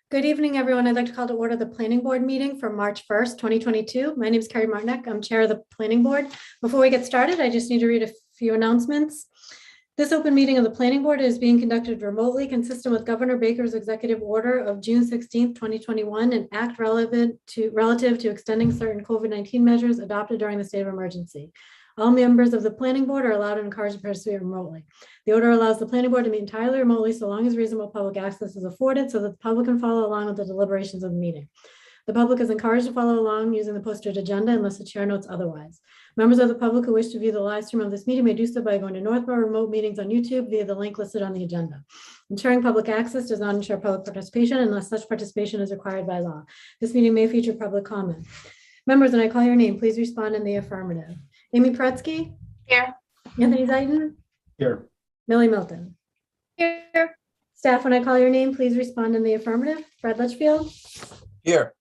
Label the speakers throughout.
Speaker 1: Good evening, everyone. I'd like to call to order the Planning Board meeting for March 1st, 2022. My name is Carrie Martinek. I'm Chair of the Planning Board. Before we get started, I just need to read a few announcements. This open meeting of the Planning Board is being conducted remotely, consistent with Governor Baker's executive order of June 16th, 2021, an act relative to extending certain COVID-19 measures adopted during the state of emergency. All members of the Planning Board are allowed and encouraged to participate remotely. The order allows the Planning Board to meet entirely remotely so long as reasonable public access is afforded so that the public can follow along with the deliberations of the meeting. The public is encouraged to follow along using the posted agenda unless the chair notes otherwise. Members of the public who wish to view the live stream of this meeting may do so by going to Northborough Remote Meetings on YouTube via the link listed on the agenda. Ensuring public access does not ensure public participation unless such participation is required by law. This meeting may feature public comment. Members, when I call your name, please respond in the affirmative. Amy Pretsky?
Speaker 2: Here.
Speaker 1: Anthony Zaitin?
Speaker 3: Here.
Speaker 1: Millie Milton?
Speaker 2: Here.
Speaker 1: Staff, when I call your name, please respond in the affirmative. Fred Litchfield?
Speaker 3: Here.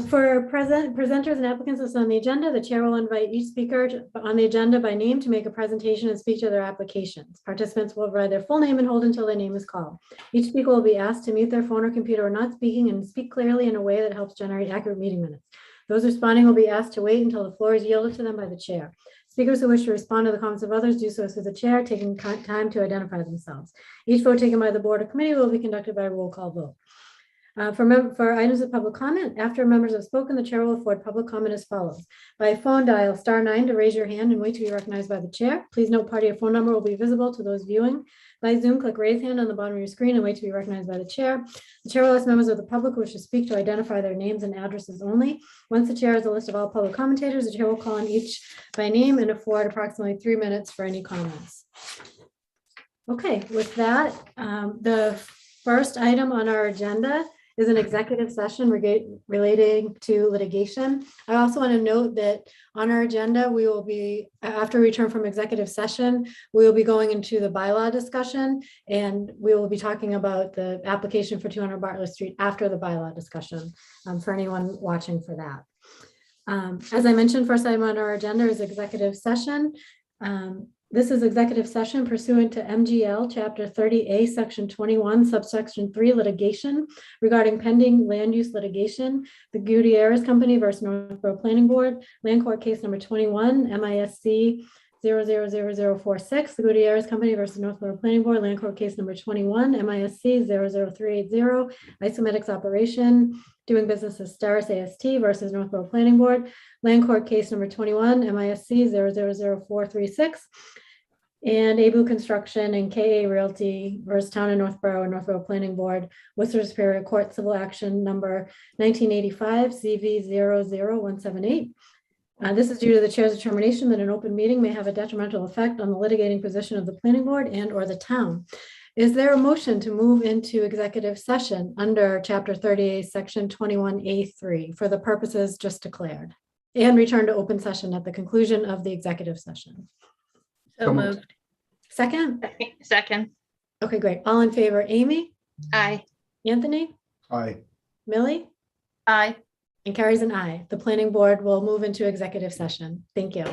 Speaker 1: For presenters and applicants listed on the agenda, the chair will invite each speaker on the agenda by name to make a presentation and speak to their applications. Participants will provide their full name and hold until their name is called. Each speaker will be asked to mute their phone or computer when not speaking and speak clearly in a way that helps generate accurate meeting minutes. Those responding will be asked to wait until the floor is yielded to them by the chair. Speakers who wish to respond to the comments of others do so through the chair, taking time to identify themselves. Each vote taken by the board or committee will be conducted by a roll call vote. For items of public comment, after members have spoken, the chair will afford public comment as follows. By phone, dial *9 to raise your hand and wait to be recognized by the chair. Please note party or phone number will be visible to those viewing. By Zoom, click raise hand on the bottom of your screen and wait to be recognized by the chair. The chair will ask members of the public who wish to speak to identify their names and addresses only. Once the chair has a list of all public commentators, the chair will call on each by name and afford approximately 3 minutes for any comments. Okay, with that, the first item on our agenda is an executive session relating to litigation. I also want to note that on our agenda, we will be, after we return from executive session, we will be going into the bylaw discussion, and we will be talking about the application for 200 Bartlett Street after the bylaw discussion, for anyone watching for that. As I mentioned, first item on our agenda is executive session. This is executive session pursuant to MGL Chapter 30A, Section 21, Subsection 3, litigation regarding pending land use litigation. The Gutierrez Company versus Northborough Planning Board, Land Court Case Number 21, MISC 000046. The Gutierrez Company versus Northborough Planning Board, Land Court Case Number 21, MISC 00380. Isomedics Operation, doing business as Staris AST versus Northborough Planning Board, Land Court Case Number 21, MISC 000436. And Abu Construction and KA Realty versus Town of Northborough and Northborough Planning Board, Worcester Superior Court Civil Action Number 1985 CV 00178. This is due to the chair's determination that an open meeting may have a detrimental effect on the litigating position of the planning board and or the town. Is there a motion to move into executive session under Chapter 38, Section 21A3 for the purposes just declared and return to open session at the conclusion of the executive session?
Speaker 2: So moved.
Speaker 1: Second?
Speaker 2: Second.
Speaker 1: Okay, great. All in favor, Amy?
Speaker 2: Aye.
Speaker 1: Anthony?
Speaker 3: Aye.
Speaker 1: Millie?
Speaker 2: Aye.
Speaker 1: And Carrie's an aye. The planning board will move into executive session. Thank you.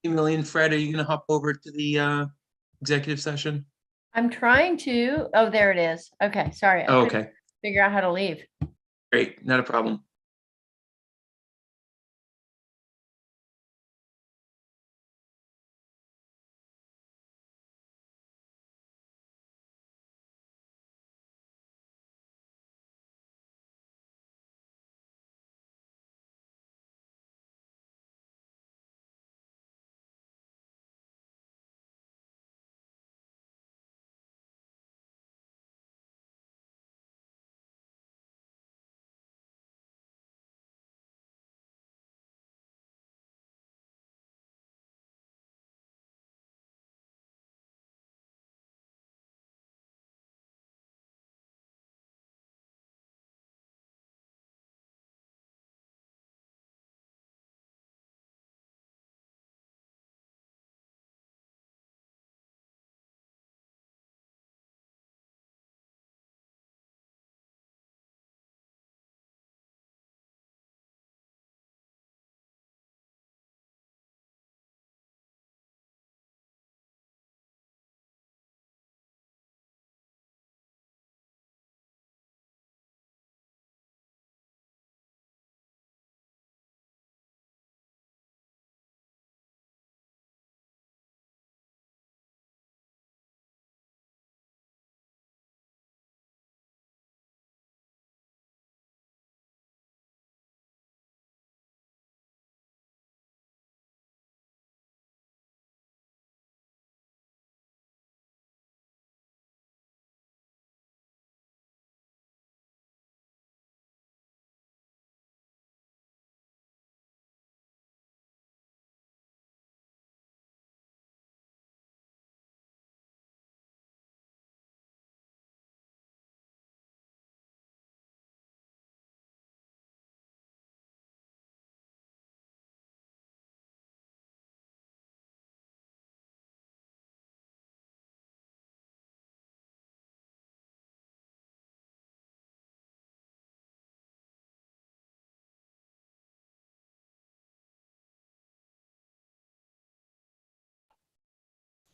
Speaker 3: Emily and Fred, are you gonna hop over to the executive session?
Speaker 2: I'm trying to, oh, there it is. Okay, sorry. I
Speaker 3: Oh,
Speaker 2: couldn't
Speaker 3: okay,
Speaker 2: figure out how to leave.
Speaker 3: great, not a problem.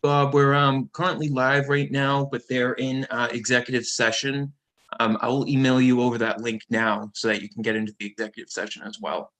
Speaker 3: Bob, we're currently live right now, but they're in executive session. I will email you over that link now so that you can get into the executive session as well.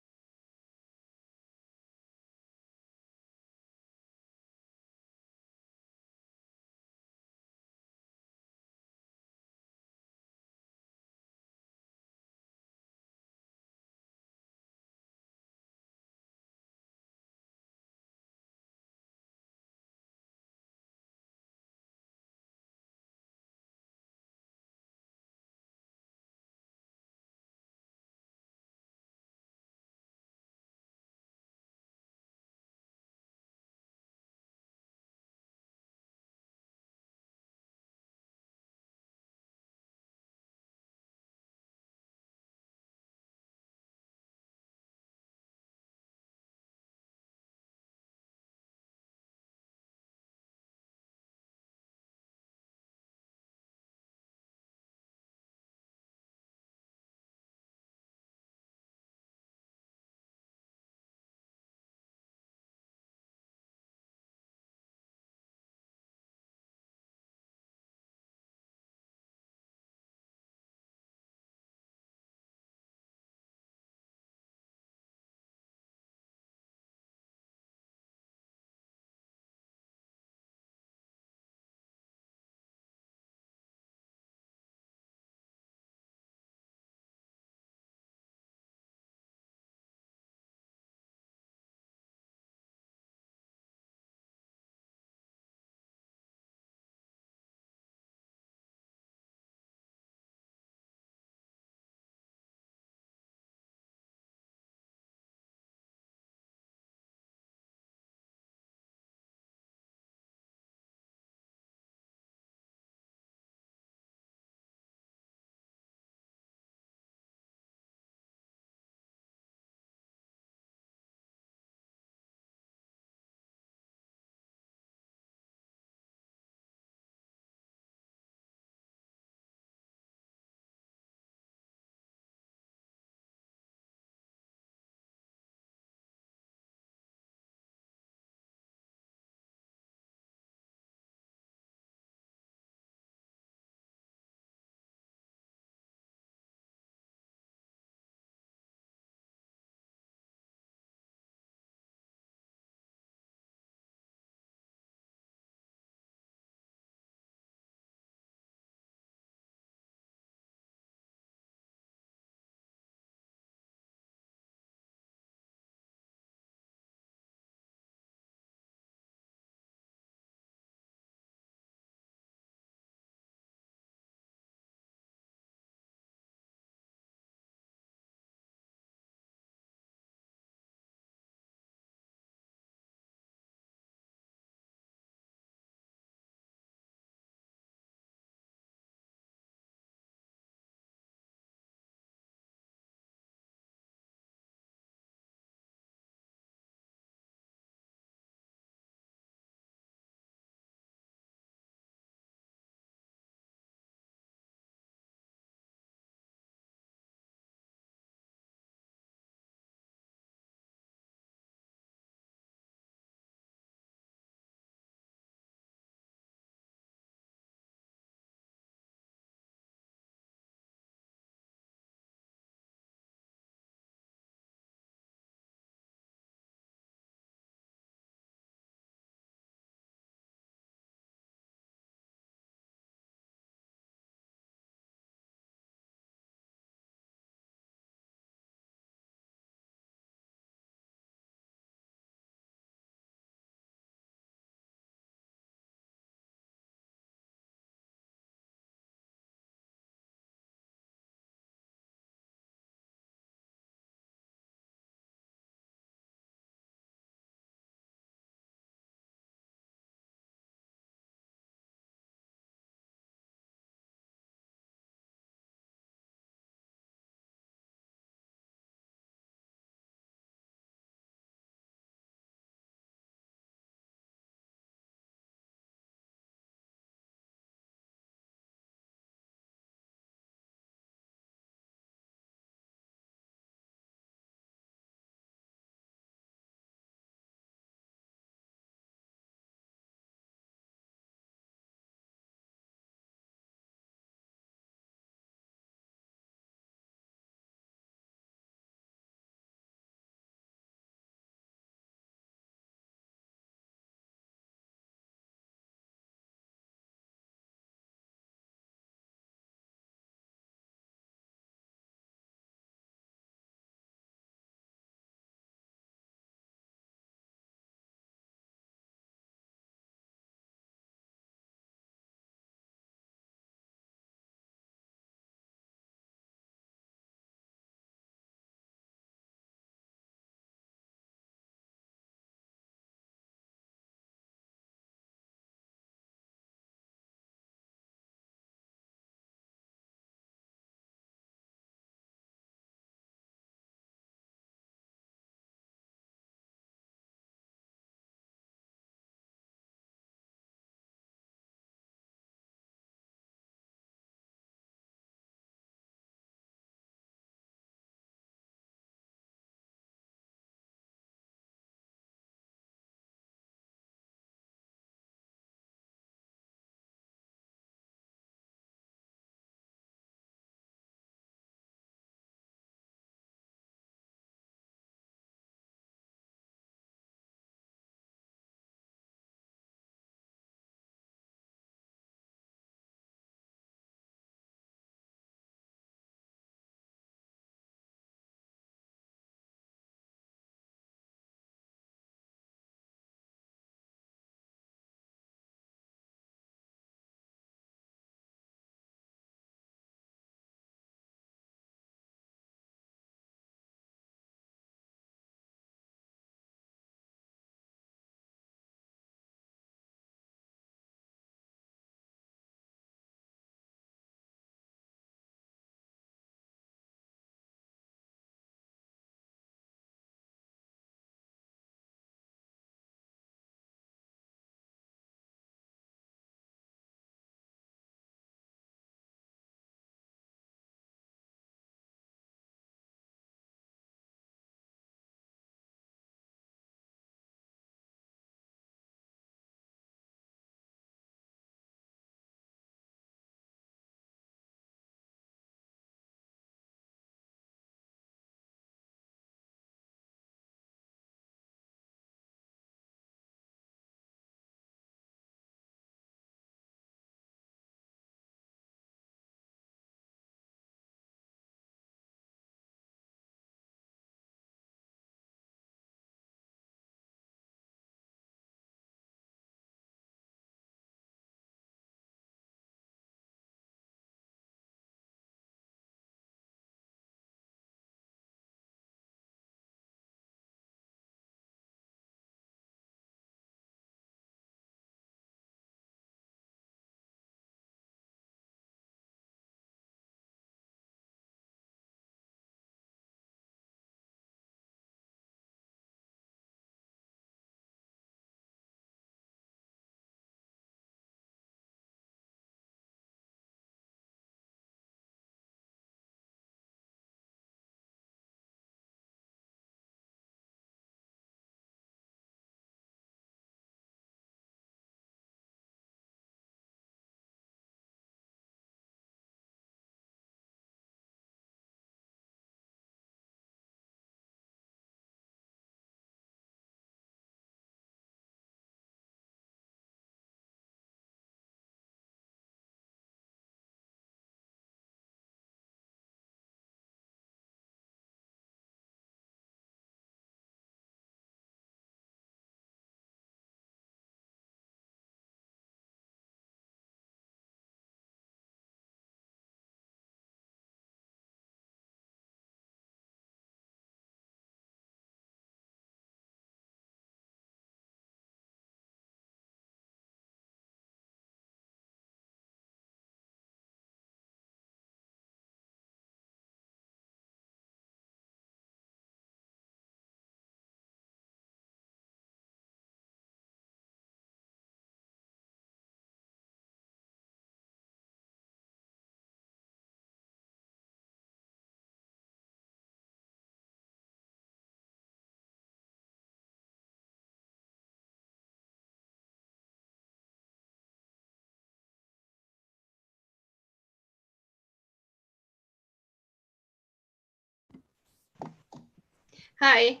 Speaker 4: Hi.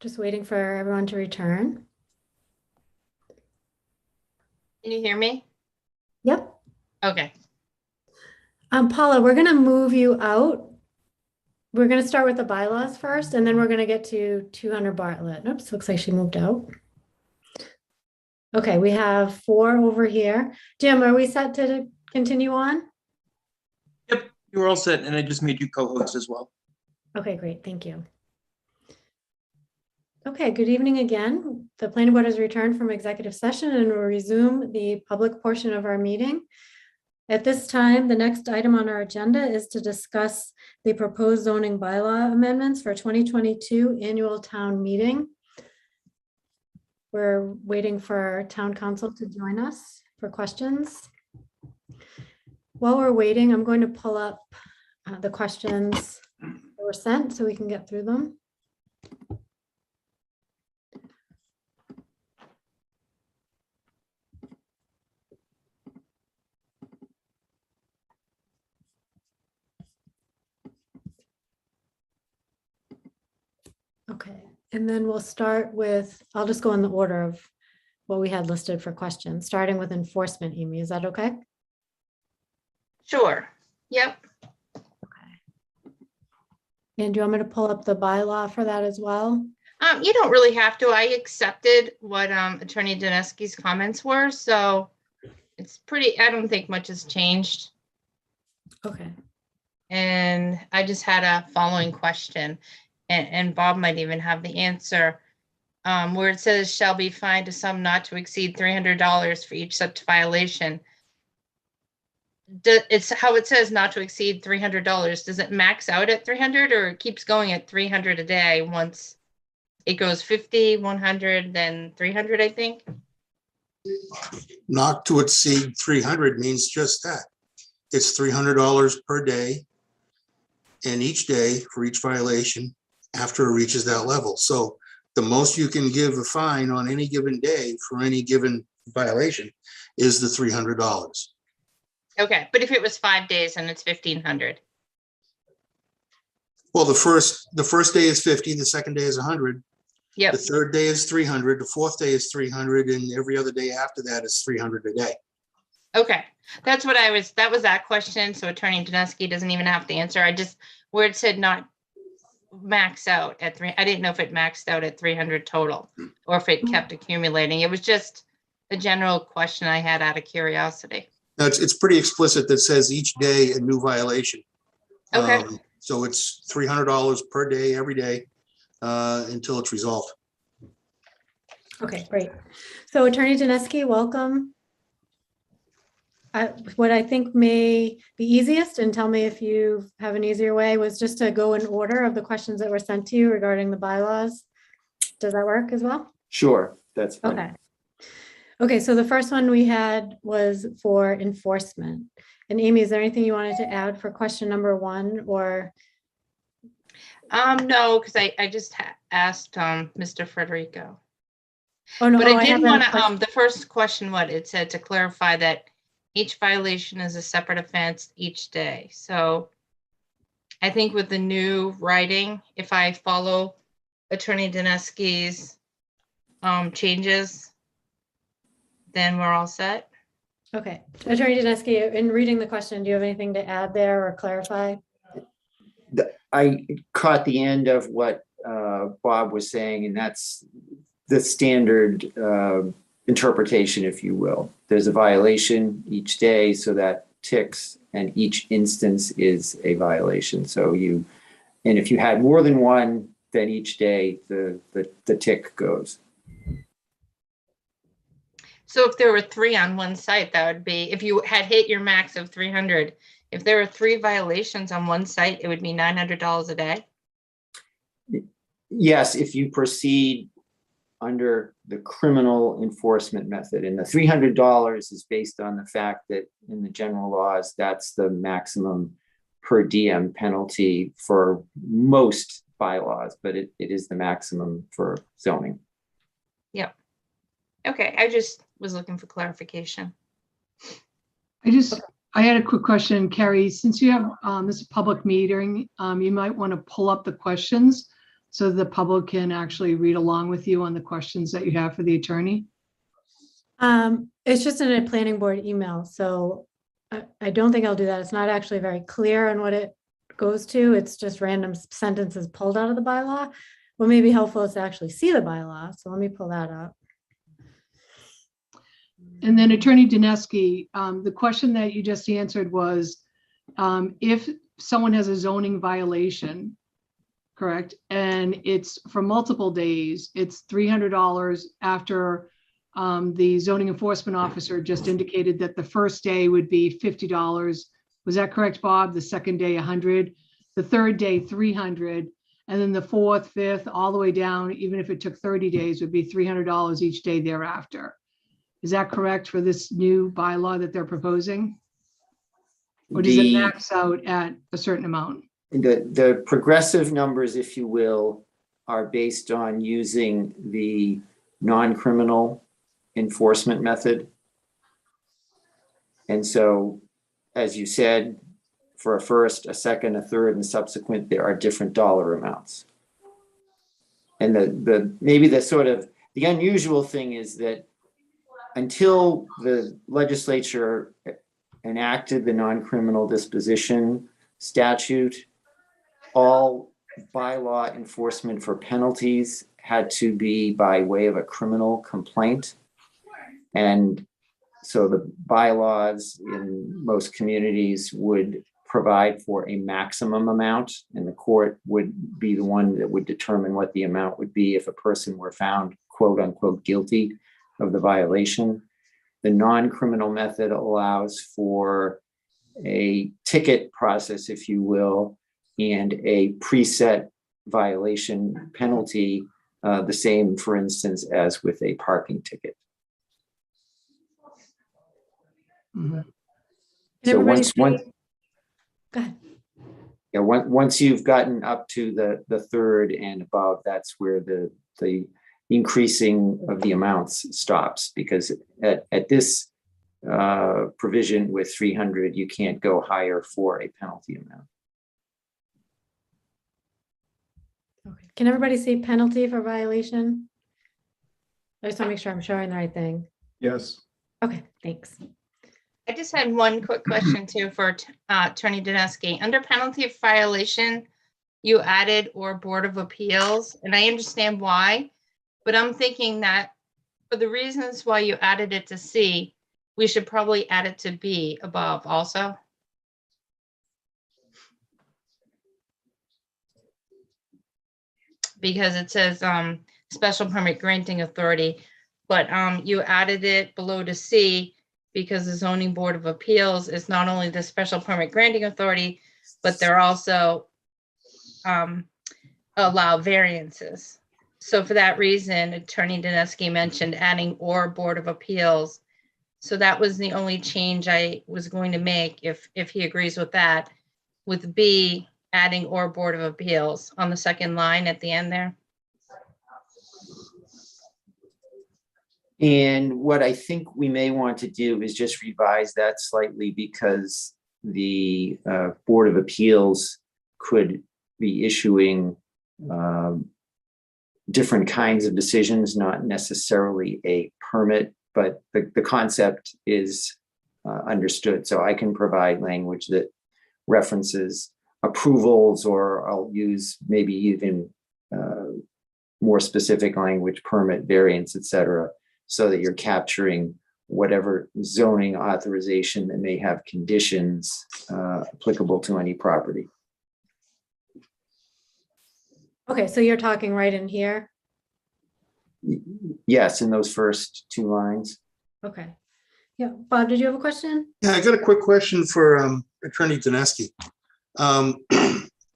Speaker 1: Just waiting for everyone to return.
Speaker 4: Can you hear me?
Speaker 1: Yep.
Speaker 4: Okay.
Speaker 1: Paula, we're going to move you out. We're going to start with the bylaws first, and then we're going to get to 200 Bartlett. Oops, looks like she moved out. Okay, we have 4 over here. Jim, are we set to continue on?
Speaker 3: Yep, you're all set, and I just made you co-host as well.
Speaker 1: Okay, great. Thank you. Okay, good evening again. The planning board has returned from executive session and will resume the public portion of our meeting. At this time, the next item on our agenda is to discuss the proposed zoning bylaw amendments for 2022 annual town meeting. We're waiting for our town council to join us for questions. While we're waiting, I'm going to pull up the questions that were sent so we can get through them. Okay, and then we'll start with, I'll just go in the order of what we had listed for questions, starting with enforcement, Amy, is that okay?
Speaker 4: Sure. Yep.
Speaker 1: Okay. And do you want me to pull up the bylaw for that as well?
Speaker 4: You don't really have to. I accepted what Attorney Dineski's comments were, so it's pretty, I don't think much has changed.
Speaker 1: Okay,
Speaker 4: And I just had a following question, and Bob might even have the answer. Where it says shall be fined a sum not to exceed $300 for each such violation. It's how it says not to exceed $300. Does it max out at 300 or it keeps going at 300 a day once it goes 50, 100, then 300, I think?
Speaker 5: Not to exceed 300 means just that. It's $300 per day. And each day for each violation after it reaches that level. So the most you can give a fine on any given day for any given violation is the $300.
Speaker 4: Okay, but if it was 5 days and it's 1,500.
Speaker 5: Well, the first day is 50, the second day is 100,
Speaker 4: Yep.
Speaker 5: the third day is 300, the fourth day is 300, and every other day after that is 300 a day.
Speaker 4: Okay, that's what that was that question. So Attorney Dineski doesn't even have to answer. I just, where it said not max out at 3, I didn't know if it maxed out at 300 total or if it kept accumulating. It was just a general question I had out of curiosity.
Speaker 5: Now, it's pretty explicit that says each day a new violation.
Speaker 4: Okay.
Speaker 5: So it's $300 per day, every day, until it's resolved.
Speaker 1: okay, great. So Attorney Dineski, welcome. What I think may be easiest, and tell me if you have an easier way, was just to go in order of the questions that were sent to you regarding the bylaws. Does that work as well?
Speaker 6: Sure, that's fine.
Speaker 1: Okay. Okay, so the first one we had was for enforcement. And Amy, is there anything you wanted to add for question number 1 or?
Speaker 4: No, because I just asked Mr. Federico.
Speaker 1: Oh, no.
Speaker 4: But
Speaker 1: oh,
Speaker 4: I did
Speaker 1: have
Speaker 4: want
Speaker 1: that
Speaker 4: to,
Speaker 1: question.
Speaker 4: the first question, what it said to clarify that each violation is a separate offense each day. So I think with the new writing, if I follow Attorney Dineski's changes, then we're all set.
Speaker 1: Okay, Attorney Dineski, in reading the question, do you have anything to add there or clarify?
Speaker 6: I caught the end of what Bob was saying, and that's the standard interpretation, if you will. There's a violation each day, so that ticks, and each instance is a violation. So and if you had more than one, then each day the tick goes.
Speaker 4: So if there were 3 on one site, that would be, if you had hit your max of 300, if there were 3 violations on one site, it would be $900 a day?
Speaker 6: Yes, if you proceed under the criminal enforcement method. And the $300 is based on the fact that in the general laws, that's the maximum per diem penalty for most bylaws, but it is the maximum for zoning.
Speaker 4: Yep. Okay, I just was looking for clarification.
Speaker 7: I had a quick question, Carrie. Since you have this public meeting, you might want to pull up the questions so the public can actually read along with you on the questions that you have for the attorney.
Speaker 1: It's just in a planning board email, so I don't think I'll do that. It's not actually very clear on what it goes to. It's just random sentences pulled out of the bylaw. What may be helpful is to actually see the bylaw, so let me pull that up.
Speaker 7: And then Attorney Dineski, the question that you just answered was, if someone has a zoning violation, correct, and it's for multiple days, it's $300 after the zoning enforcement officer just indicated that the first day would be $50. Was that correct, Bob? The second day, 100, the third day, 300, and then the fourth, fifth, all the way down, even if it took 30 days, would be $300 each day thereafter. Is that correct for this new bylaw that they're proposing? Or does it max out at a certain amount?
Speaker 6: The progressive numbers, if you will, are based on using the non-criminal enforcement method. And so, as you said, for a first, a second, a third, and subsequent, there are different dollar amounts. And maybe the unusual thing is that until the legislature enacted the non-criminal disposition statute, all bylaw enforcement for penalties had to be by way of a criminal complaint. And so the bylaws in most communities would provide for a maximum amount, and the court would be the one that would determine what the amount would be if a person were found, quote unquote, guilty of the violation. The non-criminal method allows for a ticket process, if you will, and a preset violation penalty, the same, for instance, as with a parking ticket.
Speaker 7: Mhm.
Speaker 6: So once,
Speaker 1: Go ahead.
Speaker 6: yeah, once you've gotten up to the third and above, that's where the increasing of the amounts stops, because at this provision with 300, you can't go higher for a penalty amount.
Speaker 1: Okay. Can everybody see penalty for violation? I just want to make sure I'm showing the right thing.
Speaker 8: Yes.
Speaker 1: Okay, thanks.
Speaker 4: I just had one quick question too for Attorney Dineski. Under penalty of violation, you added or Board of Appeals, and I understand why, but I'm thinking that for the reasons why you added it to C, we should probably add it to B above also. Because it says special permit granting authority, but you added it below to C because the zoning Board of Appeals is not only the special permit granting authority, but they're also allow variances. So for that reason, Attorney Dineski mentioned adding or Board of Appeals. So that was the only change I was going to make if he agrees with that, with B adding or Board of Appeals on the second line at the end there.
Speaker 6: And what I think we may want to do is just revise that slightly, because the Board of Appeals could be issuing different kinds of decisions, not necessarily a permit, but the concept is understood. So I can provide language that references approvals, or I'll use maybe even more specific language, permit, variance, et cetera, so that you're capturing whatever zoning authorization that may have conditions applicable to any property.
Speaker 1: Okay, so you're talking right in here?
Speaker 6: Yes, in those first two lines.
Speaker 1: Okay. Yeah, Bob, did you have a question?
Speaker 5: Yeah, I got a quick question for Attorney Dineski.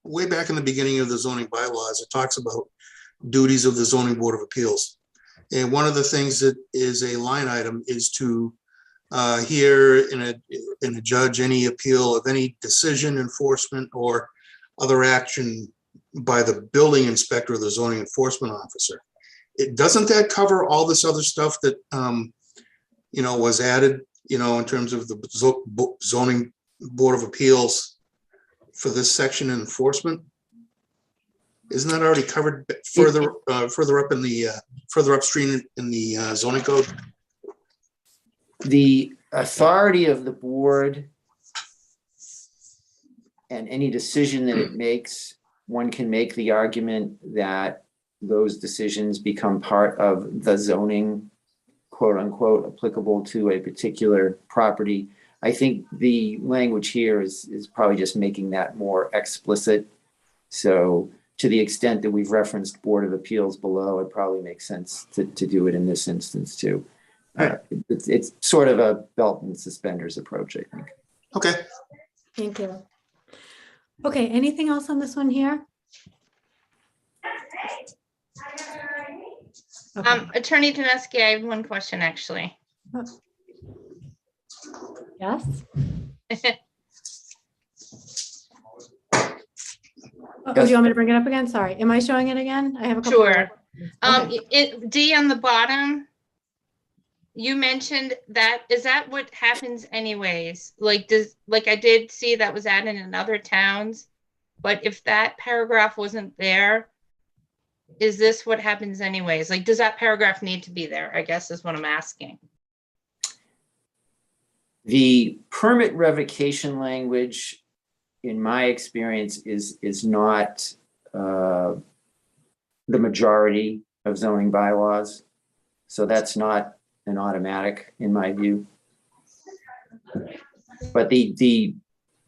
Speaker 5: Way back in the beginning of the zoning bylaws, it talks about duties of the zoning Board of Appeals. And one of the things that is a line item is to hear in a judge any appeal of any decision, enforcement, or other action by the building inspector or the zoning enforcement officer. doesn't that cover all this other stuff that, was added, in terms of the zoning Board of Appeals for this section in enforcement? Isn't that already covered further up in the, further upstream in the zoning code?
Speaker 6: The authority of the board and any decision that it makes, one can make the argument that those decisions become part of the zoning, quote unquote, applicable to a particular property. I think the language here is probably just making that more explicit. So to the extent that we've referenced Board of Appeals below, it probably makes sense to do it in this instance too. It's sort of a belt and suspenders approach, I think.
Speaker 5: Okay.
Speaker 1: Thank you. Okay, anything else on this one here? Okay.
Speaker 4: Attorney Dineski, I have one question, actually.
Speaker 1: Yes? Oh, do you want me to bring it up again? Sorry. Am I showing it again? I have a couple.
Speaker 4: Sure.
Speaker 1: Okay.
Speaker 4: D on the bottom, you mentioned that, is that what happens anyways? Like, I did see that was added in other towns, but if that paragraph wasn't there, is this what happens anyways? Like, does that paragraph need to be there? I guess is what I'm asking.
Speaker 6: The permit revocation language, in my experience, is not the majority of zoning bylaws. So that's not an automatic in my view. But the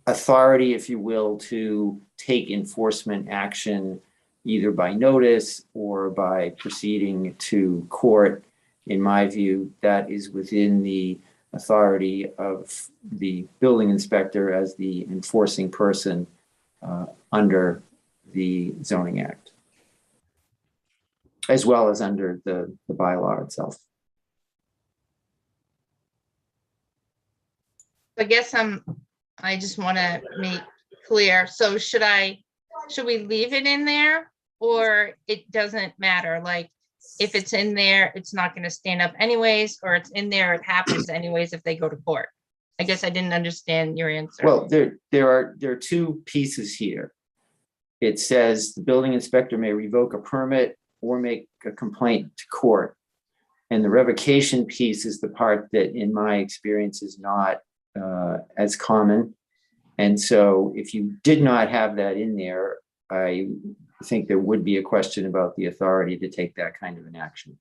Speaker 6: authority, if you will, to take enforcement action either by notice or by proceeding to court, in my view, that is within the authority of the building inspector as the enforcing person under the zoning act, as well as under the bylaw itself.
Speaker 4: I guess I just want to make clear. So should we leave it in there, or it doesn't matter? Like, if it's in there, it's not going to stand up anyways, or it's in there, it happens anyways if they go to court. I guess I didn't understand your answer.
Speaker 6: Well, there are two pieces here. It says the building inspector may revoke a permit or make a complaint to court. And the revocation piece is the part that, in my experience, is not as common. And so if you did not have that in there, I think there would be a question about the authority to take that kind of an action.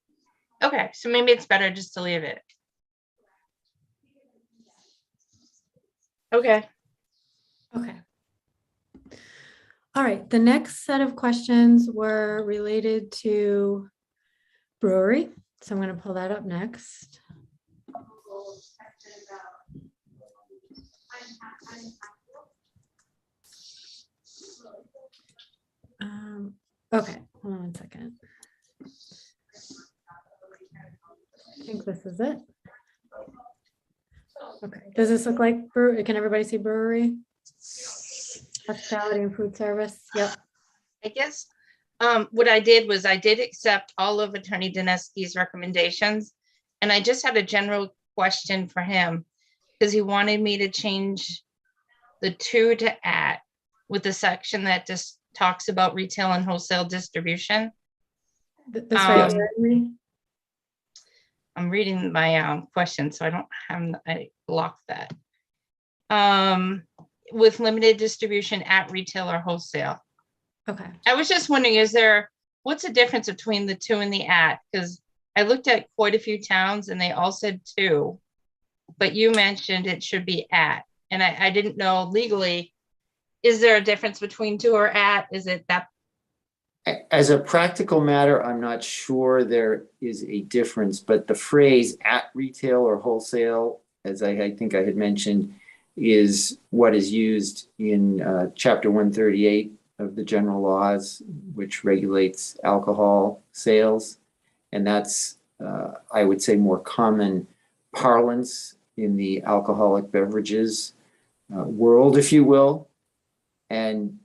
Speaker 4: Okay, so maybe it's better just to leave it. Okay.
Speaker 1: Okay. All right, the next set of questions were related to brewery. So I'm going to pull that up next. Okay, hold on one second. I think this is it. Okay, does this look like brewery? Can everybody see brewery? Hospitality and food service, yep.
Speaker 4: I guess what I did was I did accept all of Attorney Dineski's recommendations, and I just had a general question for him because he wanted me to change the to at with the section that just talks about retail and wholesale distribution.
Speaker 1: This right here.
Speaker 4: I'm reading my question, so I don't have, I blocked that. With limited distribution at retail or wholesale.
Speaker 1: Okay.
Speaker 4: I was just wondering, what's the difference between the to and the at? Because I looked at quite a few towns and they all said to, but you mentioned it should be at. And I didn't know legally, is there a difference between to or at? Is it that?
Speaker 6: As a practical matter, I'm not sure there is a difference, but the phrase at retail or wholesale, as I think I had mentioned, is what is used in Chapter 138 of the general laws, which regulates alcohol sales. And that's, I would say, more common parlance in the alcoholic beverages world, if you will. And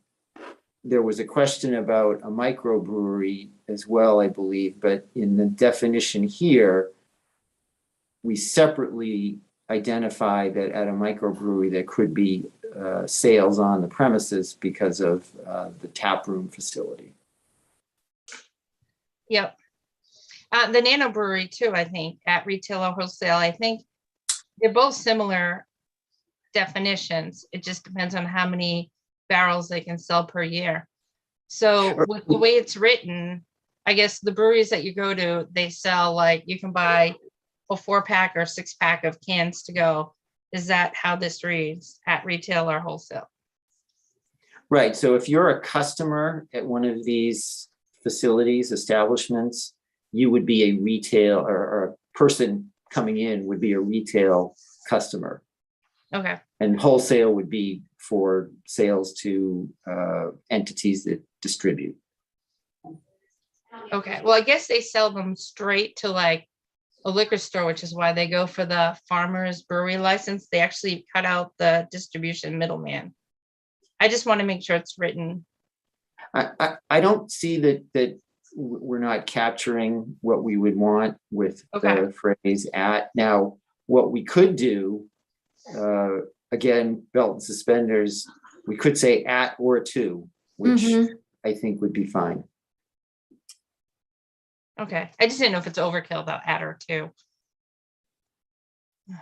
Speaker 6: there was a question about a microbrewery as well, I believe, but in the definition here, we separately identify that at a microbrewery, there could be sales on the premises because of the tap room facility.
Speaker 4: Yep. The nano brewery too, I think, at retail or wholesale, I think they're both similar definitions. It just depends on how many barrels they can sell per year. So with the way it's written, I guess the breweries that you go to, they sell, like, you can buy a 4-pack or 6-pack of cans to go. Is that how this reads, at retail or wholesale?
Speaker 6: Right. So if you're a customer at one of these facilities, establishments, you would be a retail, or a person coming in would be a retail customer.
Speaker 4: Okay.
Speaker 6: And wholesale would be for sales to entities that distribute.
Speaker 4: Okay. Well, I guess they sell them straight to like a liquor store, which is why they go for the farmer's brewery license. They actually cut out the distribution middleman. I just want to make sure it's written.
Speaker 6: I don't see that we're not capturing what we would want with
Speaker 4: Okay.
Speaker 6: the phrase at. Now, what we could do, again, belt and suspenders, we could say at or to, which I think would be fine.
Speaker 4: Okay. I just didn't know if it's overkill though, at or to.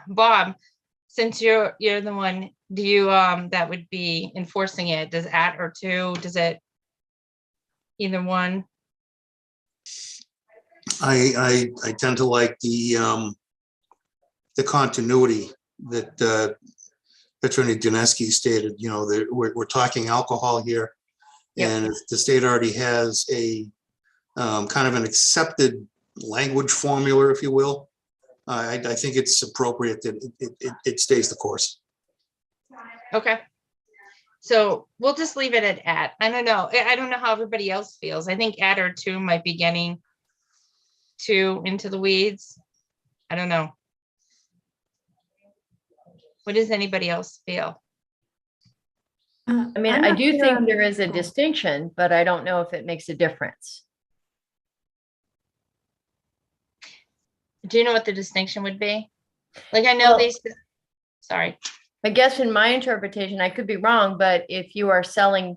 Speaker 4: Bob, since you're the one, do you that would be enforcing it? Does at or to, does it either one?
Speaker 5: I tend to like the continuity that Attorney Dineski stated. You know, we're talking alcohol here,
Speaker 4: Yep.
Speaker 5: and if the state already has a kind of an accepted language formula, if you will, I think it's appropriate that it stays the course.
Speaker 4: Okay. So we'll just leave it at. I don't know. I don't know how everybody else feels. I think at or to might be getting too into the weeds. I don't know. What does anybody else feel?
Speaker 2: I mean,
Speaker 1: I'm
Speaker 2: I
Speaker 1: not
Speaker 2: do
Speaker 1: clear
Speaker 2: think
Speaker 1: on-
Speaker 2: there is a distinction, but I don't know if it makes a difference.
Speaker 4: Do you know what the distinction would be? Like, I know
Speaker 2: Well-
Speaker 4: they, sorry.
Speaker 2: I guess in my interpretation, I could be wrong, but if you are selling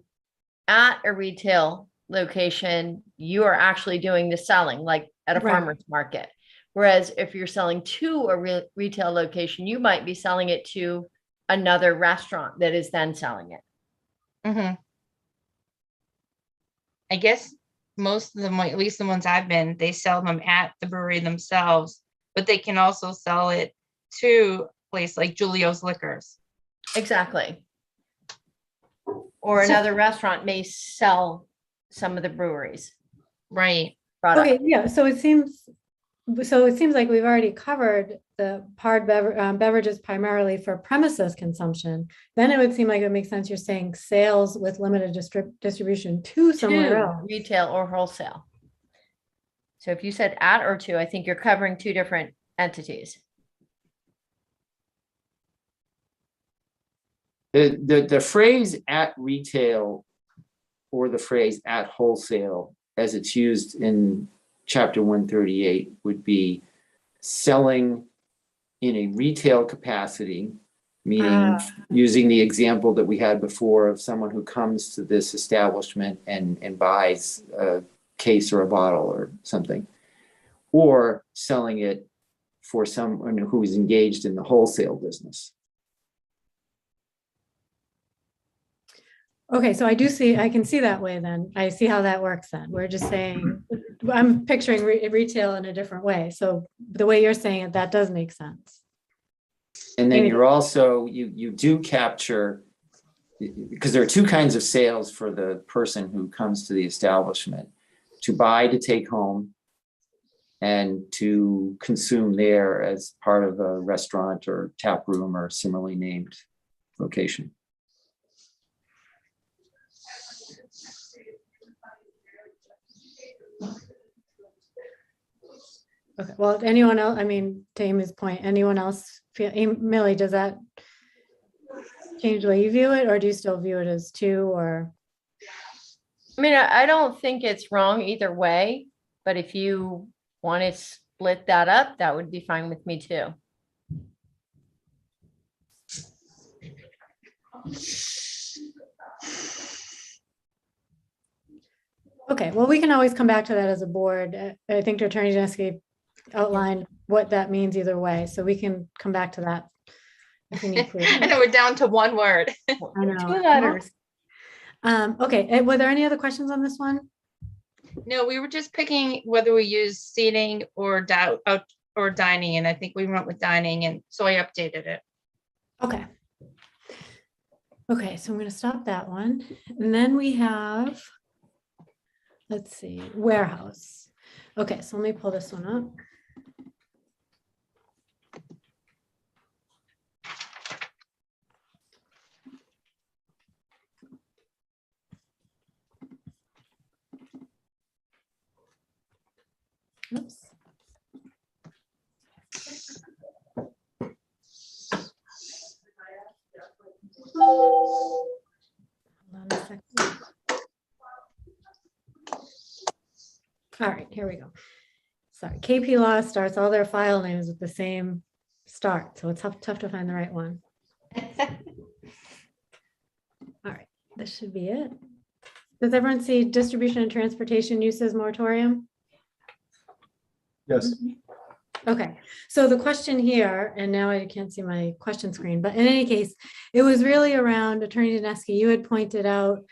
Speaker 2: at a retail location, you are actually doing the selling, like at a
Speaker 1: Right.
Speaker 2: farmer's market. Whereas if you're selling to a retail location, you might be selling it to another restaurant that is then selling it.
Speaker 4: Mhm. I guess most of them, at least the ones I've been, they sell them at the brewery themselves, but they can also sell it to a place like Julio's Liquors.
Speaker 2: Exactly. Or
Speaker 1: So-
Speaker 2: another restaurant may sell some of the breweries
Speaker 4: Right.
Speaker 2: product.
Speaker 1: Okay, yeah, so it seems like we've already covered the hard beverages primarily for premises consumption. Then it would seem like it makes sense you're saying sales with limited distribution to somewhere
Speaker 2: To
Speaker 1: else.
Speaker 2: retail or wholesale. So if you said at or to, I think you're covering two different entities.
Speaker 6: The phrase at retail or the phrase at wholesale, as it's used in Chapter 138, would be selling in a retail capacity, meaning using the example that we had before of someone who comes to this establishment and buys a case or a bottle or something, or selling it for someone who is engaged in the wholesale business.
Speaker 1: Okay, so I can see that way then. I see how that works then. We're just saying, I'm picturing retail in a different way. So the way you're saying it, that does make sense.
Speaker 6: And then
Speaker 1: Maybe-
Speaker 6: you're also, you do capture, because there are two kinds of sales for the person who comes to the establishment: to buy to take home and to consume there as part of a restaurant or tap room or similarly named location.
Speaker 1: Okay, well, if anyone else, I mean, to Amy's point, anyone else feel, Millie, does that change the way you view it, or do you still view it as two, or?
Speaker 2: I mean, I don't think it's wrong either way, but if you want to split that up, that would be fine with me too.
Speaker 1: Okay, well, we can always come back to that as a board. I think Attorney Janeski outlined what that means either way, so we can come back to that if we need
Speaker 4: I
Speaker 1: to.
Speaker 4: know we're down to one word.
Speaker 1: I know.
Speaker 2: Two letters.
Speaker 1: Okay, were there any other questions on this one?
Speaker 4: No, we were just picking whether we use seating or dining, and I think we went with dining, and so I updated it.
Speaker 1: Okay. Okay, so I'm going to stop that one. And then we have, let's see, warehouse. Okay, so let me pull this one up. Oops. Hold on a second. All right, here we go. Sorry, KP Law starts all their file names with the same start, so it's tough to find the right one. All right, this should be it. Does everyone see distribution and transportation uses moratorium?
Speaker 6: Yes.
Speaker 1: Okay, so the question here, and now I can't see my question screen, but in any case, it was really around, Attorney Janeski, you had pointed out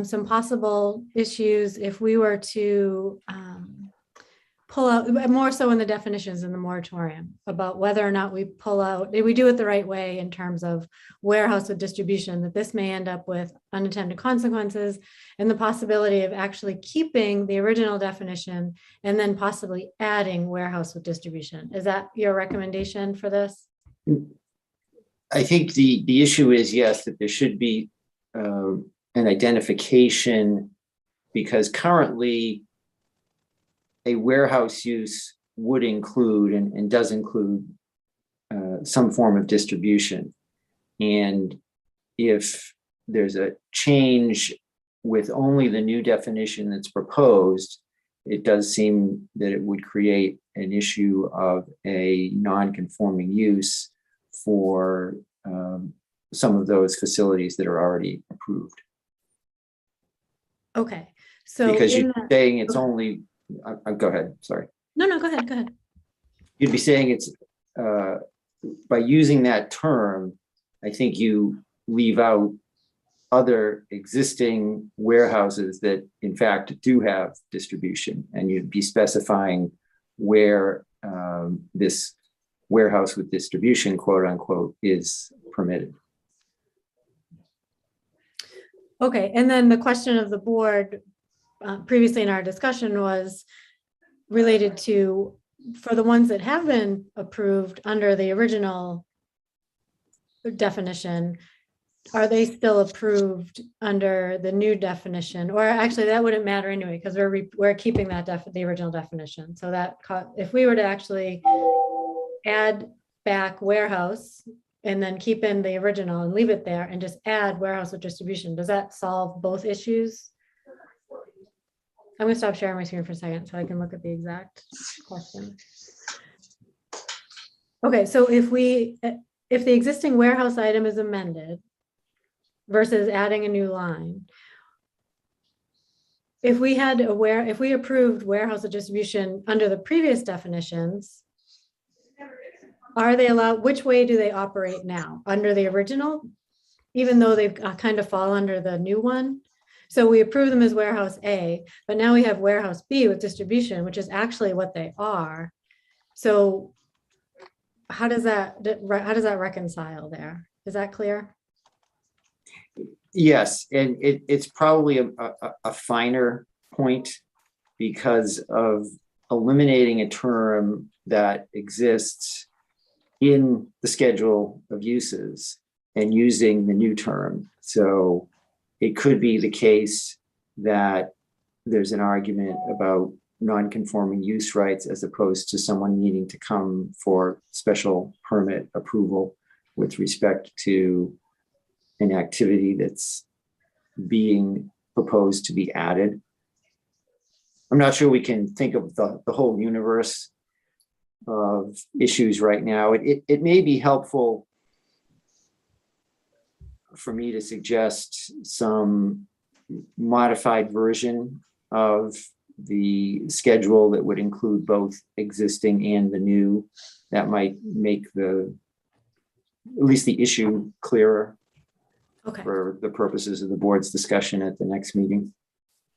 Speaker 1: some possible issues if we were to pull out, more so in the definitions in the moratorium, about whether or not we pull out, we do it the right way in terms of warehouse with distribution, that this may end up with unintended consequences and the possibility of actually keeping the original definition and then possibly adding warehouse with distribution. Is that your recommendation for this?
Speaker 6: I think the issue is, yes, that there should be an identification, because currently a warehouse use would include and does include some form of distribution. And if there's a change with only the new definition that's proposed, it does seem that it would create an issue of a non-conforming use for some of those facilities that are already approved.
Speaker 1: Okay, so
Speaker 6: Because
Speaker 1: in
Speaker 6: you're
Speaker 1: that-
Speaker 6: saying it's only, go ahead, sorry.
Speaker 1: No, go ahead.
Speaker 6: You'd be saying it's, by using that term, I think you leave out other existing warehouses that in fact do have distribution, and you'd be specifying where this warehouse with distribution, quote unquote, is permitted.
Speaker 1: Okay, and then the question of the board previously in our discussion was related to, for the ones that have been approved under the original definition, are they still approved under the new definition? Or actually, that wouldn't matter anyway, because we're keeping that the original definition. So that if we were to actually add back warehouse and then keep in the original and leave it there and just add warehouse with distribution, does that solve both issues? I'm gonna stop sharing my screen for a second so I can look at the exact question. Okay, so if the existing warehouse item is amended versus adding a new line, if we approved warehouse with distribution under the previous definitions, are they allowed, which way do they operate now? Under the original, even though they kind of fall under the new one? So we approve them as warehouse A, but now we have warehouse B with distribution, which is actually what they are. So how does that reconcile there? Is that clear?
Speaker 6: Yes, and it's probably a finer point because of eliminating a term that exists in the schedule of uses and using the new term. So it could be the case that there's an argument about non-conforming use rights as opposed to someone needing to come for special permit approval with respect to an activity that's being proposed to be added. I'm not sure we can think of the whole universe of issues right now. It may be helpful for me to suggest some modified version of the schedule that would include both existing and the new. That might make at least the issue clearer
Speaker 1: Okay.
Speaker 6: for the purposes of the board's discussion at the next meeting.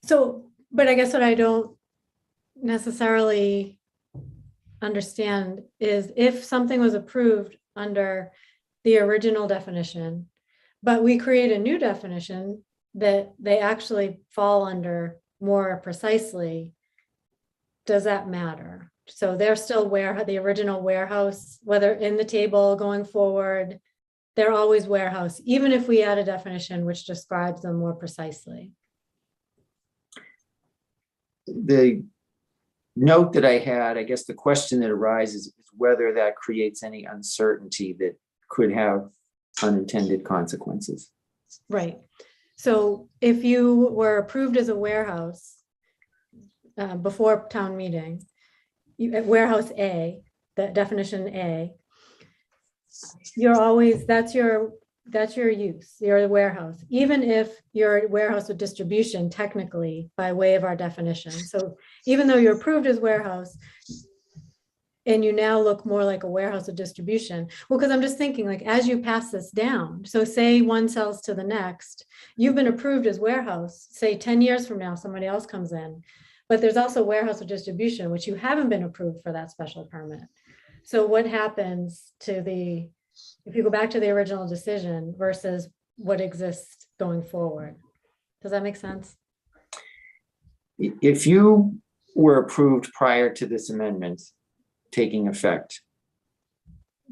Speaker 1: So, but I guess what I don't necessarily understand is if something was approved under the original definition, but we create a new definition that they actually fall under more precisely, does that matter? So they're still the original warehouse, whether in the table going forward, they're always warehouse, even if we add a definition which describes them more precisely.
Speaker 6: The note that I had, I guess the question that arises is whether that creates any uncertainty that could have unintended consequences.
Speaker 1: Right. So if you were approved as a warehouse before town meeting, at warehouse A, the definition A, you're always, that's your use, you're the warehouse, even if you're a warehouse with distribution technically by way of our definition. So even though you're approved as warehouse and you now look more like a warehouse of distribution, well, because I'm just thinking like, as you pass this down, so say one sells to the next, you've been approved as warehouse, say 10 years from now, somebody else comes in, but there's also warehouse of distribution, which you haven't been approved for that special permit. So what happens to if you go back to the original decision versus what exists going forward? Does that make sense?
Speaker 6: If you were approved prior to this amendment taking effect,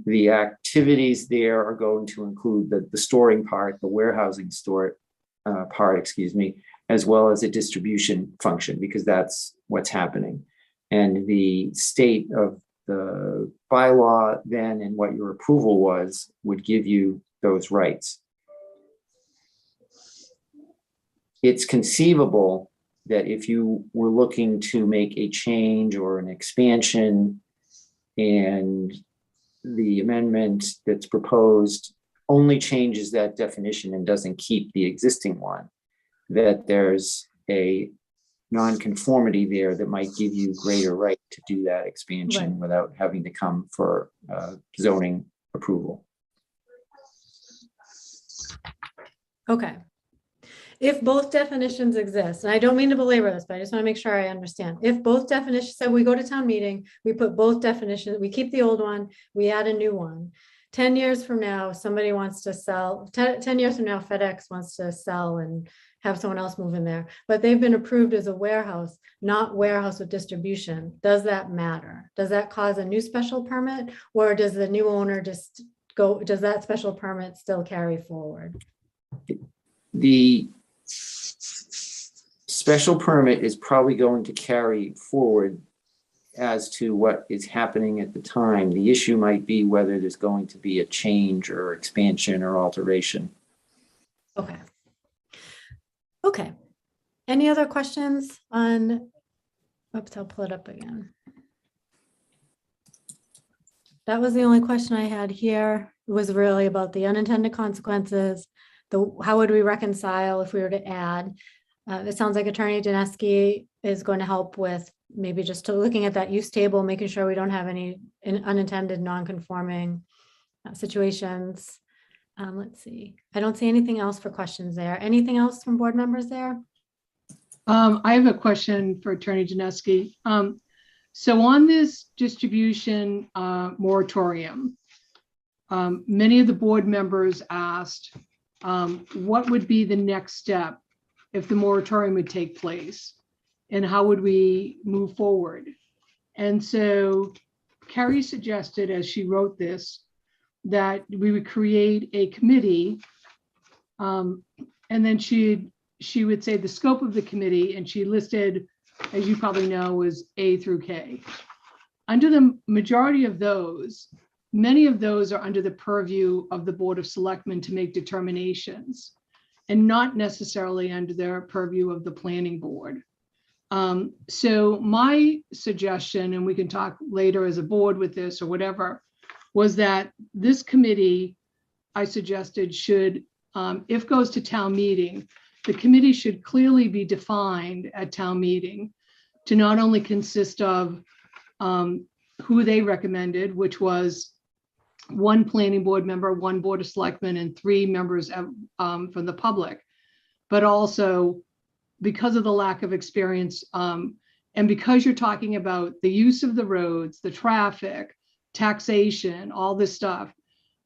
Speaker 6: the activities there are going to include the storing part, the warehousing part, excuse me, as well as a distribution function, because that's what's happening. And the state of the bylaw then and what your approval was would give you those rights. It's conceivable that if you were looking to make a change or an expansion and the amendment that's proposed only changes that definition and doesn't keep the existing one, that there's a non-conformity there that might give you greater right to do that expansion
Speaker 1: Right.
Speaker 6: without having to come for zoning approval.
Speaker 1: Okay. If both definitions exist, and I don't mean to belabor this, but I just want to make sure I understand. If both definitions, so we go to town meeting, we put both definitions, we keep the old one, we add a new one. 10 years from now, somebody wants to sell, 10 years from now, FedEx wants to sell and have someone else move in there, but they've been approved as a warehouse, not warehouse with distribution. Does that matter? Does that cause a new special permit, or does the new owner just go, does that special permit still carry forward?
Speaker 6: The special permit is probably going to carry forward as to what is happening at the time. The issue might be whether there's going to be a change or expansion or alteration.
Speaker 1: Okay. Okay. Any other questions on, oops, I'll pull it up again. That was the only question I had here. It was really about the unintended consequences, how would we reconcile if we were to add. It sounds like Attorney Dineski is going to help with maybe just looking at that use table, making sure we don't have any unintended non-conforming situations. Let's see. I don't see anything else for questions there. Anything else from board members there?
Speaker 7: I have a question for Attorney Dineski. So on this distribution moratorium, many of the board members asked what would be the next step if the moratorium would take place, and how would we move forward? And so Carrie suggested, as she wrote this, that we would create a committee, and then she would say the scope of the committee, and she listed, as you probably know, was A through K. Under the majority of those, many of those are under the purview of the Board of Selectmen to make determinations. and not necessarily under the purview of the planning board. So my suggestion, and we can talk later as a board with this or whatever, was that this committee, I suggested, should, if goes to town meeting, the committee should clearly be defined at town meeting to not only consist of who they recommended, which was 1 planning board member, 1 board of selectmen, and 3 members from the public, but also, because of the lack of experience, and because you're talking about the use of the roads, the traffic, taxation, all this stuff,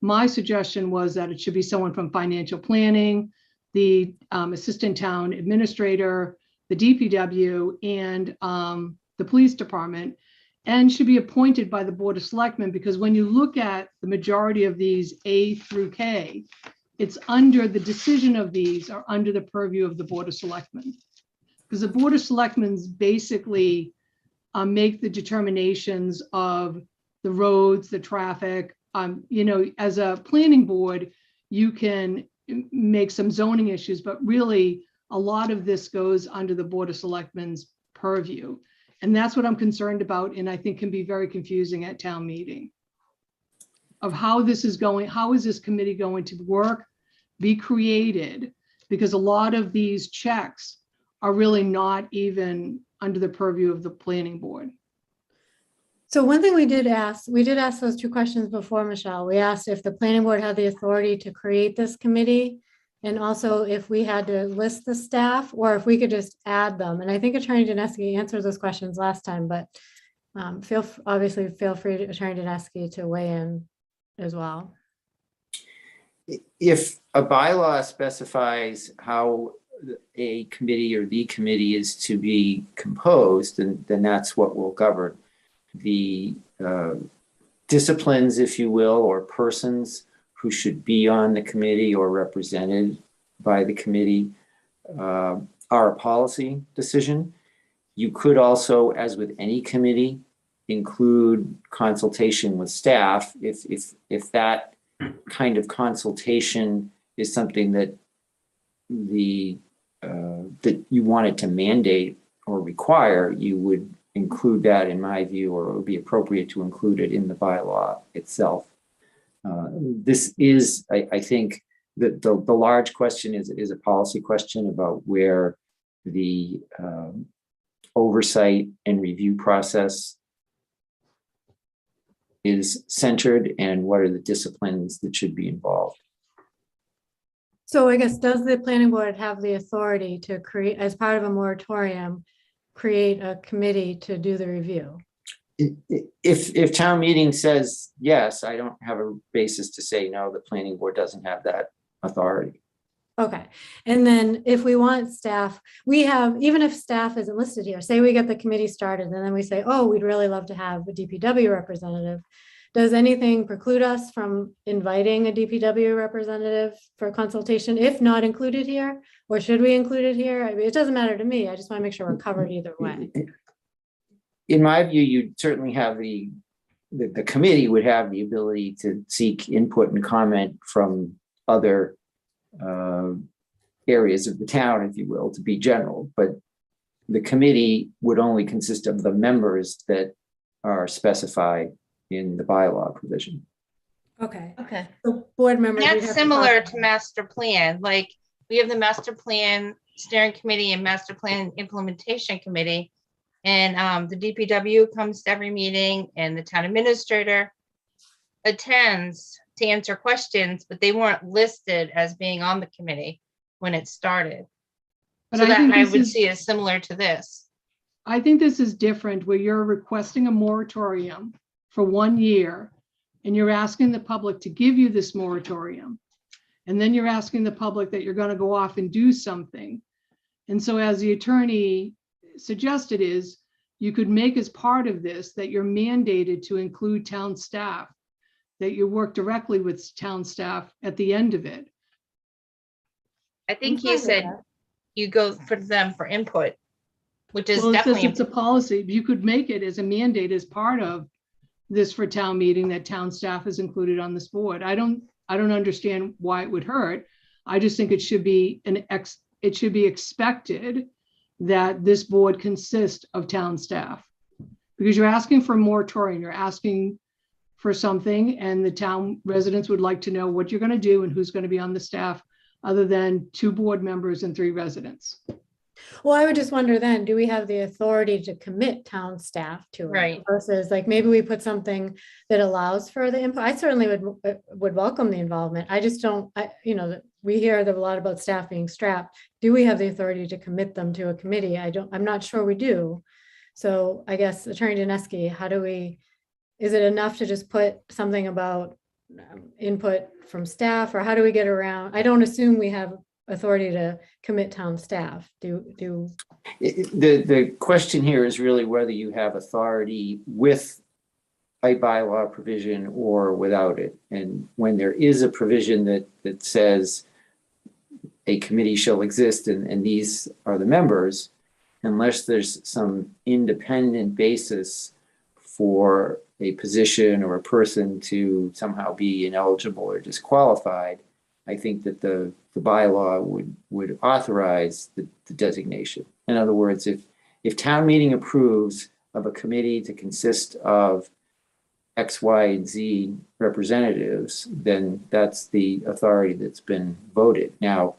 Speaker 7: my suggestion was that it should be someone from financial planning, the assistant town administrator, the DPW, and the police department, and should be appointed by the Board of Selectmen, because when you look at the majority of these A through K, it's under the decision of these are under the purview of the Board of Selectmen. Because the Board of Selectmen basically make the determinations of the roads, the traffic. You know, as a planning board, you can make some zoning issues, but really a lot of this goes under the Board of Selectmen's purview. And that's what I'm concerned about, and I think can be very confusing at town meeting of how this is going, how is this committee going to work, be created, because a lot of these checks are really not even under the purview of the planning board.
Speaker 1: So one thing we did ask those 2 questions before, Michelle. We asked if the planning board had the authority to create this committee, and also if we had to list the staff or if we could just add them. And I think Attorney Dineski answered those questions last time, but obviously feel free to Attorney Dineski to weigh in as well.
Speaker 6: If a bylaw specifies how a committee or the committee is to be composed, then that's what will govern. The disciplines, if you will, or persons who should be on the committee or represented by the committee are a policy decision. You could also, as with any committee, include consultation with staff if that kind of consultation is something that that you wanted to mandate or require. You would include that, in my view, or it would be appropriate to include it in the bylaw itself. This is, I think, the large question is a policy question about where the oversight and review process is centered and what are the disciplines that should be involved.
Speaker 1: So I guess, does the planning board have the authority to create, as part of a moratorium, create a committee to do the review?
Speaker 6: If town meeting says yes, I don't have a basis to say no, the planning board doesn't have that authority.
Speaker 1: Okay. And then if we want staff, we have, even if staff isn't listed here, say we get the committee started and then we say, oh, we'd really love to have a DPW representative. Does anything preclude us from inviting a DPW representative for consultation, if not included here? Or should we include it here? I mean, it doesn't matter to me. I just want to make sure we're covered either way.
Speaker 6: In my view, you'd certainly have the committee would have the ability to seek input and comment from other areas of the town, if you will, to be general. But the committee would only consist of the members that are specified in the bylaw provision.
Speaker 1: Okay.
Speaker 2: Okay.
Speaker 1: So board members. we'd
Speaker 4: That's
Speaker 1: have
Speaker 4: similar
Speaker 1: talk-
Speaker 4: to master plan. Like we have the master plan steering committee and master plan implementation committee. And the DPW comes to every meeting and the town administrator attends to answer questions, but they weren't listed as being on the committee when it started.
Speaker 7: But
Speaker 4: So that
Speaker 7: think
Speaker 4: I
Speaker 7: this
Speaker 4: would
Speaker 7: is-
Speaker 4: see as similar to this.
Speaker 7: I think this is different where you're requesting a moratorium for 1 year and you're asking the public to give you this moratorium. And then you're asking the public that you're going to go off and do something. And so as the attorney suggested is, you could make as part of this that you're mandated to include town staff, that you work directly with town staff at the end of it.
Speaker 4: I think
Speaker 1: fine
Speaker 4: he
Speaker 1: with
Speaker 4: said
Speaker 1: that.
Speaker 4: you go for them for input, which is
Speaker 7: Well, it says
Speaker 4: definitely,
Speaker 7: it's a policy. You could make it as a mandate as part of this for town meeting that town staff is included on this board. I don't understand why it would hurt. I just think it should be it should be expected that this board consists of town staff. Because you're asking for a moratorium, you're asking for something, and the town residents would like to know what you're going to do and who's going to be on the staff, other than 2 board members and 3 residents.
Speaker 1: Well, I would just wonder then, do we have the authority to commit town staff to it?
Speaker 4: Right.
Speaker 1: Versus like, maybe we put something that allows for the input. I certainly would welcome the involvement. I just don't, we hear that a lot about staff being strapped. Do we have the authority to commit them to a committee? I'm not sure we do. So I guess Attorney Dineski, is it enough to just put something about input from staff, or how do we get around? I don't assume we have authority to commit town staff.
Speaker 6: The question here is really whether you have authority with a bylaw provision or without it. And when there is a provision that says a committee shall exist and these are the members, unless there's some independent basis for a position or a person to somehow be ineligible or disqualified, I think that the bylaw would authorize the designation. In other words, if town meeting approves of a committee to consist of X, Y, and Z representatives, then that's the authority that's been voted. Now,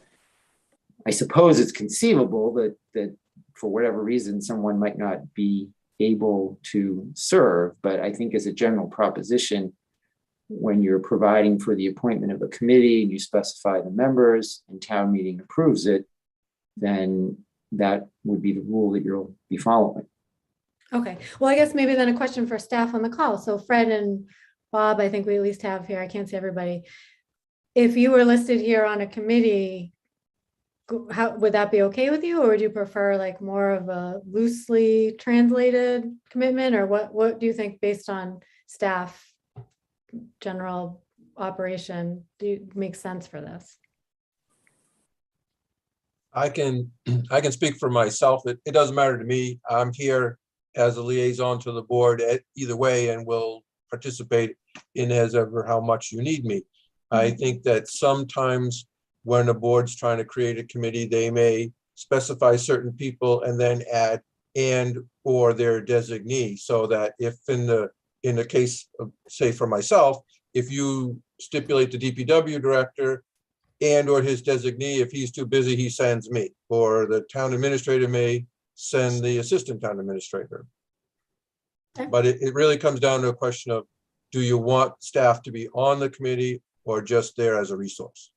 Speaker 6: I suppose it's conceivable that for whatever reason, someone might not be able to serve, but I think as a general proposition, when you're providing for the appointment of a committee and you specify the members and town meeting approves it, then that would be the rule that you'll be following.
Speaker 1: Okay, well, I guess maybe then a question for staff on the call. So Fred and Bob, I think we at least have here, I can't see everybody. If you were listed here on a committee, how would that be okay with you? Or would you prefer like more of a loosely translated commitment? Or what do you think based on staff general operation makes sense for this?
Speaker 8: I can speak for myself. It doesn't matter to me. I'm here as a liaison to the board either way, and will participate in as ever how much you need me. I think that sometimes when a board's trying to create a committee, they may specify certain people and then add and or their designee, so that if in the case of, say for myself, if you stipulate the DPW director and or his designee, if he's too busy, he sends me, or the town administrator may send the assistant town administrator.
Speaker 1: Okay.
Speaker 8: But it really comes down to a question of, do you want staff to be on the committee or just there as a resource?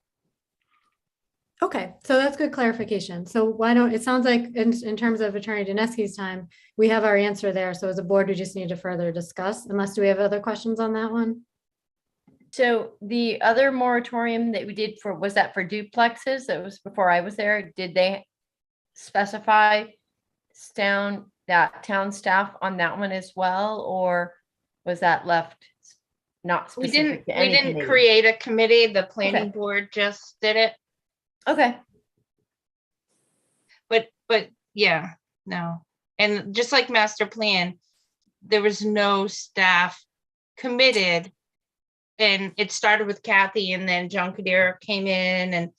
Speaker 1: Okay, so that's good clarification. So why don't, it sounds like in terms of Attorney Dineski's time, we have our answer there. So as a board, we just need to further discuss, unless do we have other questions on that one?
Speaker 2: So the other moratorium that we did was that for duplexes? That was before I was there. Did they specify town staff on that one as well? Or was that left not
Speaker 4: We
Speaker 2: specific
Speaker 4: didn't
Speaker 2: to any committee?
Speaker 4: create a committee. The planning
Speaker 2: Okay.
Speaker 4: board just did it.
Speaker 2: Okay,
Speaker 4: But yeah, no. And just like master plan, there was no staff committed. And it started with Kathy, and then John Kadir came in. And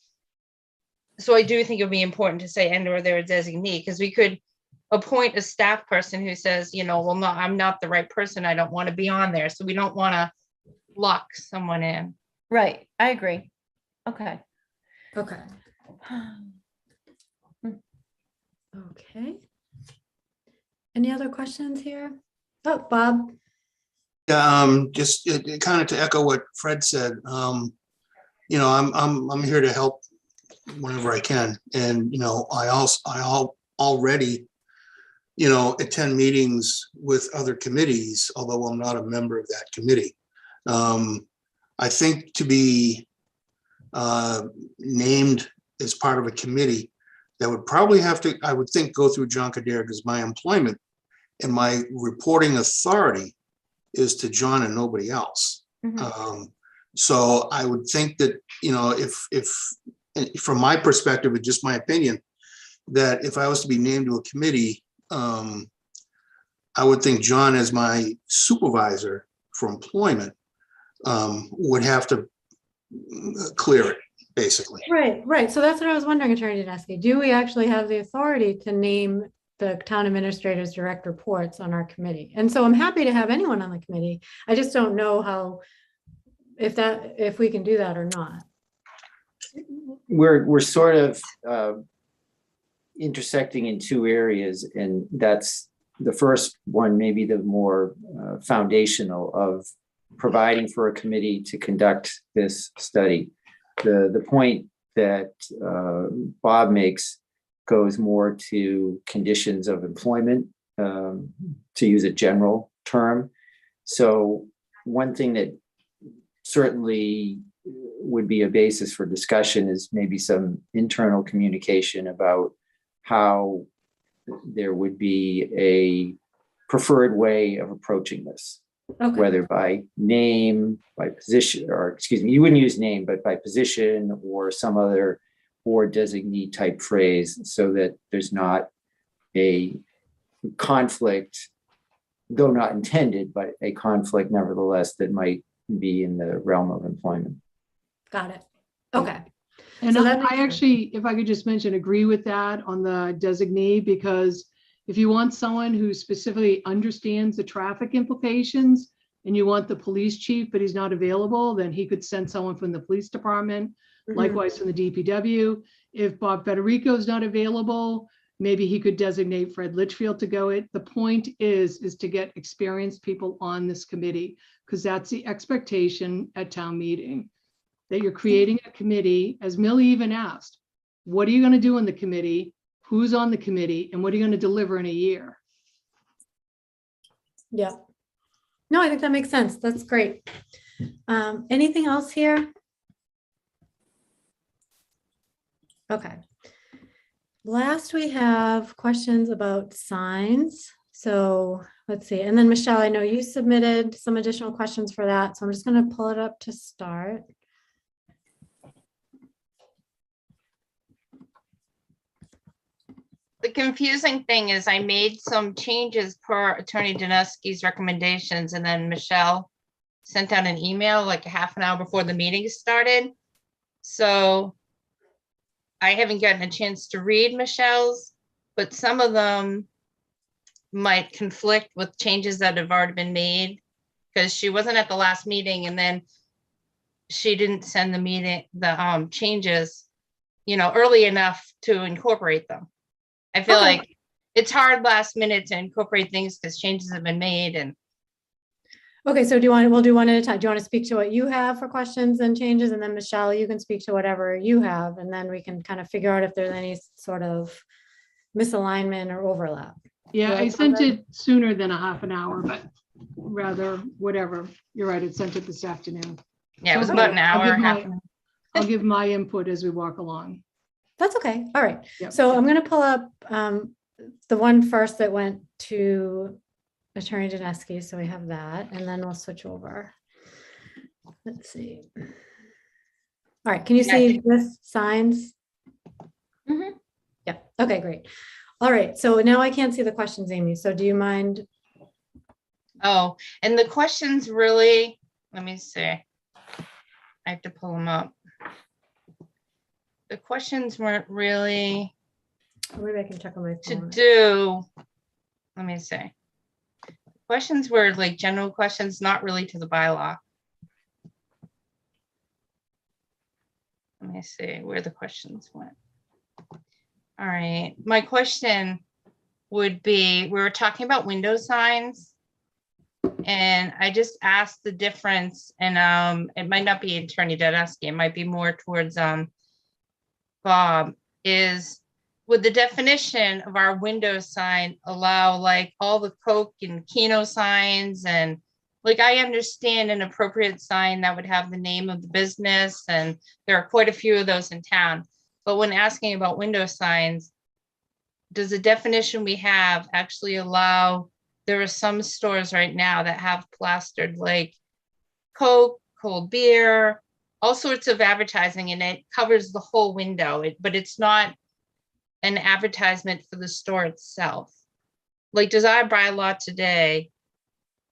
Speaker 4: so I do think it would be important to say and or they're a designee, because we could appoint a staff person who says, well, no, I'm not the right person. I don't want to be on there. So we don't want to lock someone in.
Speaker 2: right. I agree. Okay.
Speaker 1: Okay. Okay. Any other questions here? Oh, Bob.
Speaker 5: Just kind of to echo what Fred said, I'm here to help whenever I can. And, I already, attend meetings with other committees, although I'm not a member of that committee. I think to be named as part of a committee, that would probably have to, I would think, go through John Kadir, because my employment and my reporting authority is to John and nobody else. So I would think that, if from my perspective, and just my opinion, that if I was to be named to a committee, I would think John, as my supervisor for employment, would have to clear it. basically.
Speaker 1: Right. So that's what I was wondering, Attorney Dineski. Do we actually have the authority to name the town administrator's direct reports on our committee? And so I'm happy to have anyone on the committee. I just don't know how, if we can do that or not.
Speaker 6: We're sort of intersecting in two areas, and that's the first one, maybe the more foundational of providing for a committee to conduct this study. The point that Bob makes goes more to conditions of employment, to use a general term. So one thing that certainly would be a basis for discussion is maybe some internal communication about how there would be a preferred way of approaching this.
Speaker 1: Okay.
Speaker 6: Whether by name, by position, or excuse me, you wouldn't use name, but by position or some other board designee type phrase, so that there's not a conflict, though not intended, but a conflict nevertheless that might be in the realm of employment.
Speaker 1: Got it. Okay.
Speaker 7: And
Speaker 1: So that makes
Speaker 7: I
Speaker 1: sense.
Speaker 7: actually, if I could just mention, agree with that on the designee, because if you want someone who specifically understands the traffic implications and you want the police chief, but he's not available, then he could send someone from the police department, likewise from the DPW. If Bob Federico is not available, maybe he could designate Fred Litchfield to go it. The point is to get experienced people on this committee, because that's the expectation at town meeting, that you're creating a committee. As Millie even asked, what are you going to do in the committee? Who's on the committee, and what are you going to deliver in a year?
Speaker 1: Yeah. No, I think that makes sense. That's great. Anything else here? Okay. Last, we have questions about signs. So let's see. And then Michelle, I know you submitted some additional questions for that. So I'm just going to pull it up to start.
Speaker 4: The confusing thing is I made some changes per Attorney Dineski's recommendations, and then Michelle sent out an email like a half an hour before the meeting started. So I haven't gotten a chance to read Michelle's, but some of them might conflict with changes that have already been made, because she wasn't at the last meeting, and then she didn't send the changes, early enough to incorporate them. I feel
Speaker 1: Okay.
Speaker 4: like it's hard last minute to incorporate things because changes have been made. And
Speaker 1: Okay, so we'll do one at a time. Do you want to speak to what you have for questions and changes? And then Michelle, you can speak to whatever you have, and then we can kind of figure out if there's any sort of misalignment or overlap.
Speaker 7: Yeah,
Speaker 1: Yeah,
Speaker 7: I
Speaker 1: it's
Speaker 7: sent
Speaker 1: already-
Speaker 7: it sooner than a half an hour, but rather, whatever. You're right, I sent it this afternoon.
Speaker 4: yeah, it was
Speaker 7: Okay,
Speaker 4: about an
Speaker 7: I'll
Speaker 4: hour.
Speaker 7: give
Speaker 4: half an hour.
Speaker 7: I'll give my input as we walk along.
Speaker 1: That's okay. All right.
Speaker 7: Yep.
Speaker 1: So I'm going to pull up the one first that went to Attorney Dineski. So we have that, and then we'll switch over. Let's see. All right. Can you
Speaker 4: Yeah, I
Speaker 1: see this signs?
Speaker 4: Mhm.
Speaker 1: Yeah. Okay, great. All right. So now I can't see the questions, Amy. So do you mind?
Speaker 4: Oh, and the questions really, let me see. I have to pull them up. The questions weren't really
Speaker 1: Maybe I can check on my
Speaker 4: to
Speaker 1: phone.
Speaker 4: do. Let me see. Questions were like general questions, not really to the bylaw. Let me see where the questions went. All right, my question would be, we were talking about window signs. And I just asked the difference, and it might not be Attorney Dineski, it might be more towards Bob, is would the definition of our window sign allow like all the Coke and Keno signs? And like, I understand an appropriate sign that would have the name of the business, and there are quite a few of those in town. But when asking about window signs, does the definition we have actually allow, there are some stores right now that have plastered like Coke, cold beer, all sorts of advertising, and it covers the whole window, but it's not an advertisement for the store itself. Like, does our bylaw today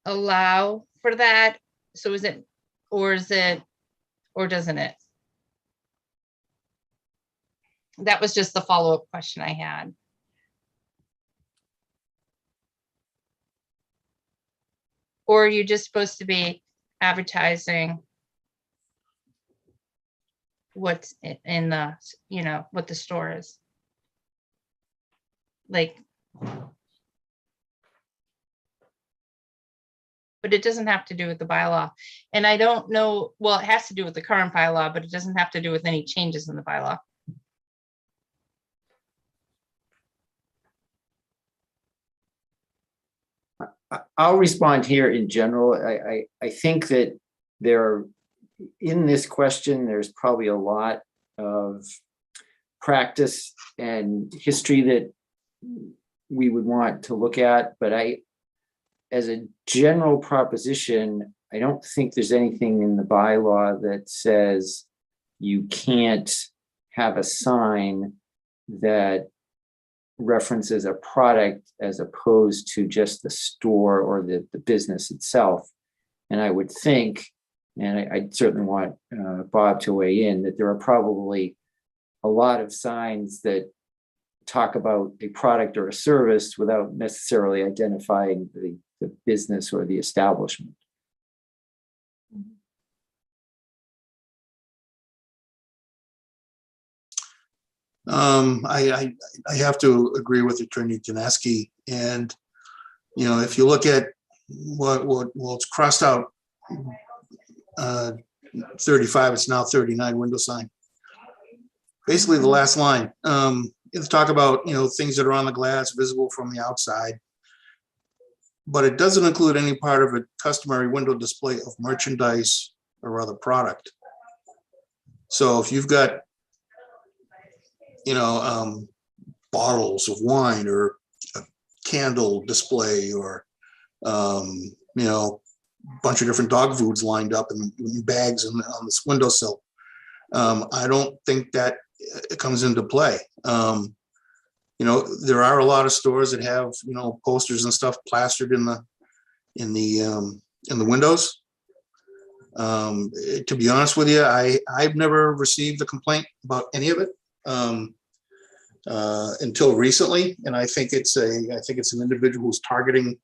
Speaker 4: allow for that? So is it, or doesn't it? that was just the follow-up question I had. Or are you just supposed to be advertising what's in the, you know, what the store is? Like, but it doesn't have to do with the bylaw. And I don't know, well, it has to do with the current bylaw, but it doesn't have to do with any changes in the bylaw.
Speaker 6: I'll respond here in general. I think that there are, in this question, there's probably a lot of practice and history that we would want to look at, but as a general proposition, I don't think there's anything in the bylaw that says you can't have a sign that references a product as opposed to just the store or the business itself. And I would think, and I certainly want Bob to weigh in, that there are probably a lot of signs that talk about a product or a service without necessarily identifying the business or the establishment.
Speaker 5: I have to agree with Attorney Janeski. And, you know, if you look at it's crossed out 35, it's now 39 window sign. Basically the last line, it's talk about, you know, things that are on the glass visible from the outside, but it doesn't include any part of a customary window display of merchandise or other product. So if you've got, you know, bottles of wine or a candle display or, you know, a bunch of different dog foods lined up in bags on this windowsill, I don't think that it comes into play. You know, there are a lot of stores that have, you know, posters and stuff plastered in the windows. To be honest with you, I've never received a complaint about any of it until recently, and I think it's an individual who's targeting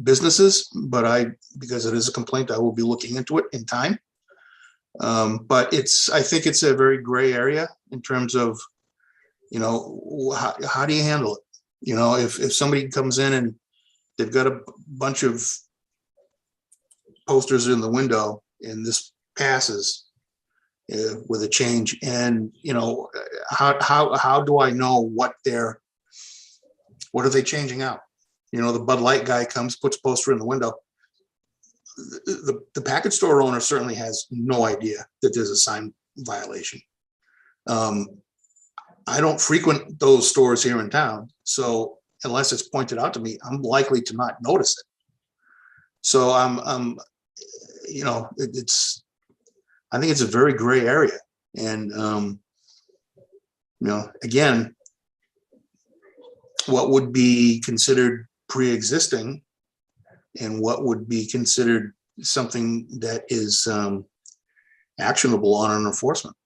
Speaker 5: businesses. But because it is a complaint, I will be looking into it in time. But I think it's a very gray area in terms of, you know, how do you handle it? You know, if somebody comes in and they've got a bunch of posters in the window and this passes with a change, and, you know, how do I know what are they changing out? You know, the Bud Light guy comes, puts a poster in the window. The package store owner certainly has no idea that there's a sign violation. I don't frequent those stores here in town, so unless it's pointed out to me, I'm likely to not notice it. So you know, I think it's a very gray area, and you know, again, what would be considered pre-existing and what would be considered something that is actionable on an enforcement.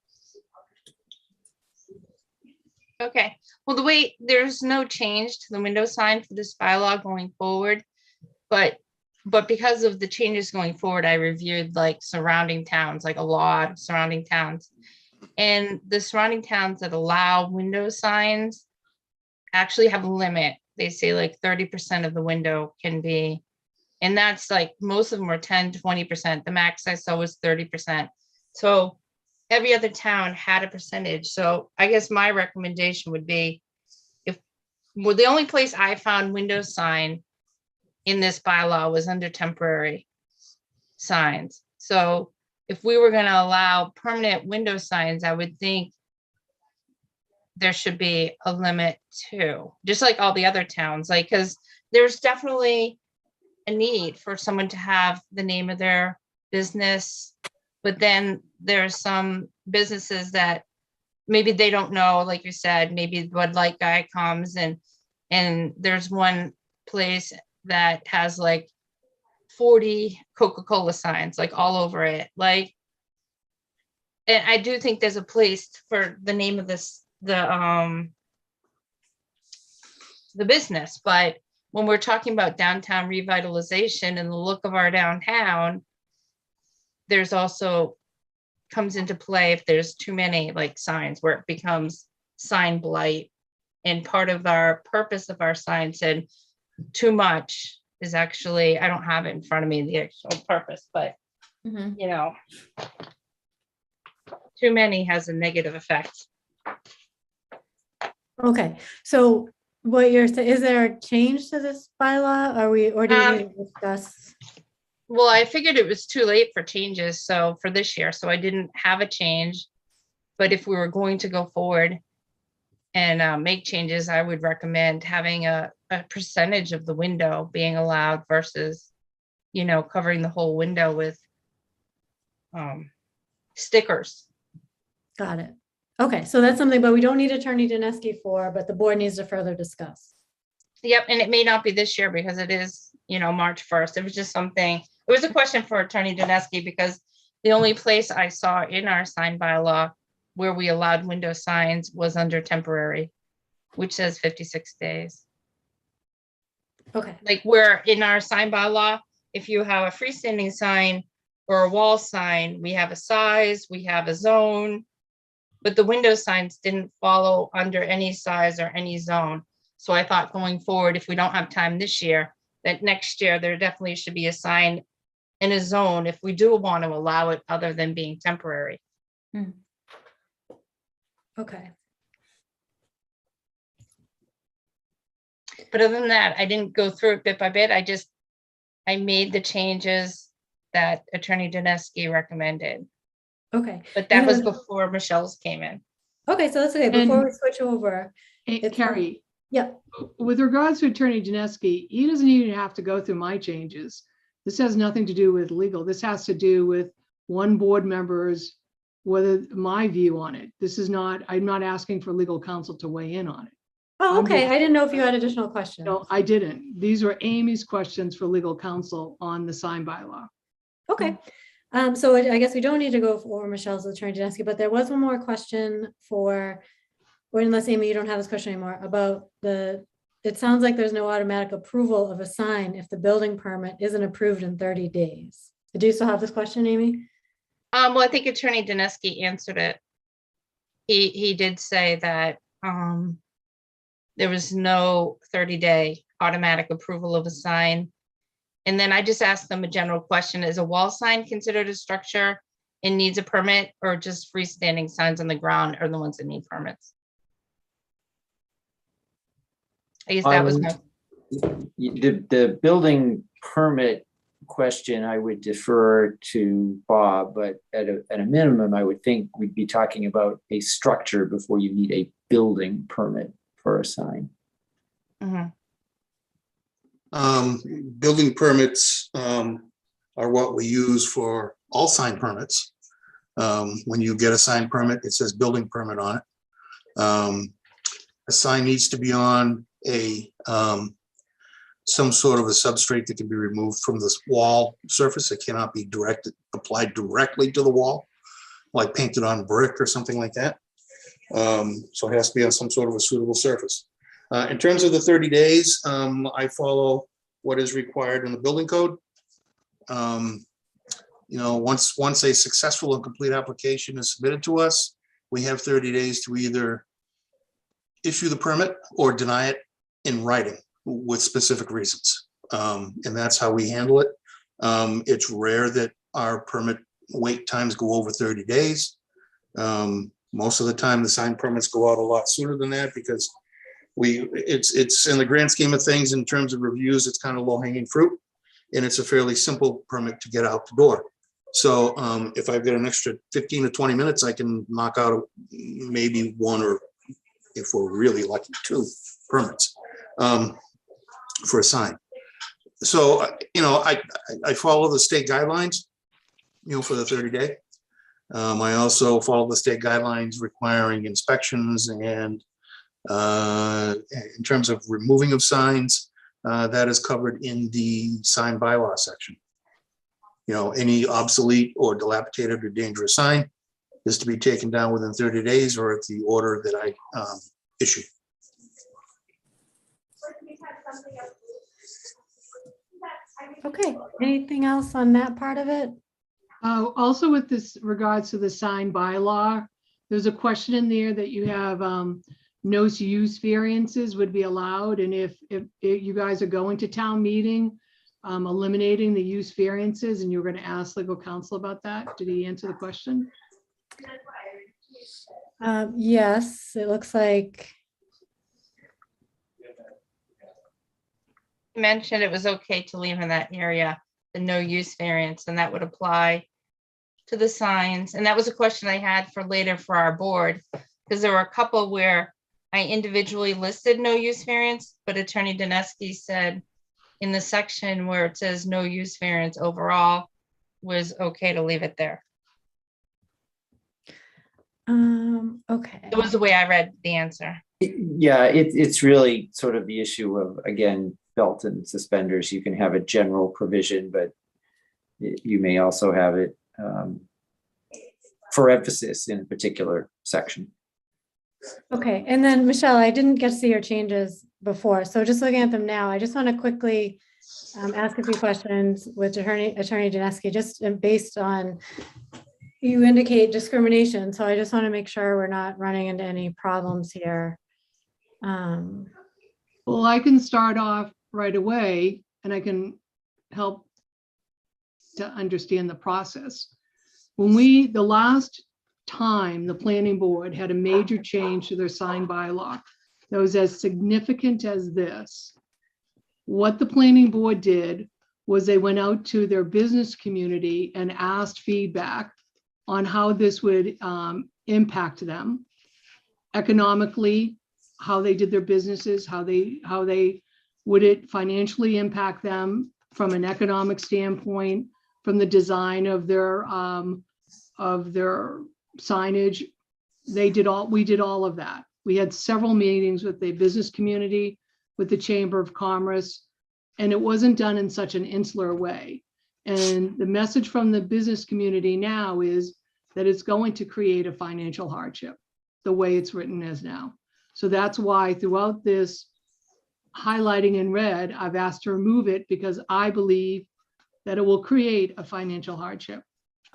Speaker 4: Okay, well, there's no change to the window sign for this bylaw going forward, but because of the changes going forward, I reviewed like surrounding towns, like a lot of surrounding towns. And the surrounding towns that allow window signs actually have a limit. They say like 30% of the window can be, and that's like, most of them are 10, 20%. The max I saw was 30%. So every other town had a percentage. So I guess my recommendation would be, the only place I found window sign in this bylaw was under temporary signs. So if we were going to allow permanent window signs, I would think there should be a limit too, just like all the other towns, like, because there's definitely a need for someone to have the name of their business, but then there's some businesses that maybe they don't know, like you said, maybe the Bud Light guy comes and there's one place that has like 40 Coca-Cola signs like all over it, like, and I do think there's a place for the name of this, the business, but when we're talking about downtown revitalization and the look of our downtown, there's also comes into play if there's too many like signs where it becomes sign blight. And part of our purpose of our sign said too much is actually, I don't have it in front of me, the actual purpose, but
Speaker 2: Mhm.
Speaker 4: you know, too many has a negative effect.
Speaker 1: Okay, so what you're saying, is there a change to this bylaw? Are we, or do we need to discuss?
Speaker 4: Well, I figured it was too late for changes, so for this year, so I didn't have a change. But if we were going to go forward and make changes, I would recommend having a percentage of the window being allowed versus, you know, covering the whole window with stickers.
Speaker 1: Got it. Okay, so that's something, but we don't need Attorney Dineski for, but the board needs to further discuss.
Speaker 4: Yep, and it may not be this year because it is, you know, March 1st. It was just something, it was a question for Attorney Dineski because the only place I saw in our sign bylaw where we allowed window signs was under temporary, which says 56 days.
Speaker 1: Okay,
Speaker 4: Like where in our sign bylaw, if you have a freestanding sign or a wall sign, we have a size, we have a zone, but the window signs didn't follow under any size or any zone. So I thought going forward, if we don't have time this year, that next year there definitely should be a sign in a zone if we do want to allow it other than being temporary.
Speaker 1: okay.
Speaker 4: But other than that, I didn't go through it bit by bit. I made the changes that Attorney Dineski recommended,
Speaker 1: Okay,
Speaker 4: but that was
Speaker 1: And-
Speaker 4: before Michelle's came in.
Speaker 1: okay, so that's okay. Before
Speaker 7: And-
Speaker 1: we switch over,
Speaker 7: Hey,
Speaker 1: It's-
Speaker 7: Carrie,
Speaker 1: yeah,
Speaker 7: with regards to Attorney Janeski, he doesn't even have to go through my changes. This has nothing to do with legal. This has to do with one board member's, whether my view on it. This is not, I'm not asking for legal counsel to weigh in on it.
Speaker 1: oh,
Speaker 7: I'm
Speaker 1: okay,
Speaker 7: just-
Speaker 1: I didn't know if you had additional questions.
Speaker 7: No, I didn't. These were Amy's questions for legal counsel on the sign bylaw.
Speaker 1: Okay, so I guess we don't need to go for Michelle's Attorney Dineski, but there was one more question for, or unless Amy, you don't have this question anymore, about it sounds like there's no automatic approval of a sign if the building permit isn't approved in 30 days. Do you still have this question, Amy?
Speaker 4: Well, I think Attorney Dineski answered it. He did say that there was no 30-day automatic approval of a sign. And then I just asked them a general question, is a wall sign considered a structure and needs a permit, or just freestanding signs on the ground are the ones that need permits? I guess that was my,
Speaker 6: The building permit question, I would defer to Bob, but at a minimum, I would think we'd be talking about a structure before you need a building permit for a sign.
Speaker 4: Mhm.
Speaker 5: Building permits are what we use for all sign permits. When you get a sign permit, it says building permit on it. A sign needs to be on some sort of a substrate that can be removed from this wall surface. It cannot be applied directly to the wall, like painted on brick or something like that. So it has to be on some sort of a suitable surface. In terms of the 30 days, I follow what is required in the building code. Once a successful and complete application is submitted to us, we have 30 days to either issue the permit or deny it in writing with specific reasons. And that's how we handle it. It's rare that our permit wait times go over 30 days. Most of the time, the sign permits go out a lot sooner than that because it's in the grand scheme of things, in terms of reviews, it's kind of low hanging fruit. And it's a fairly simple permit to get out the door. So if I've got an extra 15 to 20 minutes, I can knock out maybe one, or if we're really lucky, 2 permits for a sign. So, I follow the state guidelines, for the 30-day. I also follow the state guidelines requiring inspections, and in terms of removing of signs, that is covered in the sign bylaw section. Any obsolete or dilapidated or dangerous sign is to be taken down within 30 days or at the order that I issue.
Speaker 1: Okay, anything else on that part of it?
Speaker 7: Also with this regards to the sign bylaw, there's a question in there that you have no use variances would be allowed. And if you guys are going to town meeting, eliminating the use variances, and you're going to ask legal counsel about that. Did he answer the question?
Speaker 1: Yes, it looks like,
Speaker 4: You mentioned it was okay to leave in that area the no use variance, and that would apply to the signs. And that was a question I had for later for our board, because there were a couple where I individually listed no use variance, but Attorney Dineski said in the section where it says no use variance overall was okay to leave it there.
Speaker 1: okay.
Speaker 4: It was the way I read the answer.
Speaker 6: Yeah, it's really sort of the issue of, again, belt and suspenders. You can have a general provision, but you may also have it for emphasis in a particular section.
Speaker 1: Okay, and then Michelle, I didn't get to see your changes before, so just looking at them now, I just want to quickly ask a few questions with Attorney Dineski, just based on, you indicate discrimination, so I just want to make sure we're not running into any problems here.
Speaker 7: Well, I can start off right away and I can help to understand the process. When the last time the planning board had a major change to their sign bylaw that was as significant as this, what the planning board did was they went out to their business community and asked feedback on how this would impact them economically, how they did their businesses, how would it financially impact them from an economic standpoint, from the design of their signage. We did all of that. We had several meetings with the business community, with the Chamber of Commerce, and it wasn't done in such an insular way. And the message from the business community now is that it's going to create a financial hardship, the way it's written as now. So that's why throughout this highlighting in red, I've asked to remove it because I believe that it will create a financial hardship.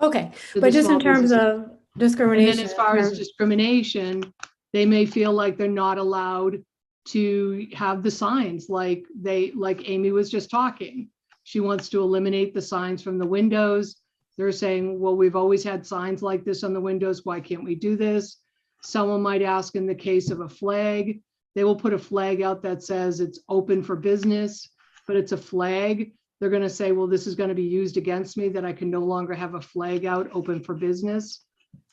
Speaker 1: Okay,
Speaker 7: to
Speaker 1: but
Speaker 7: the
Speaker 1: just
Speaker 7: small
Speaker 1: in terms
Speaker 7: businesses.
Speaker 1: of
Speaker 7: And
Speaker 1: discrimination.
Speaker 7: then as far as discrimination, they may feel like they're not allowed to have the signs like Amy was just talking. She wants to eliminate the signs from the windows. They're saying, well, we've always had signs like this on the windows. Why can't we do this? Someone might ask in the case of a flag, they will put a flag out that says it's open for business, but it's a flag. They're going to say, well, this is going to be used against me, that I can no longer have a flag out open for business,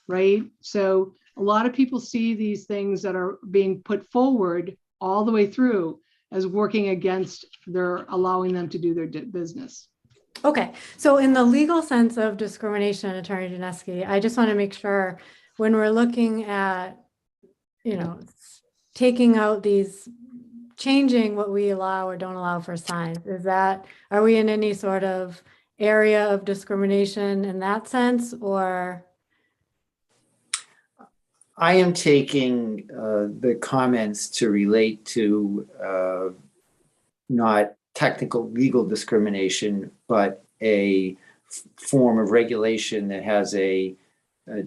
Speaker 7: right? So a lot of people see these things that are being put forward all the way through as working against their allowing them to do their business.
Speaker 1: Okay, so in the legal sense of discrimination, Attorney Dineski, I just want to make sure when we're looking at, taking out these, changing what we allow or don't allow for signs, are we in any sort of area of discrimination in that sense, or?
Speaker 6: I am taking the comments to relate to not technical legal discrimination, but a form of regulation that has a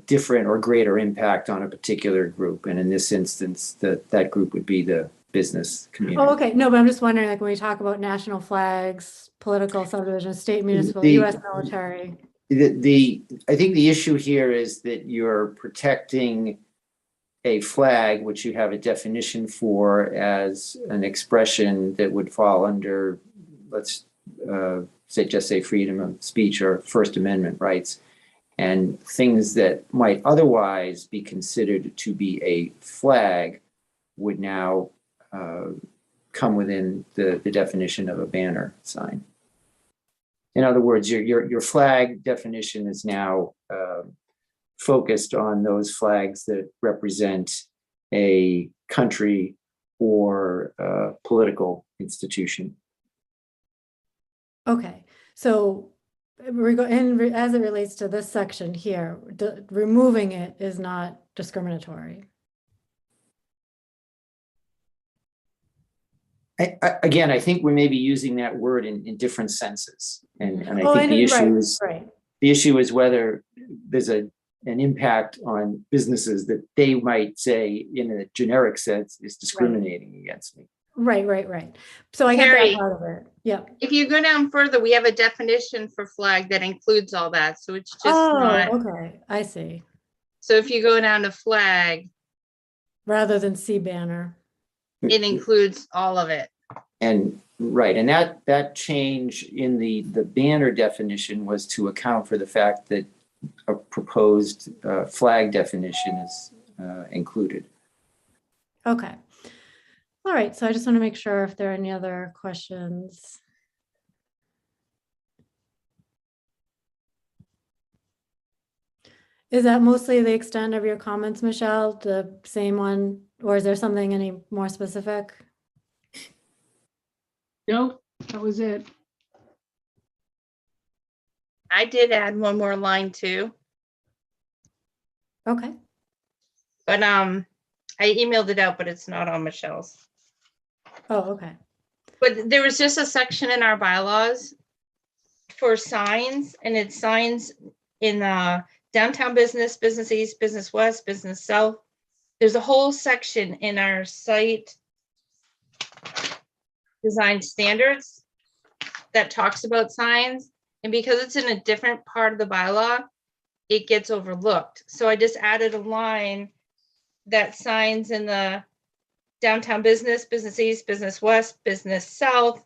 Speaker 6: different or greater impact on a particular group. And in this instance, that group would be the business community.
Speaker 1: Oh, okay. No, but I'm just wondering, like when we talk about national flags, political subdivisions, state, municipal,
Speaker 6: The-
Speaker 1: U.S. military.
Speaker 6: I think the issue here is that you're protecting a flag, which you have a definition for as an expression that would fall under, let's say freedom of speech or First Amendment rights, and things that might otherwise be considered to be a flag would now come within the definition of a banner sign. In other words, your flag definition is now focused on those flags that represent a country or a political institution.
Speaker 1: Okay, so as it relates to this section here, removing it is not discriminatory.
Speaker 6: Again, I think we may be using that word in different senses. And I
Speaker 1: Oh,
Speaker 6: think the
Speaker 1: right,
Speaker 6: issue is,
Speaker 1: right.
Speaker 6: the issue is whether there's an impact on businesses that they might say in a generic sense is discriminating against me.
Speaker 1: Right. So I get
Speaker 4: Carrie.
Speaker 1: that part of it. Yeah.
Speaker 4: If you go down further, we have a definition for flag that includes all that. So it's just
Speaker 1: Oh,
Speaker 4: not,
Speaker 1: okay. I see.
Speaker 4: so if you go down to flag,
Speaker 1: Rather than C banner.
Speaker 4: it includes all of it.
Speaker 6: And right, and that change in the banner definition was to account for the fact that a proposed flag definition is included.
Speaker 1: Okay. All right. So I just want to make sure if there are any other questions. Is that mostly the extent of your comments, Michelle? The same one, or is there something any more specific?
Speaker 7: Nope, that was it.
Speaker 4: I did add one more line too,
Speaker 1: Okay.
Speaker 4: but I emailed it out, but it's not on Michelle's.
Speaker 1: Oh, okay.
Speaker 4: But there was just a section in our bylaws for signs, and it's signs in downtown business, business east, business west, business south. There's a whole section in our site design standards that talks about signs. And because it's in a different part of the bylaw, it gets overlooked. So I just added a line that signs in the downtown business, business east, business west, business south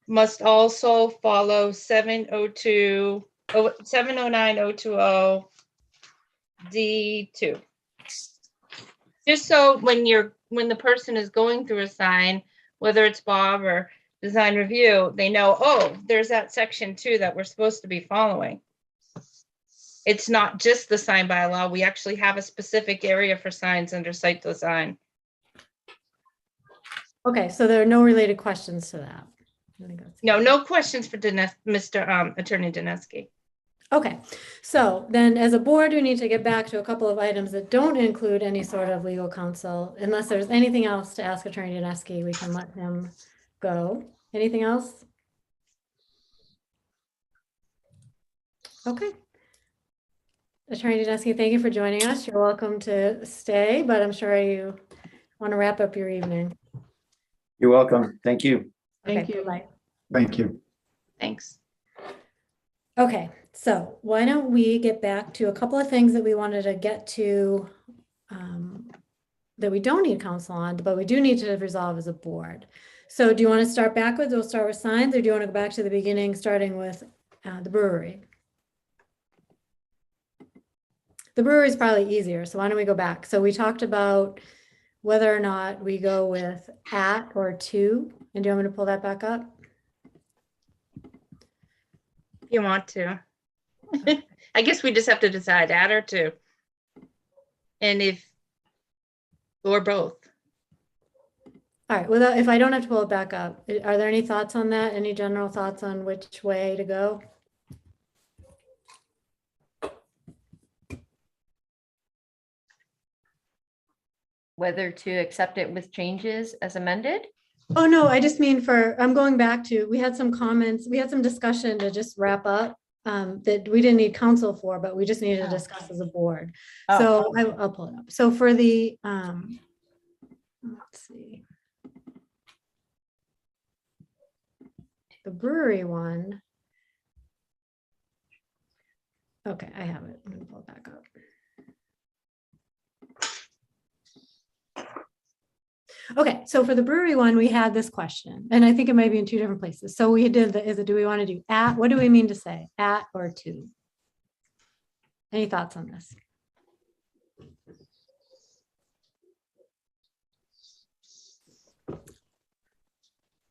Speaker 4: must also follow 709-020 D2. Just so when the person is going through a sign, whether it's Bob or design review, they know, oh, there's that section too that we're supposed to be following. It's not just the sign bylaw. We actually have a specific area for signs under site design.
Speaker 1: Okay, so there are no related questions to that. I think that's-
Speaker 4: No questions for Mr. Attorney Dineski.
Speaker 1: Okay, so then as a board, we need to get back to a couple of items that don't include any sort of legal counsel. Unless there's anything else to ask Attorney Dineski, we can let him go. Anything else? Okay. Attorney Dineski, thank you for joining us. You're welcome to stay, but I'm sure you want to wrap up your evening.
Speaker 6: You're welcome. Thank you.
Speaker 7: Thank
Speaker 1: Okay,
Speaker 7: you.
Speaker 1: bye.
Speaker 9: Thank you.
Speaker 4: Thanks.
Speaker 1: Okay, so why don't we get back to a couple of things that we wanted to get to that we don't need counsel on, but we do need to resolve as a board. So do you want to start backwards? We'll start with signs, or do you want to go back to the beginning, starting with the brewery? The brewery is probably easier, so why don't we go back? So we talked about whether or not we go with at or to, and do you want me to pull that back up?
Speaker 4: If you want to. I guess we just have to decide at or to. And or both.
Speaker 1: All right, well, if I don't have to pull it back up, are there any thoughts on that? Any general thoughts on which way to go?
Speaker 2: Whether to accept it with changes as amended?
Speaker 1: Oh, no, I just mean I'm going back to, we had some comments, we had some discussion to just wrap up that we didn't need counsel for, but we just needed to discuss as a board.
Speaker 2: Oh.
Speaker 1: So I'll pull it up. So for the, let's see. The brewery one. Okay, I have it. I'm gonna pull it back up. Okay, so for the brewery one, we had this question, and I think it might be in two different places. So we did do we want to do at, what do we mean to say, at or to? Any thoughts on this?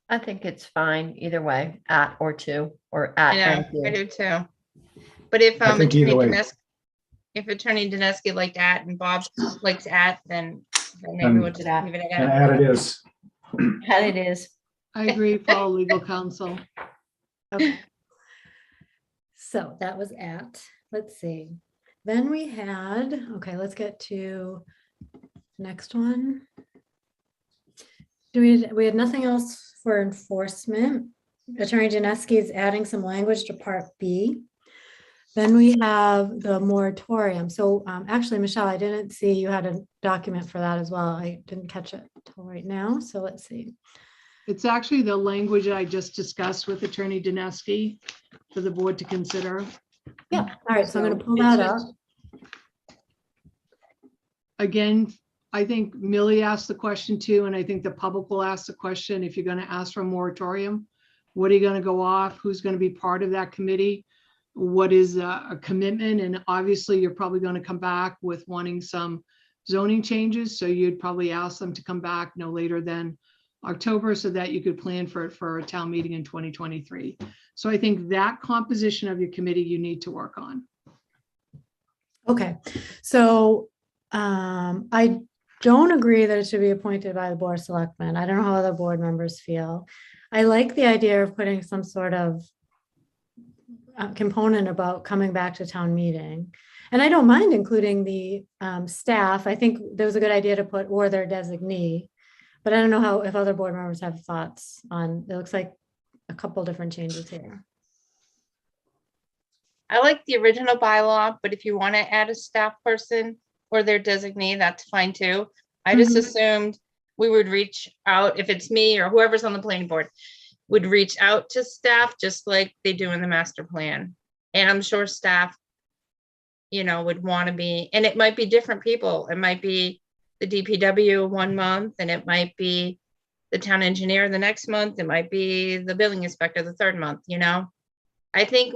Speaker 2: I think it's fine either way, at or to, or at
Speaker 4: Yeah,
Speaker 2: and
Speaker 4: I
Speaker 2: to.
Speaker 4: do too. But if
Speaker 9: I think either way.
Speaker 4: If Attorney Dineski liked at and Bob likes at, then maybe we'll just leave it
Speaker 9: And
Speaker 4: at.
Speaker 9: add it is.
Speaker 2: At it is.
Speaker 7: I agree, follow legal counsel.
Speaker 1: Okay. So that was let's see. Then we had, okay, let's get to next one. We had nothing else for enforcement. Attorney Janeski is adding some language to Part B. Then we have the moratorium. So actually, Michelle, I didn't see you had a document for that as well. I didn't catch it till right now. So let's see.
Speaker 7: It's actually the language I just discussed with Attorney Dineski for the board to consider.
Speaker 1: Yeah, all right, so I'm gonna pull
Speaker 7: it's
Speaker 1: that up.
Speaker 7: just- Again, I think Millie asked the question too, and I think the public will ask the question, if you're gonna ask for a moratorium, what are you gonna go off? Who's gonna be part of that committee? What is a commitment? And obviously, you're probably gonna come back with wanting some zoning changes, so you'd probably ask them to come back no later than October so that you could plan for it for a town meeting in 2023. So I think that composition of your committee you need to work on.
Speaker 1: Okay, so I don't agree that it should be appointed by the Board of Selectmen. I don't know how other board members feel. I like the idea of putting some sort of component about coming back to town meeting. And I don't mind including the staff. I think there was a good idea to put or their designee. But I don't know if other board members have thoughts on, it looks like a couple different changes here.
Speaker 4: I like the original bylaw, but if you want to add a staff person or their designee, that's fine too. I just assumed we would reach out, if it's me or whoever's on the planning board, would reach out to staff just like they do in the master plan. And I'm sure staff, would want to be, and it might be different people. It might be the DPW 1 month, and it might be the town engineer the next month. It might be the building inspector the third month, I think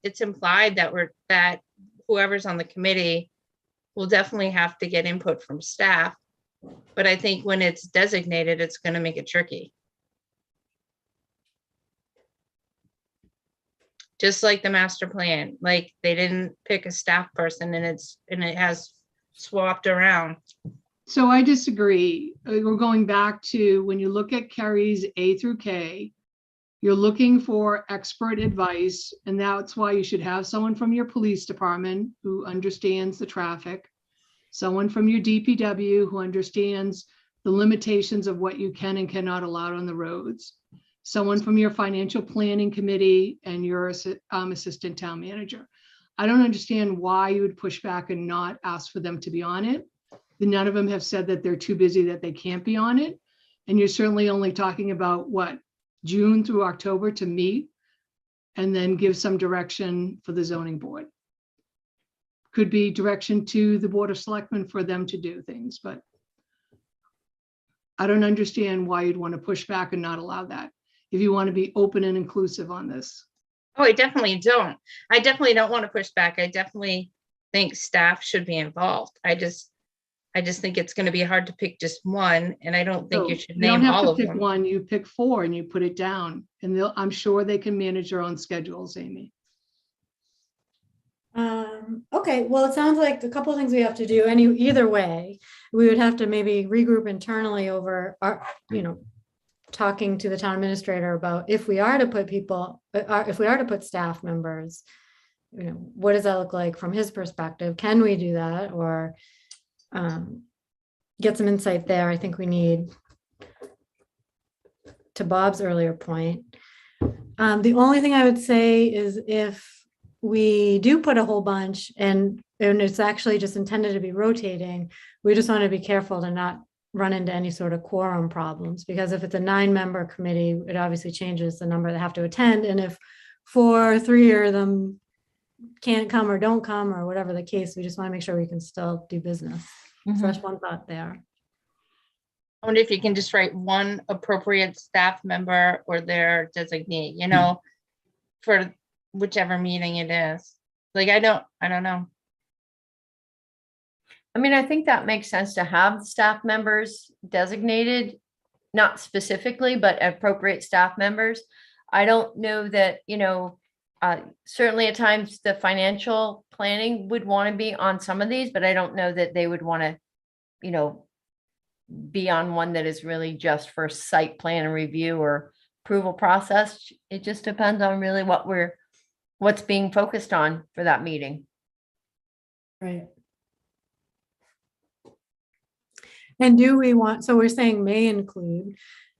Speaker 4: it's implied that whoever's on the committee will definitely have to get input from staff. But I think when it's designated, it's going to make it tricky. Just like the master plan, like they didn't pick a staff person and it has swapped around.
Speaker 7: So I disagree. We're going back to when you look at Kerry's A through K, you're looking for expert advice, and that's why you should have someone from your police department who understands the traffic, someone from your DPW who understands the limitations of what you can and cannot allow on the roads, someone from your financial planning committee, and your assistant town manager. I don't understand why you would push back and not ask for them to be on it. None of them have said that they're too busy that they can't be on it. And you're certainly only talking about what, June through October to meet and then give some direction for the zoning board. Could be direction to the Board of Selectmen for them to do things, but I don't understand why you'd want to push back and not allow that if you want to be open and inclusive on this.
Speaker 4: Oh, I definitely don't. I definitely don't want to push back. I definitely think staff should be involved. I just think it's going to be hard to pick just one, and I don't think you should name all of
Speaker 7: You don't have to pick
Speaker 4: them.
Speaker 7: one, you pick 4 and you put it down, and I'm sure they can manage their own schedules, Amy.
Speaker 1: Okay, well, it sounds like a couple of things we have to do. Either way, we would have to maybe regroup internally over our, talking to the town administrator about if we are to put staff members, what does that look like from his perspective? Can we do that, or get some insight there? I think we need, to Bob's earlier point. The only thing I would say is if we do put a whole bunch and it's actually just intended to be rotating, we just want to be careful to not run into any sort of quorum problems, because if it's a 9-member committee, it obviously changes the number that have to attend. And if 4 or 3 of them can't come or don't come or whatever the case, we just want to make sure we can still do business. So that's one thought there.
Speaker 4: I wonder if you can just write one appropriate staff member or their designee, for whichever meeting it is. Like, I don't know.
Speaker 2: I mean, I think that makes sense to have staff members designated, not specifically, but appropriate staff members. I don't know that, certainly at times the financial planning would want to be on some of these, but I don't know that they would want to, be on one that is really just for site plan and review or approval process. It just depends on really what's being focused on for that meeting.
Speaker 1: Right. And do we want, so we're saying may include,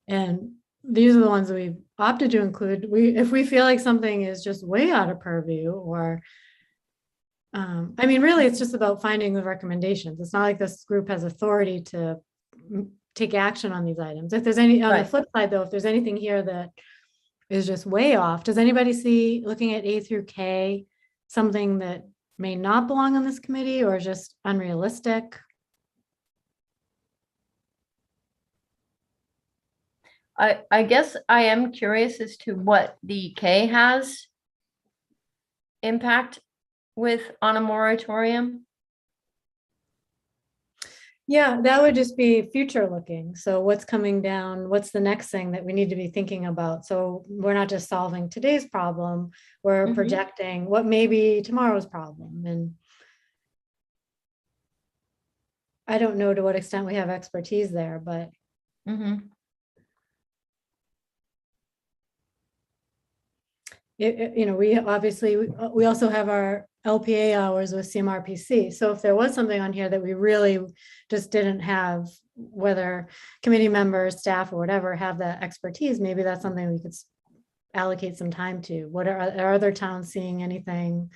Speaker 1: and these are the ones that we've opted to include. If we feel like something is just way out of purview, or I mean, really, it's just about finding the recommendations. It's not like this group has authority to take action on these items. If there's any, on the
Speaker 2: Right.
Speaker 1: flip side, though, if there's anything here that is just way off, does anybody see, looking at A through K, something that may not belong on this committee or just unrealistic?
Speaker 2: I guess I am curious as to what the K has impact with on a moratorium.
Speaker 1: Yeah, that would just be future looking. So what's coming down, what's the next thing that we need to be thinking about? So we're not just solving today's problem, we're
Speaker 2: Mhm.
Speaker 1: projecting what may be tomorrow's problem. And I don't know to what extent we have expertise there, but
Speaker 2: Mhm.
Speaker 1: you know, we obviously, we also have our LPA hours with CMRPC. So if there was something on here that we really just didn't have, whether committee members, staff, or whatever have that expertise, maybe that's something we could allocate some time to. What are other towns seeing anything,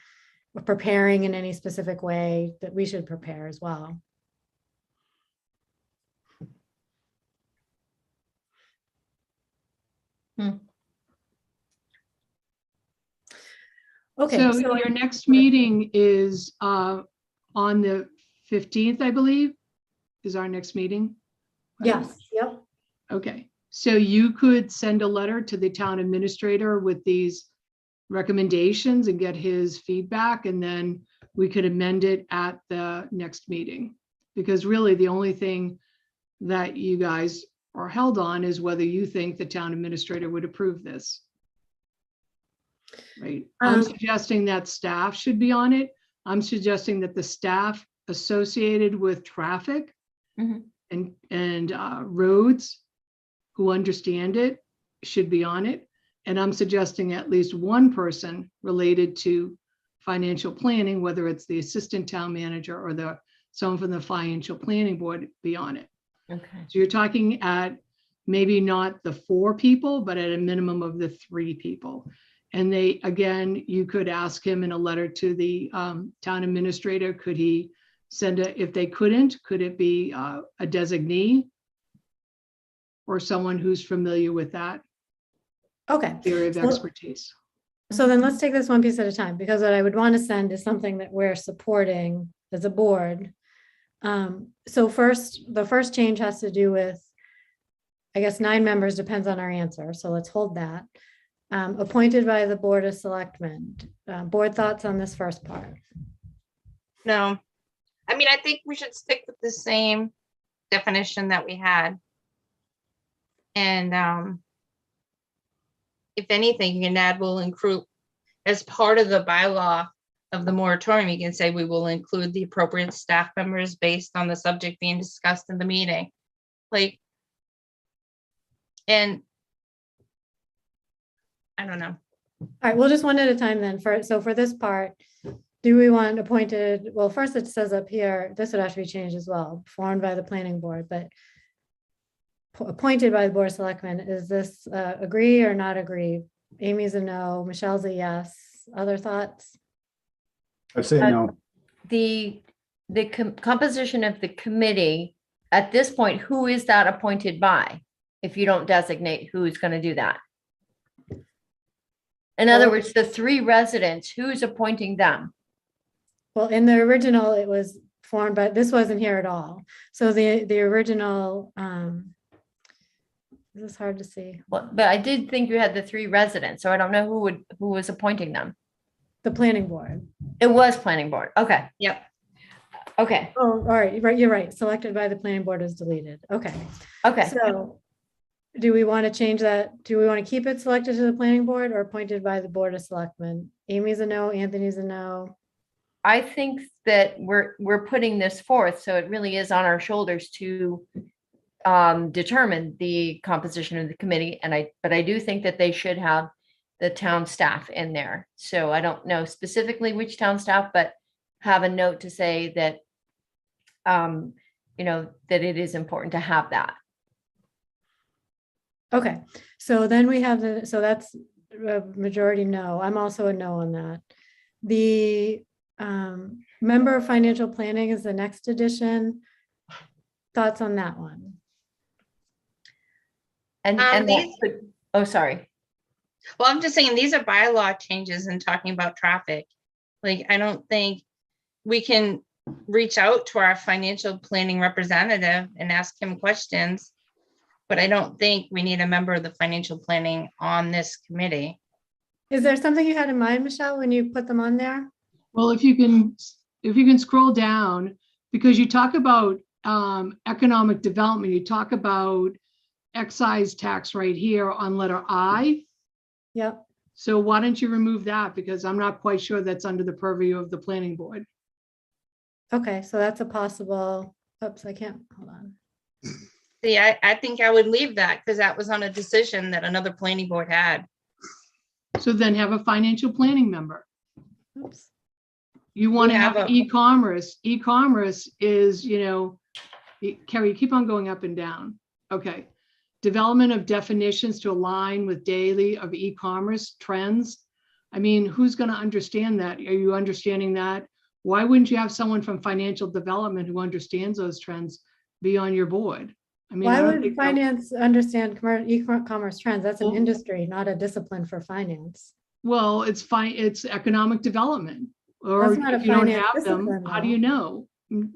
Speaker 1: or preparing in any specific way that we should prepare as well? Okay,
Speaker 7: So
Speaker 1: so
Speaker 7: your next meeting is on the 15th, I believe, is our next meeting?
Speaker 1: yes, yep.
Speaker 7: Okay, so you could send a letter to the town administrator with these recommendations and get his feedback, and then we could amend it at the next meeting. Because really, the only thing that you guys are held on is whether you think the town administrator would approve this. Right, I'm suggesting that staff should be on it. I'm suggesting that the staff associated with traffic
Speaker 2: Mhm.
Speaker 7: and roads who understand it should be on it. And I'm suggesting at least one person related to financial planning, whether it's the assistant town manager or someone from the financial planning board, be on it.
Speaker 2: Okay.
Speaker 7: So you're talking at maybe not the 4 people, but at a minimum of the 3 people. And they, again, you could ask him in a letter to the town administrator, could he send if they couldn't, could it be a designee or someone who's familiar with that
Speaker 1: Okay.
Speaker 7: area of
Speaker 1: So-
Speaker 7: expertise?
Speaker 1: So then let's take this one piece at a time, because what I would want to send is something that we're supporting as a board. So first, the first change has to do with, I guess, 9 members depends on our answer. So let's hold that. Appointed by the Board of Selectmen. Board thoughts on this first part?
Speaker 4: No, I mean, I think we should stick with the same definition that we had. And if anything, you can add, will include, as part of the bylaw of the moratorium, you can say we will include the appropriate staff members based on the subject being discussed in the meeting. Like, and I don't know.
Speaker 1: All right, we'll just one at a time then. So for this part, do we want appointed, well, first it says up here, this would have to be changed as well, formed by the planning board, but appointed by the Board of Selectmen, is this agree or not agree? Amy's a no, Michelle's a yes. Other thoughts?
Speaker 9: I say no.
Speaker 2: The composition of the committee, at this point, who is that appointed by? If you don't designate who's going to do that? In other words, the 3 residents, who's appointing them?
Speaker 1: Well, in the original, it was formed by, this wasn't here at all. So the original, this is hard to see.
Speaker 2: Well, but I did think you had the 3 residents, so I don't know who was appointing them.
Speaker 1: The planning board.
Speaker 2: It was planning board. Okay.
Speaker 4: Yep.
Speaker 2: Okay.
Speaker 1: Oh, all right, right, you're right. Selected by the planning board is deleted. Okay.
Speaker 2: Okay.
Speaker 1: So do we want to change that? Do we want to keep it selected to the planning board or appointed by the Board of Selectmen? Amy's a no, Anthony's a no.
Speaker 2: I think that we're putting this forth, so it really is on our shoulders to determine the composition of the committee, but I do think that they should have the town staff in there. So I don't know specifically which town staff, but have a note to say that, that it is important to have that.
Speaker 1: Okay, so then we have so that's a majority no. I'm also a no on that. The member of financial planning is the next addition. Thoughts on that one?
Speaker 2: And that could, oh, sorry.
Speaker 4: Well, I'm just saying, these are bylaw changes and talking about traffic. Like, I don't think we can reach out to our financial planning representative and ask him questions, but I don't think we need a member of the financial planning on this committee.
Speaker 1: Is there something you had in mind, Michelle, when you put them on there?
Speaker 7: Well, if you can scroll down, because you talk about economic development, you talk about excise tax right here on letter I.
Speaker 1: Yep.
Speaker 7: So why don't you remove that? Because I'm not quite sure that's under the purview of the planning board.
Speaker 1: Okay, so that's a possible, oops, I can't, hold on.
Speaker 4: See, I think I would leave that because that was on a decision that another planning board had.
Speaker 7: So then have a financial planning member.
Speaker 1: Oops.
Speaker 7: You want to
Speaker 4: have
Speaker 7: have
Speaker 4: a-
Speaker 7: e-commerce. E-commerce is, Carrie, you keep on going up and down. Okay. Development of definitions to align with daily of e-commerce trends. I mean, who's going to understand that? Are you understanding that? Why wouldn't you have someone from financial development who understands those trends be on your board? I mean,
Speaker 1: Why
Speaker 7: I don't
Speaker 1: would
Speaker 7: think that-
Speaker 1: finance understand e-commerce trends? That's an
Speaker 7: Well-
Speaker 1: industry, not a discipline for finance.
Speaker 7: Well, it's fine. It's economic development. Or
Speaker 1: That's not a
Speaker 7: if you don't
Speaker 1: finance
Speaker 7: have them,
Speaker 1: discipline,
Speaker 7: how do you
Speaker 1: though.
Speaker 7: know?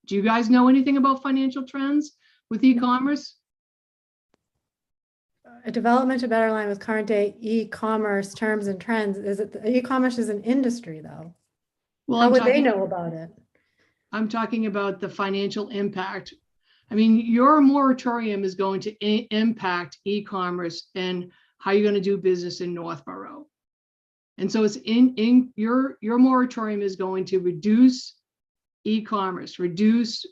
Speaker 7: Do you guys know anything about financial trends with e-commerce?
Speaker 1: A development to better align with current day e-commerce terms and trends. Is it, e-commerce is an industry though.
Speaker 7: Well,
Speaker 1: How
Speaker 7: I'm
Speaker 1: would they
Speaker 7: talking,
Speaker 1: know about it?
Speaker 7: I'm talking about the financial impact. I mean, your moratorium is going to impact e-commerce and how you're going to do business in Northborough. And so it's in your moratorium is going to reduce e-commerce, reduce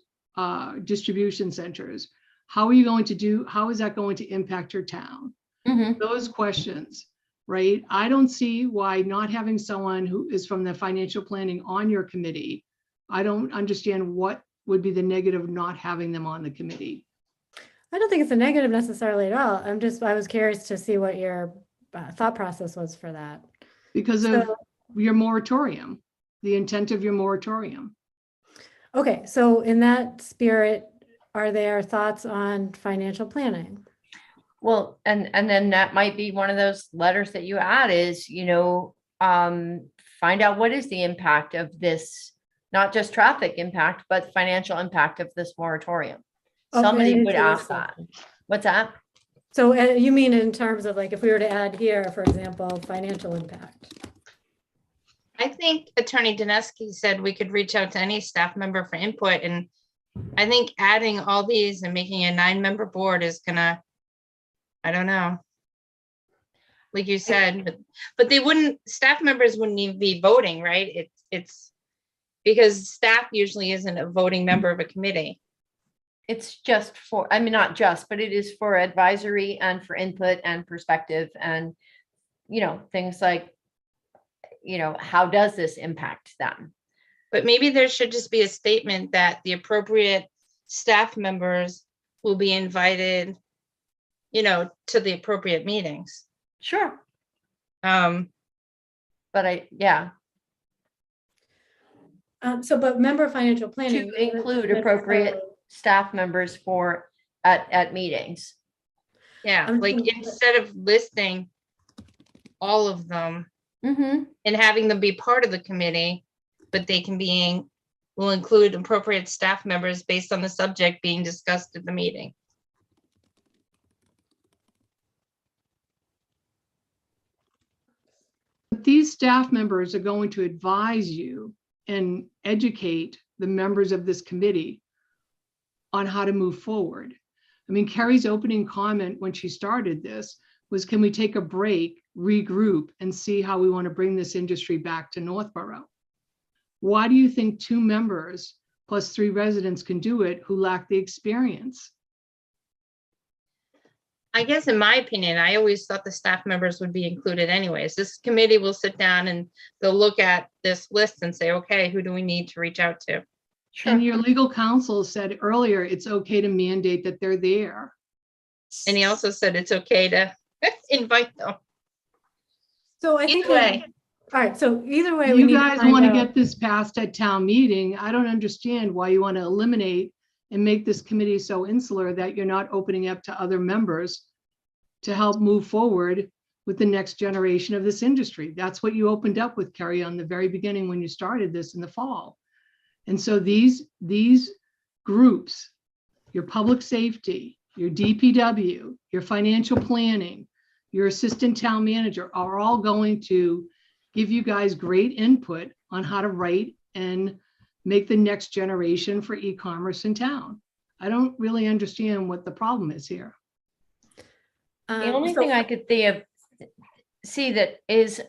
Speaker 7: distribution centers. How is that going to impact your town?
Speaker 2: Mhm.
Speaker 7: Those questions, right? I don't see why not having someone who is from the financial planning on your committee. I don't understand what would be the negative of not having them on the committee.
Speaker 1: I don't think it's a negative necessarily at all. I was curious to see what your thought process was for that.
Speaker 7: Because of
Speaker 1: So-
Speaker 7: your moratorium, the intent of your moratorium.
Speaker 1: Okay, so in that spirit, are there thoughts on financial planning?
Speaker 2: Well, and then that might be one of those letters that you add is, find out what is the impact of this, not just traffic impact, but financial impact of this moratorium.
Speaker 1: Oh,
Speaker 2: Somebody
Speaker 1: and
Speaker 2: would
Speaker 1: into this
Speaker 2: ask that.
Speaker 1: section.
Speaker 2: What's that?
Speaker 1: So you mean in terms of like, if we were to add here, for example, financial impact?
Speaker 4: I think Attorney Dineski said we could reach out to any staff member for input, and I think adding all these and making a 9-member board is gonna, I don't know. Like you said, but they wouldn't, staff members wouldn't even be voting, right? It's because staff usually isn't a voting member of a committee.
Speaker 2: It's just for, I mean, not just, but it is for advisory and for input and perspective and, things like, how does this impact them?
Speaker 4: But maybe there should just be a statement that the appropriate staff members will be invited, to the appropriate meetings.
Speaker 2: Sure.
Speaker 4: Um,
Speaker 2: But yeah,
Speaker 1: But member financial planning.
Speaker 2: to include appropriate staff members at meetings.
Speaker 4: yeah,
Speaker 1: I'm
Speaker 4: like
Speaker 1: thinking-
Speaker 4: instead of listing all of them
Speaker 2: Mm-hmm.
Speaker 4: and having them be part of the committee, but will include appropriate staff members based on the subject being discussed at the meeting.
Speaker 7: But these staff members are going to advise you and educate the members of this committee on how to move forward. I mean, Carrie's opening comment when she started this was, can we take a break, regroup, and see how we want to bring this industry back to Northborough? Why do you think 2 members plus 3 residents can do it who lack the experience?
Speaker 4: I guess in my opinion, I always thought the staff members would be included anyways. This committee will sit down and they'll look at this list and say, okay, who do we need to reach out to?
Speaker 7: And your legal counsel said earlier, it's okay to mandate that they're there.
Speaker 4: And he also said it's okay to invite them.
Speaker 1: So I think,
Speaker 4: Either way.
Speaker 1: all right, so either way. we
Speaker 7: You
Speaker 1: need
Speaker 7: guys
Speaker 1: find
Speaker 7: want to
Speaker 1: out-
Speaker 7: get this passed at town meeting. I don't understand why you want to eliminate and make this committee so insular that you're not opening up to other members to help move forward with the next generation of this industry. That's what you opened up with, Kerry, on the very beginning when you started this in the fall. And so these groups, your public safety, your DPW, your financial planning, your assistant town manager are all going to give you guys great input on how to write and make the next generation for e-commerce in town. I don't really understand what the problem is here.
Speaker 2: The only
Speaker 1: so-
Speaker 2: thing I could see that is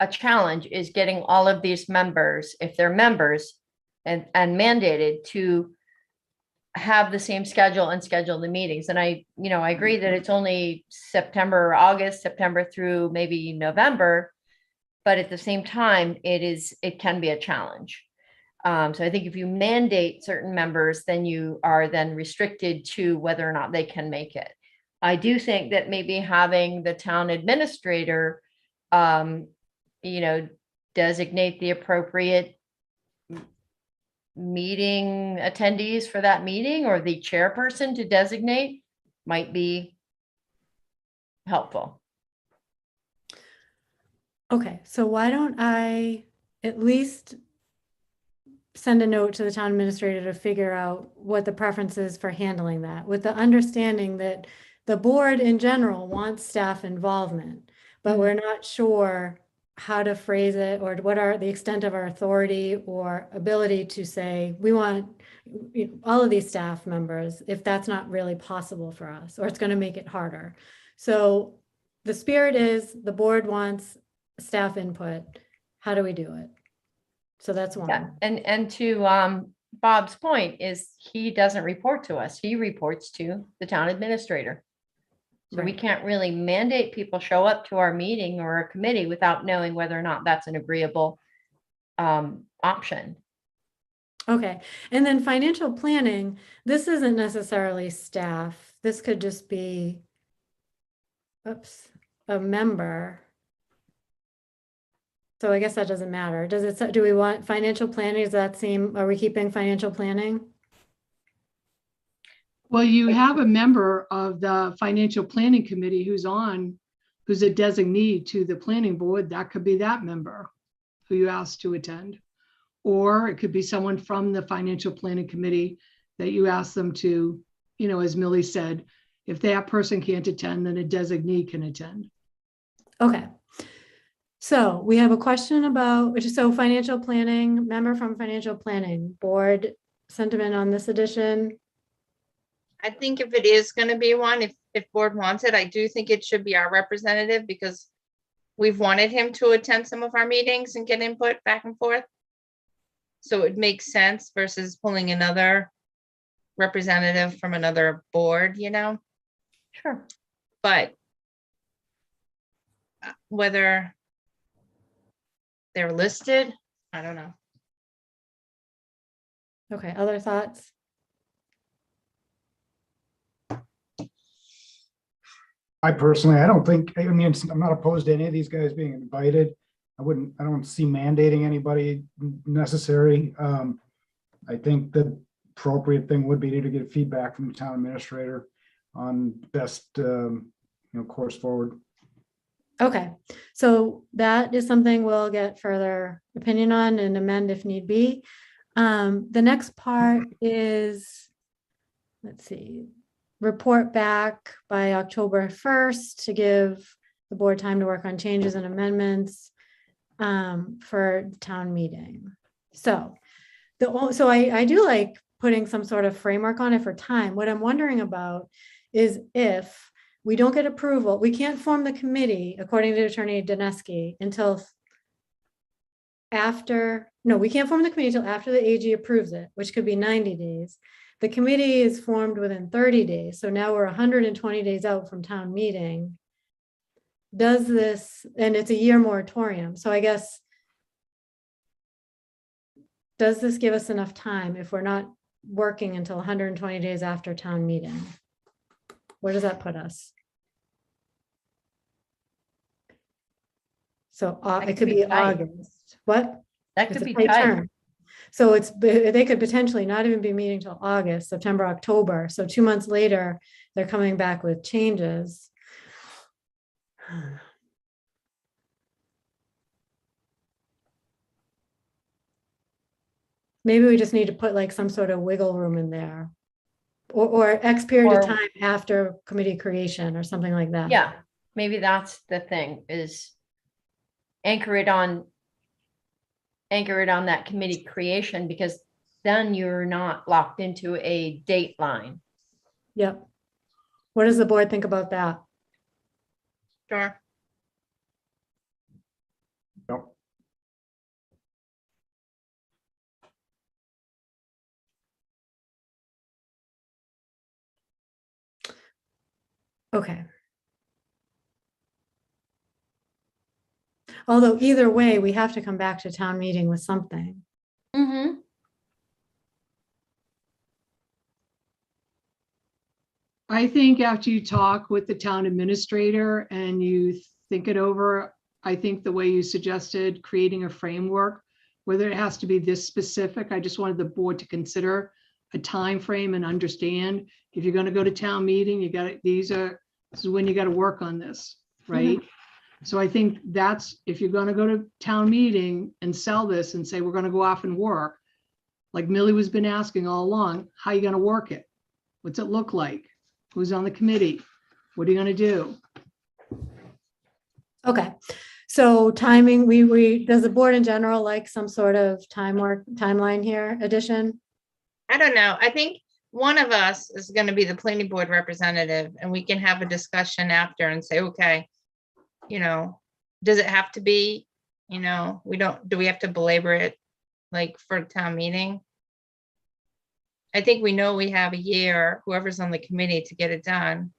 Speaker 2: a challenge is getting all of these members, if they're members and mandated to have the same schedule and schedule the meetings. And I agree that it's only August, September through maybe November, but at the same time, it can be a challenge. So I think if you mandate certain members, then you are then restricted to whether or not they can make it. I do think that maybe having the town administrator, designate the appropriate meeting attendees for that meeting, or the chairperson to designate, might be helpful.
Speaker 1: Okay, so why don't I at least send a note to the town administrator to figure out what the preference is for handling that, with the understanding that the board in general wants staff involvement, but we're not sure how to phrase it or what are the extent of our authority or ability to say, we want all of these staff members, if that's not really possible for us, or it's going to make it harder. So the spirit is the board wants staff input. How do we do it? So that's one.
Speaker 2: Yeah, and to Bob's point is he doesn't report to us. He reports to the town administrator. So we
Speaker 1: Right.
Speaker 2: can't really mandate people show up to our meeting or a committee without knowing whether or not that's an agreeable option.
Speaker 1: Okay, and then financial planning, this isn't necessarily staff. This could just be, a member. So I guess that doesn't matter. Do we want financial planning? Are we keeping financial planning?
Speaker 7: Well, you have a member of the Financial Planning Committee who's a designee to the planning board. That could be that member who you asked to attend. Or it could be someone from the Financial Planning Committee that you ask them to, as Millie said, if that person can't attend, then a designee can attend.
Speaker 1: Okay. So we have a question about, so financial planning, member from financial planning, board sentiment on this edition.
Speaker 4: I think if it is going to be one, if board wants it, I do think it should be our representative because we've wanted him to attend some of our meetings and get input back and forth. So it makes sense versus pulling another representative from another board,
Speaker 2: Sure.
Speaker 4: but whether they're listed, I don't know.
Speaker 1: Okay, other thoughts?
Speaker 9: I personally, I don't think, I'm not opposed to any of these guys being invited. I don't see mandating anybody necessary. I think the appropriate thing would be to get feedback from the town administrator on best, course forward.
Speaker 1: Okay, so that is something we'll get further opinion on and amend if need be. The next part is, let's see, report back by October 1st to give the board time to work on changes and amendments for town meeting. So I do like putting some sort of framework on it for time. What I'm wondering about is if we don't get approval, we can't form the committee, according to Attorney Dineski, until we can't form the committee until after the AG approves it, which could be 90 days. the committee is formed within 30 days. So now we're 120 days out from town meeting. Does this, and it's a year moratorium. So I guess, does this give us enough time if we're not working until 120 days after town meeting? Where does that put us? So
Speaker 2: That
Speaker 1: it could
Speaker 2: could
Speaker 1: be
Speaker 2: be tight.
Speaker 1: August. What?
Speaker 2: That
Speaker 1: It's
Speaker 2: could
Speaker 1: a
Speaker 2: be
Speaker 1: tight
Speaker 2: tight.
Speaker 1: term. So they could potentially not even be meeting till August, September, October. So 2 months later, they're coming back with changes. Maybe we just need to put like some sort of wiggle room in there. Or X period of
Speaker 2: Or-
Speaker 1: time after committee creation or something like that.
Speaker 2: Yeah, maybe that's the thing, is anchor it on that committee creation, because then you're not locked into a date line.
Speaker 1: Yep. What does the board think about that?
Speaker 4: Sure.
Speaker 9: Yep.
Speaker 1: Okay. Although either way, we have to come back to town meeting with something.
Speaker 2: Mm-hmm.
Speaker 7: I think after you talk with the town administrator and you think it over, I think the way you suggested creating a framework, whether it has to be this specific, I just wanted the board to consider a time frame and understand if you're going to go to town meeting, you got it. This is when you got to work on this, right? So I think that's, if you're going to go to town meeting and sell this and say, we're going to go off and work, like Millie has been asking all along, how are you going to work it? What's it look like? Who's on the committee? What are you going to do?
Speaker 1: Okay. So timing, does the board in general like some sort of timeline here addition?
Speaker 4: I don't know. I think one of us is going to be the planning board representative, and we can have a discussion after and say, okay, does it have to be, do we have to belabor it like for town meeting? I think we know we have a year, whoever's on the committee, to get it done.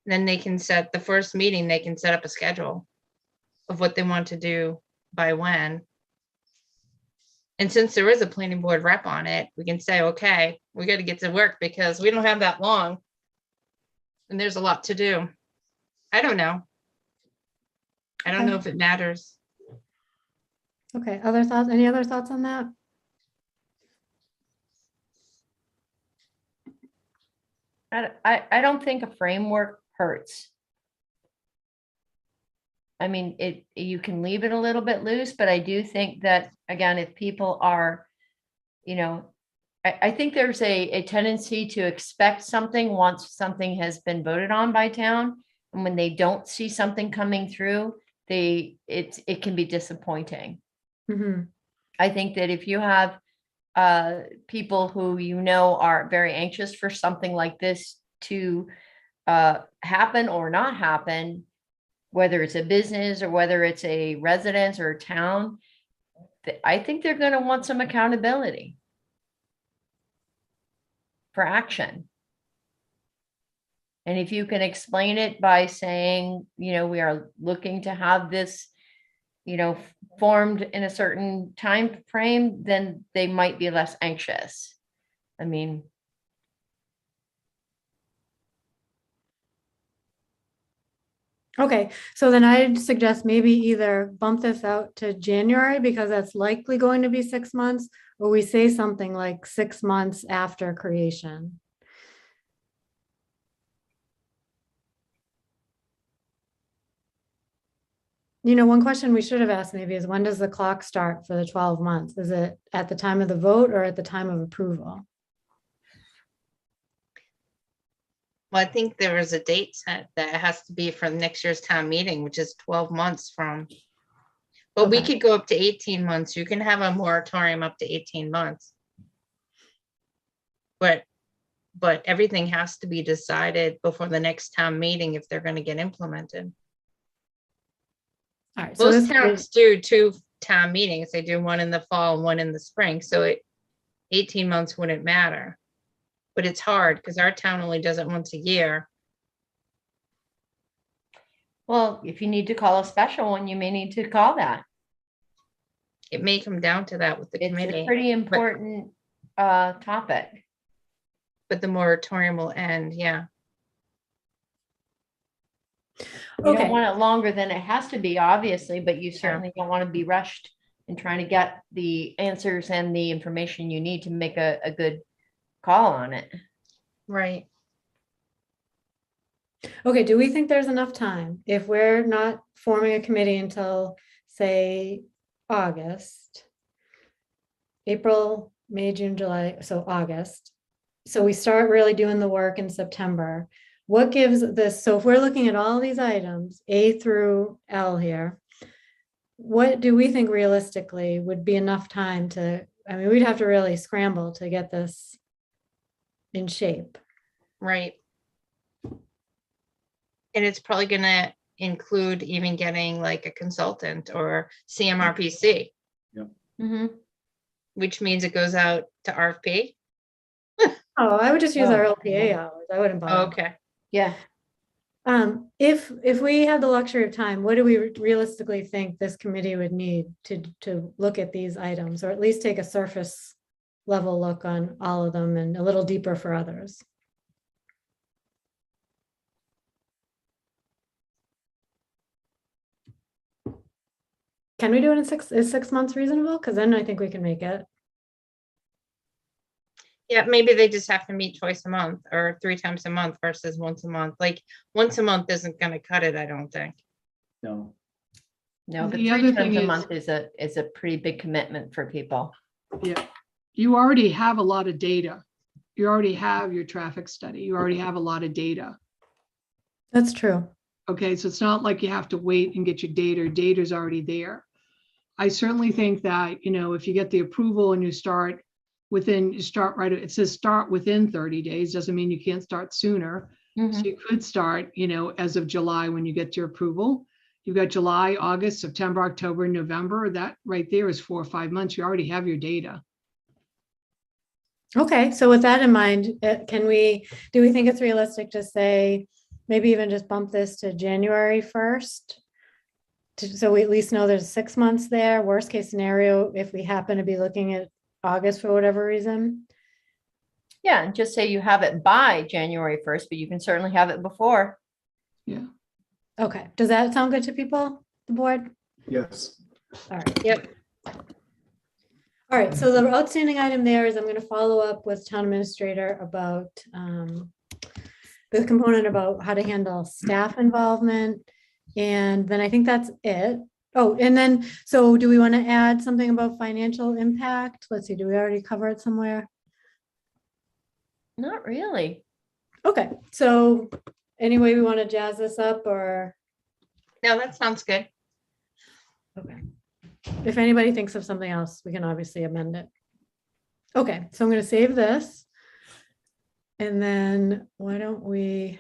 Speaker 4: Then they can set the first meeting, they can set up a schedule of what they want to do by when. And since there is a planning board rep on it, we can say, okay, we got to get to work because we don't have that long. And there's a lot to do. I don't know. I don't know if it matters.
Speaker 1: Okay, other thoughts? Any other thoughts on that?
Speaker 2: I don't think a framework hurts. I mean, you can leave it a little bit loose, but I do think that, again, if people are, I think there's a tendency to expect something once something has been voted on by town. And when they don't see something coming through, it can be disappointing.
Speaker 1: Mm-hmm.
Speaker 2: I think that if you have people who are very anxious for something like this to happen or not happen, whether it's a business or whether it's a residence or a town, I think they're going to want some accountability for action. And if you can explain it by saying, we are looking to have this, formed in a certain time frame, then they might be less anxious. I mean,
Speaker 1: Okay, so then I'd suggest maybe either bump this out to January because that's likely going to be 6 months, or we say something like 6 months after creation. One question we should have asked maybe is, when does the clock start for the 12 months? Is it at the time of the vote or at the time of approval?
Speaker 4: Well, I think there is a date set that has to be from next year's town meeting, which is 12 months from. But we
Speaker 1: Okay.
Speaker 4: could go up to 18 months. You can have a moratorium up to 18 months. But everything has to be decided before the next town meeting if they're going to get implemented.
Speaker 1: All right, so
Speaker 4: Most
Speaker 1: this
Speaker 4: towns do 2 town meetings. They do one in the fall and one in the spring. So 18 months wouldn't matter. But it's hard because our town only does it once a year.
Speaker 2: Well, if you need to call a special one, you may need to call that.
Speaker 4: It may come down to that with the
Speaker 2: It's a
Speaker 4: committee,
Speaker 2: pretty important topic.
Speaker 4: but the moratorium will end, yeah.
Speaker 2: You don't
Speaker 1: Okay,
Speaker 2: want it longer than it has to be, obviously, but you certainly don't want to be rushed in trying to get the answers and the information you need to make a good call on it.
Speaker 4: Right.
Speaker 1: okay, do we think there's enough time if we're not forming a committee until, say, August? April, May, June, July, so August. So we start really doing the work in September. What gives this, so if we're looking at all these items, A through L here, what do we think realistically would be enough time to, I mean, we'd have to really scramble to get this in shape.
Speaker 4: Right. And it's probably gonna include even getting like a consultant or CMRPC,
Speaker 2: Mhm.
Speaker 4: which means it goes out to RFP.
Speaker 1: Oh, I would just use our
Speaker 2: Oh.
Speaker 1: LPA hours. I wouldn't bother.
Speaker 4: Okay.
Speaker 2: Yeah.
Speaker 1: If we had the luxury of time, what do we realistically think this committee would need to look at these items, or at least take a surface level look on all of them and a little deeper for others? Can we do it in is 6 months reasonable? Because then I think we can make it.
Speaker 4: Yeah, maybe they just have to meet twice a month or 3 times a month versus once a month. Like once a month isn't gonna cut it, I don't think.
Speaker 6: No.
Speaker 2: No, but
Speaker 7: The
Speaker 2: 3
Speaker 7: other
Speaker 2: times
Speaker 7: thing
Speaker 2: a
Speaker 7: is-
Speaker 2: month is a pretty big commitment for people.
Speaker 7: Yeah, you already have a lot of data. You already have your traffic study. You already have a lot of data.
Speaker 1: That's true.
Speaker 7: Okay, so it's not like you have to wait and get your data. Data's already there. I certainly think that, if you get the approval and you start right, it says start within 30 days, doesn't mean you can't start sooner. So
Speaker 2: Mhm.
Speaker 7: you could start, as of July when you get your approval. You've got July, August, September, October, November. That right there is 4 or 5 months. You already have your data.
Speaker 1: Okay, so with that in mind, do we think it's realistic to say, maybe even just bump this to January 1st? So we at least know there's 6 months there. Worst case scenario, if we happen to be looking at August for whatever reason.
Speaker 2: Yeah, and just say you have it by January 1st, but you can certainly have it before.
Speaker 7: Yeah.
Speaker 1: Okay, does that sound good to people, the board?
Speaker 9: Yes.
Speaker 1: All right.
Speaker 4: Yep.
Speaker 1: All right, so the outstanding item there is I'm going to follow up with town administrator about the component about how to handle staff involvement. And then I think that's it. Oh, and then, so do we want to add something about financial impact? Let's see, do we already cover it somewhere?
Speaker 2: Not really.
Speaker 1: Okay, so anyway, we want to jazz this up, or,
Speaker 4: No, that sounds good.
Speaker 1: okay. If anybody thinks of something else, we can obviously amend it. Okay, so I'm going to save this. And then why don't we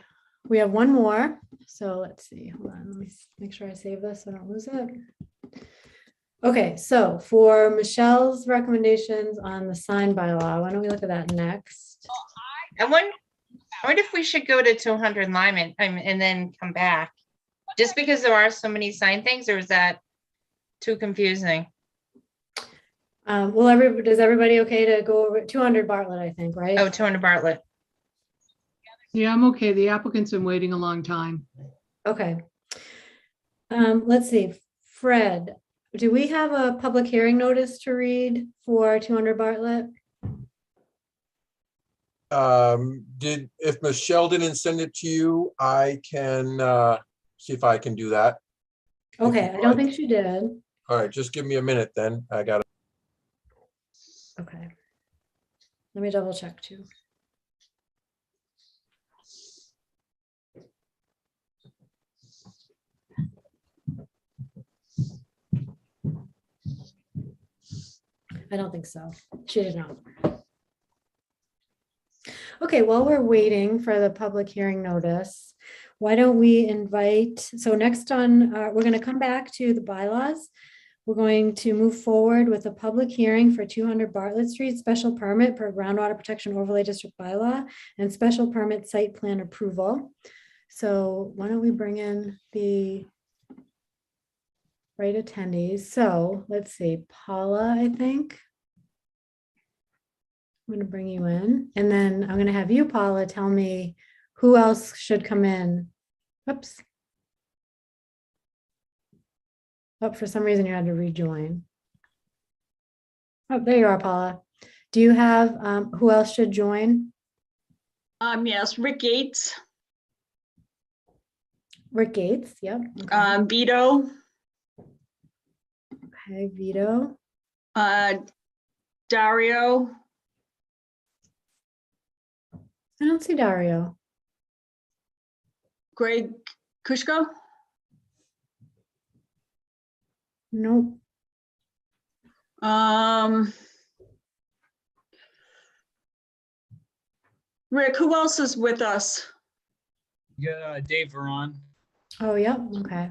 Speaker 1: have one more. So let's see, hold on, let me make sure I save this so I don't lose it. Okay, so for Michelle's recommendations on the sign bylaw, why don't we look at that next?
Speaker 4: I wonder if we should go to 200 Lyman and then come back. Just because there are so many sign things, or is that too confusing?
Speaker 1: Well, is everybody okay to go over 200 Bartlett, I think, right?
Speaker 4: Oh, 200 Bartlett.
Speaker 7: Yeah, I'm okay. The applicant's been waiting a long time.
Speaker 1: Okay. Let's see, Fred, do we have a public hearing notice to read for 200 Bartlett?
Speaker 8: If Michelle didn't send it to you, I can see if I can do that.
Speaker 1: Okay, I don't think she did.
Speaker 8: All right, just give me a minute then. I got it.
Speaker 1: Okay. Let me double check too. I don't think so. She did not. Okay, while we're waiting for the public hearing notice, why don't we invite, so next on, we're going to come back to the bylaws. We're going to move forward with a public hearing for 200 Bartlett Street, special permit per Groundwater Protection Overlay District bylaw and special permit site plan approval. So why don't we bring in the right attendees? So let's see, Paula, I think. I'm going to bring you in, and then I'm going to have you, Paula, tell me who else should come in. Oops. Oh, for some reason you had to rejoin. Oh, there you are, Paula. Do you have, who else should join?
Speaker 10: Yes, Rick Gates,
Speaker 1: Rick Gates, yep. Okay,
Speaker 10: Vito,
Speaker 1: okay, Vito.
Speaker 10: Dario,
Speaker 1: I don't see Dario.
Speaker 10: Greg Kushko,
Speaker 1: Nope.
Speaker 10: Rick, who else is with us?
Speaker 11: Yeah, Dave Veron.
Speaker 1: Oh, yep, okay.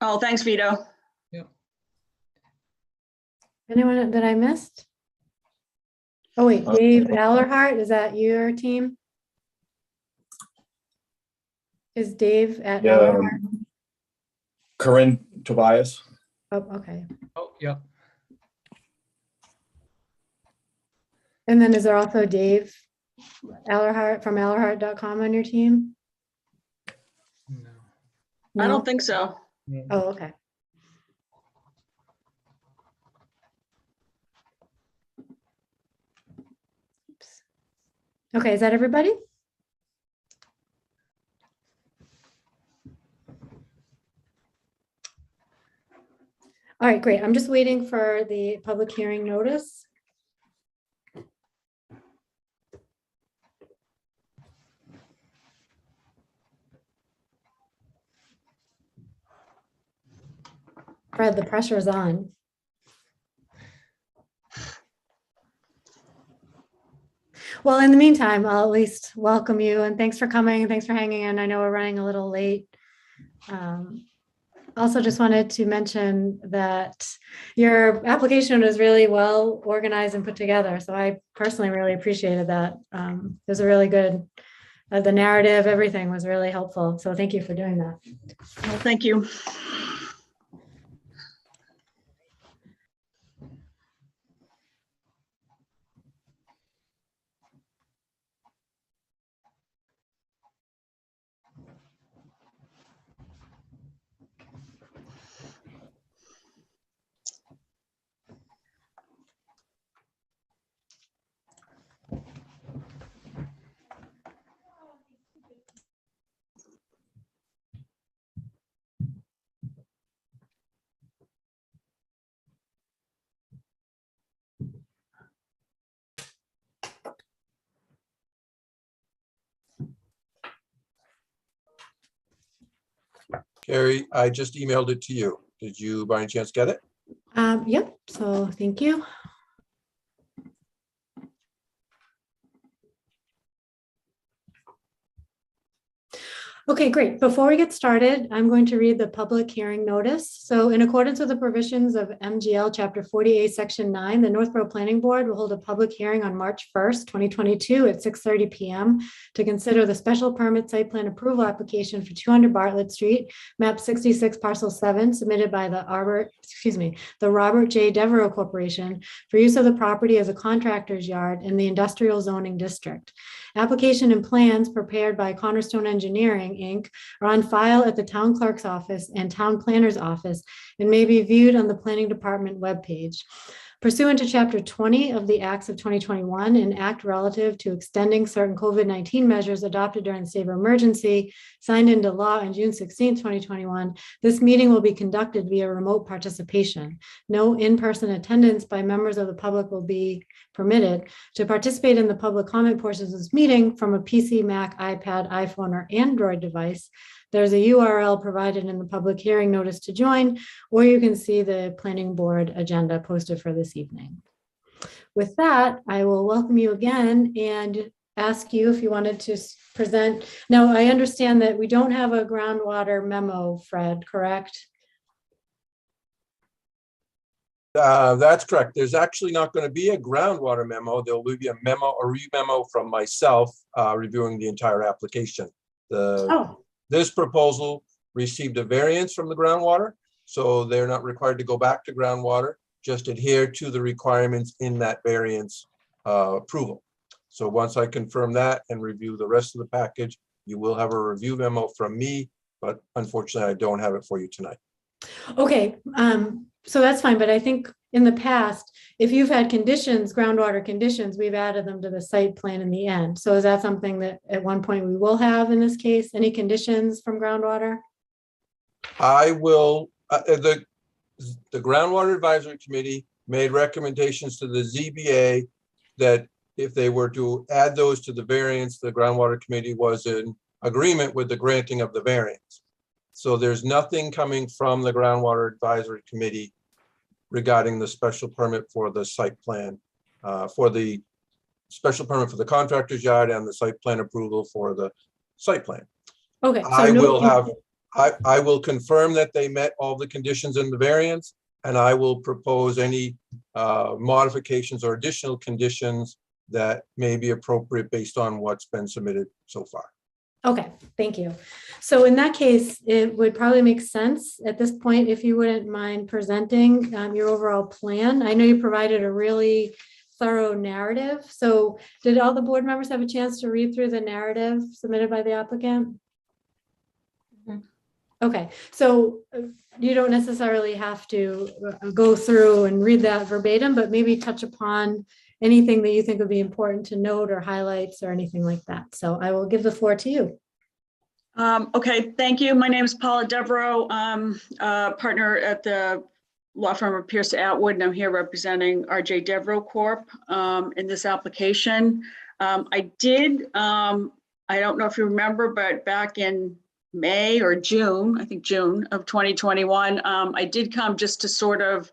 Speaker 10: Oh, thanks, Vito.
Speaker 1: Anyone that I missed? Oh, wait, Dave Allerhart, is that your team? Is Dave at Allerhart?
Speaker 12: Corinne Tobias.
Speaker 1: Oh, okay.
Speaker 11: Oh, yeah.
Speaker 1: And then is there also Dave Allerhart from Allerhart.com on your team?
Speaker 11: No.
Speaker 10: I
Speaker 1: No?
Speaker 10: don't think so.
Speaker 1: Oh, okay. Oops. Okay, is that everybody? All right, great. I'm just waiting for the public hearing notice. Fred, the pressure's on. Well, in the meantime, I'll at least welcome you and thanks for coming. Thanks for hanging in. I know we're running a little late. Also just wanted to mention that your application was really well organized and put together. So I personally really appreciated that. It was a really good, the narrative, everything was really helpful. So thank you for doing that.
Speaker 10: Well, thank you.
Speaker 8: Carrie, I just emailed it to you. Did you by any chance get it?
Speaker 1: Yep, so thank you. Okay, great. Before we get started, I'm going to read the public hearing notice. So in accordance with the provisions of MGL Chapter 48, Section 9, the Northborough Planning Board will hold a public hearing on March 1st, 2022 at 6:30 p.m. to consider the special permit site plan approval application for 200 Bartlett Street, map 66, parcel 7, submitted by the Robert J. Devereaux Corporation for use of the property as a contractor's yard in the industrial zoning district. Application and plans prepared by Cornerstone Engineering, Inc. are on file at the town clerk's office and town planner's office and may be viewed on the planning department webpage. Pursuant to Chapter 20 of the Acts of 2021, an act relative to extending certain COVID-19 measures adopted during the state of emergency, signed into law on June 16, 2021, this meeting will be conducted via remote participation. No in-person attendance by members of the public will be permitted. To participate in the public comment portions of this meeting from a PC, Mac, iPad, iPhone, or Android device, there's a URL provided in the public hearing notice to join, or you can see the planning board agenda posted for this evening. With that, I will welcome you again and ask you if you wanted to present. Now, I understand that we don't have a groundwater memo, Fred, correct?
Speaker 8: That's correct. There's actually not going to be a groundwater memo. There will be a memo, a re-memo from myself reviewing the entire application. This proposal received a variance from the groundwater, so they're not required to go back to groundwater, just adhere to the requirements in that variance approval. So once I confirm that and review the rest of the package, you will have a review memo from me, but unfortunately I don't have it for you tonight.
Speaker 1: Okay, so that's fine, but I think in the past, if you've had conditions, groundwater conditions, we've added them to the site plan in the end. So is that something that at one point we will have in this case? Any conditions from groundwater?
Speaker 8: I will, the Groundwater Advisory Committee made recommendations to the ZBA that if they were to add those to the variance, the Groundwater Committee was in agreement with the granting of the variance. So there's nothing coming from the Groundwater Advisory Committee regarding the special permit for the site plan, for the special permit for the contractor's yard and the site plan approval for the site plan.
Speaker 1: Okay. So
Speaker 8: I will confirm that they met all the conditions in the variance, and I will propose any modifications or additional conditions that may be appropriate based on what's been submitted so far.
Speaker 1: Okay, thank you. So in that case, it would probably make sense at this point if you wouldn't mind presenting your overall plan. I know you provided a really thorough narrative. So did all the board members have a chance to read through the narrative submitted by the applicant?
Speaker 2: Mm-hmm.
Speaker 1: Okay, so you don't necessarily have to go through and read that verbatim, but maybe touch upon anything that you think would be important to note or highlights or anything like that. So I will give the floor to you.
Speaker 10: Okay, thank you. My name is Paula Devereaux. I'm a partner at the law firm of Pierce Atwood, and I'm here representing RJ Devereaux Corp. In this application. I don't know if you remember, but back in May or June, I think June of 2021, I did come just to sort of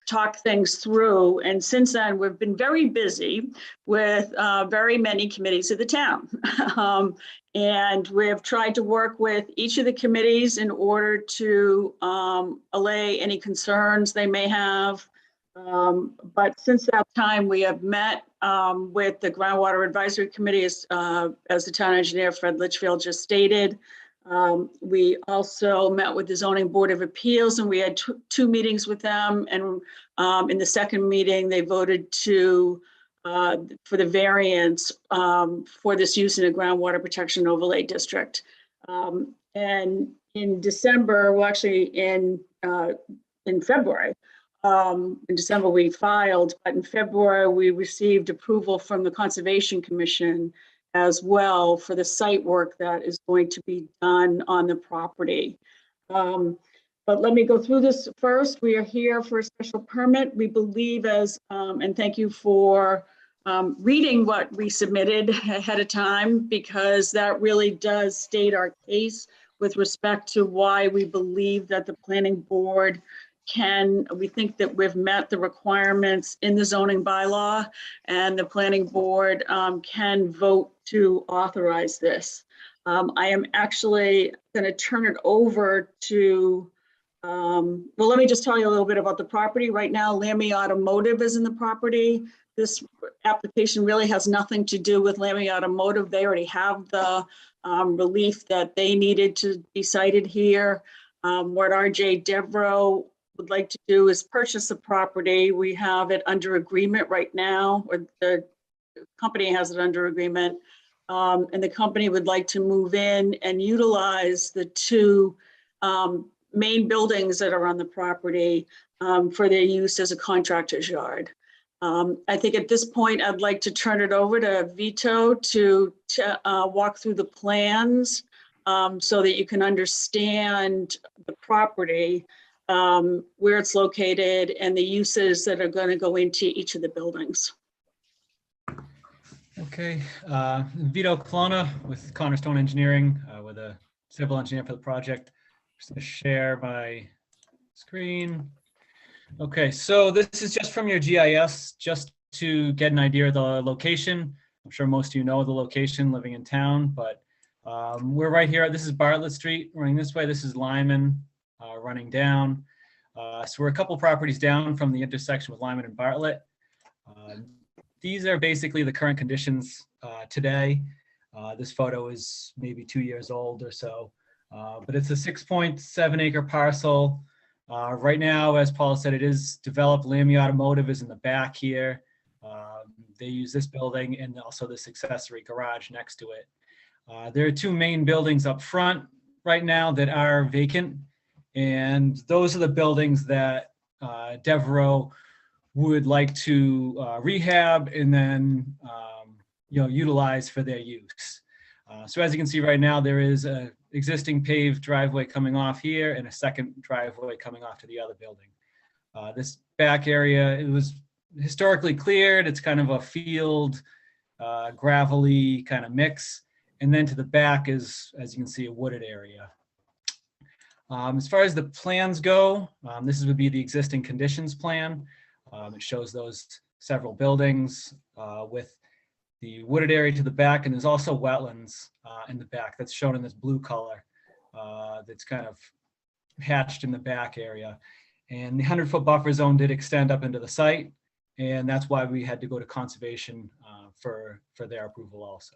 Speaker 10: talk things through. And since then, we've been very busy with very many committees of the town. And we've tried to work with each of the committees in order to allay any concerns they may have. But since that time, we have met with the Groundwater Advisory Committee, as the town engineer, Fred Litchfield, just stated. We also met with the Zoning Board of Appeals, and we had two meetings with them. And in the second meeting, they voted for the variance for this use in a groundwater protection overlay district. And in December, well, actually in February, in December we filed, but in February we received approval from the Conservation Commission as well for the site work that is going to be done on the property. But let me go through this first. We are here for a special permit. We believe and thank you for reading what we submitted ahead of time, because that really does state our case with respect to why we believe that the planning board we think that we've met the requirements in the zoning bylaw, and the planning board can vote to authorize this. I am actually going to turn it over to, well, let me just tell you a little bit about the property. Right now, Lammy Automotive is in the property. This application really has nothing to do with Lammy Automotive. They already have the relief that they needed to be cited here. What RJ Devereaux would like to do is purchase the property. We have it under agreement right now, or the company has it under agreement. And the company would like to move in and utilize the two main buildings that are on the property for their use as a contractor's yard. I think at this point, I'd like to turn it over to Vito to walk through the plans so that you can understand the property, where it's located, and the uses that are going to go into each of the buildings.
Speaker 11: Okay, Vito Colonna with Cornerstone Engineering, with a civil engineer for the project. Just going to share my screen. Okay, so this is just from your GIS, just to get an idea of the location. I'm sure most of you know the location living in town, but we're right here. This is Bartlett Street running this way. This is Lyman running down. So we're a couple properties down from the intersection with Lyman and Bartlett. These are basically the current conditions today. This photo is maybe 2 years old or so, but it's a 6.7 acre parcel. Right now, as Paula said, it is developed. Lamy Automotive is in the back here. They use this building and also this accessory garage next to it. There are two main buildings up front right now that are vacant. And those are the buildings that Devereaux would like to rehab and then utilize for their use. So as you can see right now, there is an existing paved driveway coming off here and a second driveway coming off to the other building. This back area, it was historically cleared. It's kind of a field, gravelly kind of mix. And then to the back is, as you can see, a wooded area. As far as the plans go, this would be the existing conditions plan. It shows those several buildings with the wooded area to the back, and there's also wetlands in the back that's shown in this blue color that's kind of hatched in the back area. And the 100-foot buffer zone did extend up into the site, and that's why we had to go to conservation for their approval also.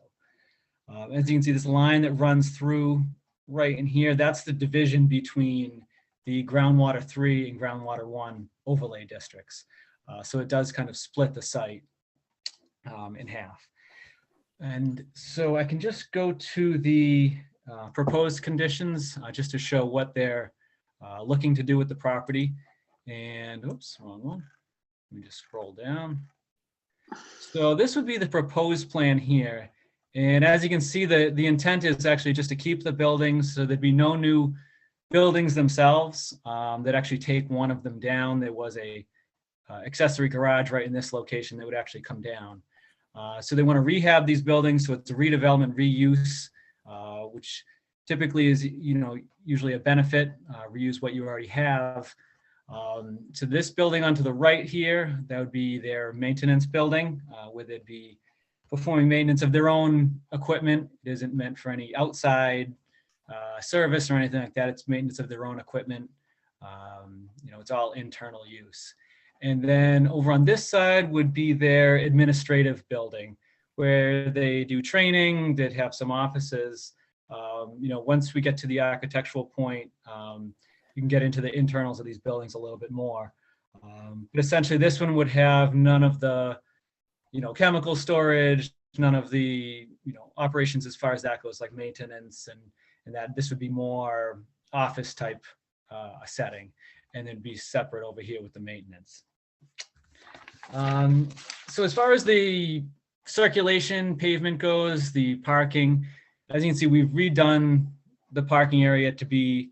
Speaker 11: As you can see, this line that runs through right in here, that's the division between the Groundwater 3 and Groundwater 1 overlay districts. So it does kind of split the site in half. And so I can just go to the proposed conditions just to show what they're looking to do with the property. And oops, wrong one. Let me just scroll down. So this would be the proposed plan here. And as you can see, the intent is actually just to keep the buildings, so there'd be no new buildings themselves that actually take one of them down. There was a accessory garage right in this location that would actually come down. So they want to rehab these buildings, so it's a redevelopment reuse, which typically is usually a benefit. Reuse what you already have. So this building onto the right here, that would be their maintenance building, where they'd be performing maintenance of their own equipment. It isn't meant for any outside service or anything like that. It's maintenance of their own equipment. It's all internal use. And then over on this side would be their administrative building, where they do training, they'd have some offices. Once we get to the architectural point, you can get into the internals of these buildings a little bit more. But essentially this one would have none of the chemical storage, none of the, operations as far as that goes, like maintenance and that. This would be more office type setting, and then be separate over here with the maintenance. So as far as the circulation pavement goes, the parking, as you can see, we've redone the parking area to be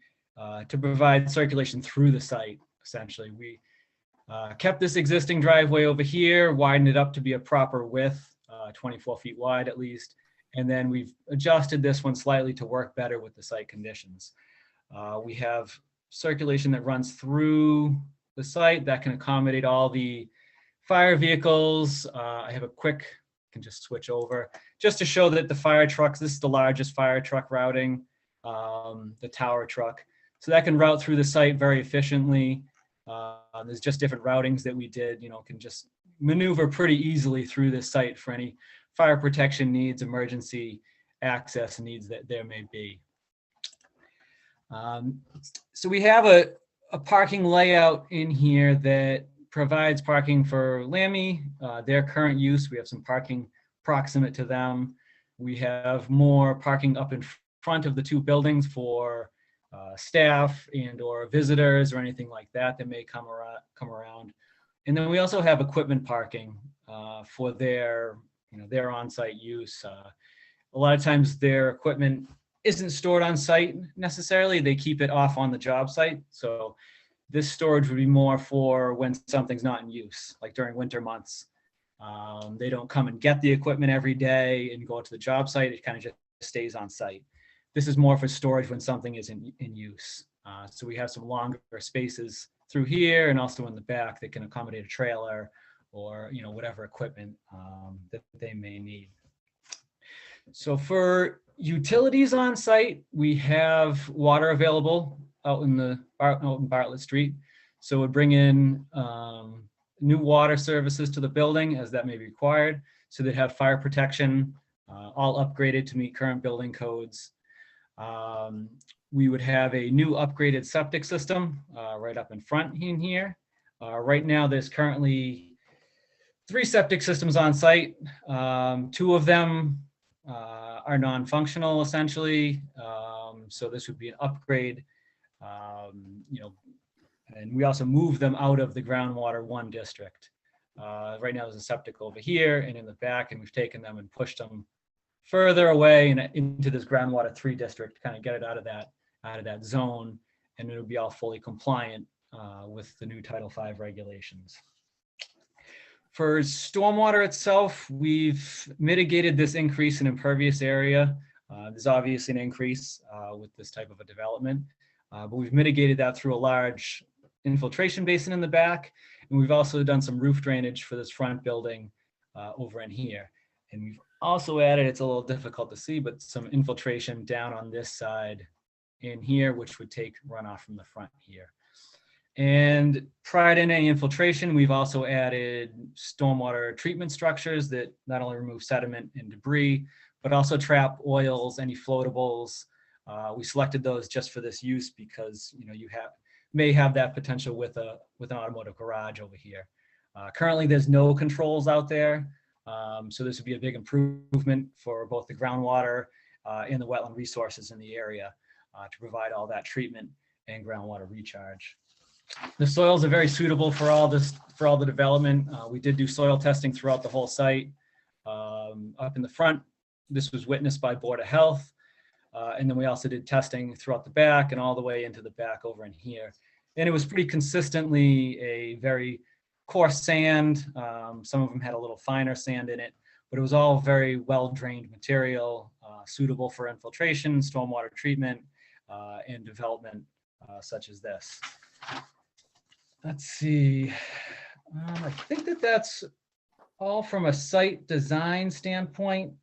Speaker 11: to provide circulation through the site. Essentially, we kept this existing driveway over here, widened it up to be a proper width, 24 feet wide at least. And then we've adjusted this one slightly to work better with the site conditions. We have circulation that runs through the site that can accommodate all the fire vehicles. I have a quick, can just switch over, just to show that the fire trucks, this is the largest fire truck routing, the tower truck. So that can route through the site very efficiently. There's just different routings that we did, can just maneuver pretty easily through this site for any fire protection needs, emergency access needs that there may be. So we have a parking layout in here that provides parking for Lamy, their current use. We have some parking proximate to them. We have more parking up in front of the two buildings for staff and or visitors or anything like that that may come around. And then we also have equipment parking for their on-site use. A lot of times their equipment isn't stored on site necessarily. They keep it off on the job site. So this storage would be more for when something's not in use, like during winter months. They don't come and get the equipment every day and go to the job site. It kind of just stays on site. This is more for storage when something isn't in use. So we have some longer spaces through here and also in the back that can accommodate a trailer or whatever equipment that they may need. So for utilities on site, we have water available out in Bartlett Street. So it would bring in new water services to the building as that may be required. So they'd have fire protection, all upgraded to meet current building codes. We would have a new upgraded septic system right up in front in here. Right now, there's currently 3 septic systems on site. 2 of them are non-functional essentially. So this would be an upgrade, and we also move them out of the Groundwater 1 district. Right now there's a septic over here and in the back, and we've taken them and pushed them further away and into this Groundwater 3 district to kind of get it out of that zone, and it'll be all fully compliant with the new Title V regulations. For stormwater itself, we've mitigated this increase in impervious area. There's obviously an increase with this type of a development, but we've mitigated that through a large infiltration basin in the back. And we've also done some roof drainage for this front building over in here. And we've also added, it's a little difficult to see, but some infiltration down on this side in here, which would take runoff from the front here. And prior to any infiltration, we've also added stormwater treatment structures that not only remove sediment and debris, but also trap oils, any floatables. We selected those just for this use because you may have that potential with an automotive garage over here. Currently, there's no controls out there, so this would be a big improvement for both the groundwater and the wetland resources in the area to provide all that treatment and groundwater recharge. The soils are very suitable for all the development. We did do soil testing throughout the whole site. Up in the front, this was witnessed by Board of Health. And then we also did testing throughout the back and all the way into the back over in here. And it was pretty consistently a very coarse sand. Some of them had a little finer sand in it, but it was all very well-drained material, suitable for infiltration, stormwater treatment, and development such as this. Let's see. I think that's all from a site design standpoint.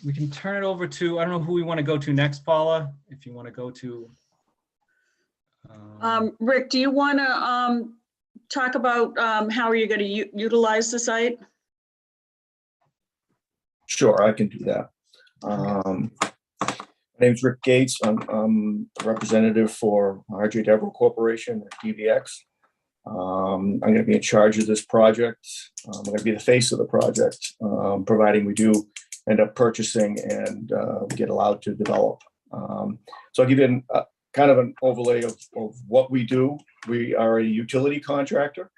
Speaker 11: We can turn it over to, I don't know who we want to go to next, Paula, if you want to go to.
Speaker 10: Rick, do you want to talk about how are you going to utilize the site?
Speaker 12: Sure, I can do that. My name's Rick Gates. I'm a representative for R.J. Devereux Corporation, DVX. I'm going to be in charge of this project. I'm going to be the face of the project, providing we do end up purchasing and get allowed to develop. So I'll give you kind of an overlay of what we do. We are a utility contractor.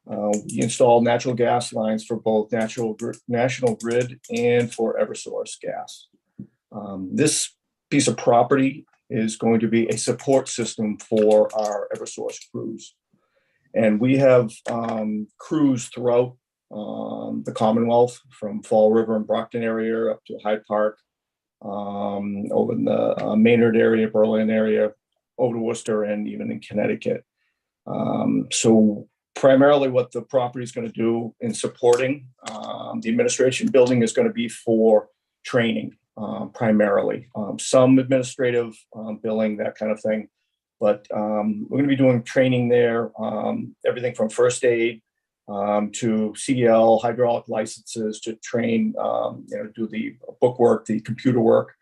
Speaker 12: We install natural gas lines for both National Grid and for Eversource Gas. This piece of property is going to be a support system for our Eversource crews. And we have crews throughout the Commonwealth, from Fall River and Brockton area up to Hyde Park, over in the Maynard area, Berlin area, over to Worcester, and even in Connecticut. So primarily what the property is going to do in supporting the administration building is going to be for training, primarily. Some administrative billing, that kind of thing. But we're going to be doing training there, everything from first aid to CDL, hydraulic licenses, to train, do the book work, the computer work,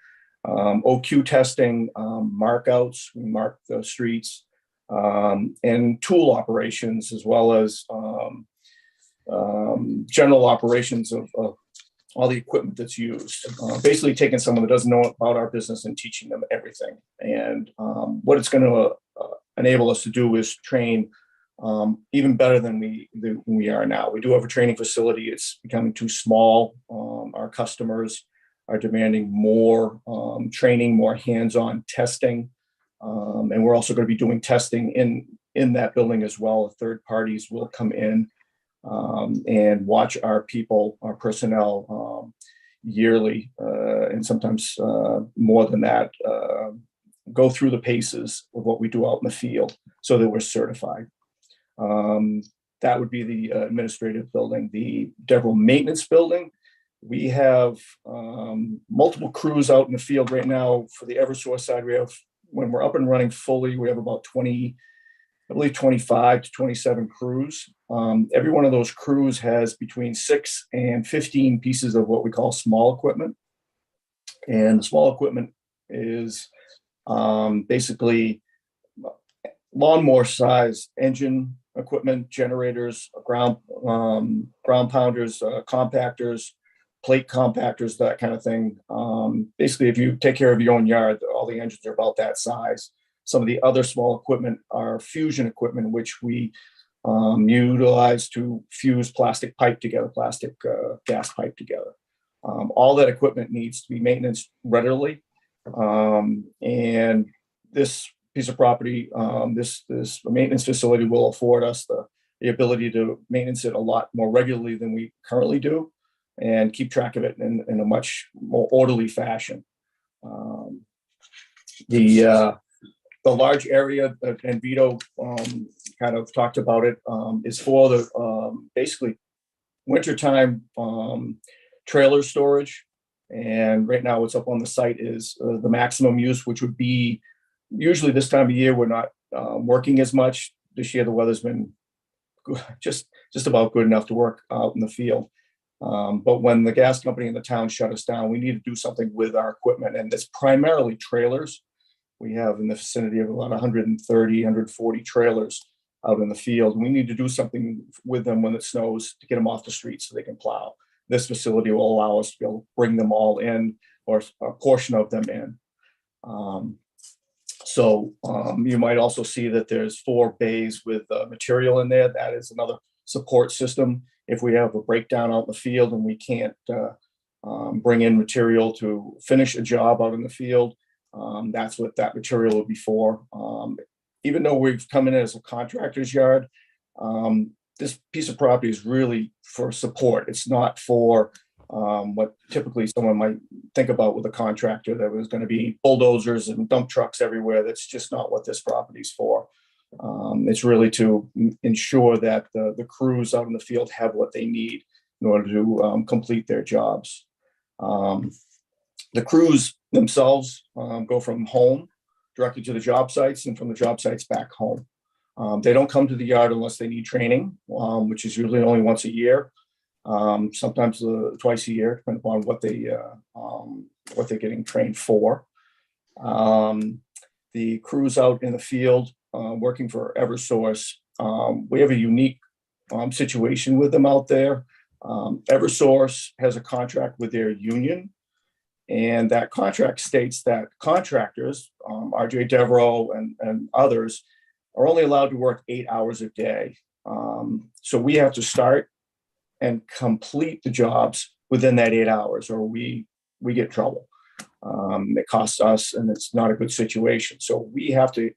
Speaker 12: OQ testing, markouts, we mark the streets, and tool operations, as well as general operations of all the equipment that's used. Basically taking someone that doesn't know about our business and teaching them everything. And what it's going to enable us to do is train even better than we are now. We do have a training facility. It's becoming too small. Our customers are demanding more training, more hands-on testing. And we're also going to be doing testing in that building as well. Third parties will come in and watch our people, our personnel, yearly, and sometimes more than that, go through the paces of what we do out in the field so that we're certified. That would be the administrative building. The Devereux Maintenance Building, we have multiple crews out in the field right now. For the Eversource side, we have when we're up and running fully, we have about 20, I believe 25 to 27 crews. Every one of those crews has between 6 and 15 pieces of what we call small equipment. And the small equipment is basically lawnmower size engine equipment, generators, ground pounders, compactors, plate compactors, that kind of thing. Basically, if you take care of your own yard, all the engines are about that size. Some of the other small equipment are fusion equipment, which we utilize to fuse plastic pipe together, plastic gas pipe together. All that equipment needs to be maintained readily. And this piece of property, this maintenance facility will afford us the ability to maintenance it a lot more regularly than we currently do, and keep track of it in a much more orderly fashion. The large area, and Vito kind of talked about it, is for the basically wintertime trailer storage. And right now what's up on the site is the maximum use, which would be usually this time of year, we're not working as much. This year, the weather's been just about good enough to work out in the field. But when the gas company and the town shut us down, we need to do something with our equipment. And it's primarily trailers. We have in the vicinity of about 130, 140 trailers out in the field. We need to do something with them when it snows to get them off the street so they can plow. This facility will allow us to be able to bring them all in, or a portion of them in. So you might also see that there's 4 bays with material in there. That is another support system. If we have a breakdown out in the field and we can't bring in material to finish a job out in the field, that's what that material will be for. Even though we've come in as a contractor's yard, this piece of property is really for support. It's not for what typically someone might think about with a contractor, that was going to be bulldozers and dump trucks everywhere. That's just not what this property is for. It's really to ensure that the crews out in the field have what they need in order to complete their jobs. The crews themselves go from home directly to the job sites, and from the job sites back home. They don't come to the yard unless they need training, which is usually only once a year, sometimes twice a year, depending upon what they're getting trained for. The crews out in the field working for Eversource, we have a unique situation with them out there. Eversource has a contract with their union, and that contract states that contractors, RJ Devereaux and others, are only allowed to work 8 hours a day. So we have to start and complete the jobs within that 8 hours, or we get trouble. It costs us, and it's not a good situation. So we have to,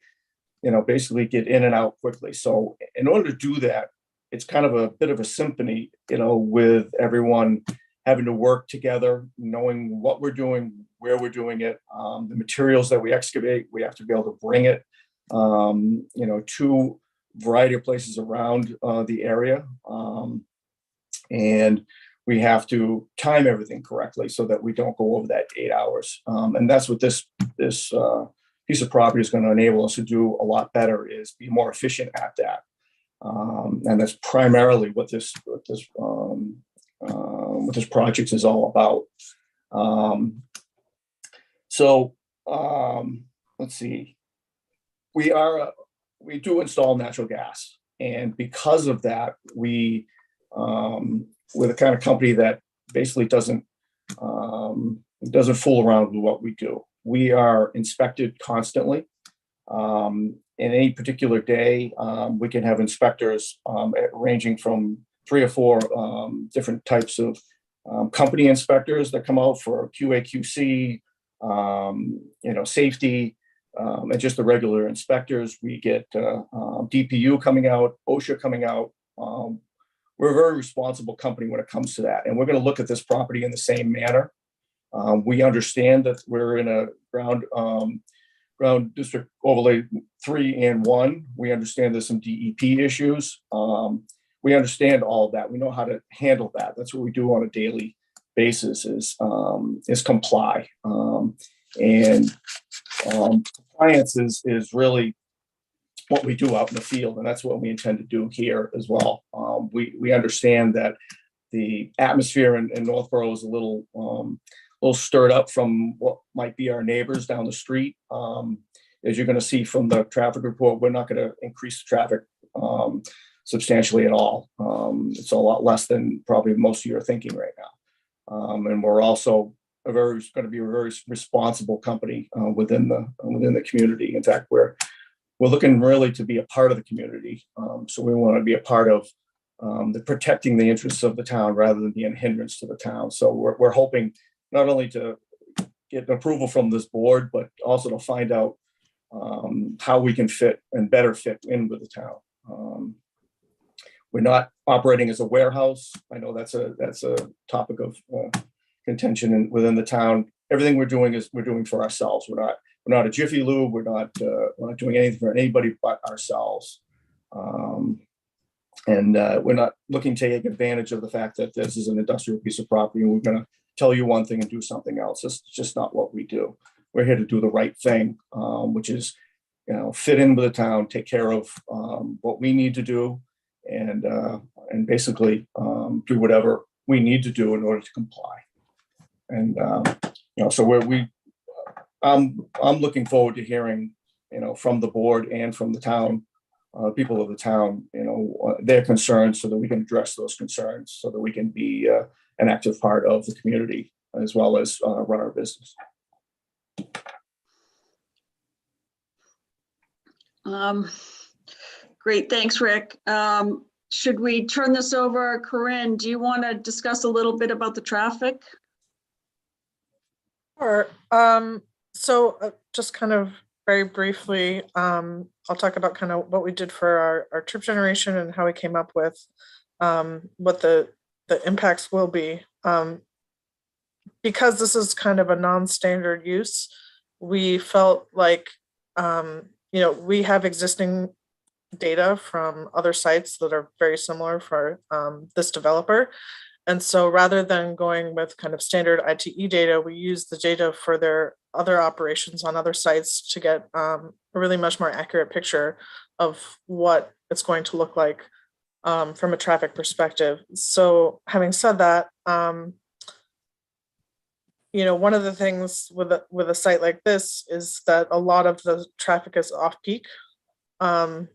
Speaker 12: basically get in and out quickly. So in order to do that, it's kind of a bit of a symphony, with everyone having to work together, knowing what we're doing, where we're doing it, the materials that we excavate, we have to be able to bring it, to a variety of places around the area. And we have to time everything correctly so that we don't go over that 8 hours. And that's what this piece of property is going to enable us to do a lot better, is be more efficient at that. And that's primarily what this project is all about. Let's see. We do install natural gas, and because of that, we're the kind of company that basically doesn't fool around with what we do. We are inspected constantly. In any particular day, we can have inspectors ranging from 3 or 4 different types of company inspectors that come out for QA/QC, safety, and just the regular inspectors. We get DPU coming out, OSHA coming out. We're a very responsible company when it comes to that, and we're going to look at this property in the same manner. We understand that we're in a ground district overlay 3 and 1. We understand there's some DEP issues. We understand all of that. We know how to handle that. That's what we do on a daily basis, is comply. Compliance Science is really what we do out in the field, and that's what we intend to do here as well. We understand that the atmosphere in Northborough is a little stirred up from what might be our neighbors down the street. As you're going to see from the traffic report, we're not going to increase the traffic substantially at all. It's a lot less than probably most of you are thinking right now. And we're also going to be a very responsible company within the community. In fact, we're looking really to be a part of the community. So we want to be a part of protecting the interests of the town rather than being a hindrance to the town. So we're hoping not only to get approval from this board, but also to find out how we can fit and better fit in with the town. We're not operating as a warehouse. I know that's a topic of contention within the town. Everything we're doing for ourselves. We're not a Jiffy Lube. We're not doing anything for anybody but ourselves. And we're not looking to take advantage of the fact that this is an industrial piece of property and we're going to tell you one thing and do something else. It's just not what we do. We're here to do the right thing, which is, fit in with the town, take care of what we need to do, and basically do whatever we need to do in order to comply. And so I'm looking forward to hearing, from the board and from the town, people of the town, their concerns, so that we can address those concerns, so that we can be an active part of the community as well as run our business.
Speaker 10: Great, thanks, Rick. Should we turn this over? Corinne, do you want to discuss a little bit about the traffic?
Speaker 13: Sure. So just kind of very briefly, I'll talk about kind of what we did for our trip generation and how we came up with what the impacts will be. Because this is kind of a non-standard use, we felt like, we have existing data from other sites that are very similar for this developer. And so rather than going with kind of standard ITE data, we use the data for their other operations on other sites to get a really much more accurate picture of what it's going to look like from a traffic perspective. So having said that, one of the things with a site like this is that a lot of the traffic is off-peak. And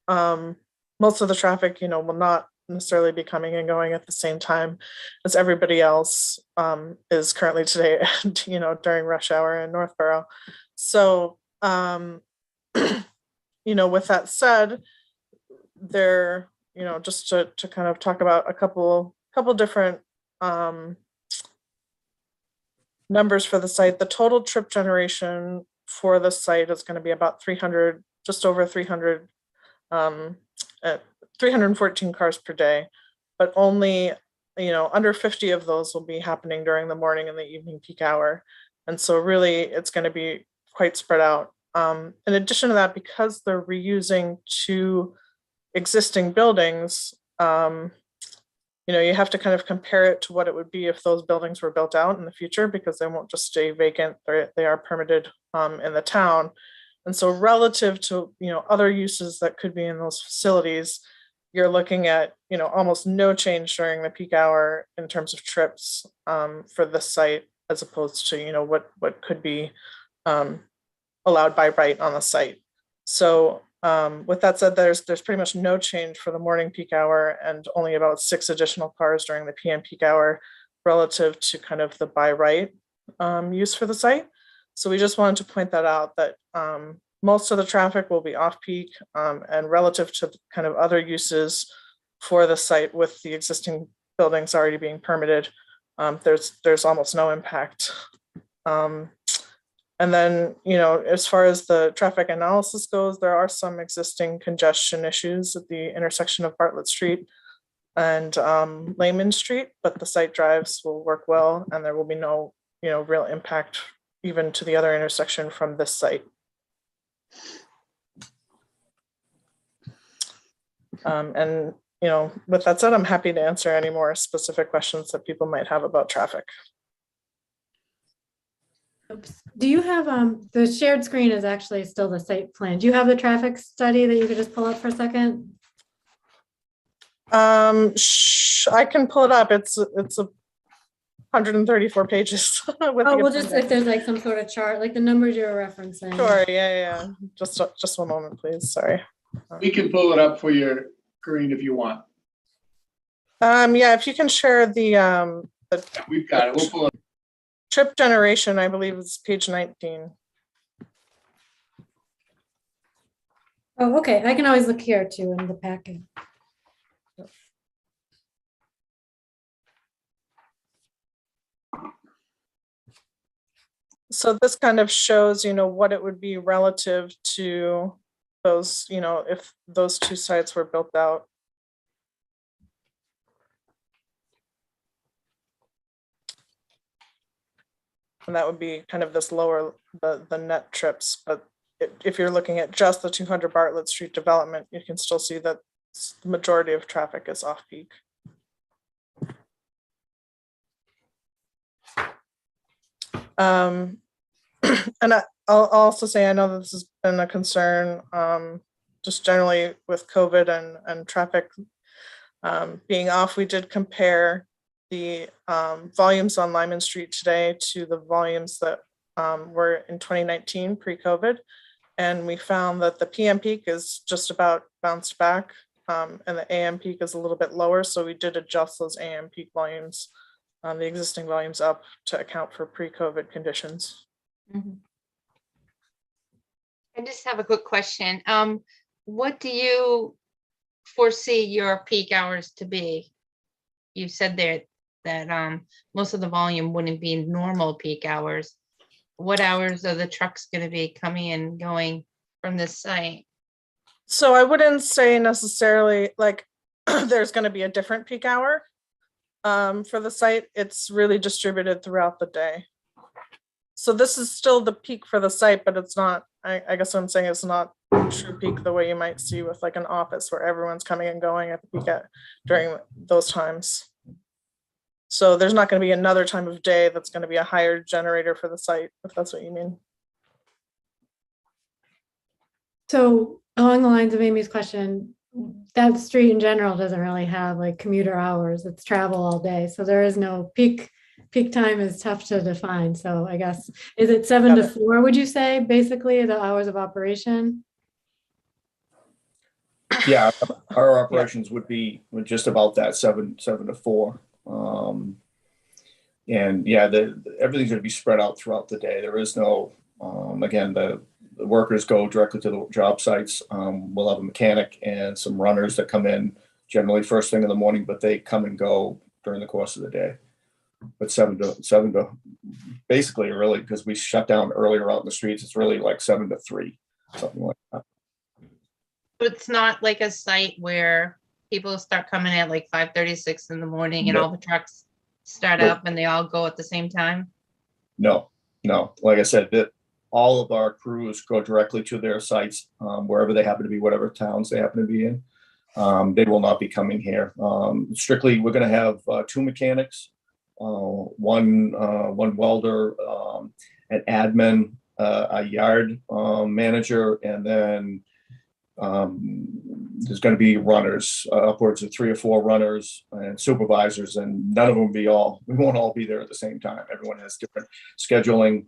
Speaker 13: most of the traffic, will not necessarily be coming and going at the same time as everybody else is currently today, during rush hour in Northborough. So, with that said, there, just to kind of talk about a couple different numbers for the site, the total trip generation for the site is going to be about 300, just over 300, 314 cars per day, but only, under 50 of those will be happening during the morning and the evening peak hour. And so really it's going to be quite spread out. In addition to that, because they're reusing 2 existing buildings, you have to kind of compare it to what it would be if those buildings were built out in the future, because they won't just stay vacant. They are permitted in the town. And so relative to, other uses that could be in those facilities, you're looking at, almost no change during the peak hour in terms of trips for this site, as opposed to, what could be allowed by right on the site. So with that said, there's pretty much no change for the morning peak hour and only about 6 additional cars during the PM peak hour relative to kind of the by right use for the site. So we just wanted to point that out, that most of the traffic will be off peak and relative to kind of other uses for the site with the existing buildings already being permitted, there's almost no impact. And then, as far as the traffic analysis goes, there are some existing congestion issues at the intersection of Bartlett Street and Layman Street, but the site drives will work well and there will be no, real impact even to the other intersection from this site. And, with that said, I'm happy to answer any more specific questions that people might have about traffic.
Speaker 1: Oops. Do you have, the shared screen is actually still the site plan. Do you have the traffic study that you could just pull up for a second?
Speaker 13: I can pull it up. It's 134 pages. with
Speaker 1: Oh,
Speaker 13: the
Speaker 1: well, just if
Speaker 13: appendix.
Speaker 1: there's like some sort of chart, like the numbers you're referencing.
Speaker 13: Sure, yeah. Just one moment, please. Sorry.
Speaker 14: We can pull it up for your screen if you want.
Speaker 13: Yeah, if you can share the
Speaker 14: We've got it. We'll pull it.
Speaker 13: trip generation, I believe is page 19.
Speaker 1: Oh, okay. I can always look here too in the packet.
Speaker 13: So this kind of shows, what it would be relative to those, if those two sites were built out. And that would be kind of this lower, the net trips, but if you're looking at just the 200 Bartlett Street development, you can still see that the majority of traffic is off peak. And I'll also say, I know that this has been a concern, just generally with COVID and traffic being off. We did compare the volumes on Lyman Street today to the volumes that were in 2019 pre-COVID. And we found that the PM peak is just about bounced back and the AM peak is a little bit lower. So we did adjust those AM peak volumes, the existing volumes up to account for pre-COVID conditions.
Speaker 4: Mhm. I just have a quick question. What do you foresee your peak hours to be? You said there that most of the volume wouldn't be normal peak hours. What hours are the trucks going to be coming and going from this site?
Speaker 13: So I wouldn't say necessarily like there's going to be a different peak hour for the site. It's really distributed throughout the day. So this is still the peak for the site, but it's not, I guess what I'm saying is not true peak the way you might see with like an office where everyone's coming and going at the peak during those times. So there's not going to be another time of day that's going to be a higher generator for the site, if that's what you mean.
Speaker 1: So along the lines of Amy's question, that street in general doesn't really have like commuter hours. It's travel all day. So there is no peak time is tough to define. So I guess, is it 7 to 4, would you say, basically the hours of operation?
Speaker 12: Yeah, our operations would be just about that 7 to 4. And yeah, everything's going to be spread out throughout the day. There is no, again, the workers go directly to the job sites. We'll have a mechanic and some runners that come in generally first thing in the morning, but they come and go during the course of the day. But 7 to basically really, because we shut down earlier out in the streets, it's really like 7 to 3, something like that.
Speaker 4: But it's not like a site where people start coming at like 5:36 in the morning and
Speaker 12: No.
Speaker 4: all the trucks start
Speaker 12: Nope.
Speaker 4: up and they all go at the same time?
Speaker 12: No. Like I said, that all of our crews go directly to their sites, wherever they happen to be, whatever towns they happen to be in. They will not be coming here. Strictly, we're going to have 2 mechanics, one welder, an admin, a yard manager, and then there's going to be runners, upwards of 3 or 4 runners and supervisors, and none of them we won't all be there at the same time. Everyone has different scheduling,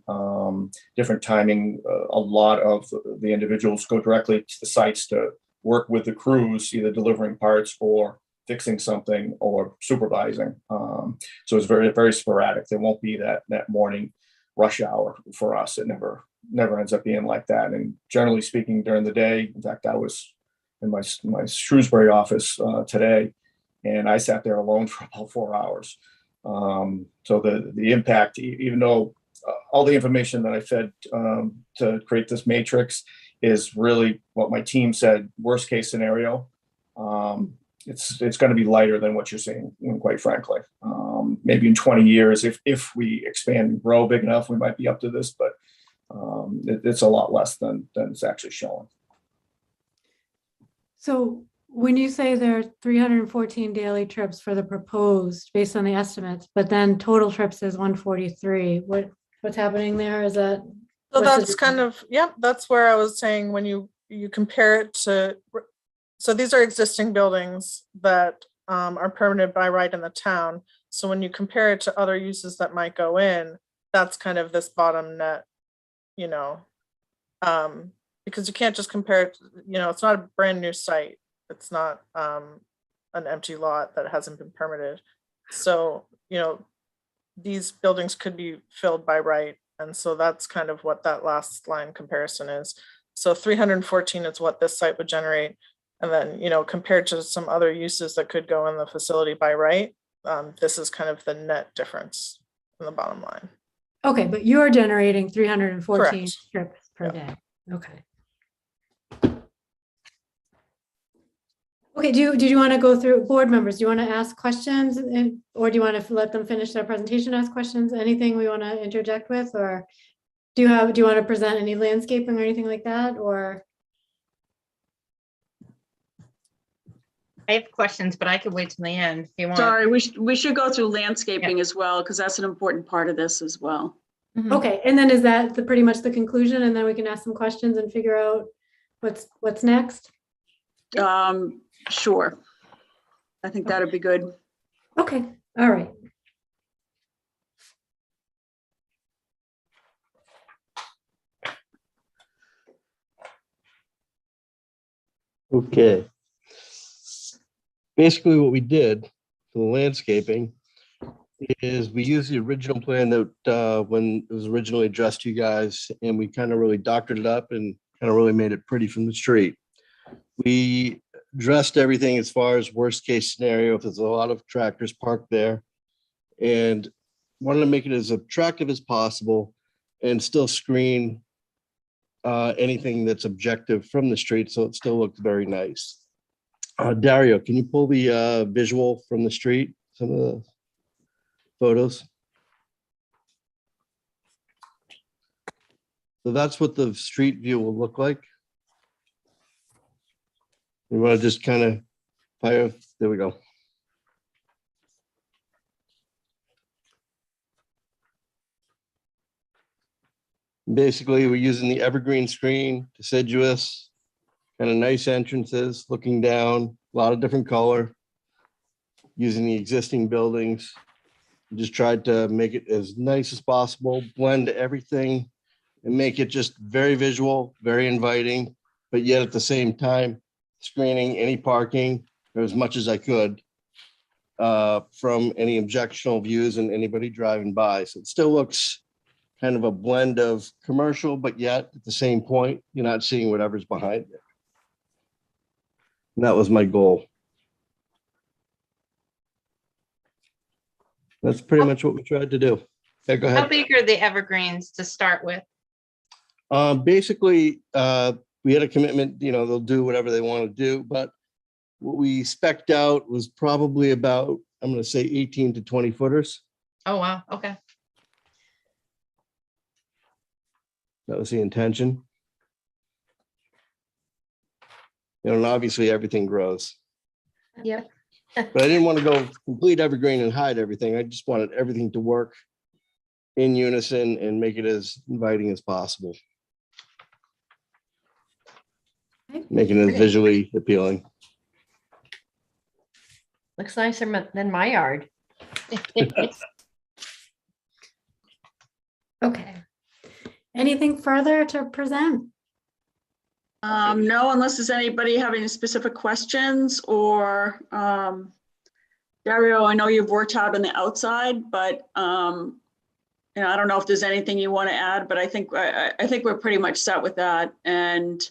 Speaker 12: different timing. A lot of the individuals go directly to the sites to work with the crews, either delivering parts or fixing something or supervising. So it's very, very sporadic. There won't be that morning rush hour for us. It never ends up being like that. And generally speaking, during the day, in fact, I was in my Shrewsbury office today, and I sat there alone for about 4 hours. So the impact, even though all the information that I fed to create this matrix is really what my team said, worst case scenario, it's going to be lighter than what you're seeing, quite frankly. Maybe in 20 years, if we expand and grow big enough, we might be up to this, but it's a lot less than it's actually showing.
Speaker 1: So when you say there are 314 daily trips for the proposed, based on the estimates, but then total trips is 143, what's happening there? Is that?
Speaker 13: So
Speaker 1: what's the
Speaker 13: that's kind
Speaker 1: difference?
Speaker 13: of, yeah, that's where I was saying when you compare it to, so these are existing buildings that are permitted by right in the town. So when you compare it to other uses that might go in, that's kind of this bottom net, you know, because you can't just compare it, you know, it's not a brand new site. It's not an empty lot that hasn't been permitted. So, you know, these buildings could be filled by right. And so that's kind of what that last line comparison is. So 314 is what this site would generate. And then, you know, compared to some other uses that could go in the facility by right, this is kind of the net difference in the bottom line.
Speaker 1: Okay, but you're generating 314
Speaker 13: Correct.
Speaker 1: strips per
Speaker 13: Yeah.
Speaker 1: day. Okay. Okay, did you want to go through, board members, do you want to ask questions or do you want to let them finish their presentation, ask questions? Anything we want to interject with, or do you want to present any landscaping or anything like that, or?
Speaker 4: I have questions, but I could wait till the end if you want.
Speaker 10: Sorry, we should go through landscaping as well, because that's an important part of this as well.
Speaker 1: Okay, and then is that pretty much the conclusion, and then we can ask some questions and figure out what's next?
Speaker 10: Sure. I think that'd be good.
Speaker 1: Okay, all right.
Speaker 15: Okay. Basically what we did for the landscaping is we used the original plan that when it was originally addressed to you guys, and we kind of really doctored it up and kind of really made it pretty from the street. We addressed everything as far as worst case scenario if there's a lot of tractors parked there, and wanted to make it as attractive as possible and still screen anything that's objective from the street so it still looks very nice. Dario, can you pull the visual from the street, some of the photos? So that's what the street view will look like. You want to just kind of fire, there we go. Basically, we're using the evergreen screen, deciduous, kind of nice entrances, looking down, a lot of different color, using the existing buildings. Just tried to make it as nice as possible, blend everything and make it just very visual, very inviting, but yet at the same time, screening any parking or as much as I could from any objectionable views and anybody driving by. So it still looks kind of a blend of commercial, but yet at the same point, you're not seeing whatever's behind it. And that was my goal. That's pretty much what we tried to do. Yeah, go ahead.
Speaker 4: How big are the evergreens to start with?
Speaker 15: Basically, we had a commitment, you know, they'll do whatever they want to do, but what we spec'd out was probably about, I'm going to say 18 to 20 footers.
Speaker 4: Oh, wow. Okay.
Speaker 15: That was the intention. You know, and obviously everything grows.
Speaker 2: Yep.
Speaker 15: But I didn't want to go complete evergreen and hide everything. I just wanted everything to work in unison and make it as inviting as possible. Making it visually appealing.
Speaker 2: Looks nicer than my yard.
Speaker 1: Okay. Anything further to present?
Speaker 10: No, unless there's anybody having specific questions or, Dario, I know you've worked out on the outside, but, you know, I don't know if there's anything you want to add, but I think we're pretty much set with that. And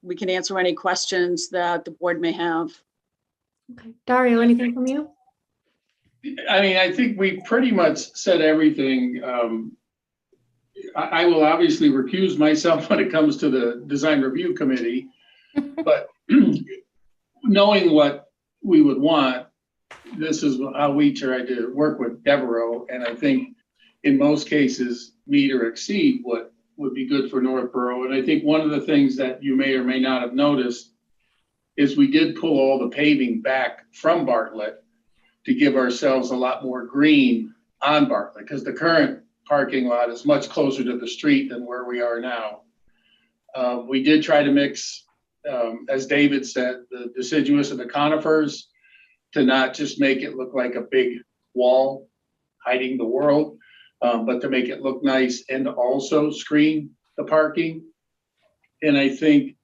Speaker 10: we can answer any questions that the board may have.
Speaker 1: Okay. Dario, anything from you?
Speaker 14: I mean, I think we pretty much said everything. I will obviously recuse myself when it comes to the design review committee, but knowing what we would want, this is how we tried to work with Devereaux, and I think in most cases meet or exceed what would be good for Northborough. And I think one of the things that you may or may not have noticed is we did pull all the paving back from Bartlett to give ourselves a lot more green on Bartlett, because the current parking lot is much closer to the street than where we are now. We did try to mix, as David said, the deciduous and the conifers to not just make it look like a big wall hiding the world, but to make it look nice and also screen the parking. And I think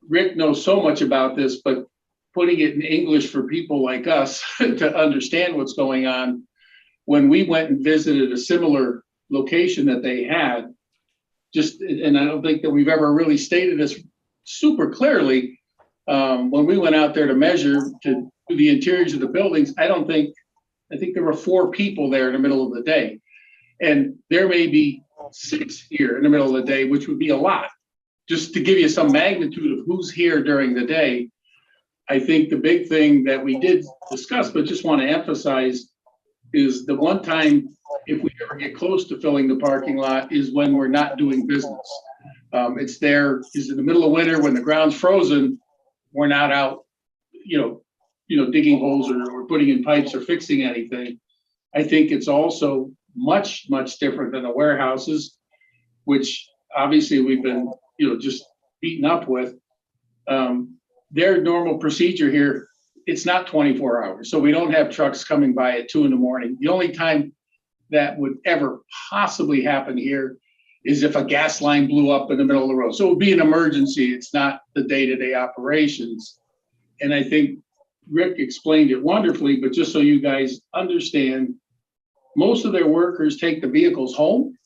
Speaker 14: Rick knows so much about this, but putting it in English for people like us to understand what's going on. When we went and visited a similar location that they had, and I don't think that we've ever really stated this super clearly, when we went out there to measure to do the interiors of the buildings, I think there were 4 people there in the middle of the day. And there may be 6 here in the middle of the day, which would be a lot. Just to give you some magnitude of who's here during the day, I think the big thing that we did discuss, but just want to emphasize, is the one time if we ever get close to filling the parking lot is when we're not doing business. It's there, is in the middle of winter when the ground's frozen, we're not out, digging holes or putting in pipes or fixing anything. I think it's also much, much different than the warehouses, which obviously we've been, just beaten up with. Their normal procedure here, it's not 24 hours. So we don't have trucks coming by at 2 a.m. The only time that would ever possibly happen here is if a gas line blew up in the middle of the road. So it would be an emergency. It's not the day-to-day operations. And I think Rick explained it wonderfully, but just so you guys understand, most of their workers take the vehicles home.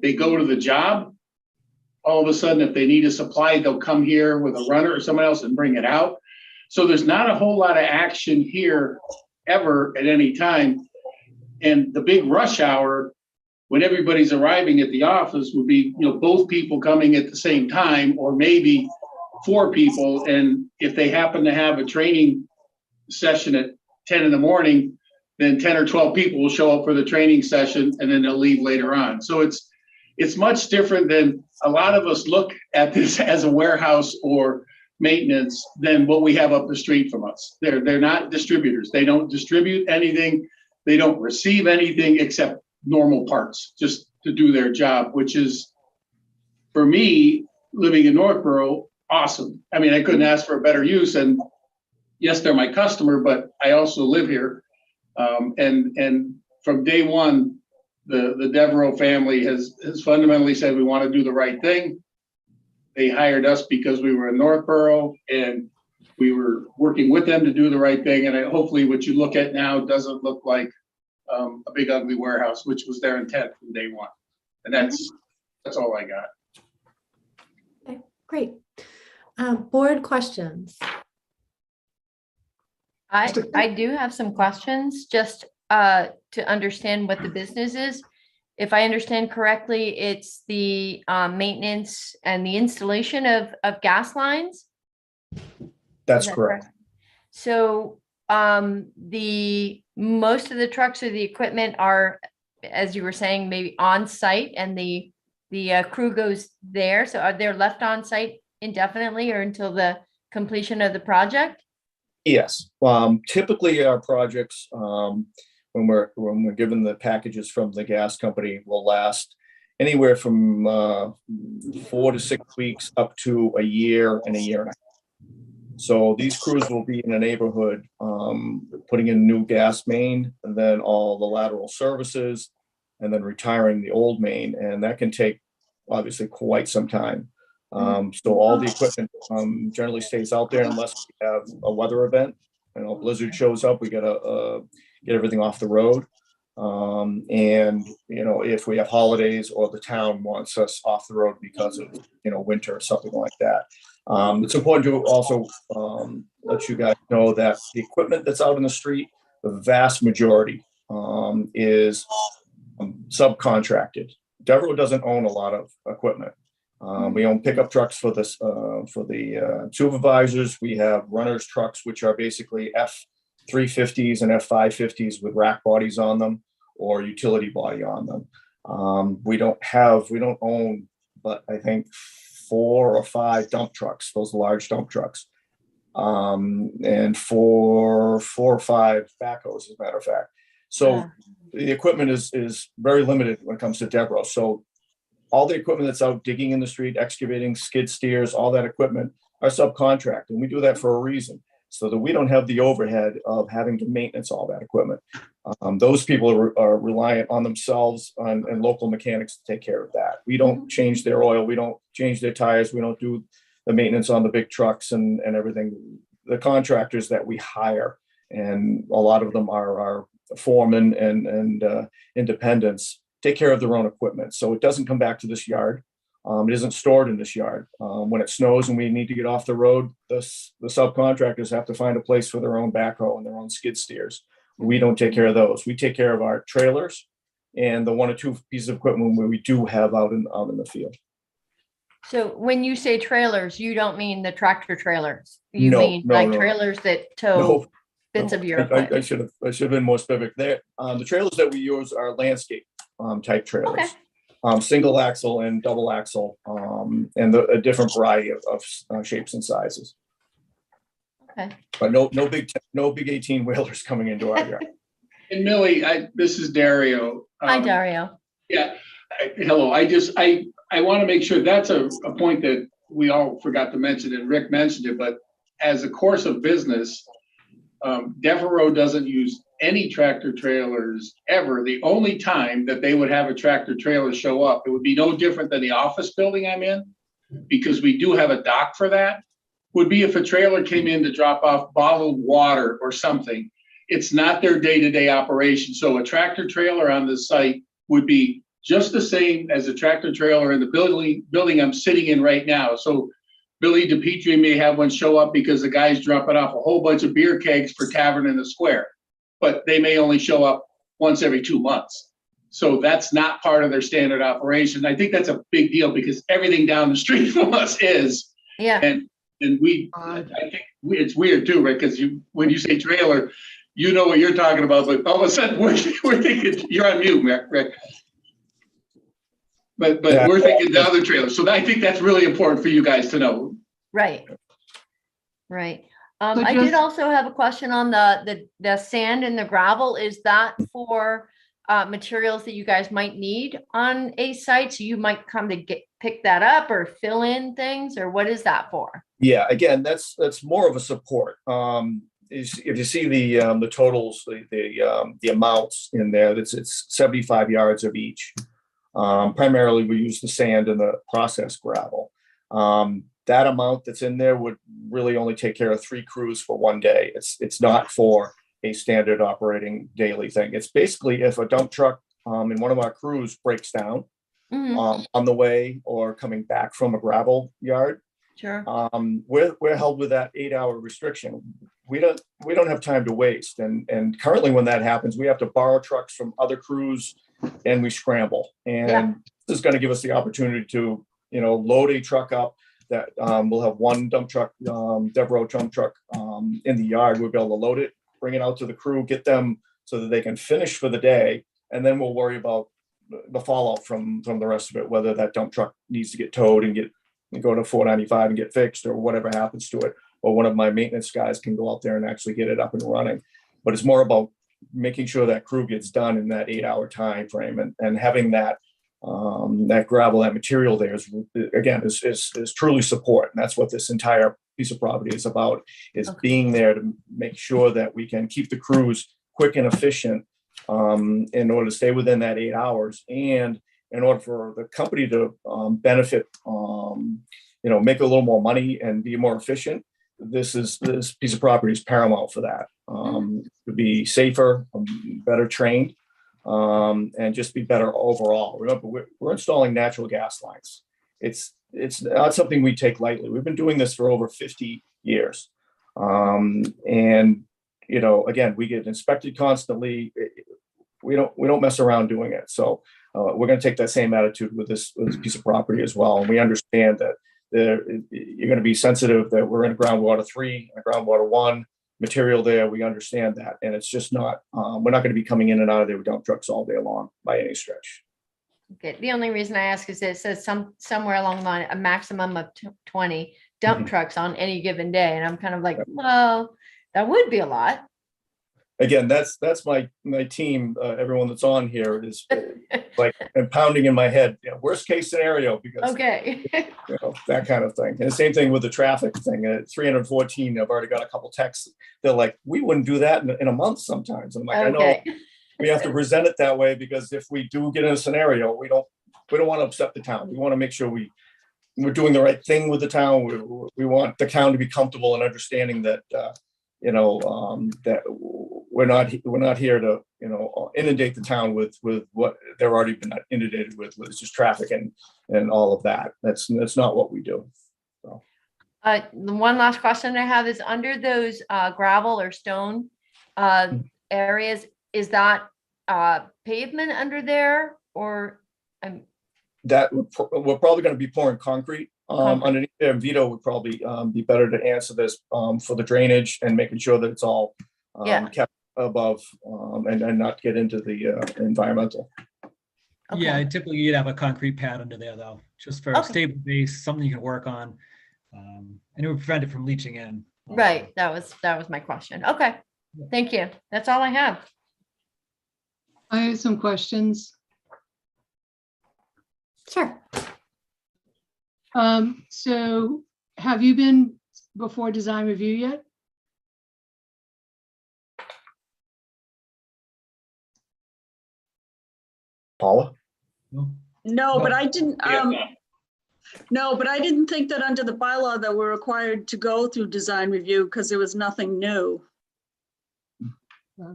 Speaker 14: They go to the job. All of a sudden, if they need a supply, they'll come here with a runner or someone else and bring it out. So there's not a whole lot of action here ever at any time. And the big rush hour, when everybody's arriving at the office, would be, both people coming at the same time, or maybe 4 people. And if they happen to have a training session at 10 in the morning, then 10 or 12 people will show up for the training session and then they'll leave later on. So it's much different than a lot of us look at this as a warehouse or maintenance than what we have up the street from us. They're not distributors. They don't distribute anything. They don't receive anything except normal parts just to do their job, which is, for me, living in Northborough, awesome. I mean, I couldn't ask for a better use. And yes, they're my customer, but I also live here. And from day one, the Devereaux family has fundamentally said we want to do the right thing. They hired us because we were in Northborough and we were working with them to do the right thing. And hopefully what you look at now doesn't look like a big ugly warehouse, which was their intent from day one. And that's all I got.
Speaker 1: Okay, great. Board questions.
Speaker 2: I do have some questions just to understand what the business is. If I understand correctly, it's the maintenance and the installation of gas lines.
Speaker 12: That's
Speaker 2: Is that
Speaker 12: correct.
Speaker 2: So the most of the trucks or the equipment are, as you were saying, maybe on site, and the crew goes there. So are they left on site indefinitely or until the completion of the project?
Speaker 12: Yes. Typically our projects, when we're given the packages from the gas company, will last anywhere from 4 to 6 weeks up to a year and a year and a half. So these crews will be in a neighborhood, putting in new gas main, and then all the lateral services, and then retiring the old main. And that can take obviously quite some time. So all the equipment generally stays out there unless we have a weather event. A blizzard shows up, we gotta get everything off the road. And if we have holidays or the town wants us off the road because of winter or something like that. It's important to also let you guys know that the equipment that's out in the street, the vast majority is subcontracted. Devereaux doesn't own a lot of equipment. We own pickup trucks for this for the supervisors. We have runners trucks, which are basically F350s and F550s with rack bodies on them or utility body on them. We don't own, but I think 4 or 5 dump trucks, those large dump trucks, and 4 or 5 backhoes, as a matter of fact. So the equipment is very limited when it comes to Deborah. So all the equipment that's out digging in the street, excavating, skid steers, all that equipment are subcontract. And we do that for a reason, so that we don't have the overhead of having to maintenance all that equipment. Those people are reliant on themselves and local mechanics to take care of that. We don't change their oil. We don't change their tires. We don't do the maintenance on the big trucks and everything. The contractors that we hire, and a lot of them are foremen and independents, take care of their own equipment. So it doesn't come back to this yard. It isn't stored in this yard. When it snows and we need to get off the road, the subcontractors have to find a place for their own backhoe and their own skid steers. We don't take care of those. We take care of our trailers and the 1 or 2 pieces of equipment where we do have out in the field.
Speaker 2: So when you say trailers, you don't mean the tractor trailers. You
Speaker 12: No,
Speaker 2: mean
Speaker 12: no,
Speaker 2: like
Speaker 12: no.
Speaker 2: trailers that tow
Speaker 12: No,
Speaker 2: bits
Speaker 12: no.
Speaker 2: of your
Speaker 12: I
Speaker 2: equipment.
Speaker 12: should have been more specific there. The trailers that we use are landscape type trailers.
Speaker 2: Okay.
Speaker 12: Single axle and double axle, and a different variety of shapes and sizes.
Speaker 2: Okay.
Speaker 12: But no big 18 wheelers coming into our yard.
Speaker 14: And Millie, this is Dario.
Speaker 2: Hi, Dario.
Speaker 14: Yeah, hello. I want to make sure that's a point that we all forgot to mention, and Rick mentioned it, but as a course of business, Devereaux doesn't use any tractor trailers ever. The only time that they would have a tractor trailer show up, it would be no different than the office building I'm in, because we do have a dock for that, would be if a trailer came in to drop off bottled water or something. It's not their day-to-day operation. So a tractor trailer on the site would be just the same as a tractor trailer in the building I'm sitting in right now. So Billy DiPietri may have one show up because the guy's dropping off a whole bunch of beer kegs for Tavern in the Square, but they may only show up once every 2 months. So that's not part of their standard operation. I think that's a big deal because everything down the street from us is.
Speaker 2: Yeah.
Speaker 14: And I think it's weird too, right? Because when you say trailer, you know what you're talking about, but all of a sudden we're thinking, you're on mute, Rick. But
Speaker 12: Yeah.
Speaker 14: We're thinking the other trailer. So I think that's really important for you guys to know.
Speaker 2: Right. Right.
Speaker 7: So
Speaker 2: I did
Speaker 7: just-
Speaker 2: also have a question on the sand and the gravel. Is that for materials that you guys might need on a site? So you might come to pick that up or fill in things, or what is that for?
Speaker 12: Yeah, again, that's more of a support. If you see the totals, the amounts in there, it's 75 yards of each. Primarily, we use the sand and the processed gravel. That amount that's in there would really only take care of 3 crews for one day. It's not for a standard operating daily thing. It's basically if a dump truck in one of our crews breaks down on the way or coming back from a gravel yard.
Speaker 2: Sure.
Speaker 12: We're held with that 8-hour restriction. We don't have time to waste. And currently when that happens, we have to borrow trucks from other crews and we scramble. And this is going to give us the opportunity to, load a truck up that we'll have one dump truck, Devereaux dump truck in the yard. We'll be able to load it, bring it out to the crew, get them so that they can finish for the day. And then we'll worry about the fallout from the rest of it, whether that dump truck needs to get towed and go to 495 and get fixed or whatever happens to it. Or one of my maintenance guys can go out there and actually get it up and running. But it's more about making sure that crew gets done in that 8-hour time frame and having that gravel, that material there is truly support. And that's what this entire piece of property is about, is being there to make sure that we can keep the crews quick and efficient in order to stay within that 8 hours. And in order for the company to benefit, make a little more money and be more efficient, this piece of property is paramount for that. To be safer, better trained, and just be better overall. Remember, we're installing natural gas lines. It's not something we take lightly. We've been doing this for over 50 years. And again, we get inspected constantly. We don't mess around doing it. So we're going to take that same attitude with this piece of property as well. And we understand that you're going to be sensitive that we're in a groundwater 3, a groundwater 1 material there. We understand that. And it's just not, we're not going to be coming in and out of there with dump trucks all day long by any stretch.
Speaker 2: Okay. The only reason I ask is it says somewhere along the line, a maximum of 20 dump trucks on any given day. And I'm kind of like, well, that would be a lot.
Speaker 12: again, that's my team, everyone that's on here is like pounding in my head, worst case scenario, because
Speaker 2: Okay.
Speaker 12: that kind of thing. And the same thing with the traffic thing. At 314, I've already got a couple texts. They're like, we wouldn't do that in a month sometimes. I'm like, I know
Speaker 2: Okay.
Speaker 12: we have to present it that way, because if we do get in a scenario, we don't want to upset the town. We want to make sure we're doing the right thing with the town. We want the town to be comfortable and understanding that, that we're not here to, inundate the town with what they're already been inundated with, which is just traffic and all of that. That's not what we do. So.
Speaker 2: The one last question I have is, under those gravel or stone areas, is that pavement under there, or?
Speaker 12: That we're probably going to be pouring concrete underneath there. And Vito would probably be better to answer this for the drainage and making sure that it's all kept above and not get into the environmental.
Speaker 2: Okay.
Speaker 11: Yeah, typically you'd have a concrete pad under there though, just for a stable base, something you can work on. And it would prevent it from leaching in. also.
Speaker 2: Right, that was my question. Okay, thank you. That's all I have.
Speaker 7: I have some questions.
Speaker 1: Sure.
Speaker 7: So have you been before design review yet?
Speaker 12: Paula?
Speaker 10: No, but I didn't, no, but I didn't think that under the bylaw that we're required to go through design review because there was nothing new.
Speaker 4: I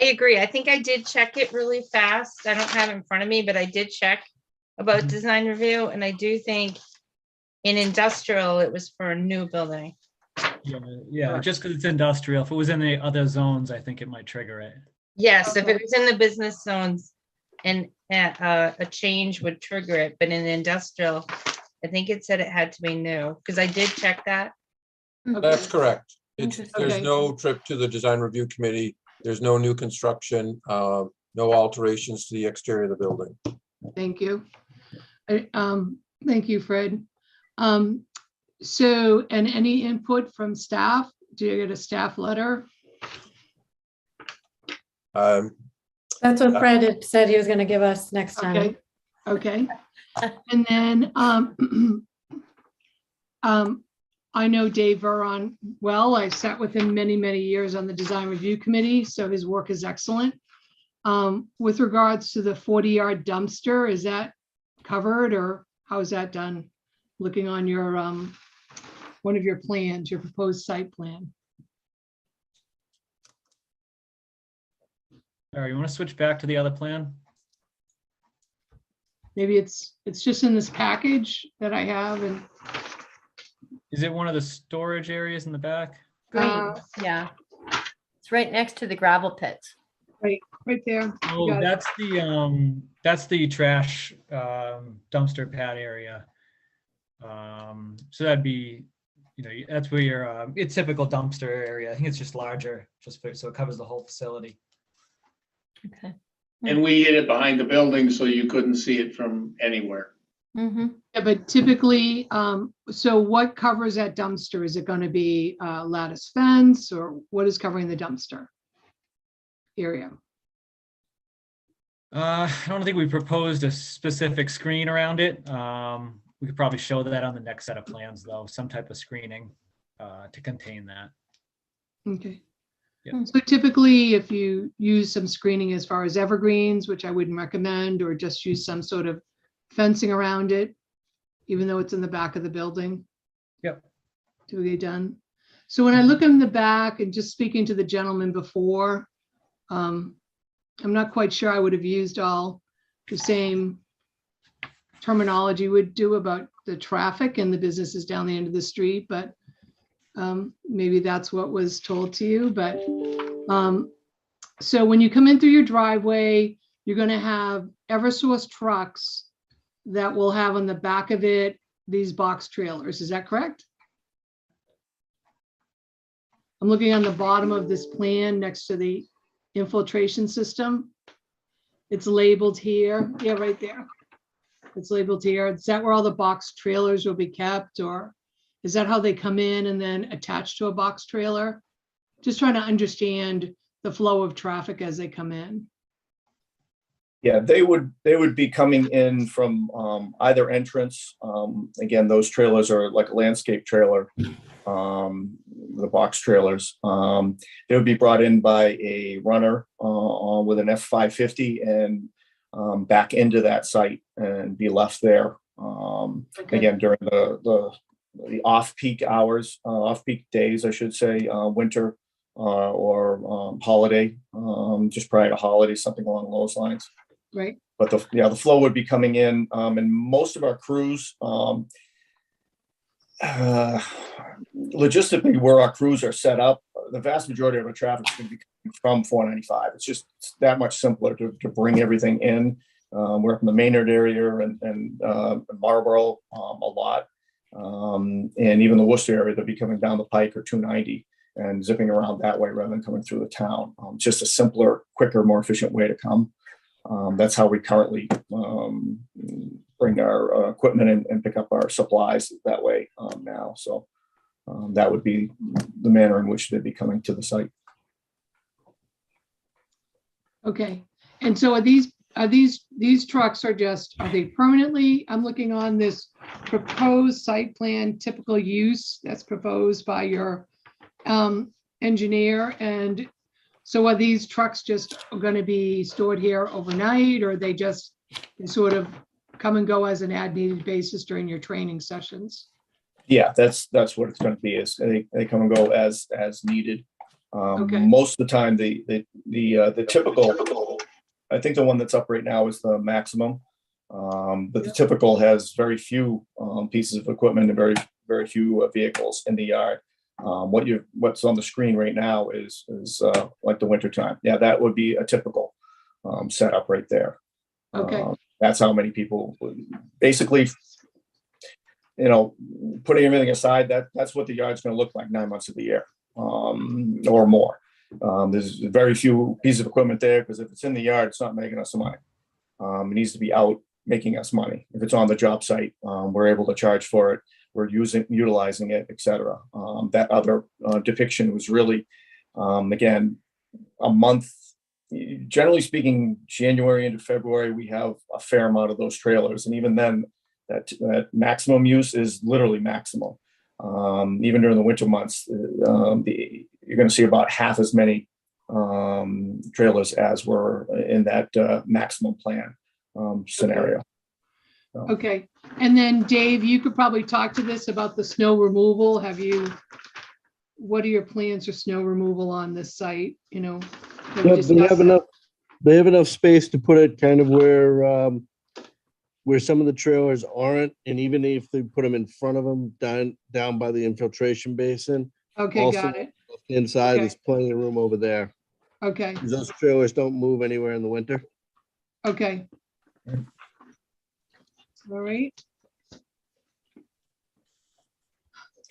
Speaker 4: agree. I think I did check it really fast. I don't have it in front of me, but I did check about design review. And I do think in industrial, it was for a new building.
Speaker 11: Yeah, just because it's industrial. If it was in the other zones, I think it might trigger it.
Speaker 4: Yes, if it was in the business zones and a change would trigger it, but in industrial, I think it said it had to be new, because I did check that.
Speaker 8: That's correct.
Speaker 2: Interesting.
Speaker 8: There's
Speaker 7: Okay.
Speaker 8: no trip to the design review committee. There's no new construction, no alterations to the exterior of the building.
Speaker 7: Thank you. Thank you, Fred. So, and any input from staff? Do you get a staff letter?
Speaker 1: That's what Fred had said he was going to give us next time.
Speaker 7: Okay, okay. And then I know Dave Veron well. I sat with him many, many years on the design review committee, so his work is excellent. With regards to the 40-yard dumpster, is that covered, or how is that done? Looking on your one of your plans, your proposed site plan.
Speaker 11: All right, you want to switch back to the other plan?
Speaker 7: Maybe it's just in this package that I have, and
Speaker 11: Is it one of the storage areas in the back?
Speaker 2: Green, yeah. It's right next to the gravel pits.
Speaker 7: right there. You
Speaker 11: Oh,
Speaker 7: got it.
Speaker 11: that's the trash dumpster pad area. So that'd be, that's where your it's typical dumpster area. I think it's just larger, so it covers the whole facility.
Speaker 2: Okay.
Speaker 14: And we hid it behind the building so you couldn't see it from anywhere.
Speaker 2: Mm-hmm.
Speaker 7: Yeah, but typically, so what covers that dumpster? Is it going to be lattice fence, or what is covering the dumpster area?
Speaker 11: I don't think we proposed a specific screen around it. We could probably show that on the next set of plans, though, some type of screening to contain that.
Speaker 7: Okay.
Speaker 11: Yeah.
Speaker 7: So typically, if you use some screening as far as evergreens, which I wouldn't recommend, or just use some sort of fencing around it, even though it's in the back of the building.
Speaker 11: Yep.
Speaker 7: Typically done. So when I look in the back and just speaking to the gentleman before, I'm not quite sure I would have used all the same terminology would do about the traffic and the businesses down the end of the street, but maybe that's what was told to you. But so when you come in through your driveway, you're going to have Eversource trucks that will have on the back of it these box trailers. Is that correct? I'm looking on the bottom of this plan next to the infiltration system. It's labeled here. Yeah, right there. It's labeled here. Is that where all the box trailers will be kept, or is that how they come in and then attach to a box trailer? Just trying to understand the flow of traffic as they come in?
Speaker 12: Yeah, they would be coming in from either entrance. Again, those trailers are like a landscape trailer, the box trailers. They would be brought in by a runner with an F-550 and back into that site and be left there.
Speaker 7: Okay.
Speaker 12: Again, during the off-peak hours, off-peak days, I should say, winter or holiday, just prior to holidays, something along those lines.
Speaker 7: Right.
Speaker 12: But the flow would be coming in, and most of our crews, logistically, where our crews are set up, the vast majority of our traffic is going to be coming from 495. It's that much simpler to bring everything in. We're up in the Maynard area and Marlboro a lot, and even the Worcester area. They'll be coming down the Pike or 290 and zipping around that way rather than coming through the town. Just a simpler, quicker, more efficient way to come. That's how we currently bring our equipment and pick up our supplies that way now. So that would be the manner in which they'd be coming to the site.
Speaker 7: Okay. And so are these trucks are they permanently, I'm looking on this proposed site plan, typical use that's proposed by your engineer. And so are these trucks just going to be stored here overnight, or they sort of come and go as an as-needed basis during your training sessions?
Speaker 12: Yeah, that's what it's going to be. Is they come and go as needed.
Speaker 7: Okay.
Speaker 12: Most of the time, the typical, I think the one that's up right now is the maximum, but the typical has very few pieces of equipment and very few vehicles in the yard. What's on the screen right now is like the winter time. Yeah, that would be a typical setup right there.
Speaker 7: Okay.
Speaker 12: That's how many people basically, putting everything aside, that's what the yard's going to look like 9 months of the year or more. There's very few pieces of equipment there because if it's in the yard, it's not making us money. It needs to be out making us money. If it's on the job site, we're able to charge for it. We're utilizing it, et cetera. That other depiction was really, again, a month. Generally speaking, January into February, we have a fair amount of those trailers. And even then, that maximum use is literally maximum. Even during the winter months, you're going to see about half as many trailers as were in that maximum plan scenario.
Speaker 7: Okay. And then Dave, you could probably talk to this about the snow removal. What are your plans for snow removal on this site?
Speaker 15: Yeah, they have enough space to put it kind of where some of the trailers aren't. And even if they put them in front of them down by the infiltration basin.
Speaker 7: Okay,
Speaker 15: also,
Speaker 7: got it.
Speaker 15: Inside,
Speaker 7: Okay.
Speaker 15: there's plenty of room over there.
Speaker 7: Okay.
Speaker 15: Those trailers don't move anywhere in the winter.
Speaker 7: Okay. All right.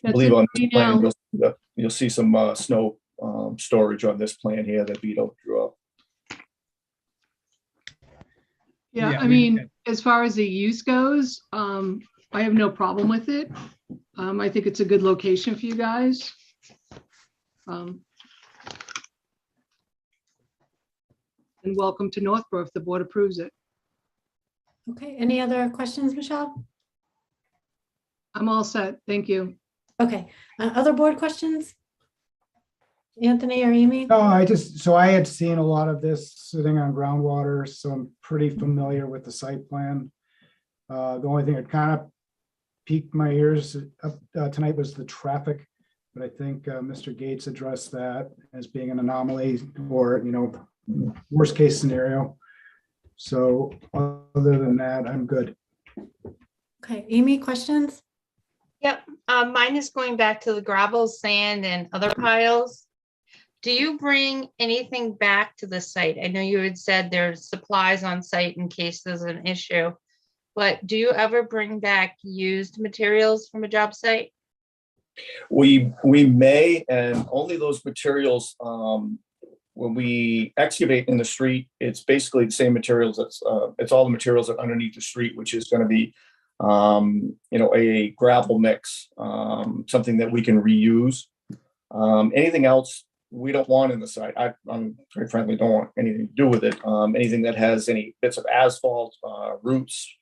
Speaker 12: I believe on this plan, you'll see some snow storage on this plan here that Vito drew up.
Speaker 7: Yeah, I mean, as far as the use goes, I have no problem with it. I think it's a good location for you guys. And welcome to Northborough if the board approves it.
Speaker 1: Okay, any other questions, Michelle?
Speaker 7: I'm all set. Thank you.
Speaker 1: Okay, other board questions? Anthony or Amy?
Speaker 9: No, I had seen a lot of this sitting on groundwater, so I'm pretty familiar with the site plan. The only thing that kind of piqued my ears tonight was the traffic, but I think Mr. Gates addressed that as being an anomaly or, worst case scenario. So other than that, I'm good.
Speaker 1: Okay, Amy, questions?
Speaker 4: Yep, mine is going back to the gravel, sand, and other piles. Do you bring anything back to the site? I know you had said there's supplies on site in case there's an issue, but do you ever bring back used materials from a job site?
Speaker 12: We may, and only those materials, when we excavate in the street, it's basically the same materials. It's all the materials that are underneath the street, which is going to be, a gravel mix, something that we can reuse. Anything else we don't want in the site. I'm quite frankly don't want anything to do with it. Anything that has any bits of asphalt, roots,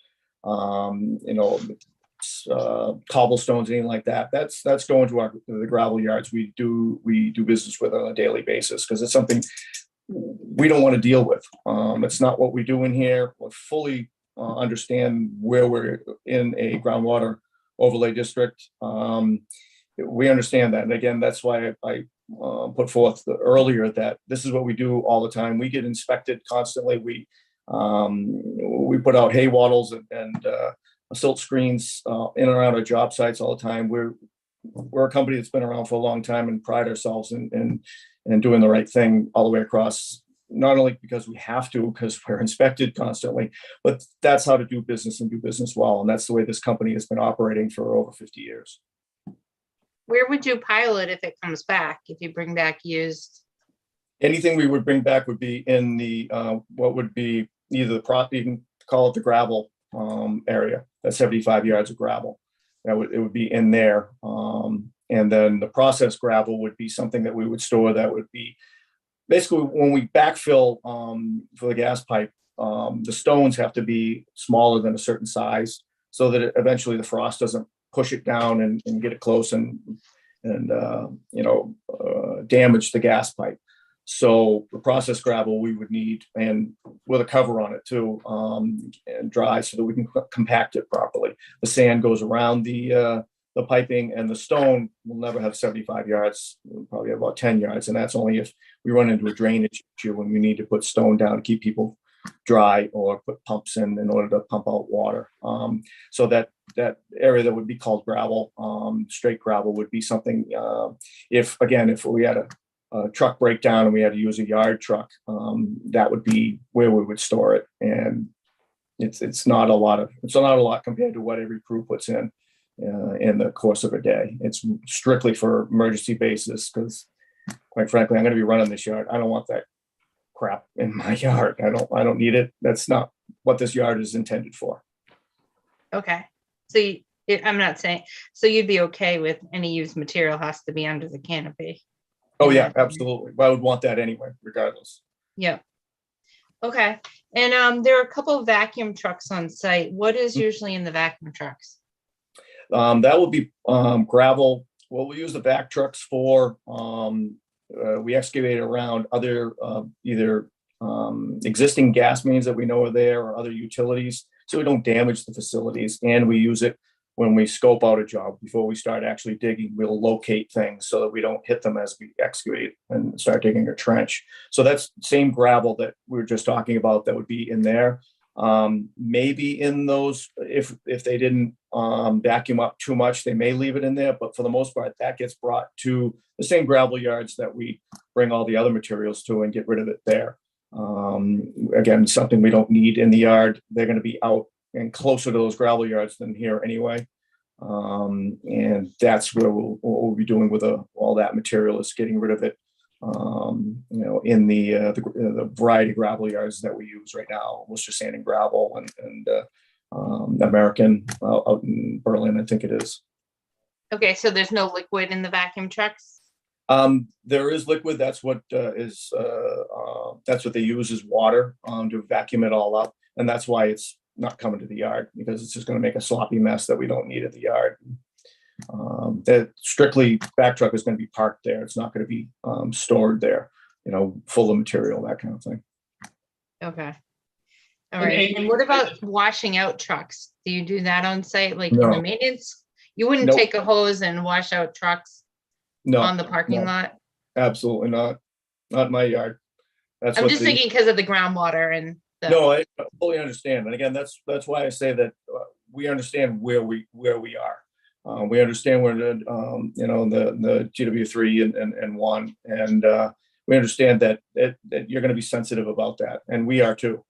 Speaker 12: cobblestones, anything like that. That's going to the gravel yards we do business with on a daily basis, because it's something we don't want to deal with. It's not what we do in here. We fully understand where we're in a groundwater overlay district. We understand that. And again, that's why I put forth earlier that this is what we do all the time. We get inspected constantly. We put out hay wattles and silt screens in and around our job sites all the time. We're a company that's been around for a long time and pride ourselves in doing the right thing all the way across, not only because we have to, because we're inspected constantly, but that's how to do business and do business well. And that's the way this company has been operating for over 50 years.
Speaker 4: Where would you pilot if it comes back, if you bring back used?
Speaker 12: Anything we would bring back would be in the, what would be either you can call it the gravel area, that's 75 yards of gravel. It would be in there. And then the processed gravel would be something that we would store that would be basically when we backfill for the gas pipe, the stones have to be smaller than a certain size so that eventually the frost doesn't push it down and get it close and damage the gas pipe. So the processed gravel we would need, and with a cover on it too, and dry so that we can compact it properly. The sand goes around the piping, and the stone will never have 75 yards, we'll probably have about 10 yards. And that's only if we run into a drainage issue when we need to put stone down to keep people dry or put pumps in order to pump out water. So that area that would be called gravel, straight gravel, would be something, if we had a truck breakdown and we had to use a yard truck, that would be where we would store it. And it's not a lot compared to what every crew puts in the course of a day. It's strictly for emergency basis, because quite frankly, I'm going to be running this yard. I don't want that crap in my yard. I don't need it. That's not what this yard is intended for.
Speaker 4: Okay. So I'm not saying, so you'd be okay with any used material has to be under the canopy?
Speaker 12: Oh yeah, absolutely. I would want that anyway, regardless.
Speaker 4: Yeah. Okay. And there are a couple of vacuum trucks on site. What is usually in the vacuum trucks?
Speaker 12: That will be gravel. What we use the vac trucks for, we excavate around other either existing gas mains that we know are there or other utilities, so we don't damage the facilities. And we use it when we scope out a job. Before we start actually digging, we'll locate things so that we don't hit them as we excavate and start digging a trench. So that's the same gravel that we were just talking about that would be in there. Maybe in those, if they didn't vacuum up too much, they may leave it in there, but for the most part, that gets brought to the same gravel yards that we bring all the other materials to and get rid of it there. Again, something we don't need in the yard. They're going to be out and closer to those gravel yards than here anyway. And that's where we'll be doing with all that material, is getting rid of it, in the variety of gravel yards that we use right now, Worcester Sand and Gravel and American out in Berlin, I think it is.
Speaker 4: Okay, so there's no liquid in the vacuum trucks?
Speaker 12: There is liquid. That's what that's what they use, is water to vacuum it all up. And that's why it's not coming to the yard, because it's just going to make a sloppy mess that we don't need at the yard. That strictly back truck is going to be parked there. It's not going to be stored there, full of material, that kind of thing.
Speaker 4: Okay. All right. And what about washing out trucks? Do you do that on site, like
Speaker 12: No.
Speaker 4: in the maintenance? You wouldn't
Speaker 12: Nope.
Speaker 4: take a hose and wash out trucks on the parking lot?
Speaker 12: Absolutely not. Not in my yard. That's
Speaker 4: I'm
Speaker 12: what
Speaker 4: just thinking because of the groundwater and
Speaker 12: No, I fully understand. And again, that's why I say that we understand where we are. We understand where the GW3 and 1, and we understand that you're going to be sensitive about that, and we are too.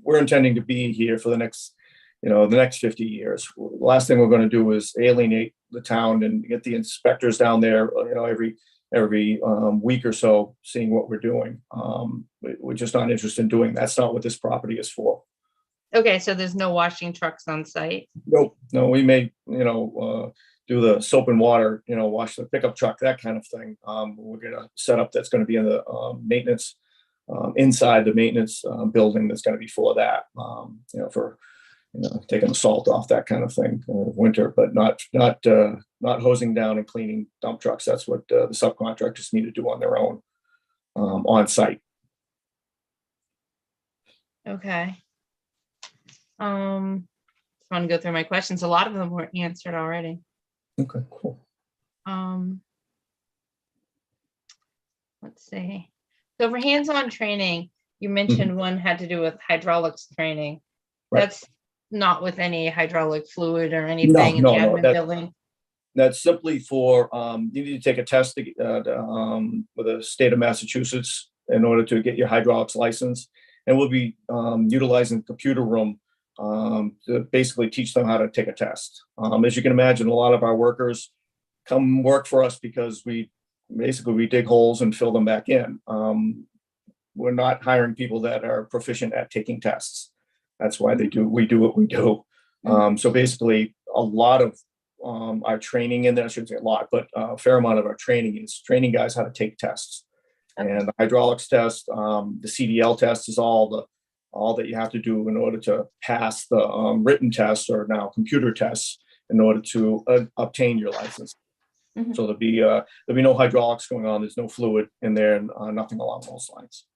Speaker 12: We're intending to be here for the next 50 years. The last thing we're going to do is alienate the town and get the inspectors down there, every week or so, seeing what we're doing. We're just not interested in doing that. That's not what this property is for.
Speaker 4: Okay, so there's no washing trucks on site?
Speaker 12: Nope, no, we may, do the soap and water, wash the pickup truck, that kind of thing. We're gonna set up that's gonna be in the maintenance, inside the maintenance building that's gonna be full of that, for, taking the salt off, that kind of thing, winter, but not hosing down and cleaning dump trucks. That's what the subcontractors need to do on their own, on site.
Speaker 4: Okay. Want to go through my questions. A lot of them were answered already.
Speaker 12: Okay, cool.
Speaker 4: Let's see. So for hands-on training, you mentioned one had to do with hydraulics training.
Speaker 12: Right.
Speaker 4: That's not with any hydraulic fluid or anything in
Speaker 12: No,
Speaker 4: the
Speaker 12: no,
Speaker 4: admin building.
Speaker 12: That's simply for, you need to take a test with the state of Massachusetts in order to get your hydraulics license. And we'll be utilizing the computer room to basically teach them how to take a test. As you can imagine, a lot of our workers come work for us because we dig holes and fill them back in. We're not hiring people that are proficient at taking tests. That's why we do what we do. So basically, a lot of our training in there, I shouldn't say a lot, but a fair amount of our training is training guys how to take tests. And the hydraulics test, the CDL test is all that you have to do in order to pass the written tests, or now computer tests, in order to obtain your license. So there'll be no hydraulics going on. There's no fluid in there, and nothing along those lines.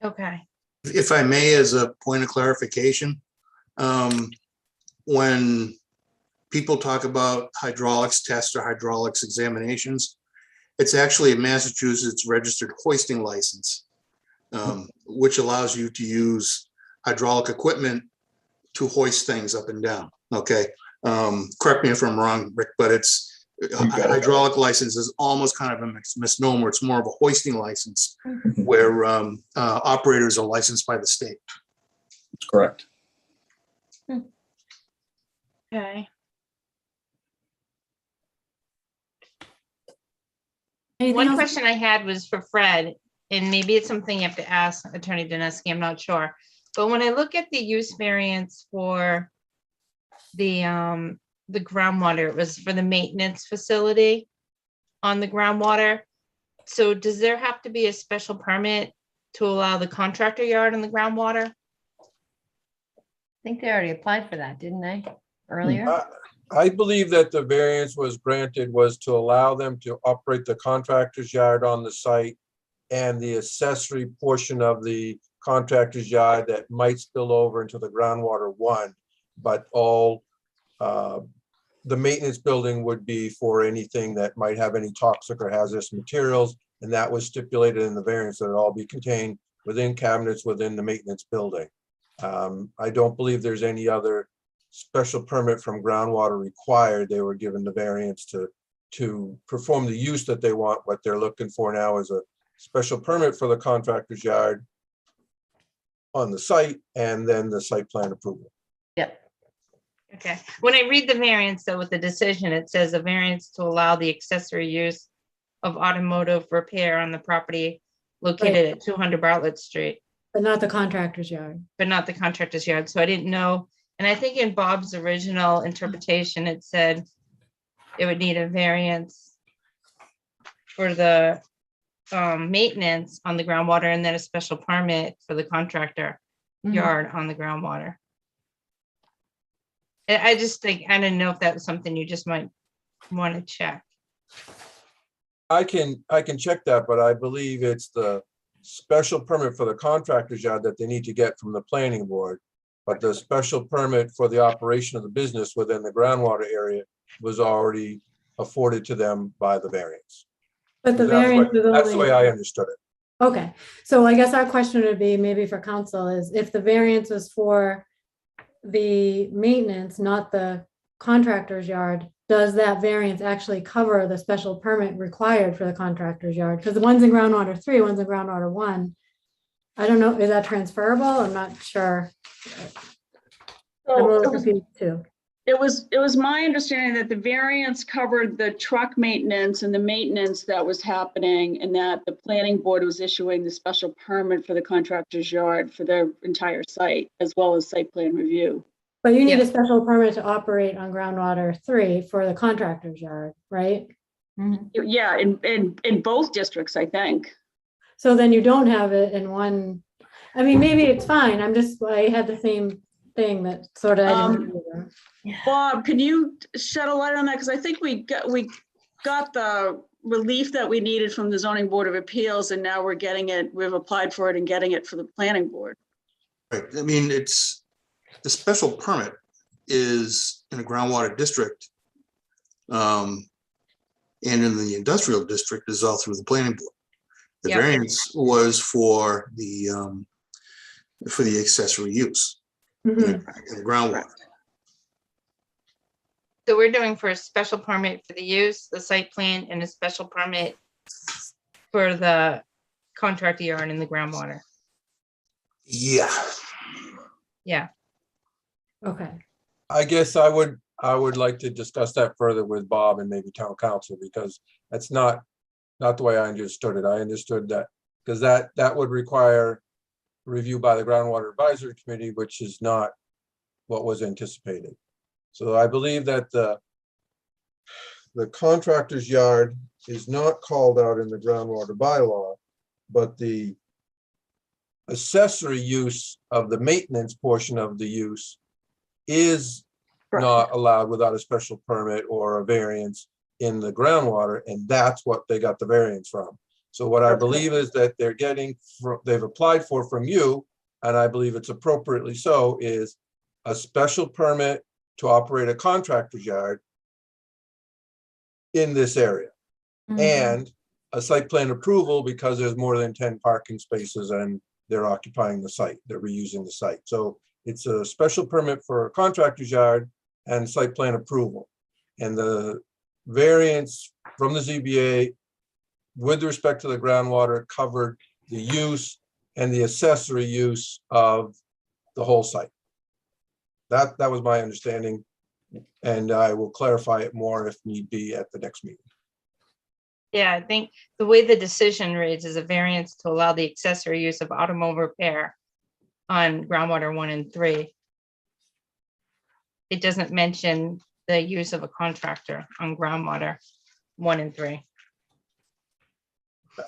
Speaker 4: Okay.
Speaker 5: If I may, as a point of clarification, when people talk about hydraulics tests or hydraulics examinations, it's actually a Massachusetts registered hoisting license, which allows you to use hydraulic equipment to hoist things up and down. Okay. Correct me if I'm wrong, Rick, but it's hydraulic license is almost kind of a misnomer. It's more of a hoisting license where operators are licensed by the state.
Speaker 12: That's correct.
Speaker 4: Okay.
Speaker 1: Anything
Speaker 4: One
Speaker 1: else?
Speaker 4: question I had was for Fred, and maybe it's something you have to ask Attorney Dineski, I'm not sure. But when I look at the use variance for the groundwater, it was for the maintenance facility on the groundwater. So does there have to be a special permit to allow the contractor yard on the groundwater?
Speaker 2: I think they already applied for that, didn't they, earlier?
Speaker 8: I believe that the variance was granted was to allow them to operate the contractor's yard on the site and the accessory portion of the contractor's yard that might spill over into the groundwater one, but all the maintenance building would be for anything that might have any toxic or hazardous materials. And that was stipulated in the variance that it all be contained within cabinets within the maintenance building. I don't believe there's any other special permit from groundwater required. They were given the variance to perform the use that they want. What they're looking for now is a special permit for the contractor's yard on the site, and then the site plan approval.
Speaker 2: Yep.
Speaker 4: Okay, when I read the variance, though, with the decision, it says a variance to allow the accessory use of automotive repair on the property located at 200 Bartlett Street.
Speaker 1: But not the contractor's yard.
Speaker 4: But not the contractor's yard. So I didn't know. And I think in Bob's original interpretation, it said it would need a variance for the maintenance on the groundwater, and then a special permit for the contractor yard on the groundwater. I just think, I didn't know if that was something you just might want to check.
Speaker 8: I can check that, but I believe it's the special permit for the contractor's yard that they need to get from the planning board. But the special permit for the operation of the business within the groundwater area was already afforded to them by the variance.
Speaker 1: But the variance was only.
Speaker 8: That's the way I understood it.
Speaker 1: Okay, so I guess our question would be maybe for council is if the variance was for the maintenance, not the contractor's yard, does that variance actually cover the special permit required for the contractor's yard? Because the one's in groundwater 3, one's in groundwater 1. I don't know, is that transferable? I'm not sure. I'm a little confused too.
Speaker 10: It was my understanding that the variance covered the truck maintenance and the maintenance that was happening, and that the planning board was issuing the special permit for the contractor's yard for their entire site, as well as site plan review.
Speaker 1: But you need
Speaker 4: Yeah.
Speaker 1: a special permit to operate on groundwater 3 for the contractor's yard, right?
Speaker 10: Yeah, in both districts, I think.
Speaker 1: So then you don't have it in one, I mean, maybe it's fine. I had the same thing that sort of. I didn't either.
Speaker 10: Bob, can you shed a light on that? Because I think we got the relief that we needed from the zoning board of appeals, and now we're getting it, we've applied for it and getting it for the planning board.
Speaker 5: Right, I mean, the special permit is in a groundwater district. And in the industrial district is all through the planning board. The
Speaker 4: Yep.
Speaker 5: variance was for the accessory use in the groundwater.
Speaker 4: So we're doing for a special permit for the use, the site plan, and a special permit for the contractor yard in the groundwater.
Speaker 5: Yeah.
Speaker 4: Yeah.
Speaker 1: Okay.
Speaker 8: I guess I would like to discuss that further with Bob and maybe town council, because that's not the way I understood it. I understood that, because that would require review by the Groundwater Advisory Committee, which is not what was anticipated. So I believe that the contractor's yard is not called out in the groundwater bylaw, but the accessory use of the maintenance portion of the use is not allowed without a special permit or a variance in the groundwater, and that's what they got the variance from. So what I believe is that they're getting, they've applied for from you, and I believe it's appropriately so, is a special permit to operate a contractor's yard in this area, and a site plan approval because there's more than 10 parking spaces and they're occupying the site, they're reusing the site. So it's a special permit for a contractor's yard and site plan approval. And the variance from the ZBA with respect to the groundwater covered the use and the accessory use of the whole site. That was my understanding, and I will clarify it more if need be at the next meeting.
Speaker 4: Yeah, I think the way the decision reads is a variance to allow the accessory use of automobile repair on groundwater 1 and 3. It doesn't mention the use of a contractor on groundwater 1 and 3.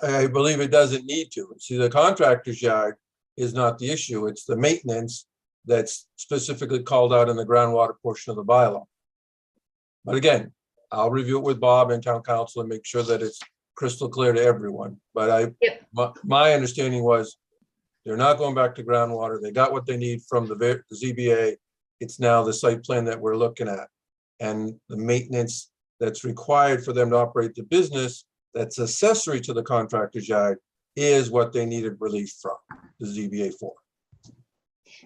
Speaker 8: I believe it doesn't need to. See, the contractor's yard is not the issue. It's the maintenance that's specifically called out in the groundwater portion of the bylaw. But again, I'll review it with Bob and town council and make sure that it's crystal clear to everyone. But my understanding was they're not going back to groundwater. They got what they need from the ZBA. It's now the site plan that we're looking at. And the maintenance that's required for them to operate the business that's accessory to the contractor's yard is what they needed relief from the ZBA for.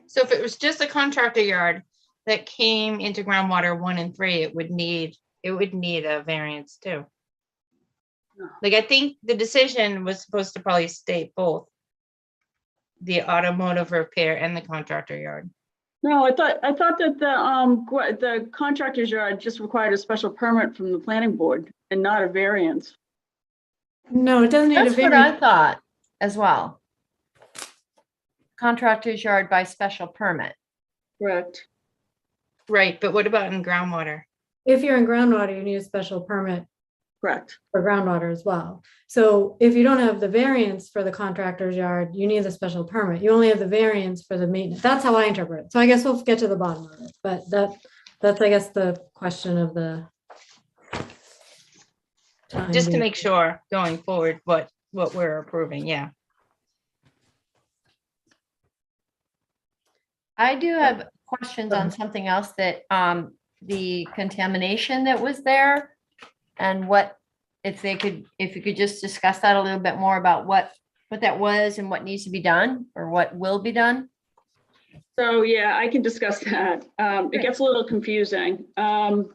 Speaker 4: So if it was just a contractor yard that came into groundwater 1 and 3, it would need a variance too. Like, I think the decision was supposed to probably state both the automotive repair and the contractor yard.
Speaker 10: No, I thought that the contractor's yard just required a special permit from the planning board and not a variance.
Speaker 1: No, it doesn't need a
Speaker 2: That's what
Speaker 1: variance.
Speaker 2: I thought as well. Contractor's yard by special permit.
Speaker 10: Correct.
Speaker 4: Right, but what about in groundwater?
Speaker 1: If you're in groundwater, you need a special permit
Speaker 10: Correct.
Speaker 1: for groundwater as well. So if you don't have the variance for the contractor's yard, you need the special permit. You only have the variance for the maintenance. That's how I interpret it. So I guess we'll get to the bottom of it, but that's, I guess, the question of the time
Speaker 4: Just to
Speaker 1: being.
Speaker 4: make sure going forward what we're approving, yeah.
Speaker 2: I do have questions on something else that, the contamination that was there and what, if you could just discuss that a little bit more about what that was and what needs to be done or what will be done.
Speaker 10: So, yeah, I can discuss that. It gets a little confusing. And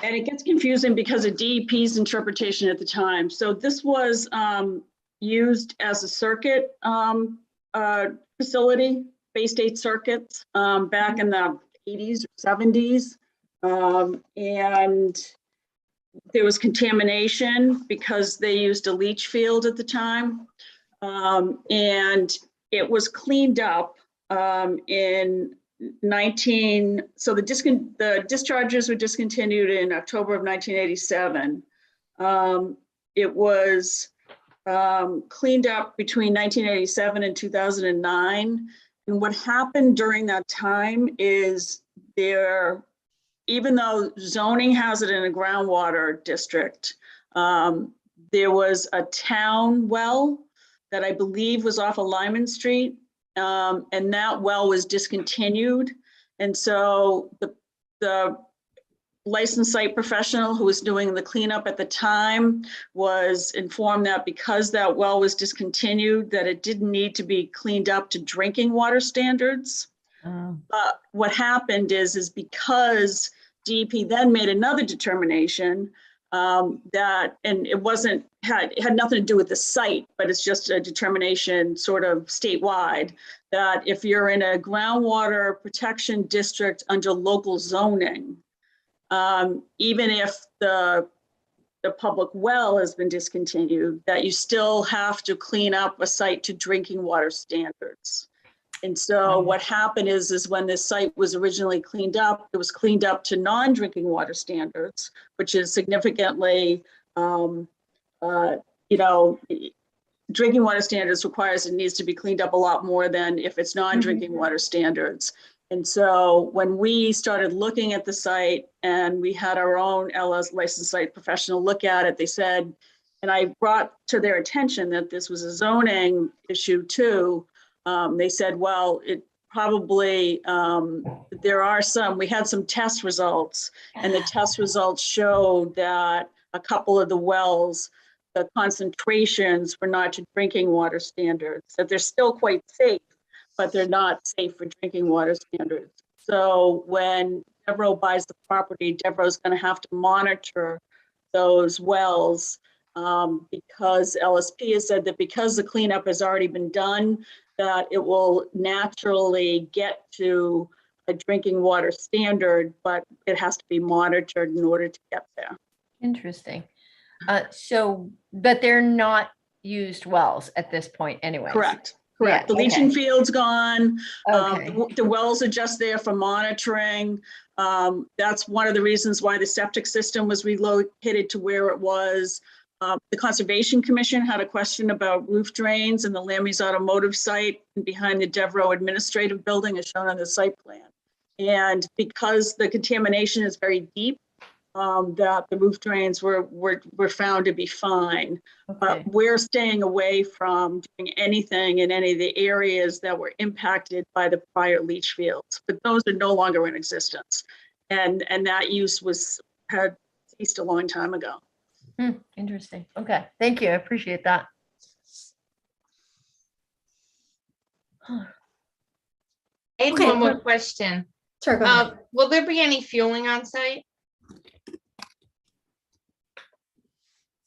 Speaker 10: it gets confusing because of DEP's interpretation at the time. So this was used as a circuit facility, Bay State Circuits, back in the 80s or 70s. And there was contamination because they used a leach field at the time. And it was cleaned up in so the discharges were discontinued in October of 1987. It was cleaned up between 1987 and 2009. And what happened during that time is even though zoning has it in a groundwater district, there was a town well that I believe was off of Lyman Street. And that well was discontinued. And so the licensed site professional who was doing the cleanup at the time was informed that because that well was discontinued, that it didn't need to be cleaned up to drinking water standards. But what happened is because DEP then made another determination that, and it had nothing to do with the site, but it's just a determination sort of statewide, that if you're in a groundwater protection district under local zoning, even if the public well has been discontinued, that you still have to clean up a site to drinking water standards. And so what happened is when this site was originally cleaned up, it was cleaned up to non-drinking water standards, which is significantly, drinking water standards requires it needs to be cleaned up a lot more than if it's non-drinking water standards. And so when we started looking at the site and we had our own LS licensed site professional look at it, they said, and I brought to their attention that this was a zoning issue too. They said, well, it probably, we had some test results, and the test results showed that a couple of the wells, the concentrations were not to drinking water standards, that they're still quite safe, but they're not safe for drinking water standards. So when Devereaux buys the property, Devereaux's going to have to monitor those wells because LSP has said that because the cleanup has already been done, that it will naturally get to a drinking water standard, but it has to be monitored in order to get there.
Speaker 2: Interesting. But they're not used wells at this point anyway.
Speaker 10: Correct.
Speaker 2: Yeah,
Speaker 10: The leaching
Speaker 2: okay.
Speaker 10: field's gone.
Speaker 2: Okay.
Speaker 10: The wells are just there for monitoring. That's one of the reasons why the septic system was relocated to where it was. The Conservation Commission had a question about roof drains in the Lammy's Automotive site behind the Devereaux Administrative Building as shown on the site plan. And because the contamination is very deep, that the roof drains were found to be fine.
Speaker 2: Okay.
Speaker 10: But we're staying away from doing anything in any of the areas that were impacted by the prior leach fields. But those are no longer in existence. And that use had ceased a long time ago.
Speaker 2: Interesting. Okay. Thank you. I appreciate that.
Speaker 4: I had
Speaker 1: Okay,
Speaker 4: one more question.
Speaker 1: Sure, go ahead.
Speaker 4: Will there be any fueling on site?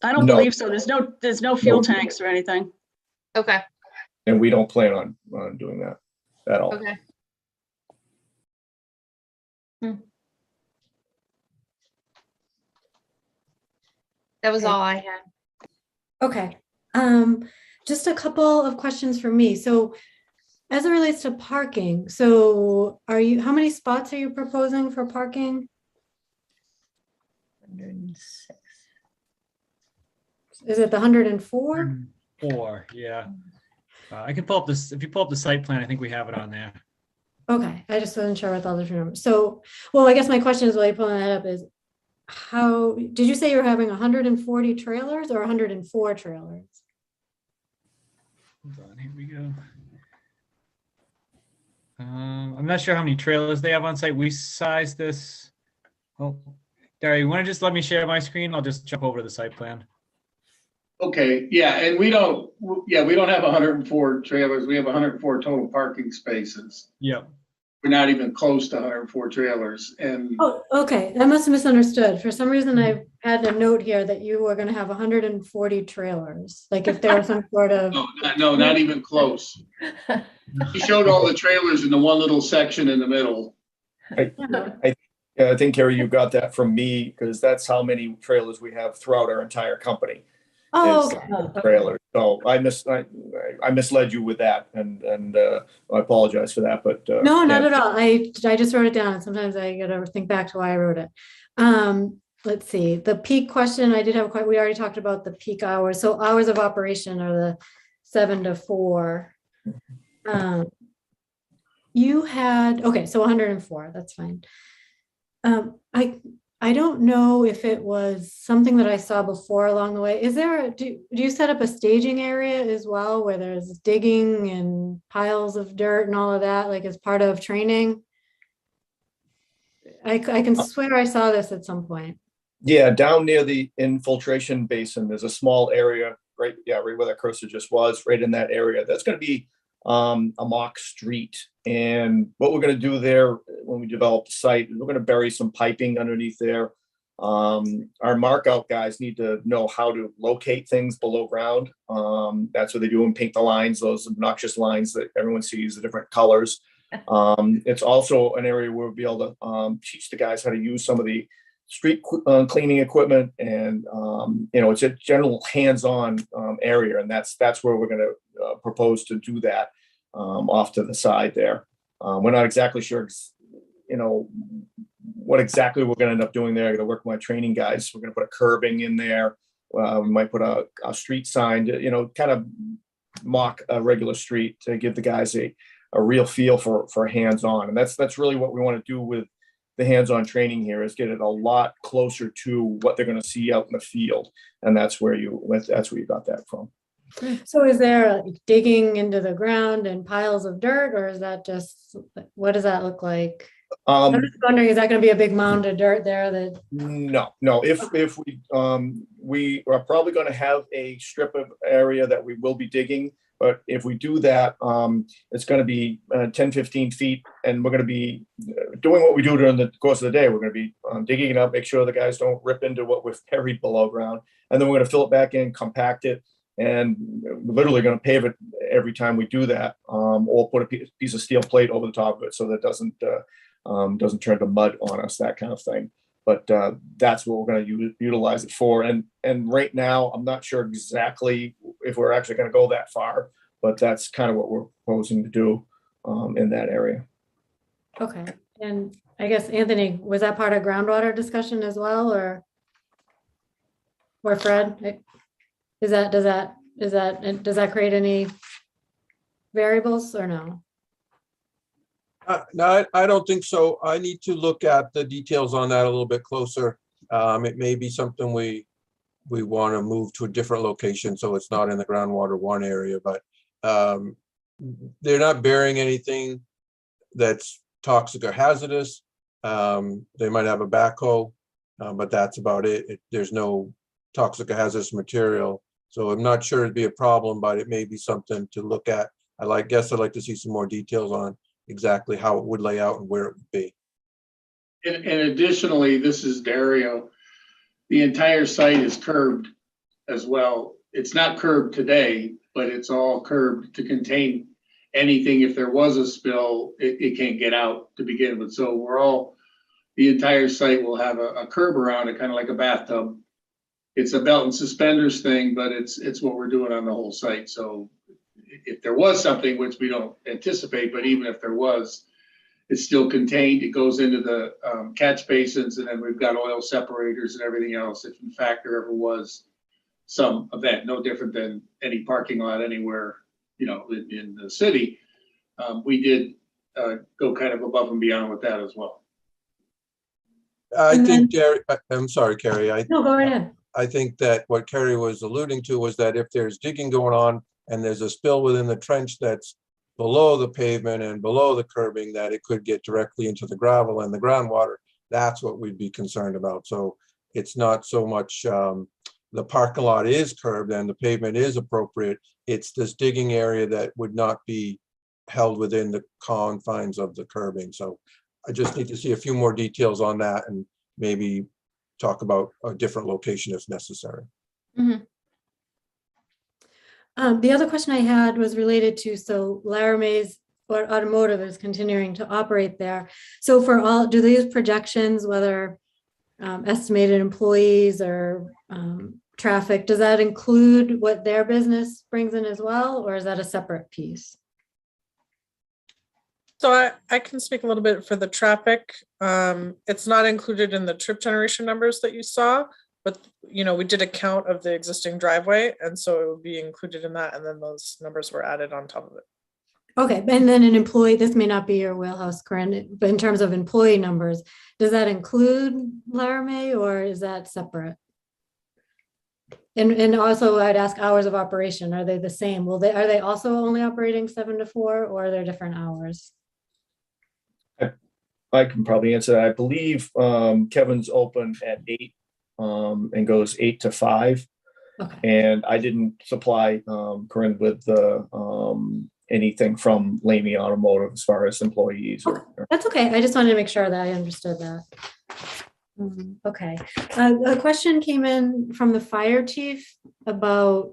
Speaker 10: I don't
Speaker 12: No.
Speaker 10: believe so. There's no fuel tanks or anything.
Speaker 4: Okay.
Speaker 12: And we don't plan on doing that at all.
Speaker 4: Okay. That was
Speaker 1: Okay.
Speaker 4: all I had.
Speaker 1: Okay, just a couple of questions for me. So as it relates to parking, so how many spots are you proposing for parking?
Speaker 2: 106.
Speaker 1: Is it the 104?
Speaker 11: 4, yeah. I can pull up this, if you pull up the site plan, I think we have it on there.
Speaker 1: Okay, I just wasn't sure with all the numbers. So, well, I guess my question is, while you're pulling that up, is how, did you say you were having 140 trailers or 104 trailers?
Speaker 11: Hold on, here we go. I'm not sure how many trailers they have on site. We sized this. Oh, Gary, you want to just let me share my screen? I'll just jump over to the site plan.
Speaker 14: Okay, yeah, and we don't have 104 trailers. We have 104 total parking spaces.
Speaker 11: Yep.
Speaker 14: We're not even close to 104 trailers. And
Speaker 1: Oh, okay, I must have misunderstood. For some reason, I had a note here that you were going to have 140 trailers, like if there was some sort of.
Speaker 14: no, not even close. He showed all the trailers in the one little section in the middle.
Speaker 12: Yeah, I think, Carrie, you got that from me, because that's how many trailers we have throughout our entire company.
Speaker 1: Oh,
Speaker 12: is
Speaker 1: okay.
Speaker 12: Trailers. So I misled you with that, and I apologize for that, but.
Speaker 1: No, not
Speaker 12: yeah.
Speaker 1: at all. I just wrote it down. Sometimes I gotta think back to why I wrote it. Let's see, the peak question, I did have quite, we already talked about the peak hours. So hours of operation are the 7 to 4. You had, okay, so 104, that's fine. I don't know if it was something that I saw before along the way. Is there, do you set up a staging area as well where there's digging and piles of dirt and all of that, like as part of training? I can swear I saw this at some point.
Speaker 12: Yeah, down near the infiltration basin, there's a small area, right where that cursor just was, right in that area. That's going to be a mock street. And what we're going to do there when we develop the site, we're going to bury some piping underneath there. Our mark out guys need to know how to locate things below ground. That's what they do, and paint the lines, those obnoxious lines that everyone sees, the different colors. It's also an area where we'll be able to teach the guys how to use some of the street cleaning equipment, and it's a general hands-on area, and that's where we're going to propose to do that off to the side there. We're not exactly sure, what exactly we're going to end up doing there. I got to work with my training guys. We're going to put a curbing in there. We might put a street sign to, kind of mock a regular street to give the guys a real feel for hands-on. And that's really what we want to do with the hands-on training here, is get it a lot closer to what they're going to see out in the field. And that's where you got that from.
Speaker 1: So is there like digging into the ground and piles of dirt, or is that just, what does that look like? I'm just wondering, is that going to be a big mound of dirt there that?
Speaker 12: No. If we are probably going to have a strip of area that we will be digging, but if we do that, it's going to be 10, 15 feet, and we're going to be doing what we do during the course of the day. We're going to be digging it up, make sure the guys don't rip into what we've buried below ground, and then we're going to fill it back in, compact it, and we're literally going to pave it every time we do that, or put a piece of steel plate over the top of it so that it doesn't turn to mud on us, that kind of thing. But that's what we're going to utilize it for. And right now, I'm not sure exactly if we're actually going to go that far, but that's kind of what we're proposing to do in that area.
Speaker 1: Okay. And I guess, Anthony, was that part of groundwater discussion as well, or Fred? Does that create any variables or no?
Speaker 8: No, I don't think so. I need to look at the details on that a little bit closer. It may be something we want to move to a different location, so it's not in the groundwater 1 area, but they're not burying anything that's toxic or hazardous. They might have a backhoe, but that's about it. There's no toxic or hazardous material. So I'm not sure it'd be a problem, but it may be something to look at. I'd like to see some more details on exactly how it would lay out and where it would be.
Speaker 14: And additionally, this is Dario. The entire site is curbed as well. It's not curbed today, but it's all curbed to contain anything. If there was a spill, it can't get out to begin with. So the entire site will have a curb around it, kind of like a bathtub. It's a belt and suspenders thing, but it's what we're doing on the whole site. So if there was something, which we don't anticipate, but even if there was, it's still contained. It goes into the catch basins, and then we've got oil separators and everything else. If in fact there ever was some event, no different than any parking lot anywhere, in the city, we did go kind of above and beyond with that as well.
Speaker 8: I think, Gary, I'm sorry, Carrie.
Speaker 1: No, go right ahead.
Speaker 8: I think that what Carrie was alluding to was that if there's digging going on and there's a spill within the trench that's below the pavement and below the curbing, that it could get directly into the gravel and the groundwater. That's what we'd be concerned about. So it's not so much the parking lot is curbed and the pavement is appropriate. It's this digging area that would not be held within the confines of the curbing. So I just need to see a few more details on that and maybe talk about a different location if necessary.
Speaker 1: Mm-hmm. The other question I had was related to, so Laramie's or automotive is continuing to operate there. So for all, do they use projections, whether estimated employees or traffic, does that include what their business brings in as well, or is that a separate piece?
Speaker 13: So I can speak a little bit for the traffic. It's not included in the trip generation numbers that you saw, but we did a count of the existing driveway, and so it would be included in that, and then those numbers were added on top of it.
Speaker 1: Okay, and then an employee, this may not be your wheelhouse, Corinne, but in terms of employee numbers, does that include Laramie or is that separate? And also I'd ask hours of operation, are they the same? Are they also only operating 7 to 4 or are there different hours?
Speaker 12: I can probably answer that. I believe Kevin's open at 8 and goes 8 to 5.
Speaker 1: Okay.
Speaker 12: And I didn't supply Corinne with anything from Lamy Automotive as far as employees.
Speaker 1: That's okay. I just wanted to make sure that I understood that. Okay. A question came in from the fire chief about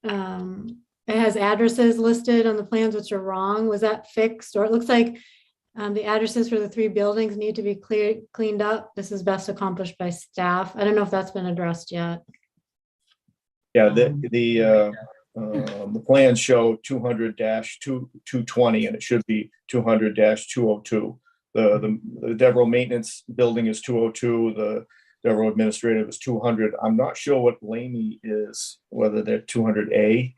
Speaker 1: it has addresses listed on the plans which are wrong. Was that fixed? Or it looks like the addresses for the 3 buildings need to be cleaned up. This is best accomplished by staff. I don't know if that's been addressed yet.
Speaker 12: Yeah, the plans show 200-220 and it should be 200-202. The Devereaux maintenance building is 202. The Devereaux administrative is 200. I'm not sure what Lamy is, whether they're 200A.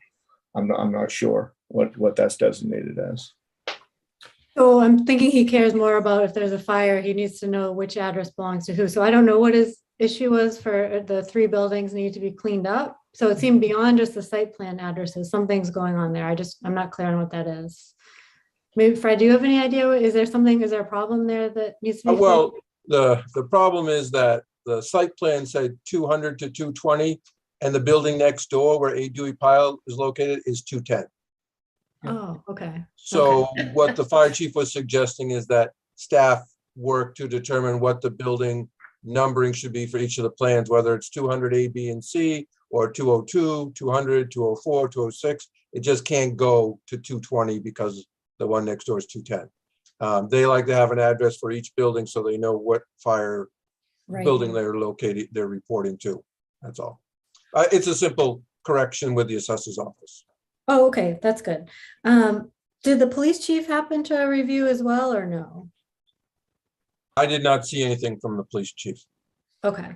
Speaker 12: I'm not sure what that's designated as.
Speaker 1: So I'm thinking he cares more about if there's a fire, he needs to know which address belongs to who. So I don't know what his issue was for the 3 buildings need to be cleaned up. So it seemed beyond just the site plan addresses, something's going on there. I'm not clear on what that is. Maybe Fred, do you have any idea? Is there a problem there that needs to be?
Speaker 8: Well, the problem is that the site plan said 200 to 220 and the building next door where A. Dewey Pile is located is 210.
Speaker 1: Oh, okay.
Speaker 8: So what the fire chief was suggesting is that staff work to determine what the building numbering should be for each of the plans, whether it's 200 A, B, and C, or 202, 200, 204, 206. It just can't go to 220 because the one next door is 210. They like to have an address for each building so they know what fire building they're reporting to. That's all. It's a simple correction with the assessor's office.
Speaker 1: Oh, okay, that's good. Did the police chief happen to review as well or no?
Speaker 8: I did not see anything from the police chief.
Speaker 1: Okay.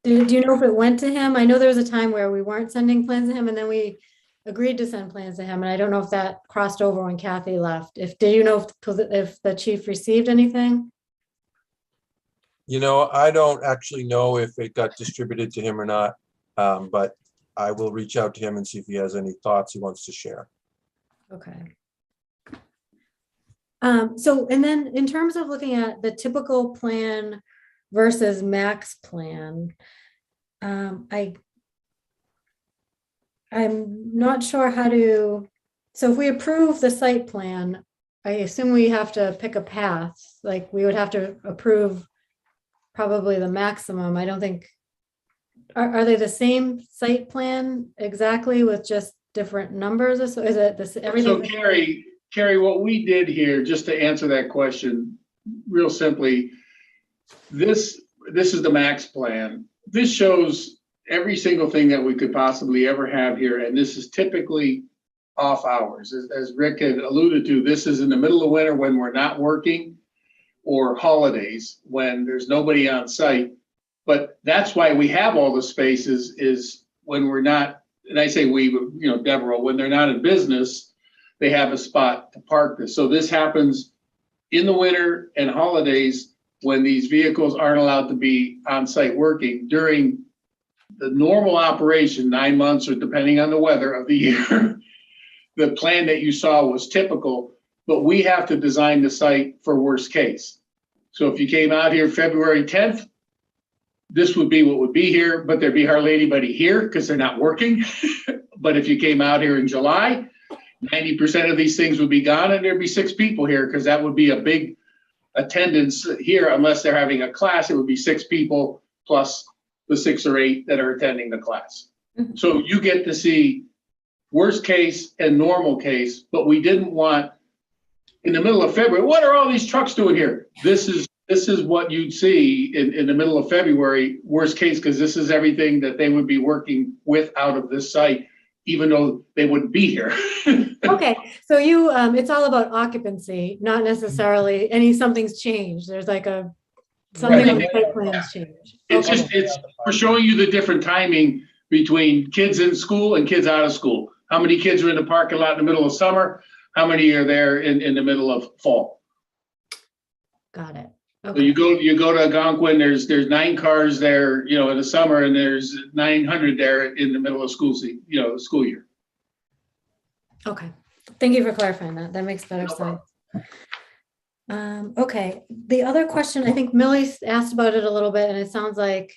Speaker 1: Do you know if it went to him? I know there was a time where we weren't sending plans to him and then we agreed to send plans to him. And I don't know if that crossed over when Kathy left. Do you know if the chief received anything?
Speaker 8: I don't actually know if it got distributed to him or not, but I will reach out to him and see if he has any thoughts he wants to share.
Speaker 1: Okay. So, and then in terms of looking at the typical plan versus max plan, I'm not sure how to, so if we approve the site plan, I assume we have to pick a path, like we would have to approve probably the maximum. I don't think, are they the same site plan exactly with just different numbers? Or so is it this everything?
Speaker 14: So Carrie, what we did here, just to answer that question real simply, this is the max plan. This shows every single thing that we could possibly ever have here. And this is typically off hours. As Rick had alluded to, this is in the middle of winter when we're not working or holidays when there's nobody on site. But that's why we have all the spaces is when we're not, and I say we, Devereaux, when they're not in business, they have a spot to park this. So this happens in the winter and holidays when these vehicles aren't allowed to be on site working. During the normal operation, 9 months or depending on the weather of the year, the plan that you saw was typical, but we have to design the site for worst case. So if you came out here February 10th, this would be what would be here, but there'd be hardly anybody here because they're not working. But if you came out here in July, 90% of these things would be gone and there'd be 6 people here because that would be a big attendance here. Unless they're having a class, it would be 6 people plus the 6 or 8 that are attending the class. So you get to see worst case and normal case, but we didn't want in the middle of February, what are all these trucks doing here? This is what you'd see in the middle of February, worst case, because this is everything that they would be working with out of this site, even though they wouldn't be here.
Speaker 1: Okay, so you, it's all about occupancy, not necessarily something's changed. There's like something on the site plans changed.
Speaker 14: It's
Speaker 1: Okay.
Speaker 14: just, we're showing you the different timing between kids in school and kids out of school. How many kids are in the parking lot in the middle of summer? How many are there in the middle of fall?
Speaker 1: Got it.
Speaker 14: So
Speaker 1: Okay.
Speaker 14: you go to Algonquin, there's 9 cars there, in the summer, and there's 900 there in the middle of school year.
Speaker 1: Okay, thank you for clarifying that. That makes better sense. Okay, the other question, I think Millie asked about it a little bit, and it sounds like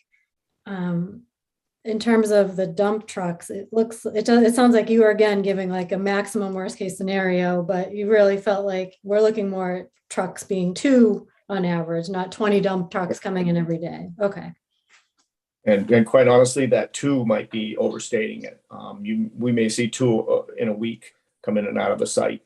Speaker 1: in terms of the dump trucks, it sounds like you are again giving like a maximum worst case scenario, but you really felt like we're looking more at trucks being 2 on average, not 20 dump trucks coming in every day. Okay.
Speaker 12: And quite honestly, that 2 might be overstating it. We may see 2 in a week come in and out of the site,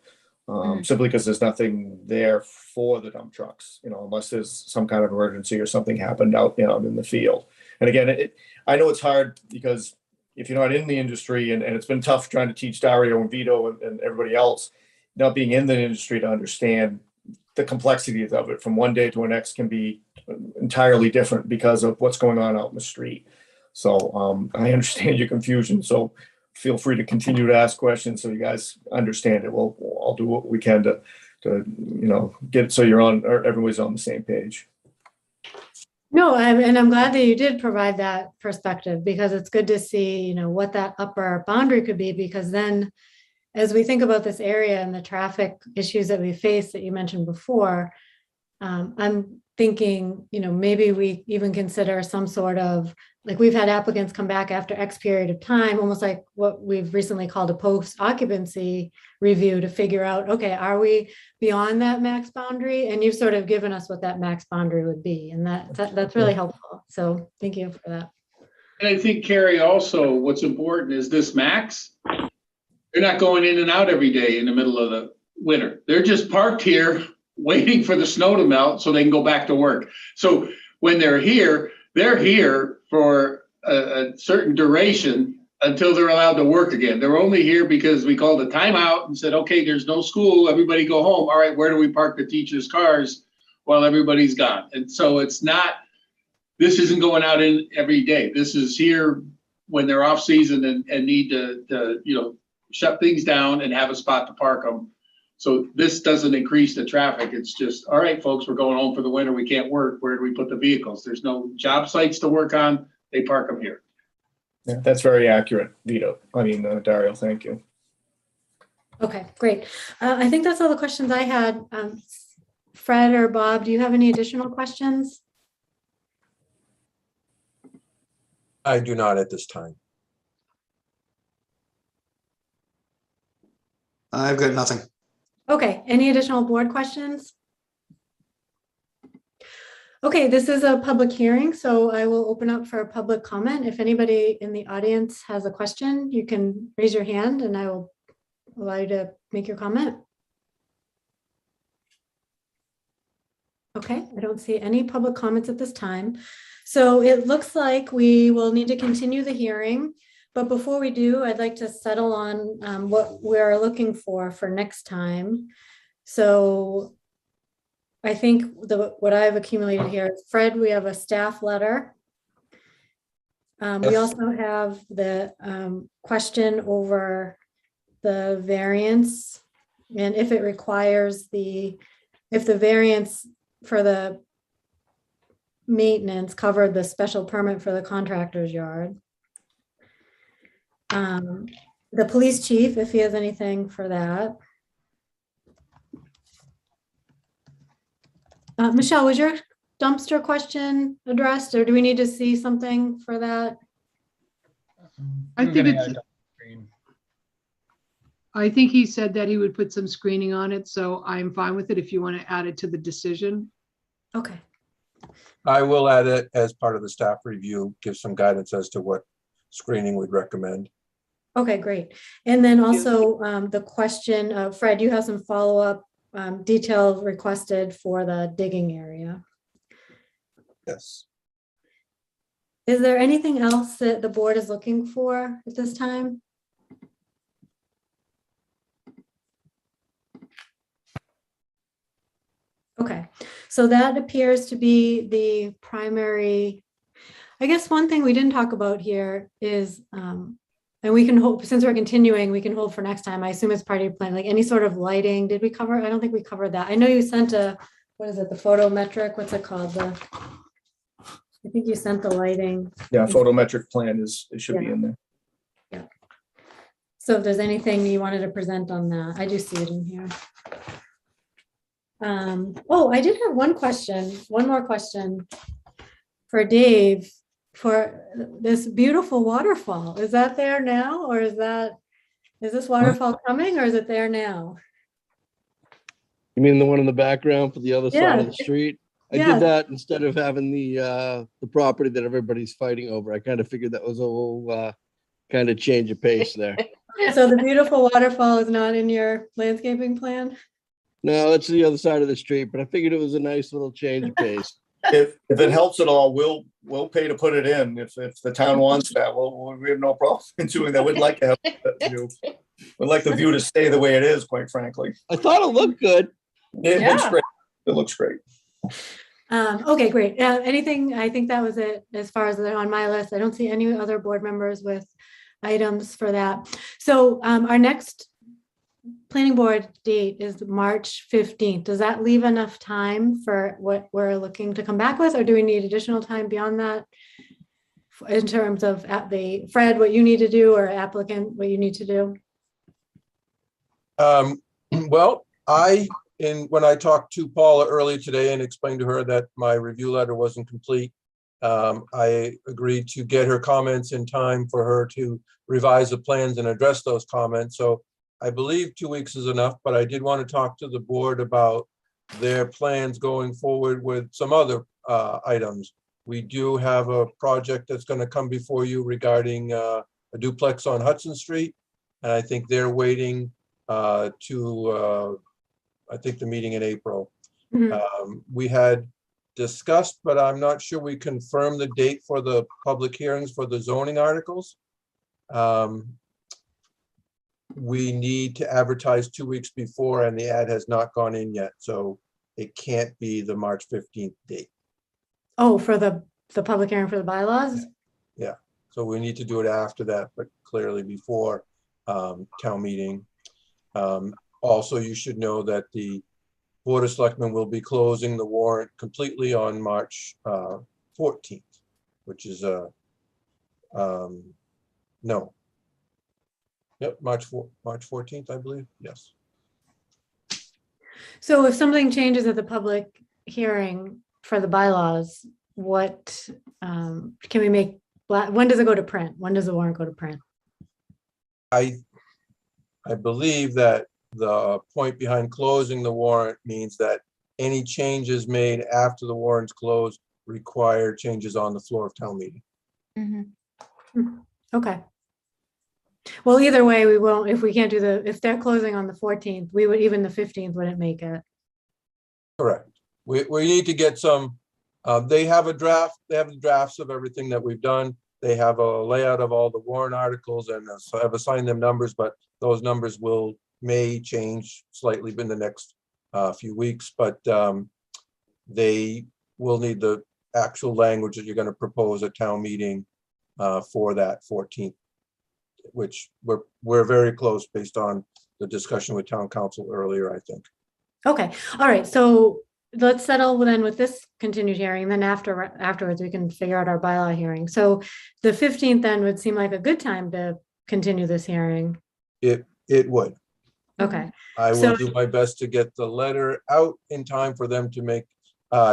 Speaker 12: simply because there's nothing there for the dump trucks, unless there's some kind of emergency or something happened out in the field. And again, I know it's hard because if you're not in the industry, and it's been tough trying to teach Dario and Vito and everybody else, not being in the industry to understand the complexities of it from one day to the next can be entirely different because of what's going on out in the street. So I understand your confusion. So feel free to continue to ask questions so you guys understand it. I'll do what we can to get it so everybody's on the same page.
Speaker 1: No, and I'm glad that you did provide that perspective, because it's good to see, what that upper boundary could be, because then as we think about this area and the traffic issues that we face that you mentioned before, I'm thinking, maybe we even consider some sort of, like we've had applicants come back after X period of time, almost like what we've recently called a post-occupancy review to figure out, okay, are we beyond that max boundary? And you've sort of given us what that max boundary would be. And that's really helpful. So thank you for that.
Speaker 14: And I think, Carrie, also what's important is this max. They're not going in and out every day in the middle of the winter. They're just parked here waiting for the snow to melt so they can go back to work. So when they're here for a certain duration until they're allowed to work again. They're only here because we called a timeout and said, okay, there's no school, everybody go home. All right, where do we park the teachers' cars while everybody's gone? And so this isn't going out in every day. This is here when they're off season and need to shut things down and have a spot to park them. So this doesn't increase the traffic. It's just, all right, folks, we're going home for the winter. We can't work. Where do we put the vehicles? There's no job sites to work on. They park them here.
Speaker 12: Yeah, that's very accurate, Vito. Dario, thank you.
Speaker 1: Okay, great. I think that's all the questions I had. Fred or Bob, do you have any additional questions?
Speaker 8: I do not at this time.
Speaker 5: I've got nothing.
Speaker 1: Okay, any additional board questions? Okay, this is a public hearing, so I will open up for a public comment. If anybody in the audience has a question, you can raise your hand and I will allow you to make your comment. Okay, I don't see any public comments at this time. So it looks like we will need to continue the hearing. But before we do, I'd like to settle on what we're looking for next time. So I think what I've accumulated here, Fred, we have a staff letter. We also have the question over the variance, and if it requires if the variance for the maintenance covered the special permit for the contractor's yard. The police chief, if he has anything for that. Michelle, was your dumpster question addressed, or do we need to see something for that?
Speaker 7: I think he said that he would put some screening on it, so I'm fine with it if you want to add it to the decision.
Speaker 1: Okay.
Speaker 8: I will add it as part of the staff review, give some guidance as to what screening we'd recommend.
Speaker 1: Okay, great. And then also the question of Fred, you have some follow-up detail requested for the digging area.
Speaker 8: Yes.
Speaker 1: Is there anything else that the board is looking for at this time? Okay, so that appears to be the primary. I guess one thing we didn't talk about here is, and we can hope, since we're continuing, we can hold for next time. I assume it's part of your plan, like any sort of lighting. Did we cover? I don't think we covered that. I know you sent a, what is it, the photometric? What's it called? I think you sent the lighting.
Speaker 12: Yeah, photometric plan it should be in there.
Speaker 1: Yeah. So if there's anything you wanted to present on that, I do see it in here. Oh, I did have one more question for Dave for this beautiful waterfall. Is that there now, or is this waterfall coming, or is it there now?
Speaker 15: You mean the one in the background for the other side of the
Speaker 1: Yeah.
Speaker 15: street? I
Speaker 1: Yeah.
Speaker 15: did that instead of having the property that everybody's fighting over. I kind of figured that was a little kind of change of pace there.
Speaker 1: So the beautiful waterfall is not in your landscaping plan?
Speaker 15: No, it's the other side of the street, but I figured it was a nice little change of pace.
Speaker 12: If it helps at all, we'll pay to put it in. If the town wants that, we have no problem in doing that. We'd like to have that view. We'd like the view to stay the way it is, quite frankly.
Speaker 15: I thought it looked good.
Speaker 12: It looks great. It looks great.
Speaker 1: Okay, great. Anything, I think that was it as far as on my list. I don't see any other board members with items for that. So our next planning board date is March 15th. Does that leave enough time for what we're looking to come back with, or do we need additional time beyond that in terms of Fred, what you need to do, or applicant, what you need to do?
Speaker 8: Well, when I talked to Paula earlier today and explained to her that my review letter wasn't complete, I agreed to get her comments in time for her to revise the plans and address those comments. So I believe 2 weeks is enough, but I did want to talk to the board about their plans going forward with some other items. We do have a project that's going to come before you regarding a duplex on Hudson Street. And I think they're waiting I think the meeting in April. We had discussed, but I'm not sure we confirmed the date for the public hearings for the zoning articles. We need to advertise 2 weeks before, and the ad has not gone in yet, so it can't be the March 15th date.
Speaker 1: Oh, for the public hearing for the bylaws?
Speaker 8: Yeah, so we need to do it after that, but clearly before town meeting. Also, you should know that the Board of Selectmen will be closing the warrant completely on March 14th, which is no. Yep, March 14th, I believe. Yes.
Speaker 1: So if something changes at the public hearing for the bylaws, what can we make? When does it go to print? When does the warrant go to print?
Speaker 8: I believe that the point behind closing the warrant means that any changes made after the warrant's closed require changes on the floor of town meeting.
Speaker 1: Okay. Well, either way, we won't, if we can't do if they're closing on the 14th, we would, even the 15th wouldn't make it.
Speaker 8: Correct. We need to get some, they have a draft, they have the drafts of everything that we've done. They have a layout of all the warrant articles, and so I've assigned them numbers, but those numbers may change slightly in the next few weeks, but they will need the actual language that you're going to propose at town meeting for that 14th, which we're very close based on the discussion with town council earlier, I think.
Speaker 1: Okay, all right, so let's settle then with this continued hearing, and then afterwards we can figure out our bylaw hearing. So the 15th then would seem like a good time to continue this hearing.
Speaker 8: It would.
Speaker 1: Okay.
Speaker 8: I will do my best to get the letter out in time for them to make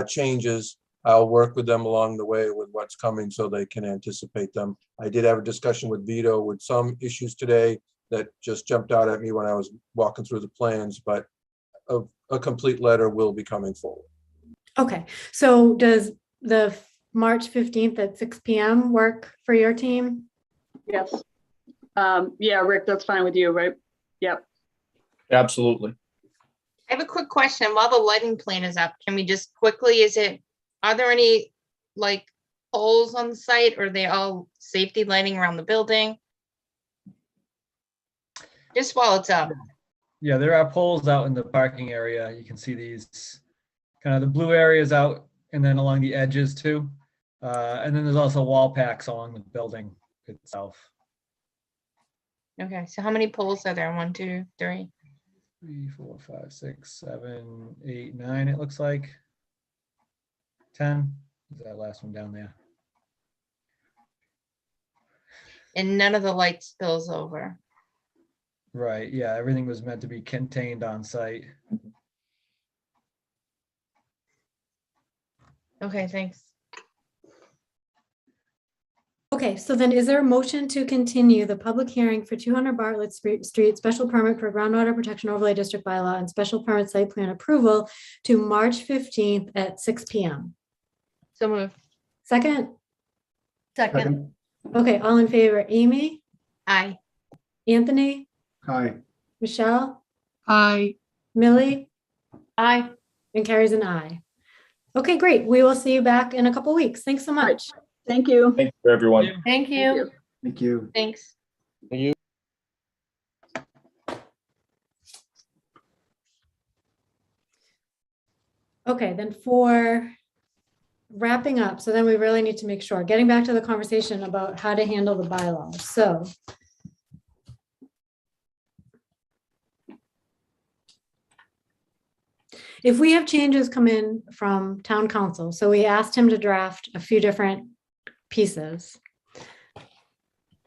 Speaker 8: changes. I'll work with them along the way with what's coming so they can anticipate them. I did have a discussion with Vito with some issues today that just jumped out at me when I was walking through the plans, but a complete letter will be coming forward.
Speaker 1: Okay, so does the March 15th at 6 p.m. work for your team?
Speaker 10: Yes. Yeah, Rick, that's fine with you, right? Yep.
Speaker 12: Absolutely.
Speaker 4: I have a quick question. While the lighting plan is up, can we just quickly, are there any like poles on the site, or are they all safety lighting around the building? Just while it's up.
Speaker 11: Yeah, there are poles out in the parking area. You can see these kind of the blue areas out and then along the edges too. And then there's also wall packs along the building itself.
Speaker 4: Okay, so how many poles are there? 1, 2, 3.
Speaker 11: 3, 4, 5, 6, 7, 8, 9, it looks like. 10. Is that last one down there?
Speaker 4: And none of the light spills over.
Speaker 11: Right, yeah, everything was meant to be contained on site.
Speaker 4: Okay, thanks.
Speaker 1: Okay, so then is there a motion to continue the public hearing for 200 Bartlett Street special permit for groundwater protection overlay district bylaw and special permit site plan approval to March 15th at 6 p.m.?
Speaker 4: So moved.
Speaker 1: Second?
Speaker 2: Second.
Speaker 1: Okay, all in favor, Amy,
Speaker 4: Aye.
Speaker 1: Anthony,
Speaker 9: Hi.
Speaker 1: Michelle,
Speaker 7: Aye.
Speaker 1: Millie,
Speaker 2: Aye.
Speaker 1: and Carrie's an aye. Okay, great. We will see you back in a couple weeks. Thanks so much.
Speaker 10: Thank you.
Speaker 12: Thank you, everyone.
Speaker 2: Thank you.
Speaker 9: Thank you.
Speaker 4: Thanks.
Speaker 15: You
Speaker 1: Okay, then for wrapping up, so then we really need to make sure, getting back to the conversation about how to handle the bylaws. So if we have changes come in from town council, so we asked him to draft a few different pieces.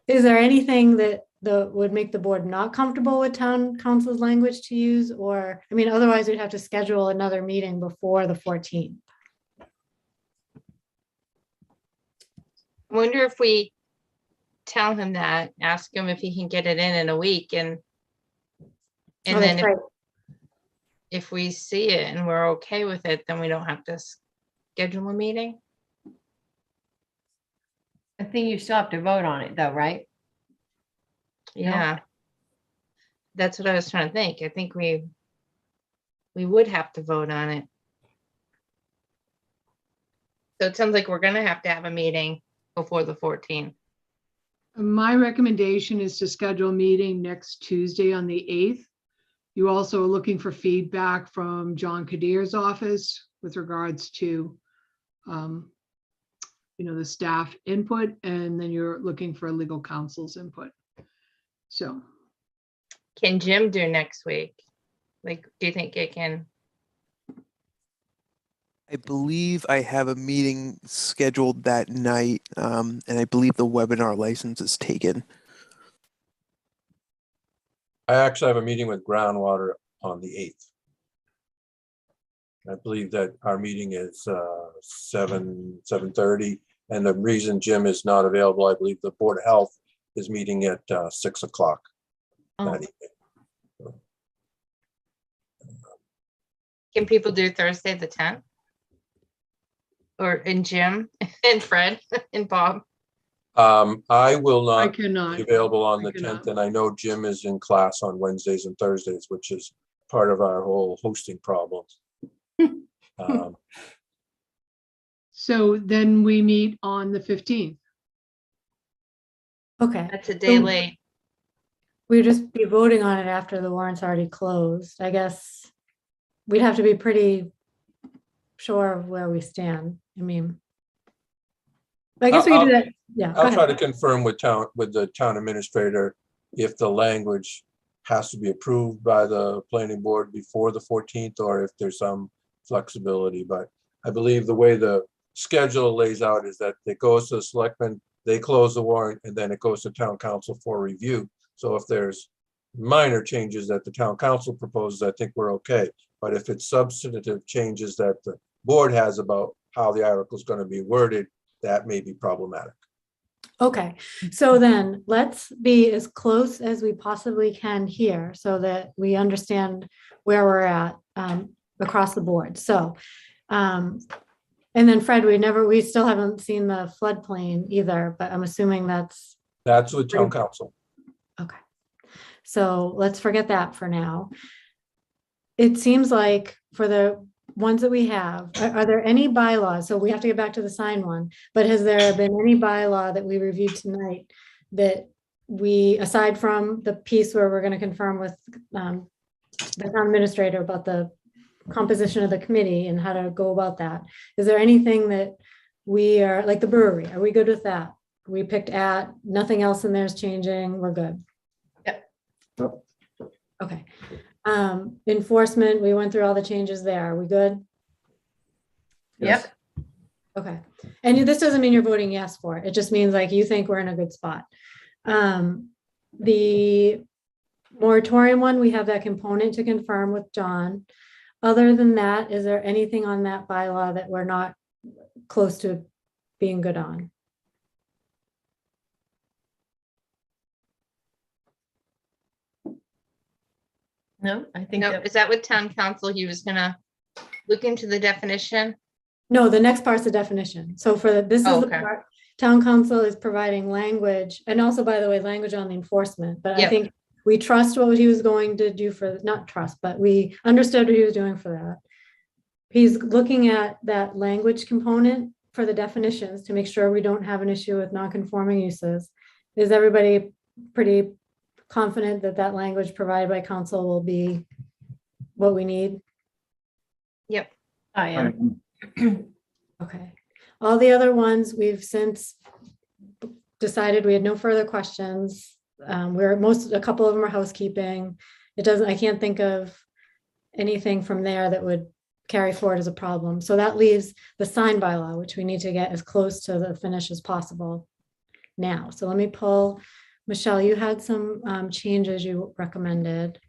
Speaker 1: Is there anything that would make the board not comfortable with town council's language to use? Or, I mean, otherwise we'd have to schedule another meeting before the 14th.
Speaker 4: I wonder if we tell him that, ask him if he can get it in a week, and
Speaker 1: Oh,
Speaker 4: then
Speaker 1: that's right.
Speaker 4: if we see it and we're okay with it, then we don't have to schedule a meeting.
Speaker 2: I think you still have to vote on it though, right?
Speaker 4: Yeah. That's what I was trying to think. I think we would have to vote on it. So it sounds like we're gonna have to have a meeting before the 14th.
Speaker 7: My recommendation is to schedule a meeting next Tuesday on the 8th. You also are looking for feedback from John Kadir's office with regards to, the staff input, and then you're looking for legal counsel's input. So,
Speaker 4: Can Jim do next week? Like, do you think it can?
Speaker 16: I believe I have a meeting scheduled that night, and I believe the webinar license is taken.
Speaker 8: I actually have a meeting with Groundwater on the 8th. I believe that our meeting is 7:30, and the reason Jim is not available, I believe the Board of Health is meeting at 6 o'clock
Speaker 2: Oh.
Speaker 8: that evening.
Speaker 4: Can people do Thursday the 10th? Or Jim and Fred and Bob?
Speaker 8: I will
Speaker 7: I
Speaker 8: not
Speaker 7: cannot.
Speaker 8: be available on the
Speaker 7: I cannot.
Speaker 8: 10th, and I know Jim is in class on Wednesdays and Thursdays, which is part of our whole hosting problems.
Speaker 7: So then we meet on the 15th.
Speaker 1: Okay.
Speaker 4: That's a day
Speaker 1: So
Speaker 4: late.
Speaker 1: we'd just be voting on it after the warrant's already closed. I guess we'd have to be pretty sure of where we stand. I mean, I guess we could do that. Yeah, go
Speaker 8: I'll try to
Speaker 1: ahead.
Speaker 8: confirm with the town administrator if the language has to be approved by the planning board before the 14th, or if there's some flexibility. But I believe the way the schedule lays out is that it goes to the selectmen, they close the warrant, and then it goes to town council for review. So if there's minor changes that the town council proposes, I think we're okay. But if it's substantive changes that the board has about how the article is going to be worded, that may be problematic.
Speaker 1: Okay, so then let's be as close as we possibly can here so that we understand where we're at across the board. So, and then Fred, we still haven't seen the floodplain either, but I'm assuming that's
Speaker 8: That's with town council.
Speaker 1: So let's forget that for now. It seems like for the ones that we have, are there any bylaws? So we have to get back to the sign one, but has there been any bylaw that we reviewed tonight that we, aside from the piece where we're going to confirm with the town administrator about the composition of the committee and how to go about that, is there anything that we are, like the brewery, are we good with that? We picked at, nothing else in there is changing, we're good.
Speaker 6: Yep.
Speaker 1: Okay. Enforcement, we went through all the changes there. Are we good?
Speaker 2: Yep.
Speaker 1: Okay. And this doesn't mean you're voting yes for it. It just means like you think we're in a good spot. The moratorium one, we have that component to confirm with John. Other than that, is there anything on that bylaw that we're not close to being good on?
Speaker 2: No, I think
Speaker 4: No,
Speaker 2: that,
Speaker 4: is that what town council, he was gonna look into the definition?
Speaker 1: No, the next part's the definition. So for this is
Speaker 4: Oh,
Speaker 1: the
Speaker 4: okay.
Speaker 1: part, town council is providing language, and also, by the way, language on the enforcement. But I
Speaker 4: Yep.
Speaker 1: think we trust what he was going to do for, not trust, but we understood what he was doing for that. He's looking at that language component for the definitions to make sure we don't have an issue with non-conforming uses. Is everybody pretty confident that that language provided by council will be what we need?
Speaker 4: Yep.
Speaker 2: I am.
Speaker 1: Okay. All the other ones, we've since decided we had no further questions. A couple of them are housekeeping. I can't think of anything from there that would carry forward as a problem. So that leaves the sign bylaw, which we need to get as close to the finish as possible now. So let me pull, Michelle, you had some changes you recommended.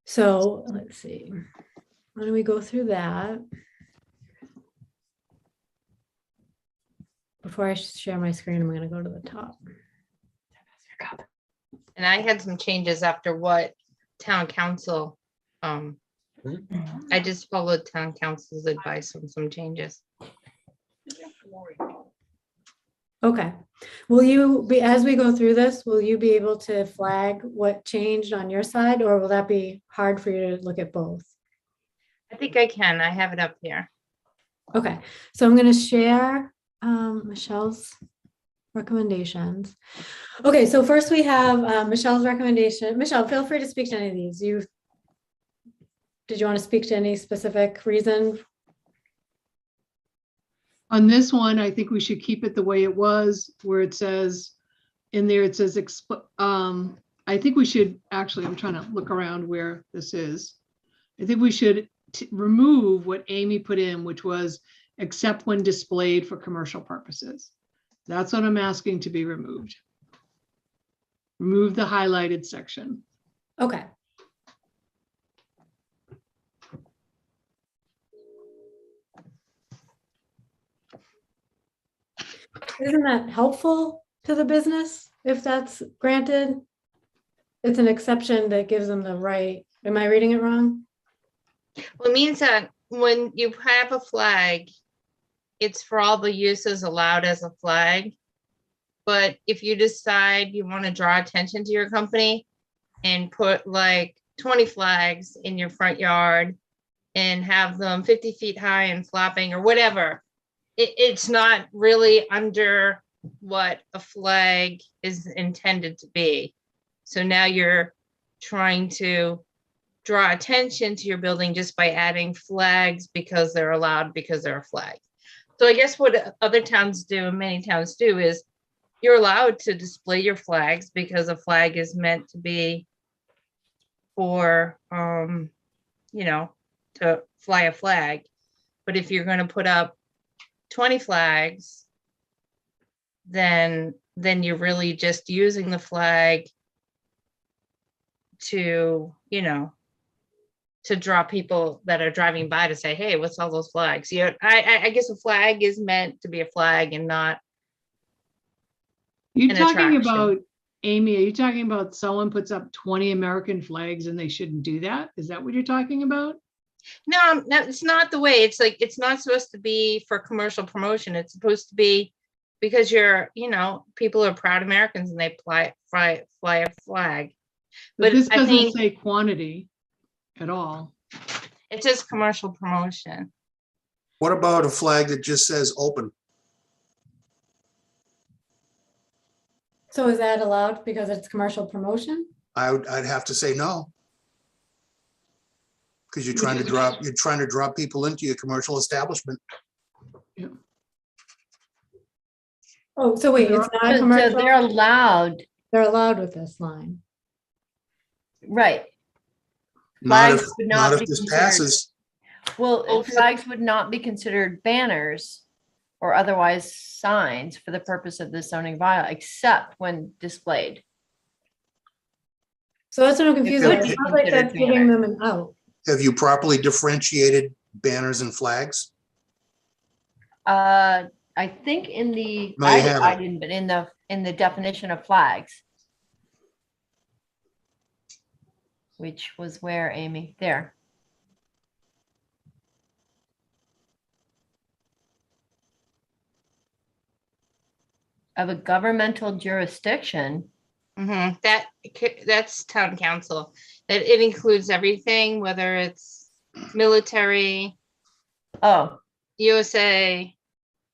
Speaker 1: So let's see. Why don't we go through that? Before I share my screen, I'm going to go to the top.
Speaker 4: And I had some changes after what town council, I just followed town council's advice on some changes.
Speaker 1: Okay. Will you be, as we go through this, will you be able to flag what changed on your side, or will that be hard for you to look at both?
Speaker 4: I think I can, I have it up here.
Speaker 1: Okay, so I'm going to share Michelle's recommendations. Okay, so first we have Michelle's recommendation. Michelle, feel free to speak to any of these. Did you want to speak to any specific reason?
Speaker 7: On this one, I think we should keep it the way it was, where it says, in there, it says, I think we should, actually, I'm trying to look around where this is. I think we should remove what Amy put in, which was except when displayed for commercial purposes. That's what I'm asking to be removed. Remove the highlighted section.
Speaker 1: Okay. Isn't that helpful to the business if that's granted? It's an exception that gives them the right. Am I reading it wrong?
Speaker 4: Well, it means that when you have a flag, it's for all the uses allowed as a flag. But if you decide you want to draw attention to your company and put like 20 flags in your front yard and have them 50 feet high and flapping or whatever, it's not really under what a flag is intended to be. So now you're trying to draw attention to your building just by adding flags because they're allowed, because they're a flag. So I guess what other towns do, and many towns do, is you're allowed to display your flags because a flag is meant to be for, you know, to fly a flag. But if you're going to put up 20 flags, then you're really just using the flag to, you know, to draw people that are driving by to say, hey, what's all those flags? You know, I guess a flag is meant to be a flag and not
Speaker 7: You're
Speaker 4: an
Speaker 7: talking
Speaker 4: attraction.
Speaker 7: about, Amy, are you talking about someone puts up 20 American flags and they shouldn't do that? Is that what you're talking about?
Speaker 4: No, it's not the way. It's like, it's not supposed to be for commercial promotion. It's supposed to be because people are proud Americans and they fly a flag.
Speaker 7: But this
Speaker 4: I
Speaker 7: doesn't
Speaker 4: think
Speaker 7: say quantity at all.
Speaker 4: it's just commercial promotion.
Speaker 5: What about a flag that just says open?
Speaker 1: So is that allowed because it's commercial promotion?
Speaker 5: I'd have to say no. Because you're trying to draw people into your commercial establishment.
Speaker 1: Oh, so wait, it's not
Speaker 2: So
Speaker 1: commercial?
Speaker 2: they're allowed,
Speaker 1: They're allowed with this line.
Speaker 2: right?
Speaker 5: Not
Speaker 2: Flags
Speaker 5: if,
Speaker 2: would
Speaker 5: not
Speaker 2: not
Speaker 5: if
Speaker 2: be
Speaker 5: this
Speaker 2: considered.
Speaker 5: passes.
Speaker 2: Well, flags would not be considered banners or otherwise signs for the purpose of the zoning bylaw, except when displayed.
Speaker 1: So that's what I'm confused
Speaker 2: Could
Speaker 1: about.
Speaker 2: be
Speaker 1: It sounds like
Speaker 2: considered
Speaker 1: that's giving
Speaker 2: banners.
Speaker 1: them an out.
Speaker 5: Have you properly differentiated banners and flags?
Speaker 2: I think in the,
Speaker 5: No, you
Speaker 2: I
Speaker 5: haven't.
Speaker 2: didn't, but in the definition of flags. Which was where, Amy? There. Of a governmental jurisdiction.
Speaker 4: That's town council. That it includes everything, whether it's military,
Speaker 2: Oh,
Speaker 4: USA.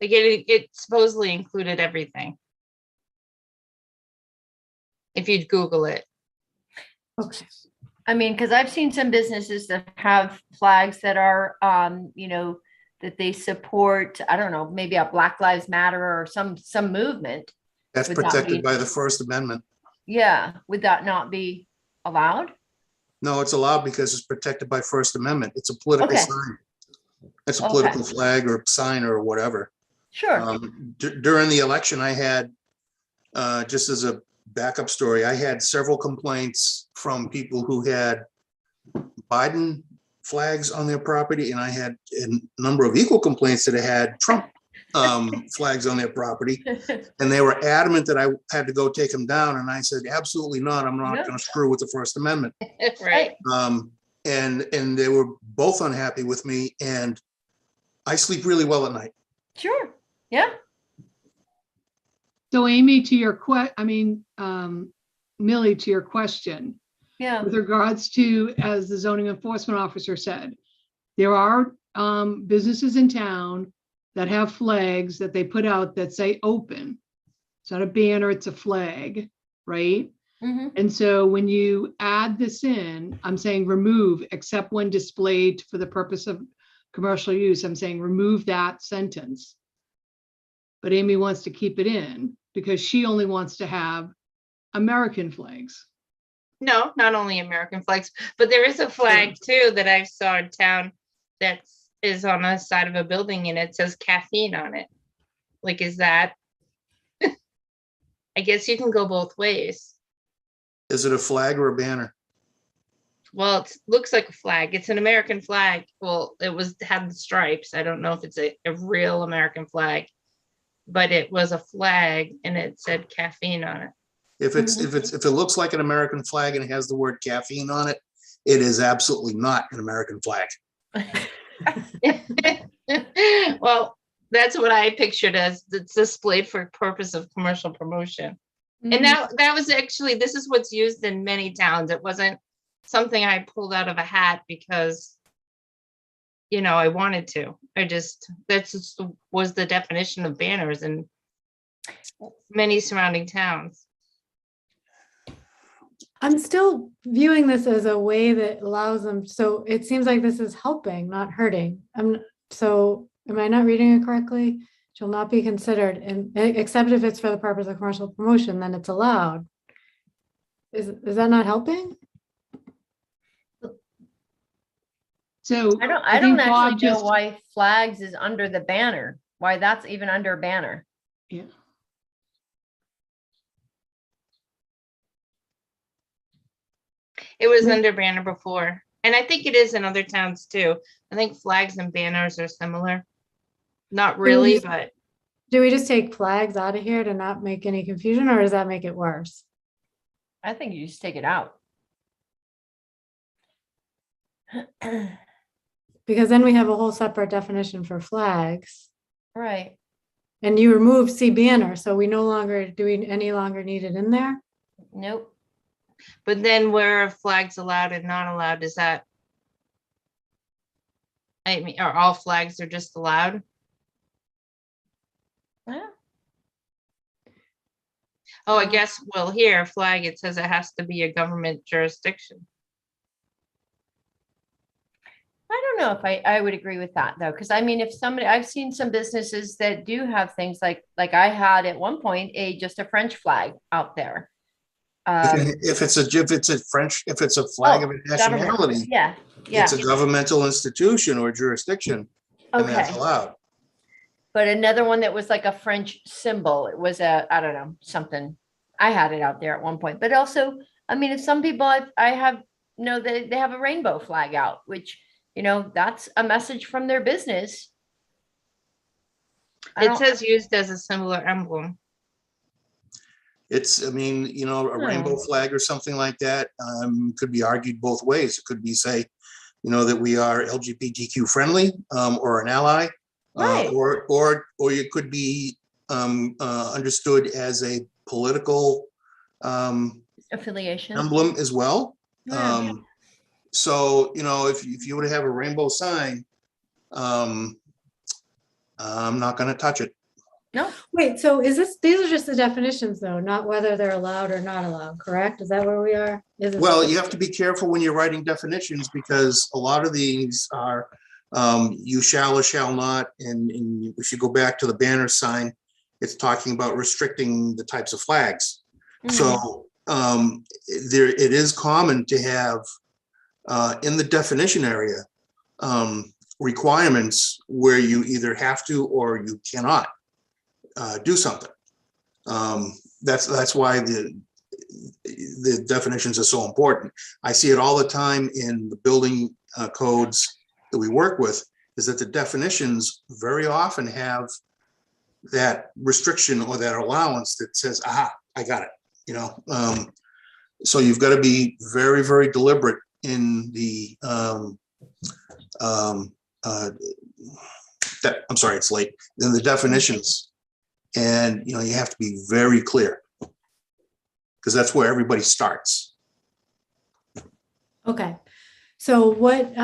Speaker 4: Like it supposedly included everything. If you'd Google it.
Speaker 1: Okay.
Speaker 2: I mean, because I've seen some businesses that have flags that are, that they support, I don't know, maybe a Black Lives Matter or some movement.
Speaker 5: That's
Speaker 2: Would that
Speaker 5: protected
Speaker 2: be-
Speaker 5: by the First Amendment.
Speaker 2: Yeah, would that not be allowed?
Speaker 5: No, it's allowed because it's protected by First Amendment. It's a political
Speaker 2: Okay.
Speaker 5: sign. It's a
Speaker 2: Okay.
Speaker 5: political flag or sign or whatever.
Speaker 2: Sure.
Speaker 5: During the election, I had, just as a backup story, I had several complaints from people who had Biden flags on their property, and I had a number of equal complaints that had Trump flags on their property. And they were adamant that I had to go take them down. And I said, absolutely not. I'm not
Speaker 2: Yeah.
Speaker 5: going to screw with the First Amendment.
Speaker 4: Right.
Speaker 5: And they were both unhappy with me, and I sleep really well at night.
Speaker 2: Sure. Yeah.
Speaker 7: So Amy, to your Millie, to your question,
Speaker 2: Yeah.
Speaker 7: with regards to, as the zoning enforcement officer said, there are businesses in town that have flags that they put out that say open. It's not a banner, it's a flag, right?
Speaker 2: Mhm.
Speaker 7: And so when you add this in, I'm saying remove, except when displayed for the purpose of commercial use. I'm saying remove that sentence. But Amy wants to keep it in because she only wants to have American flags.
Speaker 4: No, not only American flags, but there is a flag too that I saw in town that is on the side of a building and it says caffeine on it. Like, is that? I guess you can go both ways.
Speaker 5: Is it a flag or a banner?
Speaker 4: Well, it looks like a flag. It's an American flag. Well, had the stripes. I don't know if it's a real American flag, but it was a flag and it said caffeine on it.
Speaker 5: If it looks like an American flag and it has the word caffeine on it, it is absolutely not an American flag.
Speaker 4: Well, that's what I pictured as it's displayed for purpose of commercial promotion. And that was actually, this is what's used in many towns. It wasn't something I pulled out of a hat because, I wanted to. Was the definition of banners in many surrounding towns.
Speaker 1: I'm still viewing this as a way that allows them, so it seems like this is helping, not hurting. So am I not reading it correctly? Shall not be considered, except if it's for the purpose of commercial promotion, then it's allowed. Is that not helping?
Speaker 7: So
Speaker 2: I don't actually know why flags is under the banner, why that's even under banner.
Speaker 7: Yeah.
Speaker 4: It was under banner before. And I think it is in other towns too. I think flags and banners are similar. Not really, but.
Speaker 1: Do we just take flags out of here to not make any confusion, or does that make it worse?
Speaker 2: I think you just take it out.
Speaker 1: Because then we have a whole separate definition for flags.
Speaker 2: Right.
Speaker 1: And you removed C banner, so we no longer, do we any longer need it in there?
Speaker 2: Nope.
Speaker 4: But then where are flags allowed and not allowed? Is that? I mean, are all flags are just allowed?
Speaker 2: Well,
Speaker 4: Oh, I guess, well, here, flag, it says it has to be a government jurisdiction.
Speaker 2: I don't know if I would agree with that though, because I mean, if somebody, I've seen some businesses that do have things like I had at one point, just a French flag out there.
Speaker 5: If it's a flag of a
Speaker 2: Government.
Speaker 5: nationality,
Speaker 2: Yeah, yeah.
Speaker 5: it's a governmental institution or jurisdiction, and that's
Speaker 2: Okay.
Speaker 5: allowed.
Speaker 2: But another one that was like a French symbol, it was I don't know, something. I had it out there at one point, but also, I mean, if some people I have know that they have a rainbow flag out, which, that's a message from their business.
Speaker 4: It says used as a similar emblem.
Speaker 5: It's, I mean, a rainbow flag or something like that could be argued both ways. It could be say, that we are LGBTQ friendly or an ally,
Speaker 2: Right.
Speaker 5: or it could be understood as a political
Speaker 2: Affiliation.
Speaker 5: emblem as well.
Speaker 2: Yeah.
Speaker 5: So, if you were to have a rainbow sign, I'm not going to touch it.
Speaker 2: No.
Speaker 1: Wait, so these are just the definitions though, not whether they're allowed or not allowed, correct? Is that where we are?
Speaker 5: Well, you have to be careful when you're writing definitions because a lot of these are you shall or shall not. And if you go back to the banner sign, it's talking about restricting the types of flags. So it is common to have in the definition area requirements where you either have to or you cannot do something. That's why the definitions are so important. I see it all the time in the building codes that we work with, is that the definitions very often have that restriction or that allowance that says, aha, I got it, so you've got to be very, very deliberate in the I'm sorry, it's late, in the definitions. And, you have to be very clear because that's where everybody starts.
Speaker 1: Okay. So what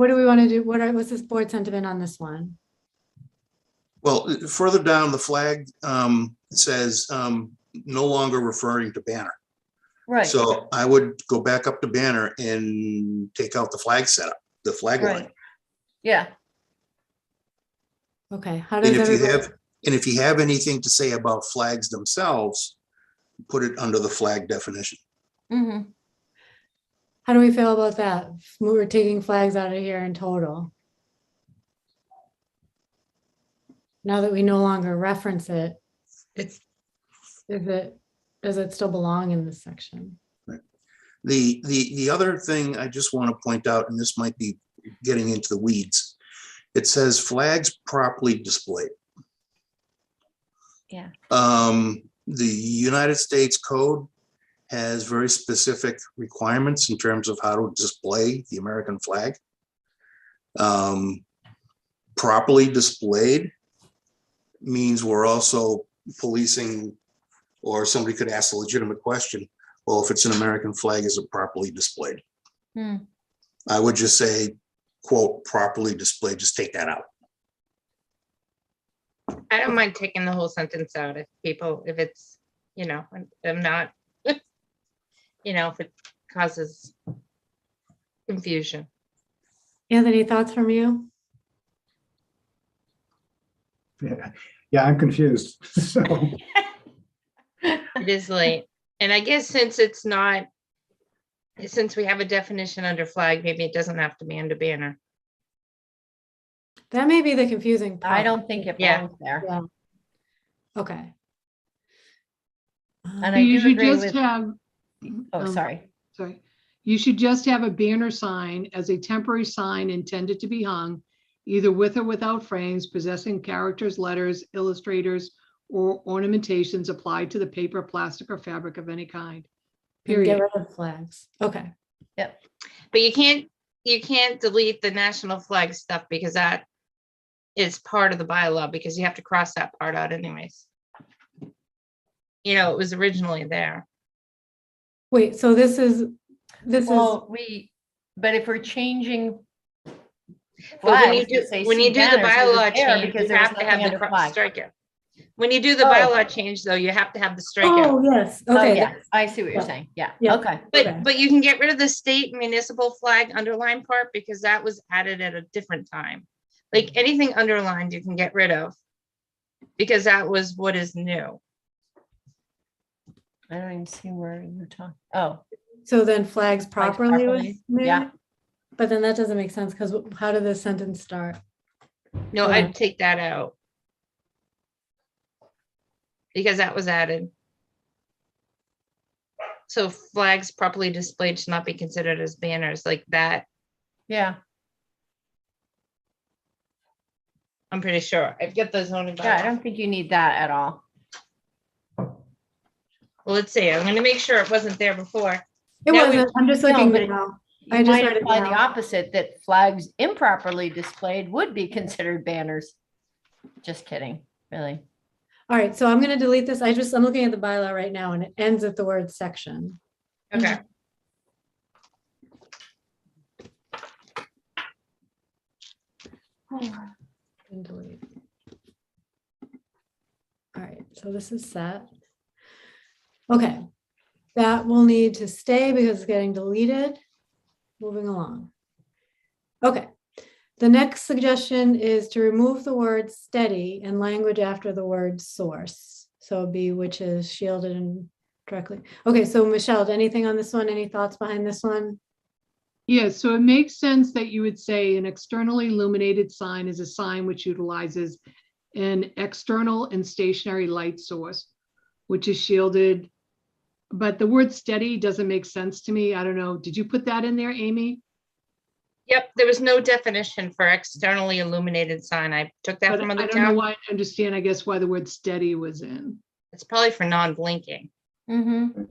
Speaker 1: do we want to do? What's this board sentiment on this one?
Speaker 5: Well, further down the flag says no longer referring to banner.
Speaker 2: Right.
Speaker 5: So I would go back up to banner and take out the flag setup, the flag line.
Speaker 2: Yeah.
Speaker 1: Okay. How does
Speaker 5: If you have anything to say about flags themselves, put it under the flag definition.
Speaker 2: Mm-hmm.
Speaker 1: How do we feel about that? We're taking flags out of here in total. Now that we no longer reference it, does it still belong in this section?
Speaker 5: Right. The other thing I just want to point out, and this might be getting into the weeds, it says flags properly displayed.
Speaker 2: Yeah.
Speaker 5: The United States Code has very specific requirements in terms of how to display the American flag. Properly displayed means we're also policing, or somebody could ask a legitimate question, well, if it's an American flag, is it properly displayed? I would just say, quote, properly displayed, just take that out.
Speaker 4: I don't mind taking the whole sentence out if it's, I'm not, if it causes confusion.
Speaker 1: Anthony, thoughts from you?
Speaker 9: Yeah, I'm confused. So
Speaker 4: It is late. And I guess since we have a definition under flag, maybe it doesn't have to be under banner.
Speaker 1: That may be the confusing part.
Speaker 2: I don't think it belongs there.
Speaker 1: Yeah. Okay.
Speaker 2: And I
Speaker 7: You
Speaker 2: do
Speaker 7: should
Speaker 2: agree
Speaker 7: just
Speaker 2: with.
Speaker 7: have.
Speaker 2: Sorry.
Speaker 7: Sorry. You should just have a banner sign as a temporary sign intended to be hung either with or without frames, possessing characters, letters, illustrators, or ornamentations applied to the paper, plastic, or fabric of any kind.
Speaker 1: Get
Speaker 7: Period.
Speaker 1: rid of flags. Okay.
Speaker 2: Yep.
Speaker 4: But you can't delete the national flag stuff because that is part of the bylaw because you have to cross that part out anyways. You know, it was originally there.
Speaker 1: Wait, so this is,
Speaker 2: Well, but if we're changing
Speaker 4: But when
Speaker 2: flags
Speaker 4: you
Speaker 2: that say
Speaker 4: do, when you
Speaker 2: see
Speaker 4: do the
Speaker 2: banners, it was
Speaker 4: bylaw
Speaker 2: there
Speaker 4: change,
Speaker 2: because
Speaker 4: you
Speaker 2: there was
Speaker 4: have to
Speaker 2: nothing
Speaker 4: have the
Speaker 2: under flag.
Speaker 4: strikeout. When you do the
Speaker 2: Oh.
Speaker 4: bylaw change, though, you have to have the strikeout.
Speaker 1: oh, yes,
Speaker 2: Oh,
Speaker 1: okay.
Speaker 2: yeah, I see what you're
Speaker 1: yeah.
Speaker 2: saying. Yeah,
Speaker 1: Yeah.
Speaker 2: okay.
Speaker 1: Okay.
Speaker 4: But you can get rid of the state municipal flag underline part because that was added at a different time. Like anything underlined, you can get rid of because that was what is new.
Speaker 2: I don't even see where you're talking. Oh,
Speaker 1: So then flags
Speaker 2: Flags
Speaker 1: properly was
Speaker 2: properly,
Speaker 1: made?
Speaker 2: yeah.
Speaker 1: But then that doesn't make sense because how did this sentence start?
Speaker 4: No,
Speaker 1: Hold on.
Speaker 4: I'd take that out. Because that was added. So flags properly displayed should not be considered as banners like that.
Speaker 2: yeah,
Speaker 4: I'm pretty sure. I've got the zoning.
Speaker 2: yeah, I
Speaker 4: bylaw.
Speaker 2: don't think you need that at all.
Speaker 4: Well, let's see. I'm gonna make sure it wasn't there before.
Speaker 1: It
Speaker 4: Now we-
Speaker 1: wasn't, I'm just
Speaker 2: No,
Speaker 1: looking
Speaker 2: but
Speaker 1: now.
Speaker 2: You
Speaker 1: I just
Speaker 2: might
Speaker 1: read it
Speaker 2: imply the
Speaker 1: now.
Speaker 2: opposite, that flags improperly displayed would be considered banners. Just kidding, really.
Speaker 1: All right, so I'm gonna delete this. I'm looking at the bylaw right now and it ends with the word section.
Speaker 4: Okay.
Speaker 1: And delete. All right, so this is set. Okay, that will need to stay because it's getting deleted. Moving along. Okay, the next suggestion is to remove the word steady and language after the word source. So it'd be which is shielded and directly. Okay, so Michelle, anything on this one? Any thoughts behind this one?
Speaker 7: Yeah, so it makes sense that you would say an externally illuminated sign is a sign which utilizes an external and stationary light source, which is shielded. But the word steady doesn't make sense to me. I don't know. Did you put that in there, Amy?
Speaker 4: Yep, there was no definition for externally illuminated sign. I took that
Speaker 7: But
Speaker 4: from
Speaker 7: I
Speaker 4: other
Speaker 7: don't know
Speaker 4: towns.
Speaker 7: why, I understand, I guess, why the word steady was in.
Speaker 4: It's probably for non-blinking.
Speaker 2: Mm-hmm.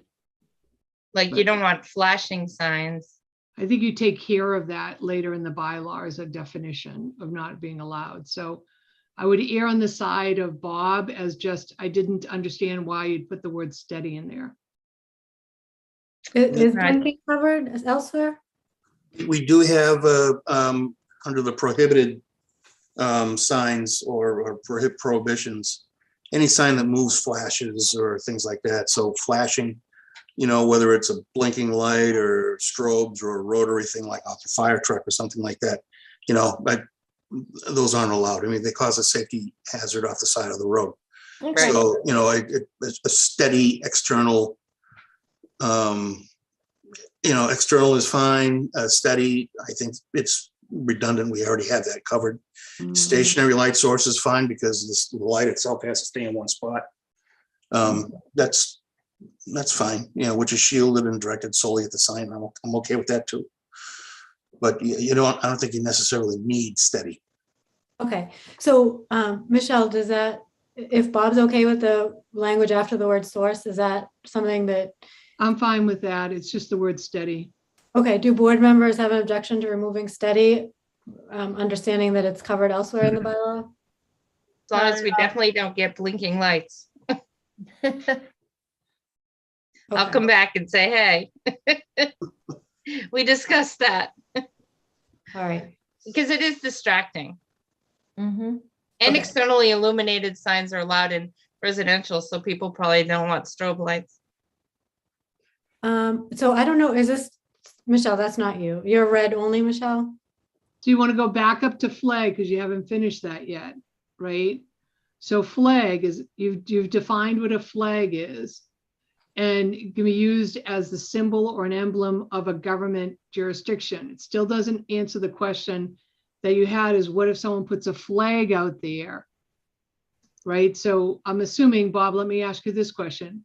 Speaker 4: Like you don't want flashing signs.
Speaker 7: I think you take care of that later in the bylaw as a definition of not being allowed. So I would err on the side of Bob as just, I didn't understand why you'd put the word steady in there.
Speaker 1: Is
Speaker 4: Right.
Speaker 1: blinking covered elsewhere?
Speaker 5: We do have, under the prohibited signs or prohibitions, any sign that moves, flashes or things like that. So flashing, you know, whether it's a blinking light or strobes or a rotary thing like off a fire truck or something like that, you know, but those aren't allowed. I mean, they cause a safety hazard off the side of the road.
Speaker 2: Okay.
Speaker 5: So, you know, a steady external, you know, external is fine. Steady, I think it's redundant. We already have that covered. Stationary light source is fine because the light itself has to stay in one spot. That's fine, you know, which is shielded and directed solely at the sign. I'm okay with that too. But I don't think you necessarily need steady.
Speaker 1: Okay, so Michelle, does that, if Bob's okay with the language after the word source, is that something that,
Speaker 7: I'm fine with that. It's just the word steady.
Speaker 1: okay, do board members have an objection to removing steady? Understanding that it's covered elsewhere in the bylaw?
Speaker 4: As long as we definitely don't get blinking lights. I'll
Speaker 1: Okay.
Speaker 4: come back and say, hey, we discussed that
Speaker 1: All right,
Speaker 4: because it is distracting.
Speaker 2: Mm-hmm.
Speaker 4: And
Speaker 1: Okay.
Speaker 4: externally illuminated signs are allowed in residential, so people probably don't want strobe lights.
Speaker 1: so I don't know, is this, Michelle, that's not you. You're red only, Michelle?
Speaker 7: So you want to go back up to flag because you haven't finished that yet, right? So flag is, you've defined what a flag is. And it can be used as the symbol or an emblem of a government jurisdiction. It still doesn't answer the question that you had is what if someone puts a flag out there? Right? So I'm assuming, Bob, let me ask you this question.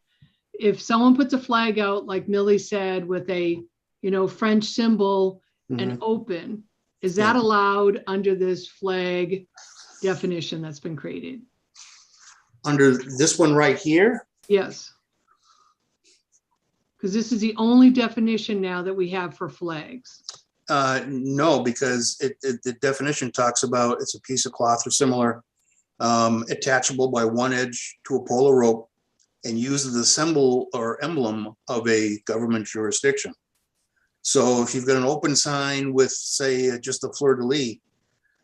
Speaker 7: If someone puts a flag out, like Millie said, with a, you know, French symbol and open, is that allowed under this flag definition that's been created?
Speaker 5: Under this one right here,
Speaker 7: Yes. Because this is the only definition now that we have for flags.
Speaker 5: No, because the definition talks about it's a piece of cloth or similar, attachable by one edge to a pole or rope and uses the symbol or emblem of a government jurisdiction. So if you've got an open sign with, say, just a fleur-de-lis,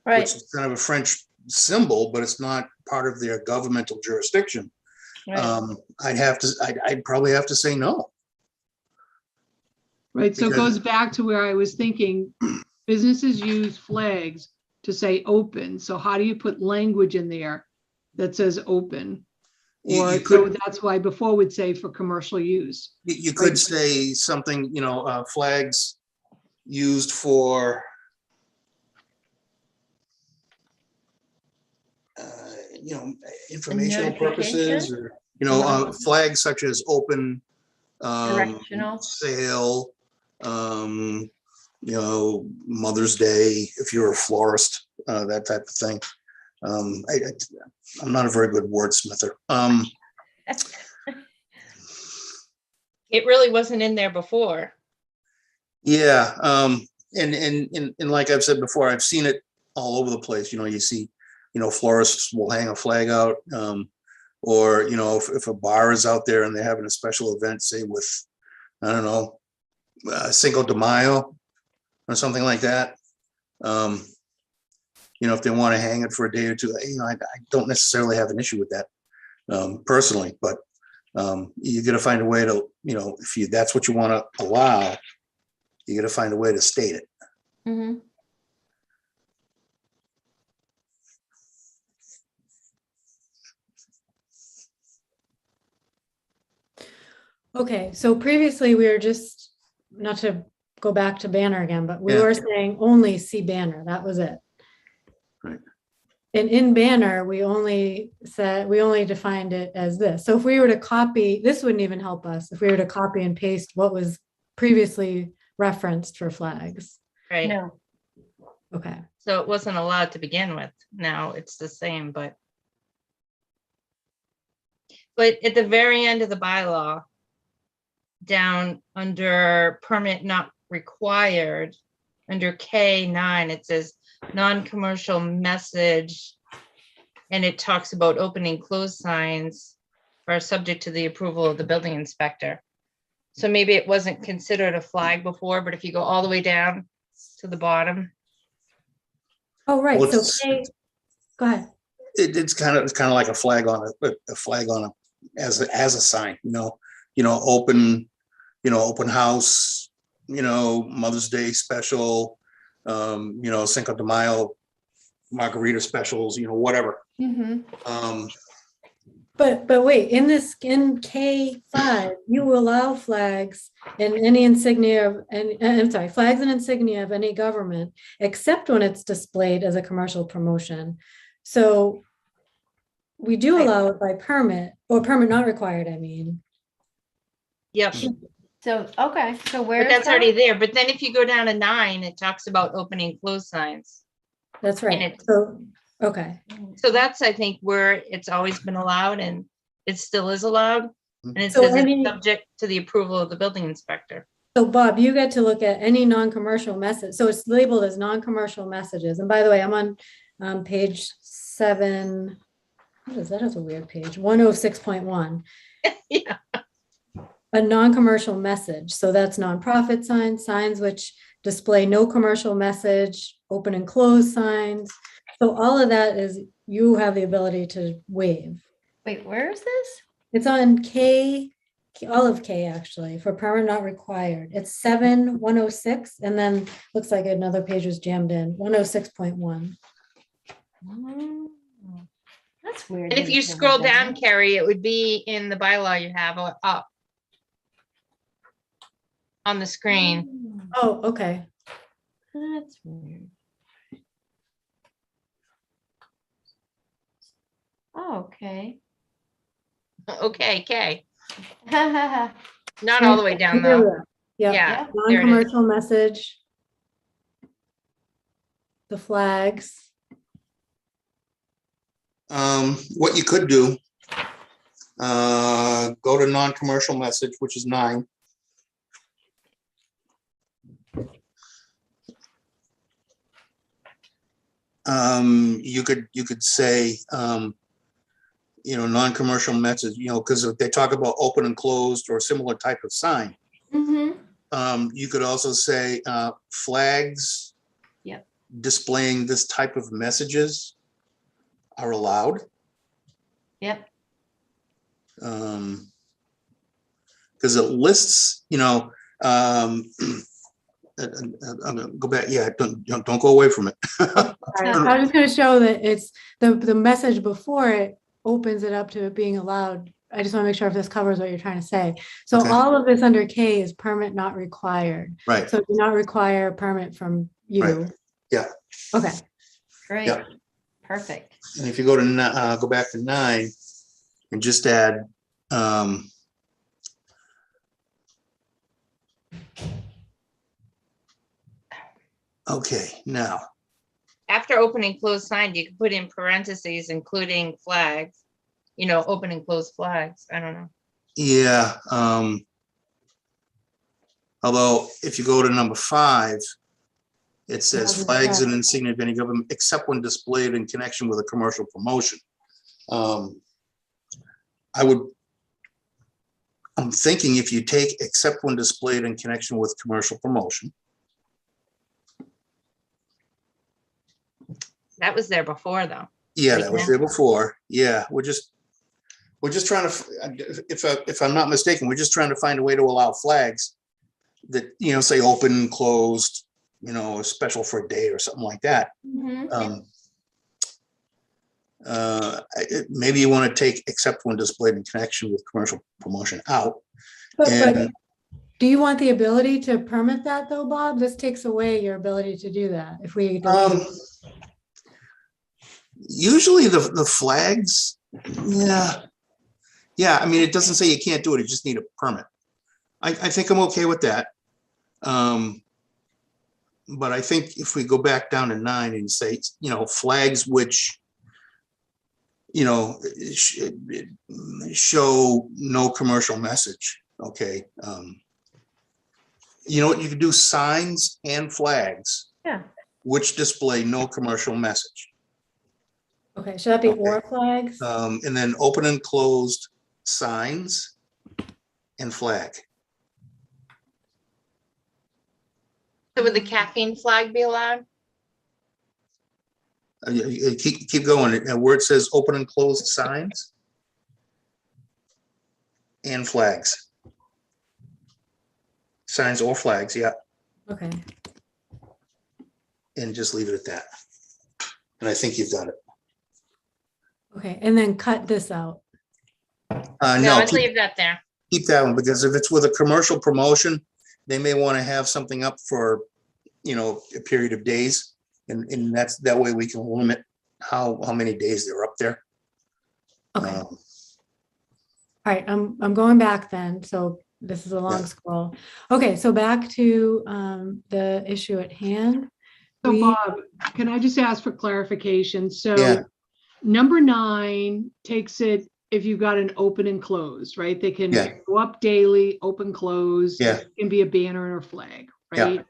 Speaker 5: which is kind of a French symbol, but it's not part of their governmental jurisdiction, I'd probably have to say no.
Speaker 7: Right, so it
Speaker 5: Because-
Speaker 7: goes back to where I was thinking, businesses use flags to say open. So how do you put language in there that says open?
Speaker 5: You
Speaker 7: Or
Speaker 5: could-
Speaker 7: so that's why before would say for commercial use.
Speaker 5: You could say something, flags used for informational purposes, or, flags such as open,
Speaker 2: Directional.
Speaker 5: sale, Mother's Day, if you're a florist, that type of thing. I'm not a very good wordsmither.
Speaker 4: It really wasn't in there before.
Speaker 5: Yeah, and like I've said before, I've seen it all over the place. You see, florists will hang a flag out, or if a bar is out there and they're having a special event, say with, I don't know, Cinco de Mayo or something like that. If they want to hang it for a day or two, I don't necessarily have an issue with that personally, but you got to find a way to, if that's what you want to allow, you got to find a way to state it.
Speaker 2: Mhm.
Speaker 1: Okay, so previously we were just, not to go back to banner again, but we
Speaker 5: Yeah.
Speaker 1: were saying only see banner, that was it.
Speaker 5: Right.
Speaker 1: And in banner, we only defined it as this. So if we were to copy, this wouldn't even help us, if we were to copy and paste what was previously referenced for flags.
Speaker 4: Right.
Speaker 2: No.
Speaker 1: Okay,
Speaker 4: So it wasn't allowed to begin with. Now it's the same, but at the very end of the bylaw, down under permit not required, under K9, it says non-commercial message. And it talks about opening closed signs are subject to the approval of the building inspector. So maybe it wasn't considered a flag before, but if you go all the way down to the bottom.
Speaker 1: oh, right,
Speaker 5: Well,
Speaker 1: so
Speaker 5: it's-
Speaker 1: K, go ahead.
Speaker 5: It's kind of like a flag on as a sign, open, open house, Mother's Day special, Cinco de Mayo, margarita specials, whatever.
Speaker 2: Mhm.
Speaker 1: But wait, in K5, you allow flags and any insignia of, and I'm sorry, flags and insignia of any government, except when it's displayed as a commercial promotion. So we do allow it by permit, or permit not required, I mean.
Speaker 4: Yep.
Speaker 2: So, okay, so where
Speaker 4: But
Speaker 2: is
Speaker 4: that's already
Speaker 2: that?
Speaker 4: there. But then if you go down to 9, it talks about opening closed signs.
Speaker 1: That's right.
Speaker 4: it-
Speaker 1: So, okay.
Speaker 4: So that's, I think, where it's always been allowed and it still is allowed. And it
Speaker 1: So
Speaker 4: says
Speaker 1: any-
Speaker 4: it's subject to the approval of the building inspector.
Speaker 1: So Bob, you get to look at any non-commercial message. So it's labeled as non-commercial messages. And by the way, I'm on page 7. What is that? That's a weird page. 106.1.
Speaker 4: Yeah.
Speaker 1: A non-commercial message. So that's nonprofit signs, signs which display no commercial message, open and close signs. So all of that is, you have the ability to waive.
Speaker 2: Wait, where is this?
Speaker 1: It's on K, all of K actually, for permit not required. It's 7/106, and then looks like another page was jammed in, 106.1.
Speaker 2: Oh, that's weird.
Speaker 4: And if
Speaker 2: that
Speaker 4: you
Speaker 2: it's never
Speaker 4: scroll
Speaker 2: done
Speaker 4: down,
Speaker 2: that.
Speaker 4: Carrie, it would be in the bylaw you have up on the screen.
Speaker 1: Oh, okay.
Speaker 2: That's weird. Oh, okay.
Speaker 4: Okay, Kay.
Speaker 2: Yeah.
Speaker 4: Not all the way down
Speaker 1: Here we
Speaker 4: though.
Speaker 1: are. Yeah,
Speaker 4: Yeah, there it is.
Speaker 1: non-commercial message. The flags.
Speaker 5: What you could do, go to non-commercial message, which is 9. you could say, non-commercial methods, because they talk about open and closed or similar type of sign. You could also say flags displaying this type of messages are allowed.
Speaker 2: Yep.
Speaker 5: Because it lists, I'm gonna go back. Yeah, don't go away from it.
Speaker 1: I'm just going to show that it's the message before it opens it up to it being allowed. I just want to make sure if this covers what you're trying to say. So
Speaker 5: Okay.
Speaker 1: all of this under K is permit not required.
Speaker 5: Right.
Speaker 1: So do not require a permit from you.
Speaker 5: Right. Yeah.
Speaker 1: Okay.
Speaker 2: Great.
Speaker 5: Yeah.
Speaker 2: Perfect.
Speaker 5: And if you go to go back to 9 and just add okay, now
Speaker 4: After open and closed sign, you can put in parentheses, including flags, open and closed flags. I don't know.
Speaker 5: yeah, although if you go to number 5, it says flags and insignia of any government except when displayed in connection with a commercial promotion. I'm thinking if you take except when displayed in connection with commercial promotion.
Speaker 4: That was there before, though.
Speaker 5: Yeah, that was there before. Yeah, we're just trying to, if I'm not mistaken, we're just trying to find a way to allow flags that, say open, closed, special for a day or something like that. Maybe you want to take except when displayed in connection with commercial promotion out.
Speaker 1: But do you want the ability to permit that though, Bob? This takes away your ability to do that if we delete it.
Speaker 5: Usually the flags, yeah. I mean, it doesn't say you can't do it. You just need a permit. I think I'm okay with that. But I think if we go back down to 9 and say, flags which, show no commercial message. Okay. You could do signs and flags.
Speaker 2: Yeah.
Speaker 5: Which display no commercial message.
Speaker 1: Okay, should that be or flags?
Speaker 5: And then open and closed signs and flag.
Speaker 4: So would the caffeine flag be allowed?
Speaker 5: Keep going. Where it says open and closed signs and flags. Signs or flags, yeah.
Speaker 1: Okay.
Speaker 5: And just leave it at that. And I think you've got it.
Speaker 1: Okay, and then cut this out.
Speaker 4: No,
Speaker 5: No,
Speaker 4: let's leave that there.
Speaker 5: keep that one, because if it's with a commercial promotion, they may want to have something up for, a period of days. And that way we can limit how many days they're up there.
Speaker 1: Okay. All right, I'm going back then. So this is a long scroll. Okay, so back to the issue at hand.
Speaker 7: So Bob, can I just ask for clarification? So
Speaker 5: Yeah.
Speaker 7: number 9 takes it, if you've got an open and closed, right? They can
Speaker 5: Yeah.
Speaker 7: go up daily, open, closed.
Speaker 5: Yeah.
Speaker 7: It can be a banner or a flag,
Speaker 5: Yeah.
Speaker 7: right?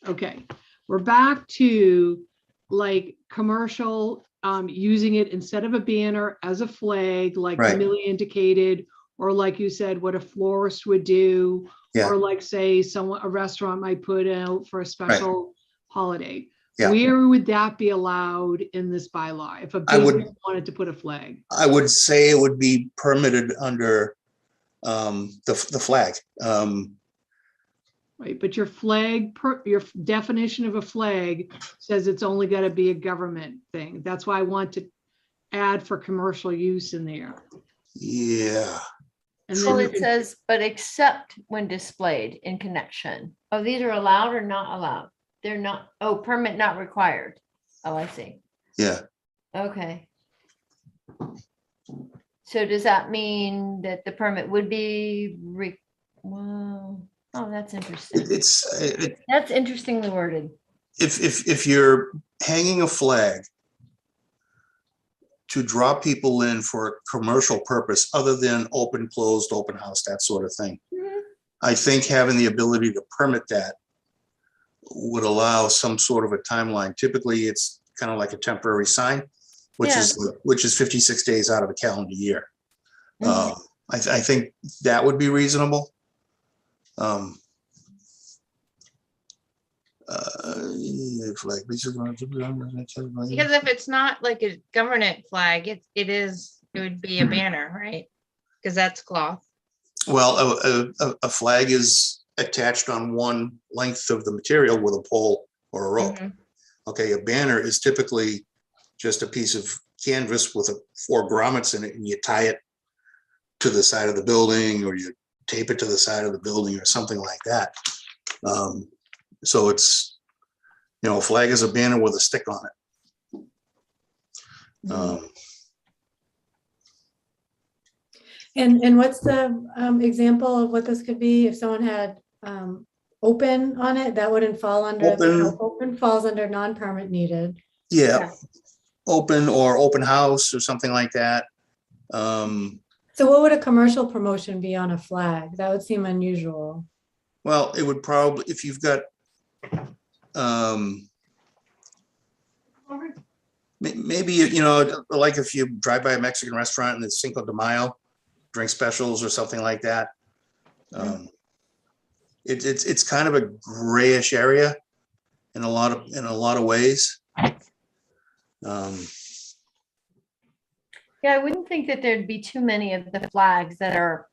Speaker 7: Okay, we're back to like commercial, using it instead of a banner as a flag, like
Speaker 5: Right.
Speaker 7: Millie indicated, or like you said, what a florist would do,
Speaker 5: Yeah.
Speaker 7: or like say a restaurant might put out for a special holiday.
Speaker 5: Yeah.
Speaker 7: Where would that be allowed in this bylaw if a
Speaker 5: I would-
Speaker 7: business wanted to put a flag?
Speaker 5: I would say it would be permitted under the flag.
Speaker 7: Right, but your flag, your definition of a flag says it's only got to be a government thing. That's why I want to add for commercial use in there.
Speaker 5: Yeah.
Speaker 7: And
Speaker 2: Well,
Speaker 7: then
Speaker 2: it says, but except when displayed in connection. Oh, these are allowed or not allowed? They're not, permit not required. Oh, I see.
Speaker 5: Yeah.
Speaker 2: Okay. So does that mean that the permit would be, well, oh, that's interesting. That's interestingly worded.
Speaker 5: If you're hanging a flag to draw people in for a commercial purpose other than open, closed, open house, that sort of thing, I think having the ability to permit that would allow some sort of a timeline. Typically, it's kind of like a temporary sign, which is 56 days out of a calendar year.
Speaker 2: Mhm.
Speaker 5: I think that would be reasonable. Flag.
Speaker 4: Because if it's not like a government flag, it would be a banner, right? Because that's cloth.
Speaker 5: Well, a flag is attached on one length of the material with a pole or a rope.
Speaker 4: Mhm.
Speaker 5: Okay, a banner is typically just a piece of canvas with 4 grommets in it, and you tie it to the side of the building, or you tape it to the side of the building, or something like that. So it's, a flag is a banner with a stick on it.
Speaker 1: And what's the example of what this could be? If someone had open on it, that wouldn't fall under, open falls under non-permit needed.
Speaker 5: Yeah, open or open house or something like that.
Speaker 1: So what would a commercial promotion be on a flag? That would seem unusual.
Speaker 5: Well, it would probably, if you've got, maybe, like if you drive by a Mexican restaurant and it's Cinco de Mayo, drink specials or something like that. It's kind of a grayish area in a lot of ways.
Speaker 2: Yeah, I wouldn't think that there'd be too many of the flags that are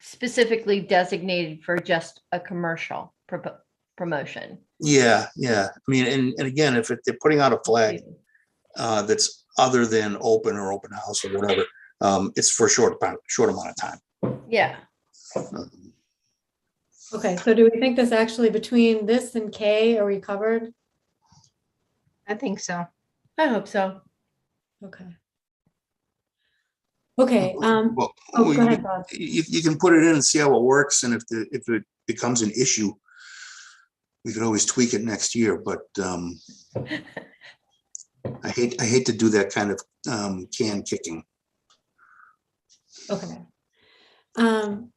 Speaker 2: specifically designated for just a commercial promotion.
Speaker 5: Yeah. I mean, and again, if they're putting out a flag that's other than open or open house or whatever, it's for a short amount of time.
Speaker 2: Yeah.
Speaker 1: Okay, so do we think this actually, between this and K, are we covered?
Speaker 4: I think so.
Speaker 2: I hope so.
Speaker 1: Okay. Okay.
Speaker 5: Well,
Speaker 1: go ahead, Bob.
Speaker 5: you can put it in and see how it works, and if it becomes an issue, we could always tweak it next year. But I hate to do that kind of can kicking.
Speaker 1: Okay. Well,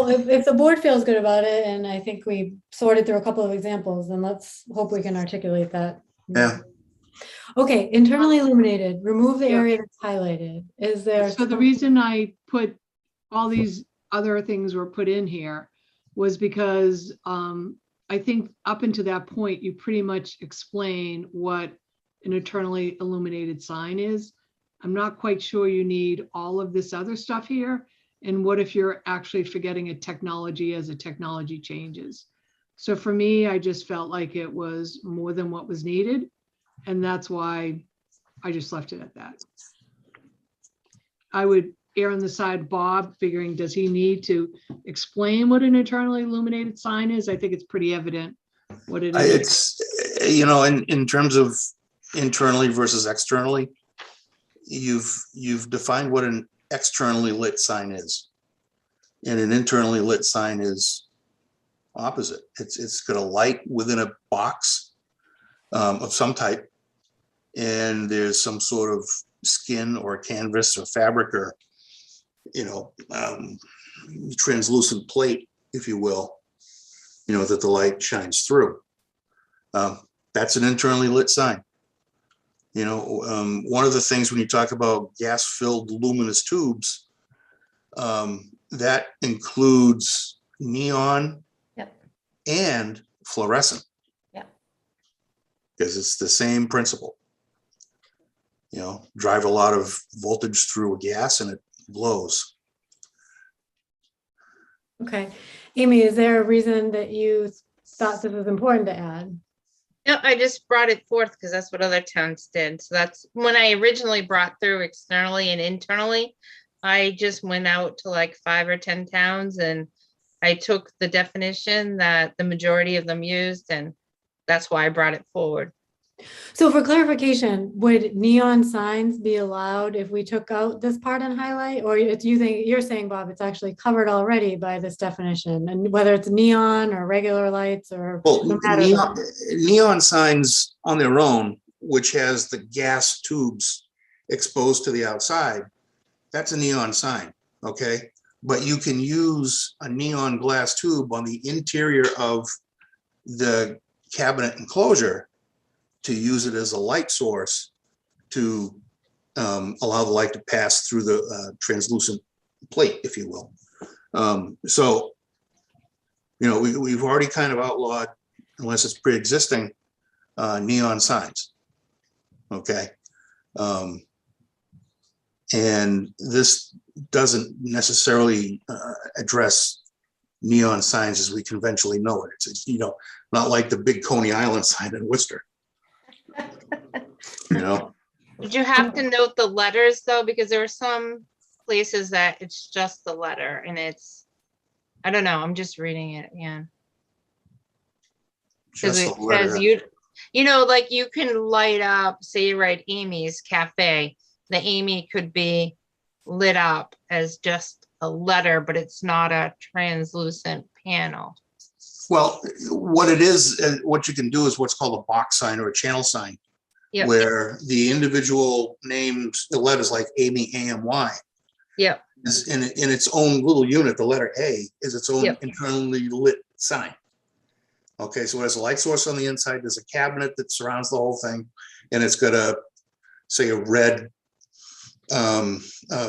Speaker 1: if the board feels good about it, and I think we sorted through a couple of examples, then let's hope we can articulate that.
Speaker 5: Yeah.
Speaker 1: Okay, internally illuminated, remove the area that's highlighted. Is there?
Speaker 7: So the reason I put all these other things were put in here was because I think up until that point, you pretty much explain what an internally illuminated sign is. I'm not quite sure you need all of this other stuff here. And what if you're actually forgetting a technology as a technology changes? So for me, I just felt like it was more than what was needed. And that's why I just left it at that. I would err on the side, Bob, figuring, does he need to explain what an internally illuminated sign is? I think it's pretty evident what it is.
Speaker 5: It's, in terms of internally versus externally, you've defined what an externally lit sign is. And an internally lit sign is opposite. It's got a light within a box of some type, and there's some sort of skin or canvas or fabric or translucent plate, if you will, that the light shines through. That's an internally lit sign. One of the things when you talk about gas-filled luminous tubes, that includes neon and fluorescent. Because it's the same principle. Drive a lot of voltage through a gas and it glows.
Speaker 1: Okay. Amy, is there a reason that you thought this was important to add?
Speaker 4: No, I just brought it forth because that's what other towns did. So that's when I originally brought through externally and internally. I just went out to like 5 or 10 towns and I took the definition that the majority of them used, and that's why I brought it forward.
Speaker 1: So for clarification, would neon signs be allowed if we took out this part and highlight, or do you think you're saying, Bob, it's actually covered already by this definition, and whether it's neon or regular lights or no matter
Speaker 5: neon signs on their own, which has the gas tubes exposed to the outside, that's a neon sign, okay? But you can use a neon glass tube on the interior of the cabinet enclosure, to use it as a light source to allow the light to pass through the translucent plate, if you will. So, you know, we've already kind of outlawed, unless it's pre-existing, neon signs. Okay. And this doesn't necessarily address neon signs as we conventionally know it. It's, you know, not like the big Coney Island sign in Worcester. You know?
Speaker 4: Did you have to note the letters though? Because there are some places that it's just the letter and it's, I don't know, I'm just reading it again. Because
Speaker 5: Just
Speaker 4: it
Speaker 5: the letter.
Speaker 4: says you know, like you can light up, say you write Amy's Cafe, the Amy could be lit up as just a letter, but it's not a translucent panel.
Speaker 5: Well, what it is, what you can do is what's called a box sign or a channel sign,
Speaker 4: Yep.
Speaker 5: where the individual names, the letters like Amy, AMY,
Speaker 4: Yep.
Speaker 5: is in its own little unit. The letter A is its own
Speaker 4: Yep.
Speaker 5: internally lit sign. Okay, so it has a light source on the inside. There's a cabinet that surrounds the whole thing, and it's got a, say, a red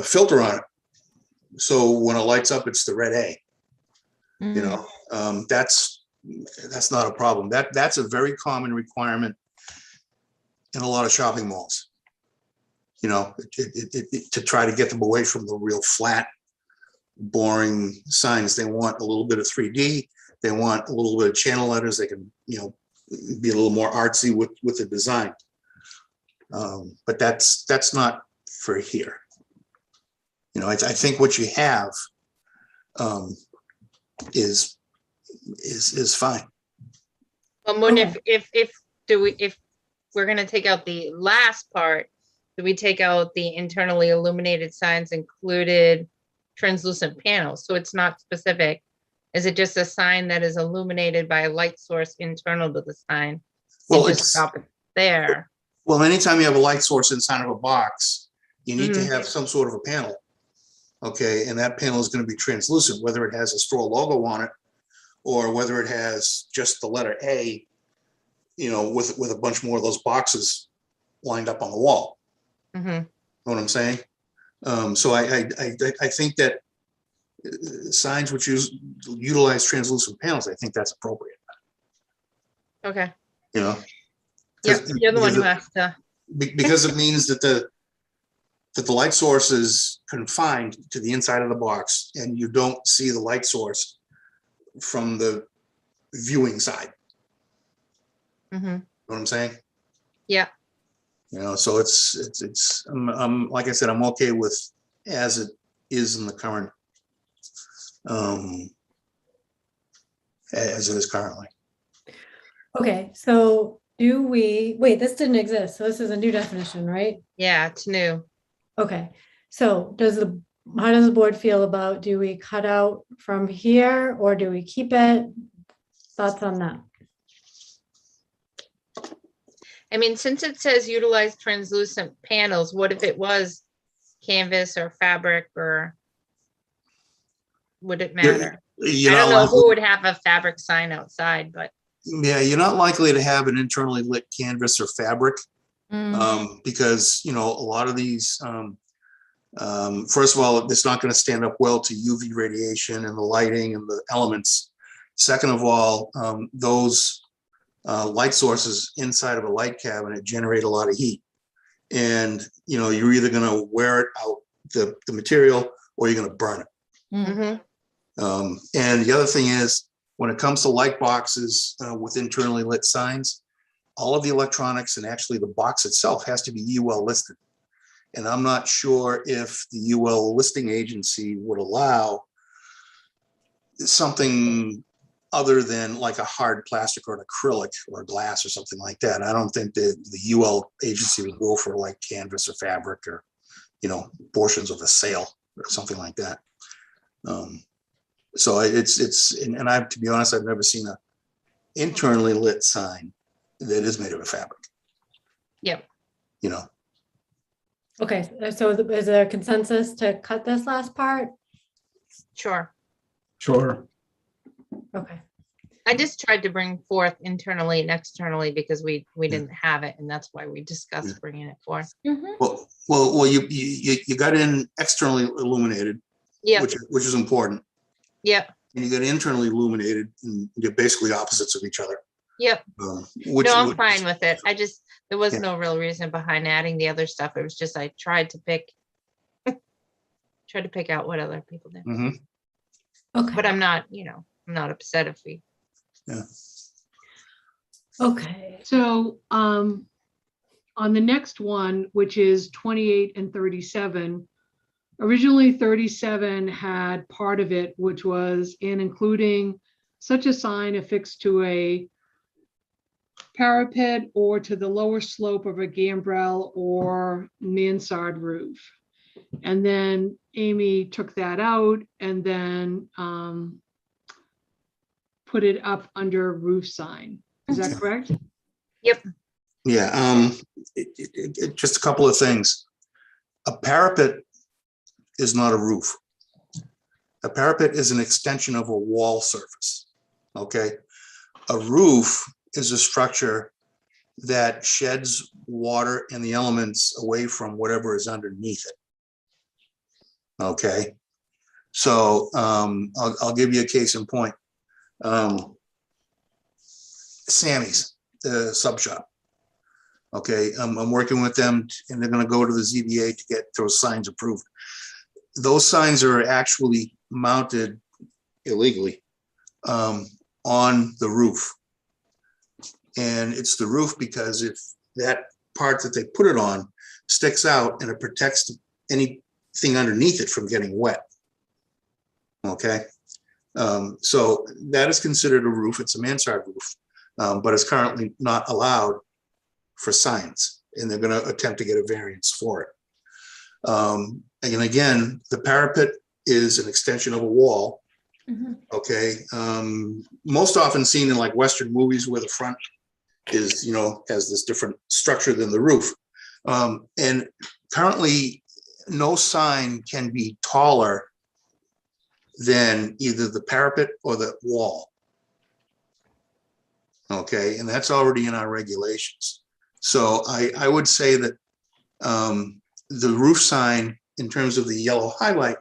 Speaker 5: filter on it. So when it lights up, it's the red A. You know, that's not a problem. That's a very common requirement in a lot of shopping malls. You know, to try to get them away from the real flat, boring signs. They want a little bit of 3D. They want a little bit of channel letters. They can, you know, be a little more artsy with the design. But that's not for here. You know, I think what you have is fine.
Speaker 4: Well, Moon, if we're gonna take out the last part, do we take out the internally illuminated signs included translucent panels? So it's not specific. Is it just a sign that is illuminated by a light source internal to the sign?
Speaker 5: Well,
Speaker 4: just stop it there.
Speaker 5: Well, anytime you have a light source inside of a box, you need to have some sort of a panel. Okay, and that panel is going to be translucent, whether it has a store logo on it or whether it has just the letter A, you know, with a bunch more of those boxes lined up on the wall. Know what I'm saying? So I think that signs which utilize translucent panels, I think that's appropriate.
Speaker 4: Okay.
Speaker 5: You know?
Speaker 4: Yep, you're the one who has to.
Speaker 5: Because it means that the light source is confined to the inside of the box and you don't see the light source from the viewing side. Know what I'm saying?
Speaker 4: Yeah.
Speaker 5: You know, so it's I'm like I said, I'm okay with as it is in the current as it is currently.
Speaker 1: Okay, so do we, wait, this didn't exist, so this is a new definition, right?
Speaker 4: Yeah, it's new.
Speaker 1: Okay, so how does the board feel about, do we cut out from here or do we keep it? Thoughts on that?
Speaker 4: I mean, since it says utilize translucent panels, what if it was canvas or fabric, or would it matter? I don't know who would have a fabric sign outside, but.
Speaker 5: Yeah, you're not likely to have an internally lit canvas or fabric because, you know, a lot of these, first of all, it's not going to stand up well to UV radiation and the lighting and the elements. Second of all, those light sources inside of a light cabinet generate a lot of heat. And, you know, you're either going to wear it out, the material, or you're going to burn it. And the other thing is, when it comes to light boxes with internally lit signs, all of the electronics and actually the box itself has to be UL listed. And I'm not sure if the UL listing agency would allow something other than like a hard plastic or an acrylic or glass or something like that. I don't think that the UL agency would go for like canvas or fabric or, you know, portions of a sail or something like that. So and I, to be honest, I've never seen a internally lit sign that is made of a fabric.
Speaker 4: Yep.
Speaker 5: You know.
Speaker 1: Okay, so is there a consensus to cut this last part?
Speaker 4: Sure.
Speaker 9: Sure.
Speaker 1: Okay.
Speaker 4: I just tried to bring forth internally and externally because we didn't have it, and that's why we discussed bringing it forth.
Speaker 5: Well, you got in externally illuminated,
Speaker 4: Yeah,
Speaker 5: which is important.
Speaker 4: yep,
Speaker 5: And you got internally illuminated, and you're basically opposites of each other.
Speaker 4: yep.
Speaker 5: Which,
Speaker 4: No, I'm fine with it. There was
Speaker 5: Yeah.
Speaker 4: no real reason behind adding the other stuff. It was just I tried to pick out what other people did.
Speaker 5: Mhm.
Speaker 1: Okay.
Speaker 4: But I'm not, I'm not upset if we.
Speaker 5: Yeah.
Speaker 1: Okay.
Speaker 7: So on the next one, which is 28 and 37, originally 37 had part of it, which was in including such a sign affixed to a parapet or to the lower slope of a gambrel or mansard roof. And then Amy took that out and then put it up under roof sign. Is that correct?
Speaker 4: Yep.
Speaker 5: Yeah, just a couple of things. A parapet is not a roof. A parapet is an extension of a wall surface, okay? A roof is a structure that sheds water and the elements away from whatever is underneath it. Okay, so I'll give you a case in point. Sammy's, the sub shop. Okay, I'm working with them and they're gonna go to the ZBA to get those signs approved. Those signs are actually mounted illegally on the roof. And it's the roof because if that part that they put it on sticks out and it protects anything underneath it from getting wet. Okay, so that is considered a roof. It's a mansard roof, but it's currently not allowed for signs, and they're going to attempt to get a variance for it. And again, the parapet is an extension of a wall. Okay, most often seen in like Western movies where the front is, has this different structure than the roof. And currently, no sign can be taller than either the parapet or the wall. Okay, and that's already in our regulations. So I would say that the roof sign, in terms of the yellow highlight,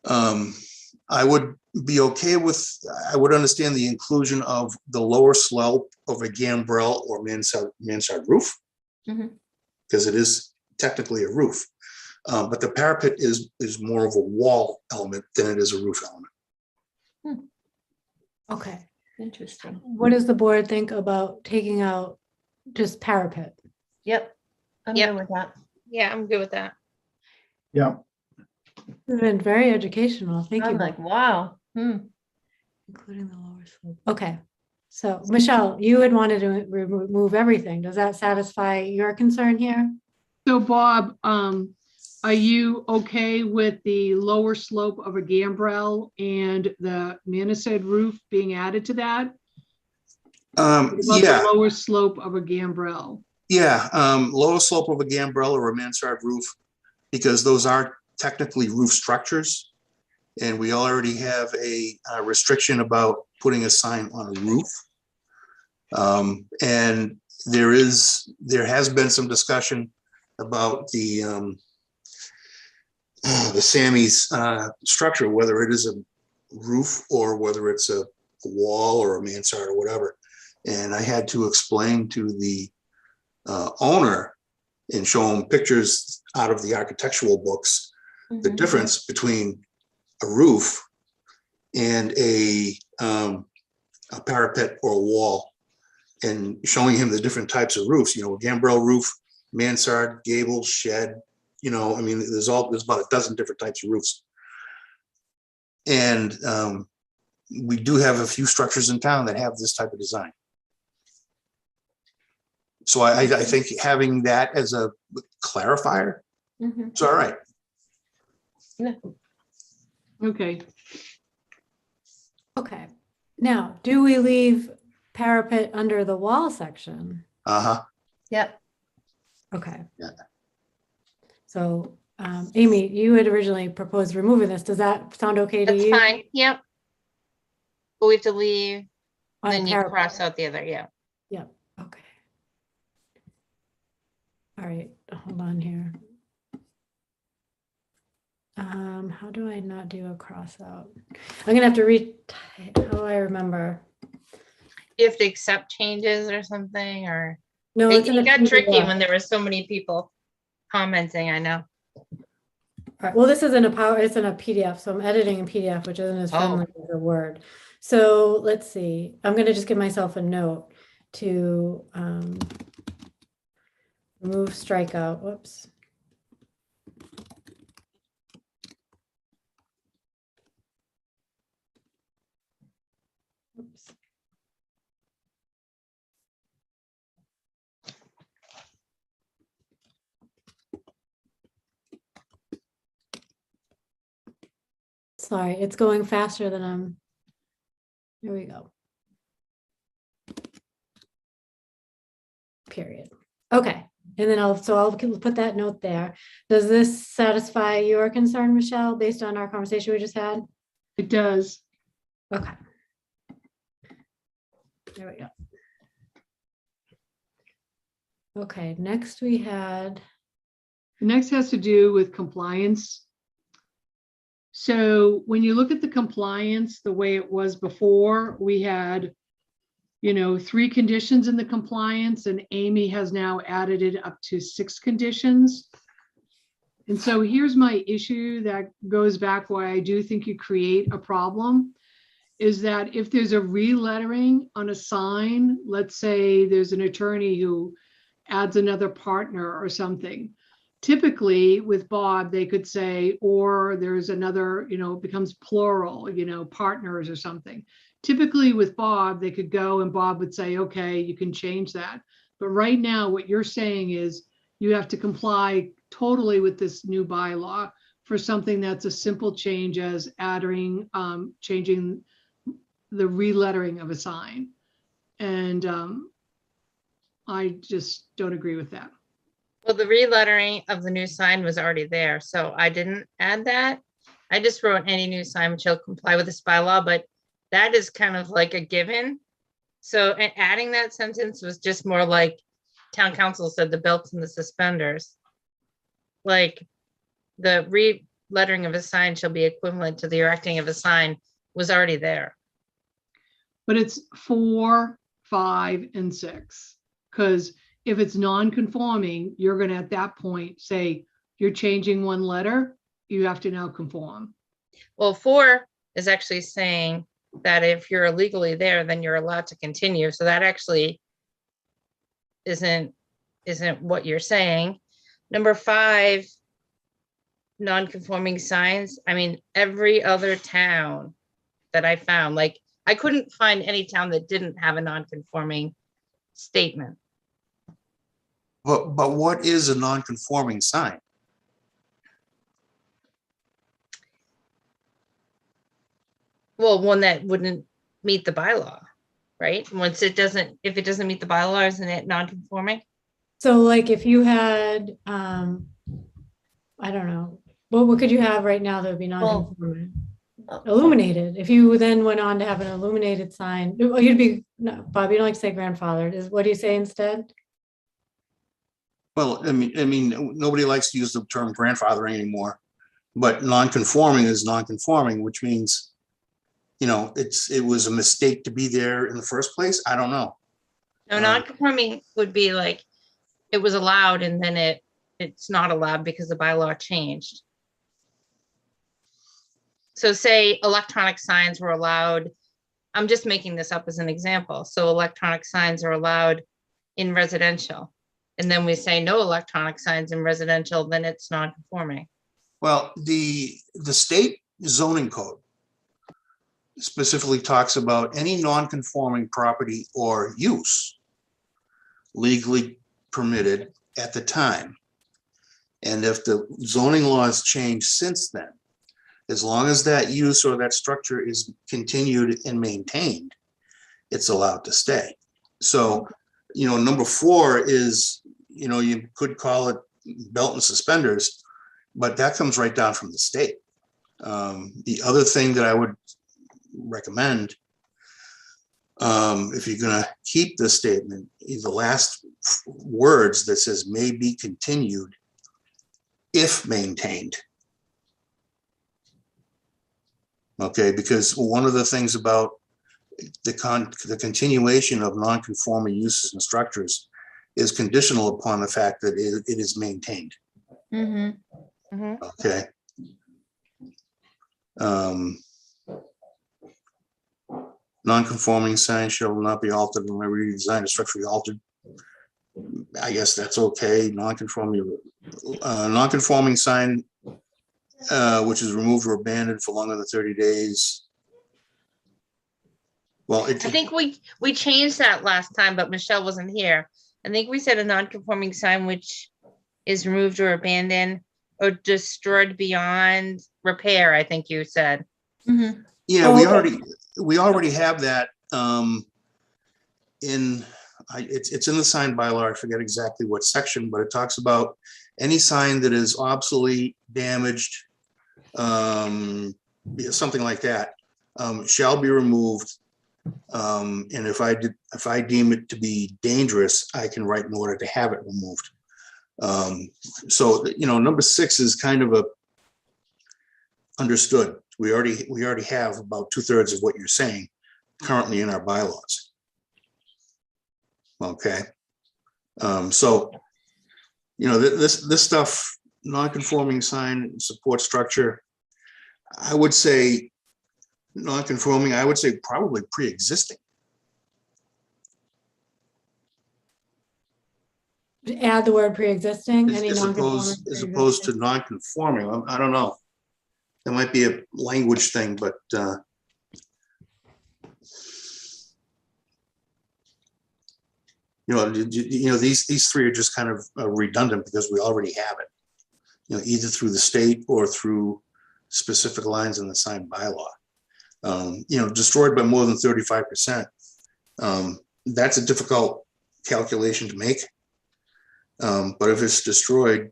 Speaker 5: I would be okay with, I would understand the inclusion of the lower slope of a gambrel or mansard roof, because it is technically a roof. But the parapet is more of a wall element than it is a roof element.
Speaker 1: Okay.
Speaker 2: Interesting.
Speaker 1: What does the board think about taking out just parapet?
Speaker 2: Yep. I'm
Speaker 4: Yep.
Speaker 2: good with that.
Speaker 4: Yeah, I'm good with that.
Speaker 9: Yeah,
Speaker 1: It's been very educational. Thank you.
Speaker 2: I'm like, wow.
Speaker 1: Including the lower slope. Okay. So Michelle, you had wanted to remove everything. Does that satisfy your concern here?
Speaker 7: So Bob, are you okay with the lower slope of a gambrel and the mansard roof being added to that? What about
Speaker 5: Yeah,
Speaker 7: the lower slope of a gambrel?
Speaker 5: yeah, lower slope of a gambrel or a mansard roof, because those are technically roof structures. And we already have a restriction about putting a sign on a roof. And there has been some discussion about the Sammy's structure, whether it is a roof or whether it's a wall or a mansard or whatever. And I had to explain to the owner and show him pictures out of the architectural books, the difference between a roof and a parapet or a wall, and showing him the different types of roofs, a gambrel roof, mansard, gable, shed, I mean, there's about a dozen different types of roofs. And we do have a few structures in town that have this type of design. So I think having that as a clarifier, it's all right.
Speaker 2: Yeah.
Speaker 7: Okay.
Speaker 1: Okay. Now, do we leave parapet under the wall section?
Speaker 2: Yep.
Speaker 1: Okay.
Speaker 5: Yeah.
Speaker 1: So, Amy, you had originally proposed removing this. Does that sound okay to
Speaker 4: That's
Speaker 1: you?
Speaker 4: fine. Yep. but we have to leave,
Speaker 1: On a
Speaker 4: then you
Speaker 1: paragraph.
Speaker 4: cross out the other, yeah.
Speaker 1: Yeah, okay. All right, hold on here. How do I not do a cross out? I'm gonna have to read, how do I remember?
Speaker 4: You have to accept changes or something, or
Speaker 1: No, it's in
Speaker 4: it
Speaker 1: a
Speaker 4: got tricky
Speaker 1: PDF.
Speaker 4: when there were so many people commenting, I know.
Speaker 1: All right, well, this isn't a power, it's in a PDF, so I'm editing in PDF, which isn't as friendly as a Word. So let's see, I'm gonna just give myself a note to remove strikeout, whoops. Oops. Sorry, it's going faster than I'm. Here we go. Period. Okay, and then I'll put that note there. Does this satisfy your concern, Michelle, based on our conversation we just had?
Speaker 7: It does.
Speaker 1: Okay. There we go. Okay, next we had.
Speaker 7: The next has to do with compliance. So when you look at the compliance, the way it was before, we had, 3 conditions in the compliance, and Amy has now added it up to 6 conditions. And so here's my issue that goes back why I do think you create a problem, is that if there's a re-lettering on a sign, let's say there's an attorney who adds another partner or something. Typically with Bob, they could say, or there's another, it becomes plural, partners or something. Typically with Bob, they could go and Bob would say, okay, you can change that. But right now, what you're saying is you have to comply totally with this new bylaw for something that's a simple change as adding, changing the re-lettering of a sign. And I just don't agree with that.
Speaker 4: Well, the re-lettering of the new sign was already there, so I didn't add that. I just wrote any new sign shall comply with this bylaw, but that is kind of like a given. So adding that sentence was just more like town council said, the belts and the suspenders. Like the re-lettering of a sign shall be equivalent to the erecting of a sign was already there.
Speaker 7: But it's 4, 5, and 6, because if it's non-conforming, you're going to at that point say you're changing one letter, you have to now conform.
Speaker 4: Well, 4 is actually saying that if you're illegally there, then you're allowed to continue. So that actually isn't what you're saying. Number 5, non-conforming signs. I mean, every other town that I found, like I couldn't find any town that didn't have a non-conforming statement.
Speaker 5: But what is a non-conforming sign?
Speaker 4: Well, one that wouldn't meet the bylaw, right? If it doesn't meet the bylaw, isn't it non-conforming?
Speaker 1: So like if you had, I don't know, what could you have right now that would be non-conforming? Illuminated. If you then went on to have an illuminated sign, you'd be, no, Bob, you don't like to say grandfathered. What do you say instead?
Speaker 5: Well, I mean, nobody likes to use the term grandfathering anymore, but non-conforming is non-conforming, which means, it was a mistake to be there in the first place. I don't know.
Speaker 4: No, non-conforming would be like it was allowed and then it's not allowed because the bylaw changed. So say electronic signs were allowed. I'm just making this up as an example. So electronic signs are allowed in residential. And then we say no electronic signs in residential, then it's non-conforming.
Speaker 5: Well, the state zoning code specifically talks about any non-conforming property or use legally permitted at the time. And if the zoning laws change since then, as long as that use or that structure is continued and maintained, it's allowed to stay. So, number 4 is, you could call it belt and suspenders, but that comes right down from the state. The other thing that I would recommend if you're gonna keep the statement, the last words that says may be continued if maintained. Okay, because one of the things about the continuation of non-conforming uses and structures is conditional upon the fact that it is maintained. Okay. Non-conforming sign shall not be altered when redesigned or structurally altered. I guess that's okay. Non-conforming sign which is removed or abandoned for longer than 30 days. Well,
Speaker 4: I think we changed that last time, but Michelle wasn't here. I think we said a non-conforming sign which is removed or abandoned or destroyed beyond repair, I think you said.
Speaker 5: Yeah, we already have that it's in the sign bylaw. I forget exactly what section, but it talks about any sign that is obsolete, damaged, something like that, shall be removed. And if I deem it to be dangerous, I can write an order to have it removed. So, number 6 is kind of a understood. We already have about 2/3 of what you're saying currently in our bylaws. Okay. So, this stuff, non-conforming sign, support structure, I would say non-conforming, I would say probably pre-existing.
Speaker 1: Add the word pre-existing,
Speaker 5: As opposed to non-conforming. I don't know. There might be a language thing, but these 3 are just kind of redundant because we already have it. Either through the state or through specific lines in the sign bylaw. Destroyed by more than 35%. That's a difficult calculation to make. But if it's destroyed,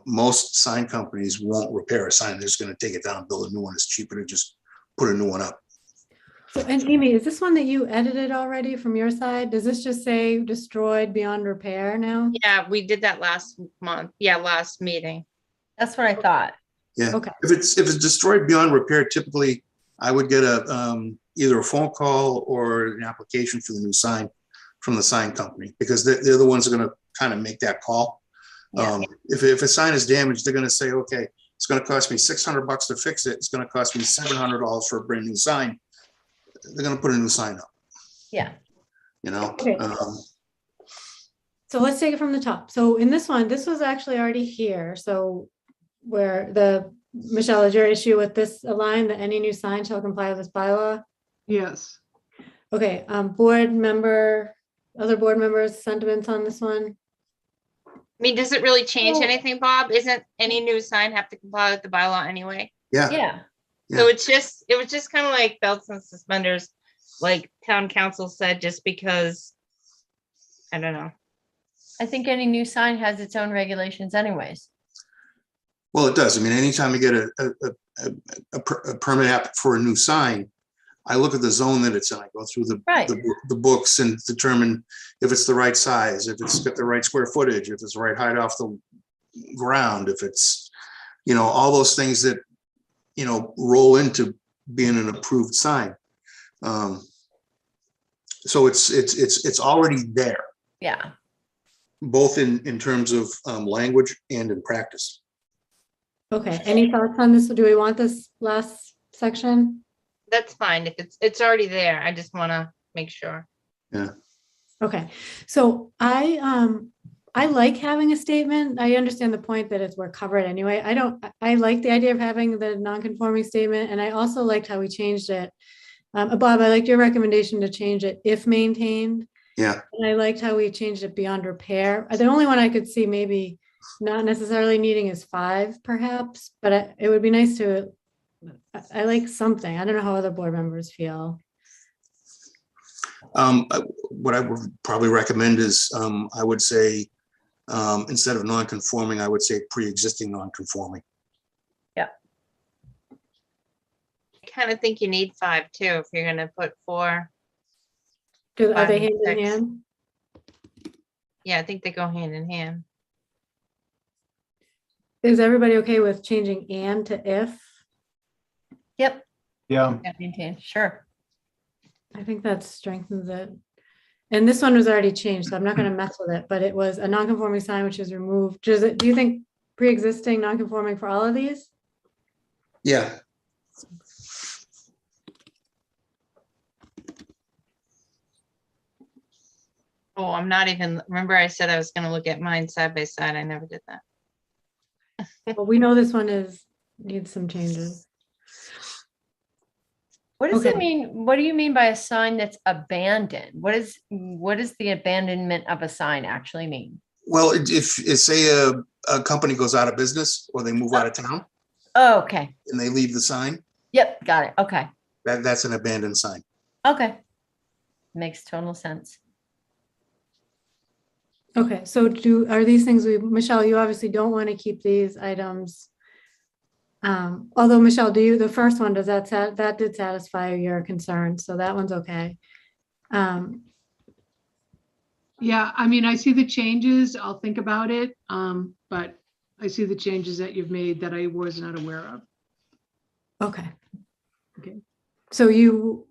Speaker 5: most sign companies won't repair a sign. They're just going to take it down, build a new one. It's cheaper to just put a new one up.
Speaker 1: So, and Amy, is this one that you edited already from your side? Does this just say destroyed beyond repair now?
Speaker 4: Yeah, we did that last month. Yeah, last meeting.
Speaker 2: That's what I thought.
Speaker 5: Yeah.
Speaker 1: Okay.
Speaker 5: If it's destroyed beyond repair, typically I would get either a phone call or an application for the new sign from the sign company, because they're the ones that are going to kind of make that call.
Speaker 2: Yeah.
Speaker 5: If a sign is damaged, they're going to say, okay, it's going to cost me $600 to fix it. It's going to cost me $700 for a brand new sign. They're going to put a new sign up.
Speaker 2: Yeah.
Speaker 1: Okay. So let's take it from the top. So in this one, this was actually already here. So where Michelle, is your issue with this line that any new sign shall comply with this bylaw?
Speaker 7: Yes.
Speaker 1: Okay, other board members' sentiments on this one?
Speaker 4: I mean, does it really change anything, Bob? Isn't any new sign have to comply with the bylaw anyway?
Speaker 5: Yeah.
Speaker 4: So it was just kind of like belts and suspenders, like town council said, just because, I don't know.
Speaker 2: I think any new sign has its own regulations anyways.
Speaker 5: Well, it does. I mean, anytime you get a permit app for a new sign, I look at the zone that it's in. I go through the books and determine if it's the right size, if it's got the right square footage, if it's the right height off the ground, if it's, all those things that, roll into being an approved sign. So it's already there.
Speaker 2: Yeah.
Speaker 5: Both in terms of language and in practice.
Speaker 1: Okay, any thoughts on this? Do we want this last section?
Speaker 4: That's fine. If it's already there, I just want to make sure.
Speaker 5: Yeah.
Speaker 1: Okay, so I like having a statement. I understand the point that we're covered anyway. I like the idea of having the non-conforming statement, and I also liked how we changed it. Bob, I liked your recommendation to change it if maintained.
Speaker 5: Yeah.
Speaker 1: And I liked how we changed it beyond repair. The only one I could see maybe not necessarily needing is 5, perhaps, but it would be nice to. I like something. I don't know how other board members feel.
Speaker 5: What I would probably recommend is I would say instead of non-conforming, I would say pre-existing non-conforming.
Speaker 2: Yeah.
Speaker 4: I kind of think you need 5 too, if you're going to put 4.
Speaker 1: Are they
Speaker 4: 5 and
Speaker 1: hand in
Speaker 4: 6.
Speaker 1: hand?
Speaker 4: Yeah, I think they go hand in hand.
Speaker 1: Is everybody okay with changing and to if?
Speaker 2: Yep.
Speaker 9: Yeah,
Speaker 2: Maintain, sure.
Speaker 1: I think that strengthens it. And this one was already changed, so I'm not gonna mess with it, but it was a non-conforming sign which is removed. Do you think pre-existing non-conforming for all of these?
Speaker 5: Yeah,
Speaker 4: Oh, I'm not even, remember I said I was gonna look at mine side by side. I never did that.
Speaker 1: Well, we know this one needs some changes.
Speaker 2: What does it
Speaker 1: Okay.
Speaker 2: mean? What do you mean by a sign that's abandoned? What does the abandonment of a sign actually mean?
Speaker 5: well, say a company goes out of business or they move out of town
Speaker 2: Oh, okay.
Speaker 5: and they leave the sign,
Speaker 2: Yep, got it. Okay.
Speaker 5: that's an abandoned sign.
Speaker 2: Okay. Makes total sense.
Speaker 1: Okay, so are these things Michelle, you obviously don't want to keep these items. Although Michelle, the first one, that did satisfy your concerns, so that one's okay.
Speaker 7: Yeah, I mean, I see the changes. I'll think about it. But I see the changes that you've made that I was not aware of.
Speaker 1: Okay.
Speaker 7: Okay.
Speaker 1: So do you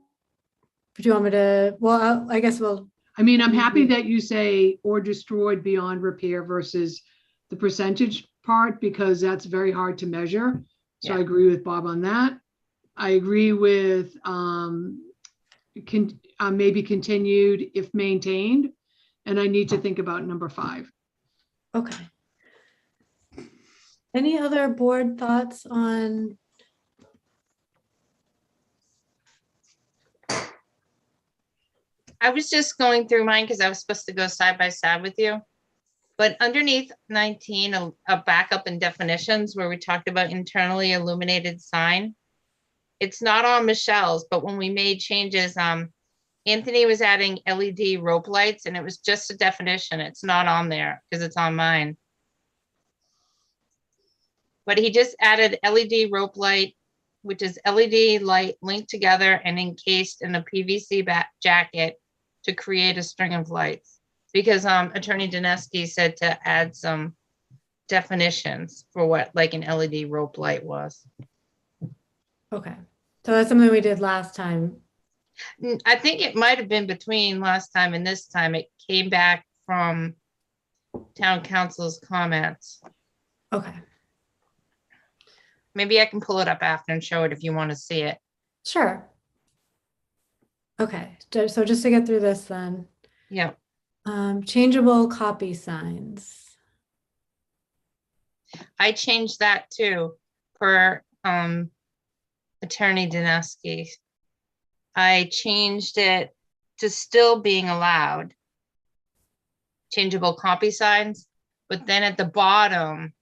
Speaker 1: want me to, well, I guess
Speaker 7: I mean, I'm happy that you say or destroyed beyond repair versus the percentage part, because that's very hard to measure. So I agree with Bob on that. I agree with maybe continued if maintained. And I need to think about number 5.
Speaker 1: okay. Any other board thoughts on?
Speaker 4: I was just going through mine because I was supposed to go side by side with you. But underneath 19, a backup and definitions where we talked about internally illuminated sign. It's not on Michelle's, but when we made changes, Anthony was adding LED rope lights and it was just a definition. It's not on there because it's on mine. But he just added LED rope light, which is LED light linked together and encased in a PVC jacket to create a string of lights. Because Attorney Dineski said to add some definitions for what like an LED rope light was.
Speaker 1: Okay, so that's something we did last time.
Speaker 4: I think it might have been between last time and this time. It came back from town council's comments.
Speaker 1: Okay.
Speaker 4: Maybe I can pull it up after and show it if you want to see it.
Speaker 1: Sure. Okay, so just to get through this then.
Speaker 4: Yeah.
Speaker 1: Changeable copy signs.
Speaker 4: I changed that too for Attorney Dineski. I changed it to still being allowed changeable copy signs, but then at the bottom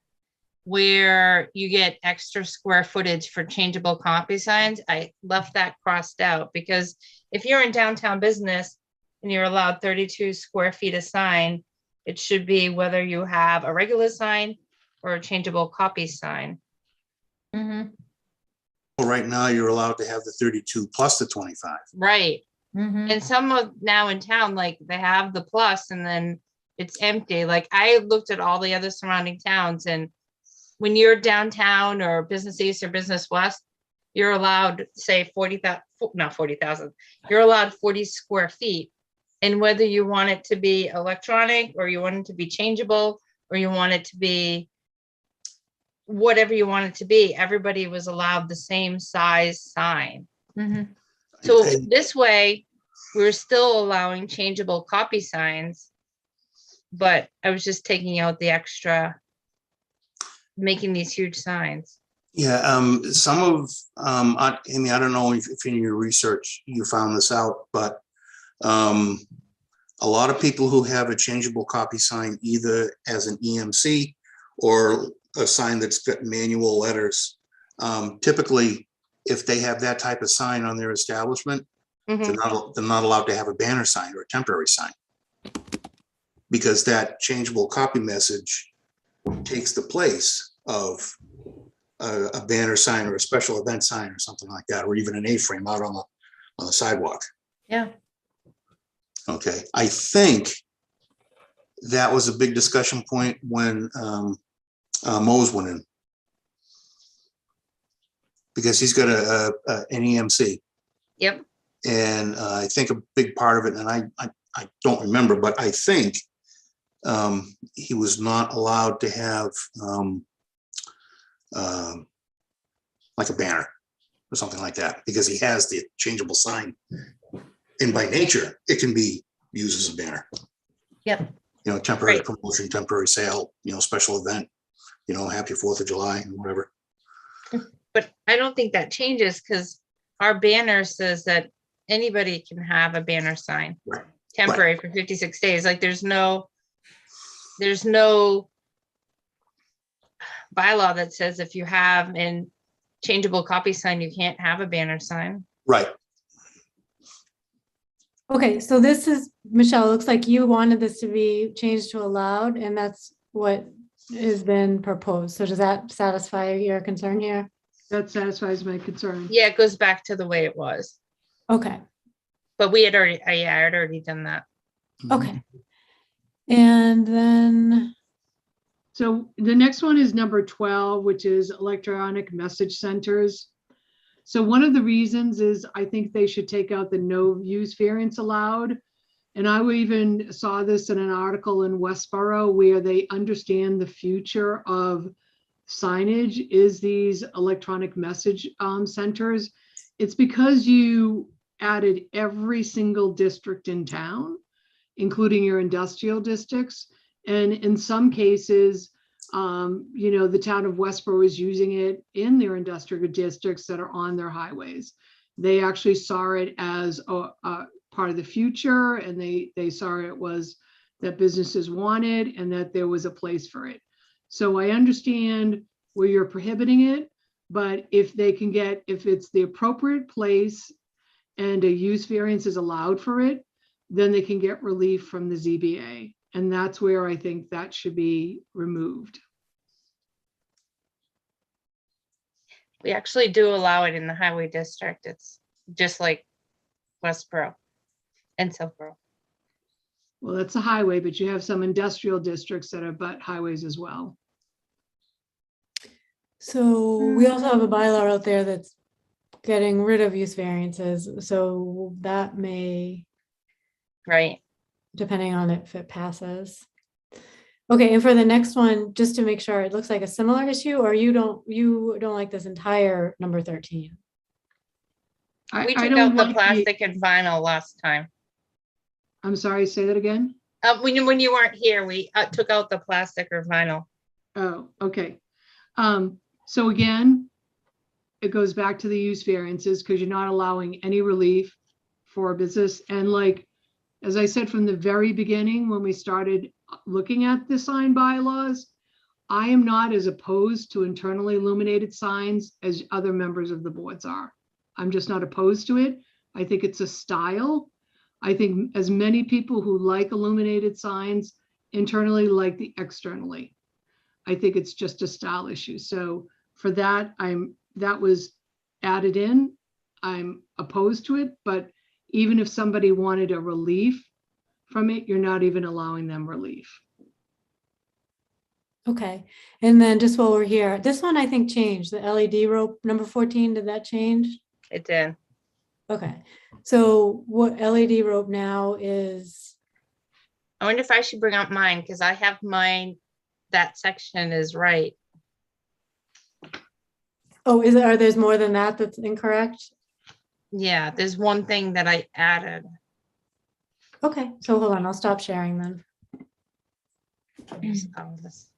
Speaker 4: where you get extra square footage for changeable copy signs, I left that crossed out because if you're in downtown business and you're allowed 32 square feet a sign, it should be whether you have a regular sign or a changeable copy sign.
Speaker 2: Mm-hmm.
Speaker 5: Well, right now you're allowed to have the 32 plus the 25.
Speaker 4: Right.
Speaker 2: Mm-hmm.
Speaker 4: And some of now in town, like they have the plus and then it's empty. Like I looked at all the other surrounding towns, and when you're downtown or Business East or Business West, you're allowed, say 40,000, not 40,000, you're allowed 40 square feet. And whether you want it to be electronic or you want it to be changeable or you want it to be whatever you want it to be, everybody was allowed the same size sign.
Speaker 2: Mm-hmm.
Speaker 4: So this way, we're still allowing changeable copy signs, but I was just taking out the extra, making these huge signs.
Speaker 5: Yeah, some of, Amy, I don't know if in your research you found this out, but a lot of people who have a changeable copy sign, either as an EMC or a sign that's got manual letters, typically, if they have that type of sign on their establishment, they're not allowed to have a banner sign or a temporary sign, because that changeable copy message takes the place of a banner sign or a special event sign or something like that, or even an A-frame out on the sidewalk.
Speaker 2: Yeah.
Speaker 5: Okay, I think that was a big discussion point when Mose went in. Because he's got an EMC.
Speaker 4: Yep.
Speaker 5: And I think a big part of it, and I don't remember, but I think he was not allowed to have like a banner or something like that, because he has the changeable sign. And by nature, it can be used as a banner.
Speaker 2: Yep.
Speaker 5: You know, temporary
Speaker 4: Right.
Speaker 5: promotion, temporary sale, you know, special event, you know, happy 4th of July and whatever.
Speaker 4: But I don't think that changes because our banner says that anybody can have a banner sign.
Speaker 5: Right.
Speaker 4: Temporary for 56 days. Like there's no bylaw that says if you have an changeable copy sign, you can't have a banner sign.
Speaker 5: Right.
Speaker 1: Okay, so this is, Michelle, it looks like you wanted this to be changed to allowed, and that's what has been proposed. So does that satisfy your concern here?
Speaker 7: That satisfies my concern.
Speaker 4: Yeah, it goes back to the way it was.
Speaker 1: Okay,
Speaker 4: But we had already, I had already done that.
Speaker 1: okay. And then,
Speaker 7: So the next one is number 12, which is electronic message centers. So one of the reasons is I think they should take out the no use variance allowed. And I even saw this in an article in Westboro where they understand the future of signage is these electronic message centers. It's because you added every single district in town, including your industrial districts. And in some cases, you know, the town of Westboro is using it in their industrial districts that are on their highways. They actually saw it as a part of the future, and they saw it was that businesses wanted and that there was a place for it. So I understand where you're prohibiting it, but if they can get, if it's the appropriate place and a use variance is allowed for it, then they can get relief from the ZBA. And that's where I think that should be removed.
Speaker 4: We actually do allow it in the highway district. It's just like Westboro and Southboro.
Speaker 7: Well, that's a highway, but you have some industrial districts that are but highways as well.
Speaker 1: so we also have a bylaw out there that's getting rid of use variances. So that may,
Speaker 4: Right.
Speaker 1: depending on if it passes. Okay, and for the next one, just to make sure, it looks like a similar issue, or you don't like this entire number 13?
Speaker 4: We
Speaker 7: I
Speaker 4: took
Speaker 7: don't
Speaker 4: out the
Speaker 7: like
Speaker 4: plastic and vinyl last time.
Speaker 7: I'm sorry, say that again?
Speaker 4: When you weren't here, we took out the plastic or vinyl.
Speaker 7: Oh, okay. So again, it goes back to the use variances because you're not allowing any relief for a business. And like, as I said from the very beginning, when we started looking at the sign bylaws, I am not as opposed to internally illuminated signs as other members of the boards are. I'm just not opposed to it. I think it's a style. I think as many people who like illuminated signs internally like the externally. I think it's just a style issue. So for that, that was added in. I'm opposed to it, but even if somebody wanted a relief from it, you're not even allowing them relief.
Speaker 1: Okay, and then just while we're here, this one I think changed, the LED rope, number 14, did that change?
Speaker 4: It did.
Speaker 1: Okay, so what LED rope now is,
Speaker 4: I wonder if I should bring up mine because I have mine. That section is right.
Speaker 1: oh, is there, there's more than that that's incorrect?
Speaker 4: Yeah, there's one thing that I added.
Speaker 1: Okay, so hold on, I'll stop sharing then.
Speaker 4: Here's all this.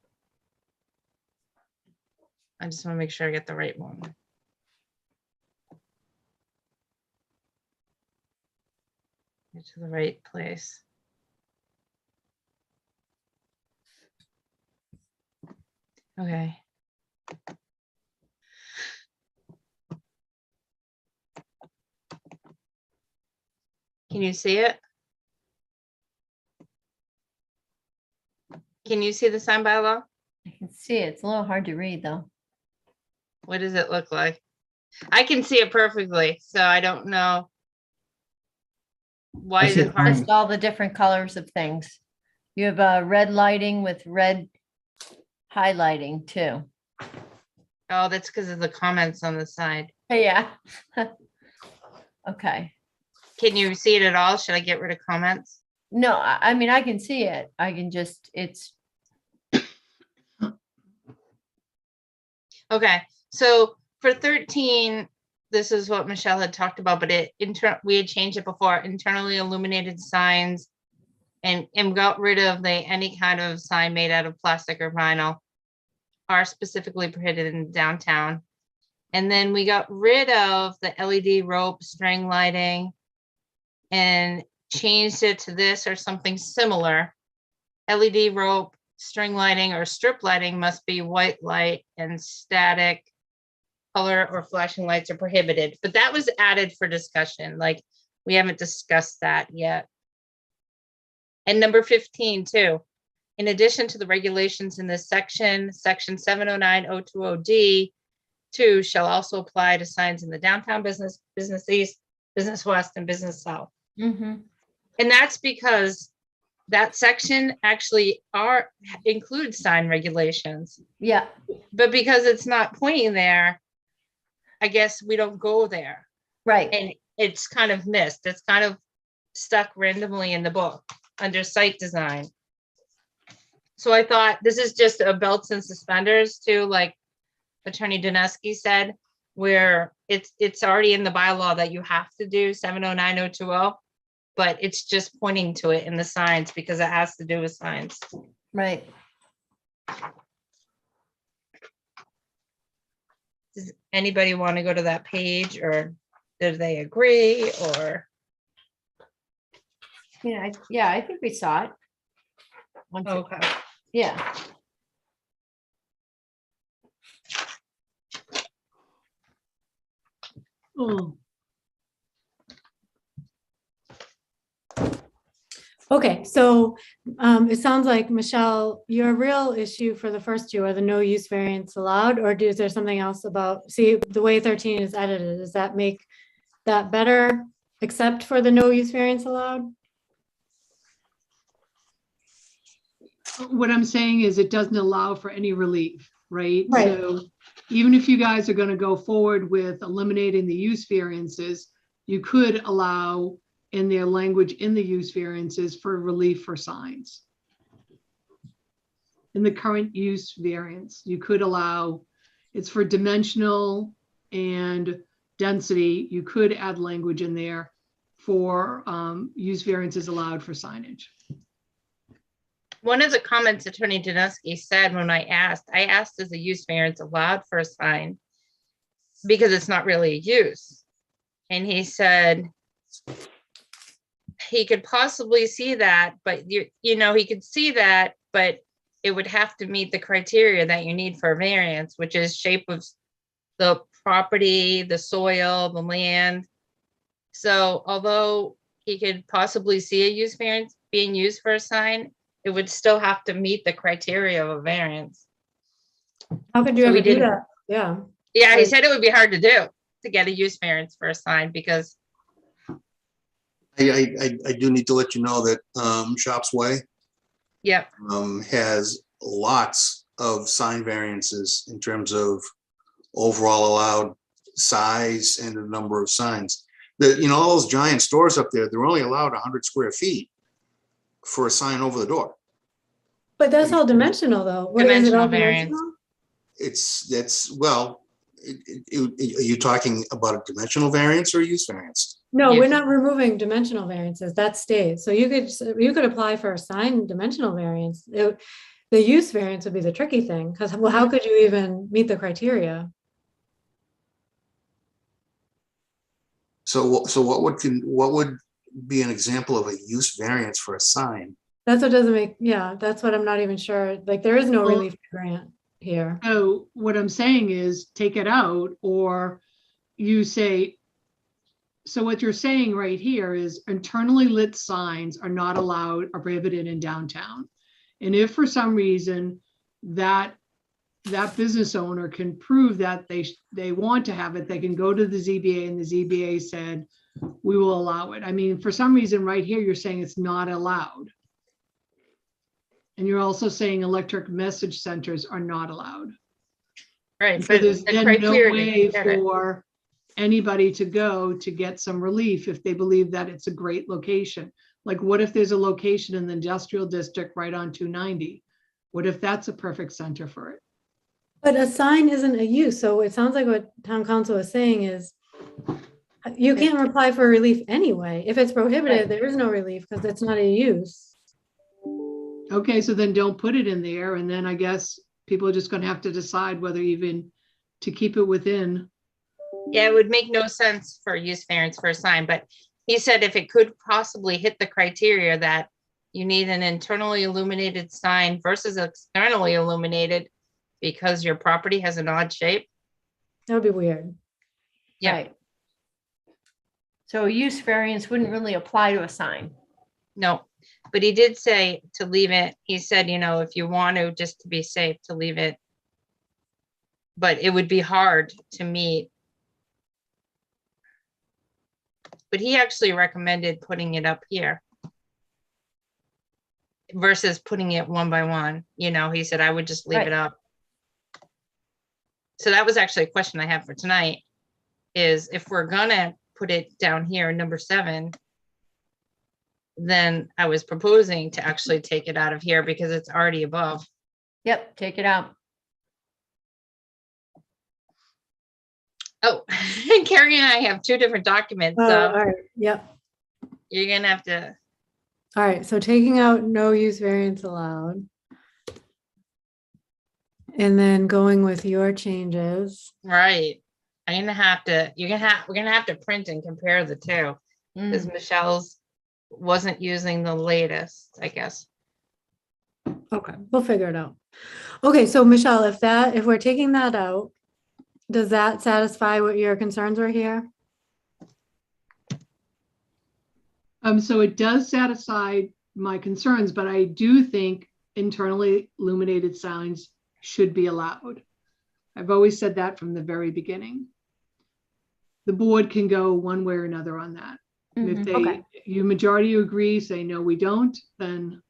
Speaker 4: I just want to make sure I get the right one. Get to the right place. Okay. Can you see it? Can you see the sign bylaw?
Speaker 2: I can see it. It's a little hard to read though.
Speaker 4: What does it look like? I can see it perfectly, so I don't know. Why is
Speaker 15: said
Speaker 4: it hard?
Speaker 2: Just all the different colors of things. You have red lighting with red highlighting too.
Speaker 4: Oh, that's because of the comments on the side.
Speaker 2: Yeah. Okay.
Speaker 4: Can you see it at all? Should I get rid of comments?
Speaker 2: No, I mean, I can see it. I can just, it's,
Speaker 4: Okay, so for 13, this is what Michelle had talked about, but we had changed it before, internally illuminated signs, and got rid of any kind of sign made out of plastic or vinyl are specifically prohibited in downtown. And then we got rid of the LED rope string lighting and changed it to this or something similar. LED rope, string lighting, or strip lighting must be white light, and static color or flashing lights are prohibited. But that was added for discussion. Like, we haven't discussed that yet. And number 15 too, in addition to the regulations in this section, section 709.020D 2 shall also apply to signs in the downtown business east, business west, and business south.
Speaker 2: mhm.
Speaker 4: And that's because that section actually includes sign regulations,
Speaker 2: Yeah,
Speaker 4: but because it's not pointing there, I guess we don't go there.
Speaker 2: right.
Speaker 4: And it's kind of missed. It's kind of stuck randomly in the book under site design. So I thought this is just a belts and suspenders too, like Attorney Dineski said, where it's already in the bylaw that you have to do 709.020, but it's just pointing to it in the signs because it has to do with signs.
Speaker 2: Right.
Speaker 4: Does anybody want to go to that page, or do they agree, or?
Speaker 2: Yeah, I think we saw it.
Speaker 4: Okay.
Speaker 2: Yeah.
Speaker 7: Oh,
Speaker 1: Okay, so it sounds like, Michelle, your real issue for the first two are the no use variance allowed, or is there something else about, see, the way 13 is edited, does that make that better, except for the no use variance allowed?
Speaker 7: what I'm saying is it doesn't allow for any relief, right?
Speaker 1: Right.
Speaker 7: So even if you guys are going to go forward with eliminating the use variances, you could allow in their language in the use variances for relief for signs. In the current use variance, you could allow, it's for dimensional and density, you could add language in there for use variances allowed for signage.
Speaker 4: One of the comments Attorney Dineski said when I asked, is a use variance allowed for a sign? Because it's not really a use. And he said he could possibly see that, but he could see that, but it would have to meet the criteria that you need for a variance, which is shape of the property, the soil, the land. So although he could possibly see a use variance being used for a sign, it would still have to meet the criteria of a variance.
Speaker 1: How could you
Speaker 4: So
Speaker 1: ever
Speaker 4: we
Speaker 1: do
Speaker 4: didn't-
Speaker 1: that? Yeah.
Speaker 4: Yeah, he
Speaker 1: Right.
Speaker 4: said it would be hard to do, to get a use variance for a sign, because
Speaker 5: I do need to let you know that Shops Way
Speaker 4: yep,
Speaker 5: has lots of sign variances in terms of overall allowed size and the number of signs. All those giant stores up there, they're only allowed 100 square feet for a sign over the door.
Speaker 1: But that's all dimensional though. What is it all
Speaker 4: Dimensional variance.
Speaker 1: dimensional?
Speaker 5: Are you talking about a dimensional variance or a use variance?
Speaker 1: No,
Speaker 4: Yes.
Speaker 1: we're not removing dimensional variances, that stays. So you could apply for a sign dimensional variance. The use variance would be the tricky thing, because how could you even meet the criteria?
Speaker 5: So what would be an example of a use variance for a sign?
Speaker 1: That's what doesn't make, yeah, that's what I'm not even sure. Like, there is no
Speaker 7: Well-
Speaker 1: relief grant here.
Speaker 7: So what I'm saying is take it out, or you say, so what you're saying right here is internally lit signs are not allowed or prohibited in downtown. And if for some reason that that business owner can prove that they want to have it, they can go to the ZBA and the ZBA said, we will allow it. I mean, for some reason right here, you're saying it's not allowed. And you're also saying electric message centers are not allowed.
Speaker 4: Right,
Speaker 7: So
Speaker 4: but
Speaker 7: there's
Speaker 4: the
Speaker 7: then no
Speaker 4: criteria
Speaker 7: way
Speaker 4: to get it.
Speaker 7: for anybody to go to get some relief if they believe that it's a great location. Like, what if there's a location in the industrial district right on 290? What if that's a perfect center for it?
Speaker 1: But a sign isn't a use, so it sounds like what town council is saying is you can't apply for relief anyway. If it's prohibited, there is no relief because it's not a use.
Speaker 7: Okay, so then don't put it in there, and then I guess people are just gonna have to decide whether even to keep it within.
Speaker 4: Yeah, it would make no sense for use variance for a sign, but he said if it could possibly hit the criteria that you need an internally illuminated sign versus externally illuminated because your property has an odd shape.
Speaker 1: That would be weird.
Speaker 4: Yeah.
Speaker 2: Right. So a use variance wouldn't really apply to a sign.
Speaker 4: No, but he did say to leave it. He said, you know, if you want to, just to be safe, to leave it. But it would be hard to meet. But he actually recommended putting it up here versus putting it one by one. You know, he said, I would just leave it up. So that was actually a question I had for tonight is if we're gonna put it down here, number 7, then I was proposing to actually take it out of here because it's already above.
Speaker 2: Yep, take it out.
Speaker 4: Oh, Carrie and I have 2 different documents.
Speaker 1: Oh,
Speaker 4: So
Speaker 1: all right, yep.
Speaker 4: you're gonna have to.
Speaker 1: All right, so taking out no use variance allowed. And then going with your changes.
Speaker 4: Right. I'm gonna have to, we're gonna have to print and compare the 2 because Michelle's wasn't using the latest, I guess.
Speaker 1: Okay, we'll figure it out. Okay, so Michelle, if we're taking that out, does that satisfy what your concerns were here?
Speaker 7: So it does satisfy my concerns, but I do think internally illuminated signs should be allowed. I've always said that from the very beginning. The board can go one way or another on that. If
Speaker 1: Okay.
Speaker 7: you majority agree, say, no, we don't, then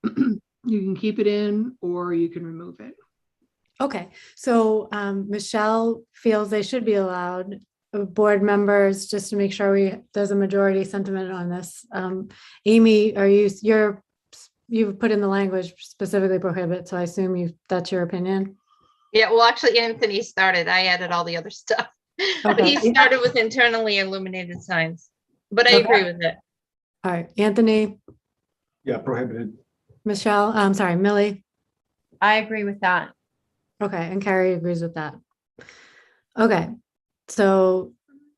Speaker 7: you can keep it in or you can remove it.
Speaker 1: Okay, so Michelle feels they should be allowed. Board members, just to make sure there's a majority sentiment on this. Amy, you've put in the language specifically prohibit, so I assume that's your opinion?
Speaker 4: Yeah, well, actually, Anthony started. I added all the other stuff. But
Speaker 1: Okay.
Speaker 4: he started with internally illuminated signs. But I agree with it.
Speaker 1: All right, Anthony,
Speaker 9: Yeah, prohibited.
Speaker 1: Michelle, I'm sorry, Millie.
Speaker 2: I agree with that.
Speaker 1: Okay, and Carrie agrees with that. Okay, so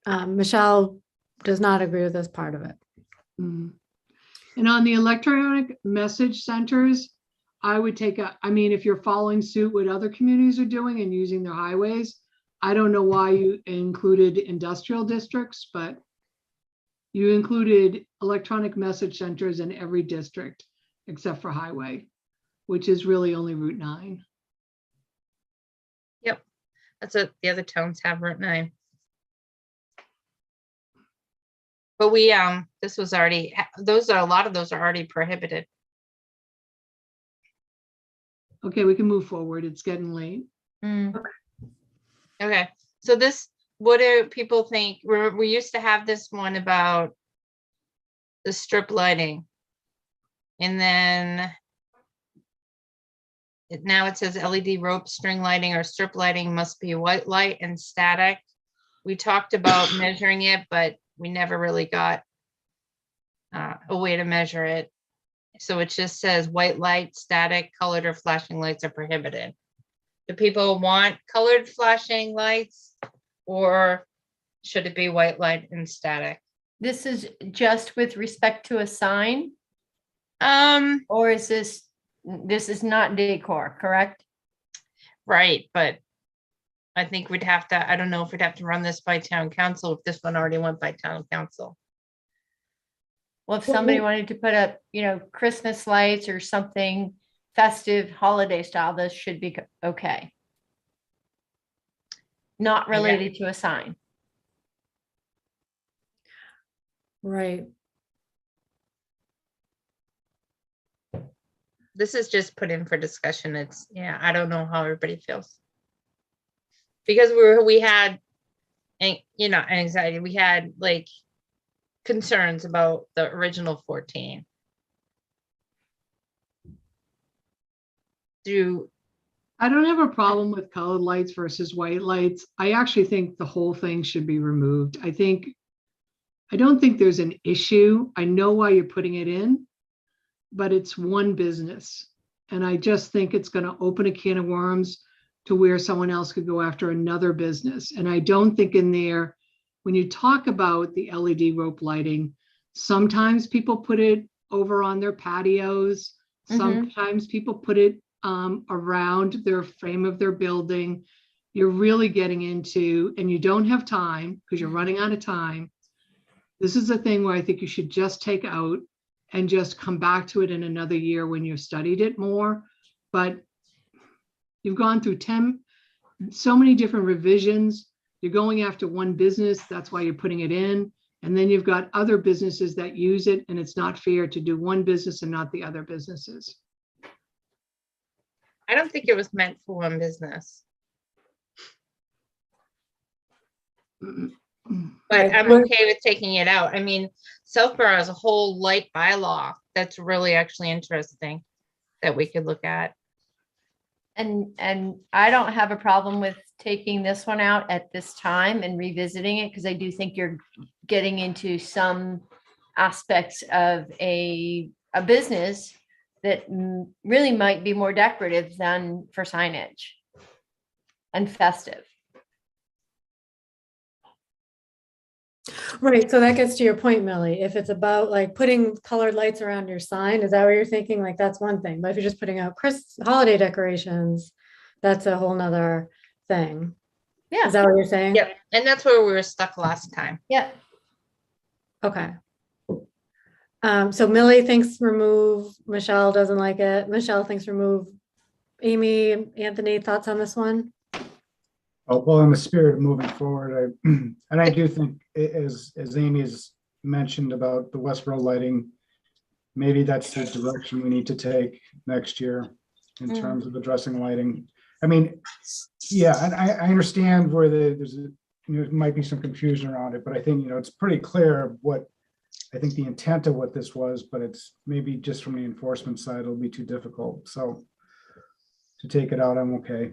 Speaker 1: Michelle does not agree with this part of it.
Speaker 7: Mhm. And on the electronic message centers, I would if you're following suit what other communities are doing and using their highways, I don't know why you included industrial districts, but you included electronic message centers in every district except for highway, which is really only Route 9.
Speaker 4: Yep. That's what the other towns have, Route 9. But we, this was already, a lot of those are already prohibited.
Speaker 7: Okay, we can move forward. It's getting late.
Speaker 4: Okay, so this, what do people think? We used to have this one about the strip lighting. And then now it says LED rope string lighting or strip lighting must be white light and static. We talked about measuring it, but we never really got a way to measure it. So it just says white light, static, colored or flashing lights are prohibited. Do people want colored flashing lights or should it be white light and static?
Speaker 2: This is just with respect to a sign? Or is this is not decor, correct?
Speaker 4: Right, but I think we'd have to, I don't know if we'd have to run this by town council if this one already went by town council.
Speaker 2: Well, if somebody wanted to put up, Christmas lights or something festive holiday style, this should be okay. Not related to a sign.
Speaker 1: Right.
Speaker 4: This is just put in for discussion. It's, yeah, I don't know how everybody feels. Because we had, anxiety, we had like concerns about the original 14.
Speaker 7: I don't have a problem with colored lights versus white lights. I actually think the whole thing should be removed. I don't think there's an issue. I know why you're putting it in, but it's one business. And I just think it's going to open a can of worms to where someone else could go after another business. And I don't think in there, when you talk about the LED rope lighting, sometimes people put it over on their patios. Sometimes people put it around their frame of their building. You're really getting into, and you don't have time because you're running out of time. This is a thing where I think you should just take out and just come back to it in another year when you've studied it more. But you've gone through so many different revisions. You're going after one business, that's why you're putting it in. And then you've got other businesses that use it, and it's not fair to do one business and not the other businesses.
Speaker 4: I don't think it was meant for one business. But I'm okay with taking it out. I mean, Southborough has a whole light bylaw that's really actually interesting that we could look at.
Speaker 2: And I don't have a problem with taking this one out at this time and revisiting it, because I do think you're getting into some aspects of a business that really might be more decorative than for signage and festive.
Speaker 1: Right, so that gets to your point, Millie. If it's about like putting colored lights around your sign, is that what you're thinking? Like, that's one thing. But if you're just putting out holiday decorations, that's a whole nother thing.
Speaker 2: Yeah.
Speaker 1: Is that what you're saying?
Speaker 4: Yep. And that's where we were stuck last time.
Speaker 2: Yeah.
Speaker 1: Okay. So Millie thinks remove, Michelle doesn't like it. Michelle thinks remove. Amy, Anthony, thoughts on this one?
Speaker 9: Oh, well, in the spirit of moving forward, and I do think, as Amy has mentioned about the Westboro lighting, maybe that's the direction we need to take next year in terms of addressing lighting. I mean, yeah, and I understand where there's might be some confusion around it, but I think, it's pretty clear what I think the intent of what this was, but it's maybe just from the enforcement side, it'll be too difficult. So to take it out, I'm okay.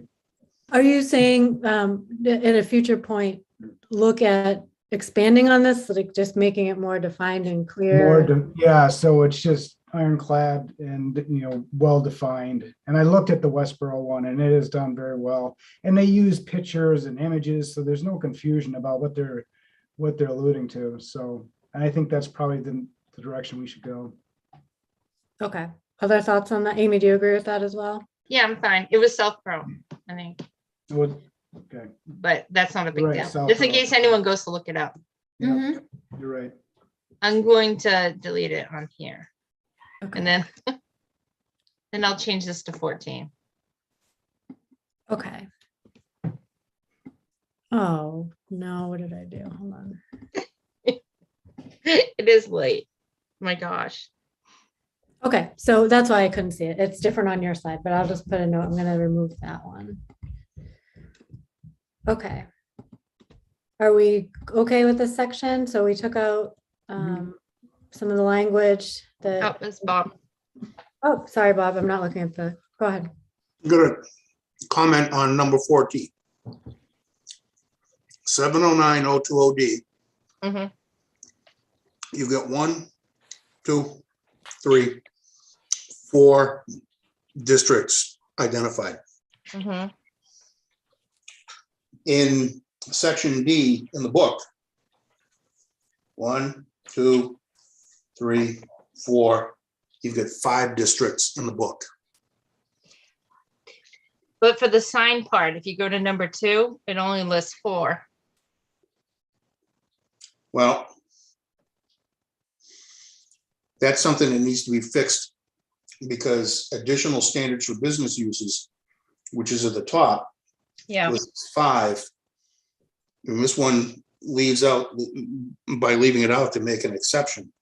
Speaker 1: Are you saying at a future point, look at expanding on this, like just making it more defined and clear?
Speaker 9: Yeah, so it's just ironclad and, well-defined. And I looked at the Westboro one and it is done very well. And they use pictures and images, so there's no confusion about what they're alluding to. So, and I think that's probably the direction we should go.
Speaker 1: Okay. Other thoughts on that? Amy, do you agree with that as well?
Speaker 4: Yeah, I'm fine. It was Southborough, I think.
Speaker 9: Okay.
Speaker 4: But that's not a big
Speaker 9: Right,
Speaker 4: deal.
Speaker 9: Southborough.
Speaker 4: Just in case anyone goes to look it up.
Speaker 9: Yeah, you're right.
Speaker 4: I'm going to delete it on here.
Speaker 1: Okay.
Speaker 4: And then I'll change this to 14.
Speaker 1: Okay. Oh, no, what did I do? Hold on.
Speaker 4: It is late. My gosh.
Speaker 1: Okay, so that's why I couldn't see it. It's different on your side, but I'll just put a note. I'm going to remove that one. Okay. Are we okay with this section? So we took out some of the language that.
Speaker 4: Oh, it's Bob.
Speaker 1: Oh, sorry, Bob. I'm not looking at the. Go ahead.
Speaker 5: I'm gonna comment on number 14. 709-020D.
Speaker 4: Mm-hmm.
Speaker 5: You've got 1, 2, 3, 4 districts identified.
Speaker 4: Mm-hmm.
Speaker 5: In section D in the book, 1, 2, 3, 4, you've got 5 districts in the book.
Speaker 4: But for the sign part, if you go to number 2, it only lists 4.
Speaker 5: Well, that's something that needs to be fixed because additional standards for business uses, which is at the top,
Speaker 4: Yeah,
Speaker 5: lists 5. And this one leaves out, by leaving it out, to make an exception.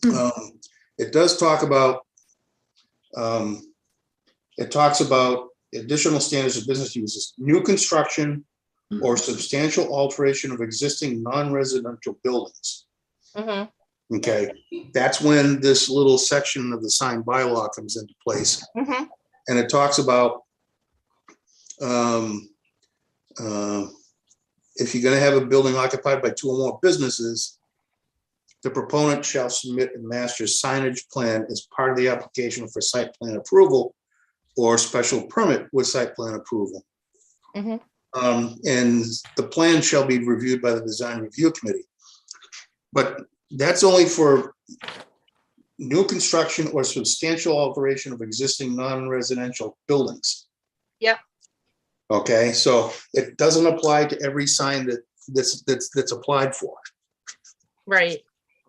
Speaker 5: It does talk about, it talks about additional standards of business uses, new construction or substantial alteration of existing non-residential buildings.
Speaker 4: mhm,
Speaker 5: Okay, that's when this little section of the sign bylaw comes into place.
Speaker 4: mhm,
Speaker 5: And it talks about if you're gonna have a building occupied by 2 or more businesses, the proponent shall submit a master signage plan as part of the application for site plan approval or special permit with site plan approval.
Speaker 4: mhm.
Speaker 5: And the plan shall be reviewed by the design review committee. But that's only for new construction or substantial alteration of existing non-residential buildings.
Speaker 4: Yep.
Speaker 5: Okay, so it doesn't apply to every sign that's applied for.
Speaker 4: Right,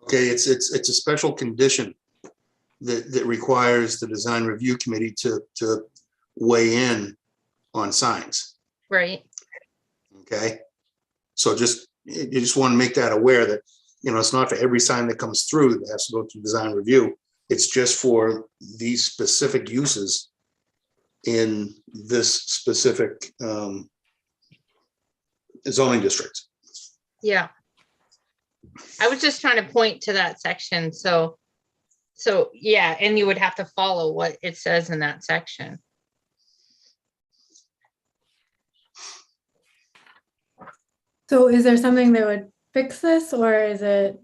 Speaker 5: Okay, it's a special condition that requires the design review committee to weigh in on signs.
Speaker 4: right.
Speaker 5: Okay, so you just want to make that aware that, it's not for every sign that comes through that has to go through design review. It's just for these specific uses in this specific zoning district.
Speaker 4: Yeah. I was just trying to point to that section, so yeah, and you would have to follow what it says in that section.
Speaker 1: So is there something that would fix this, or is it?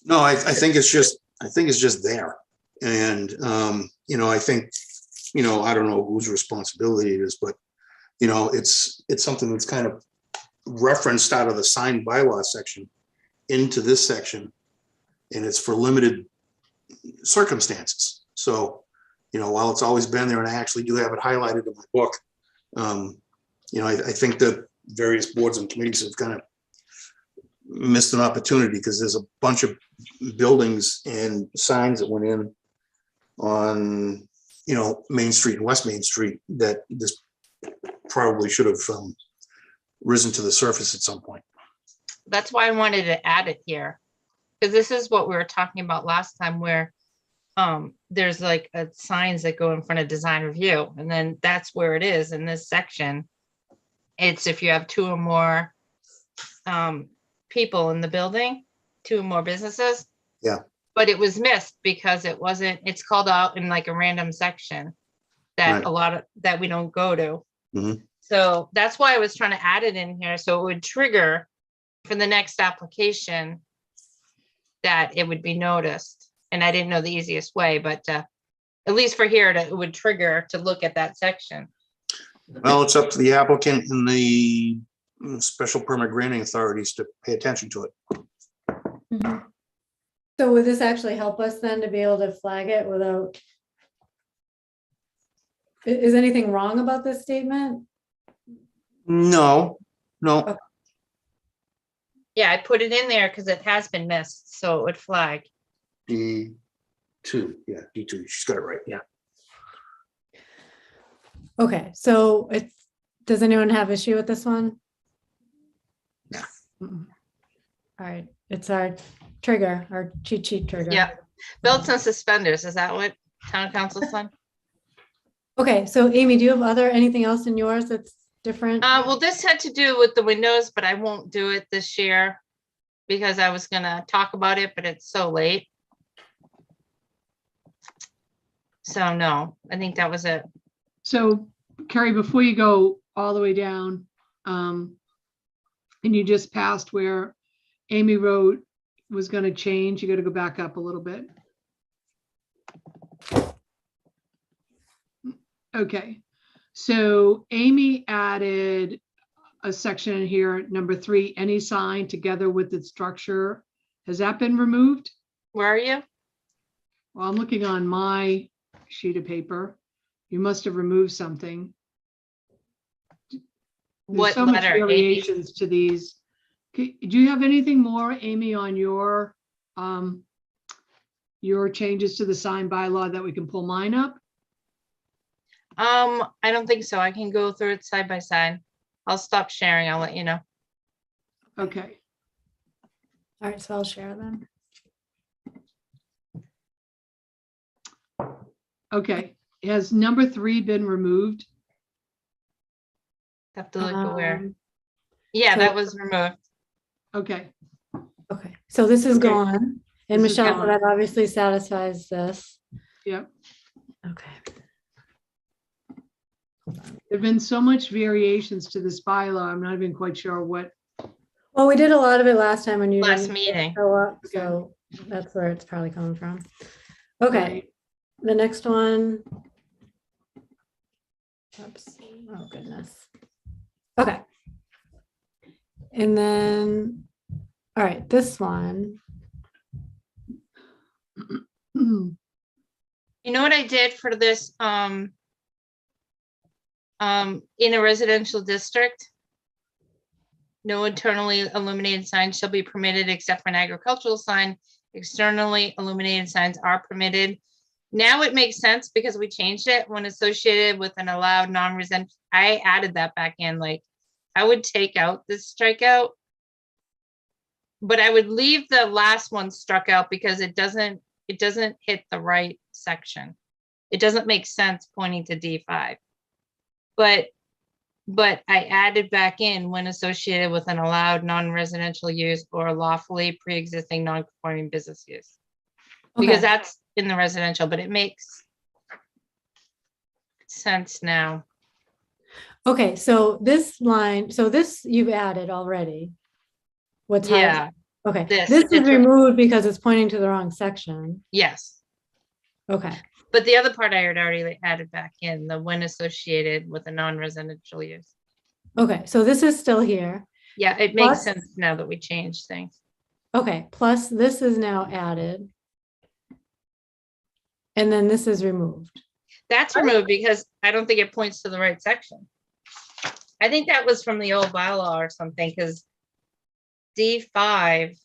Speaker 5: No, I think it's just there. And, I think, I don't know whose responsibility it is, but, it's something that's kind of referenced out of the sign bylaw section into this section. And it's for limited circumstances. So, while it's always been there, and I actually do have it highlighted in my book, I think the various boards and committees have kind of missed an opportunity, because there's a bunch of buildings and signs that went in on, Main Street and West Main Street that this probably should have risen to the surface at some point.
Speaker 4: That's why I wanted to add it here, because this is what we were talking about last time, where there's like signs that go in front of design review, and then that's where it is in this section. It's if you have 2 or more people in the building, 2 or more businesses.
Speaker 5: Yeah.
Speaker 4: But it was missed because it's called out in like a random section that
Speaker 5: Right.
Speaker 4: a lot of, that we don't go to.
Speaker 5: Mhm.
Speaker 4: So that's why I was trying to add it in here, so it would trigger for the next application that it would be noticed. And I didn't know the easiest way, but at least for here, it would trigger to look at that section.
Speaker 5: Well, it's up to the applicant and the special permit granting authorities to pay attention to it.
Speaker 1: Mhm. So would this actually help us then to be able to flag it without? Is anything wrong about this statement?
Speaker 5: No.
Speaker 1: Okay.
Speaker 4: Yeah, I put it in there because it has been missed, so it would flag.
Speaker 5: D2, yeah, D2, she's got it right, yeah.
Speaker 1: Okay, so does anyone have issue with this one?
Speaker 5: No.
Speaker 1: Mm-mm. All right, it's our trigger, our cheat sheet trigger.
Speaker 4: Yeah, belts and suspenders, is that what town council said?
Speaker 1: Okay, so Amy, do you have anything else in yours that's different?
Speaker 4: Well, this had to do with the windows, but I won't do it this year because I was gonna talk about it, but it's so late. So no, I think that was it.
Speaker 7: So Carrie, before you go all the way down, and you just passed where Amy wrote was going to change, you got to go back up a little bit. Okay, so Amy added a section in here, number 3, any sign together with its structure. Has that been removed?
Speaker 4: Where are you?
Speaker 7: Well, I'm looking on my sheet of paper. You must have removed something. There's
Speaker 4: What
Speaker 7: so much
Speaker 4: letter, Amy?
Speaker 7: variations to these. Do you have anything more, Amy, on your your changes to the sign bylaw that we can pull mine up?
Speaker 4: I don't think so. I can go through it side by side. I'll stop sharing. I'll let you know.
Speaker 7: Okay.
Speaker 1: All right, so I'll share them.
Speaker 7: Okay. Has number 3 been removed?
Speaker 4: Have to look at where.
Speaker 1: Um,
Speaker 4: Yeah,
Speaker 1: so-
Speaker 4: that was removed.
Speaker 7: Okay.
Speaker 1: Okay, so this is
Speaker 7: Okay.
Speaker 1: gone. And
Speaker 7: This is
Speaker 1: Michelle,
Speaker 7: gone.
Speaker 1: that obviously satisfies this.
Speaker 7: Yep.
Speaker 1: Okay.
Speaker 7: There've been so much variations to this bylaw. I'm not even quite sure what.
Speaker 1: Well, we did a lot of it last time when you
Speaker 4: Last
Speaker 1: didn't
Speaker 4: meeting.
Speaker 1: show up, so that's where it's probably coming from. Okay,
Speaker 7: Right.
Speaker 1: the next one. Oops, oh goodness. Okay. And then, all right, this one.
Speaker 7: Hmm.
Speaker 4: You know what I did for this, in a residential district? No internally illuminated signs shall be permitted except for an agricultural sign. Externally illuminated signs are permitted. Now it makes sense because we changed it when associated with an allowed non-resident. I added that back in, like, I would take out this strikeout. But I would leave the last one struck out because it doesn't hit the right section. It doesn't make sense pointing to D5. But I added back in when associated with an allowed non-residential use or lawfully pre-existing non-conforming business use. Because
Speaker 1: Okay.
Speaker 4: that's in the residential, but it makes sense now.
Speaker 1: Okay, so this line, so this you've added already. What's
Speaker 4: Yeah,
Speaker 1: okay,
Speaker 4: this,
Speaker 1: this is
Speaker 4: it's a-
Speaker 1: removed because it's pointing to the wrong section.
Speaker 4: yes.
Speaker 1: Okay,
Speaker 4: But the other part I had already added back in, the when associated with a non-residential use.
Speaker 1: okay, so this is still here.
Speaker 4: Yeah, it makes
Speaker 1: Plus-
Speaker 4: sense now that we changed things.
Speaker 1: Okay, plus this is now added. And then this is removed.
Speaker 4: That's removed because I don't think it points to the right section. I think that was from the old bylaw or something, because D5,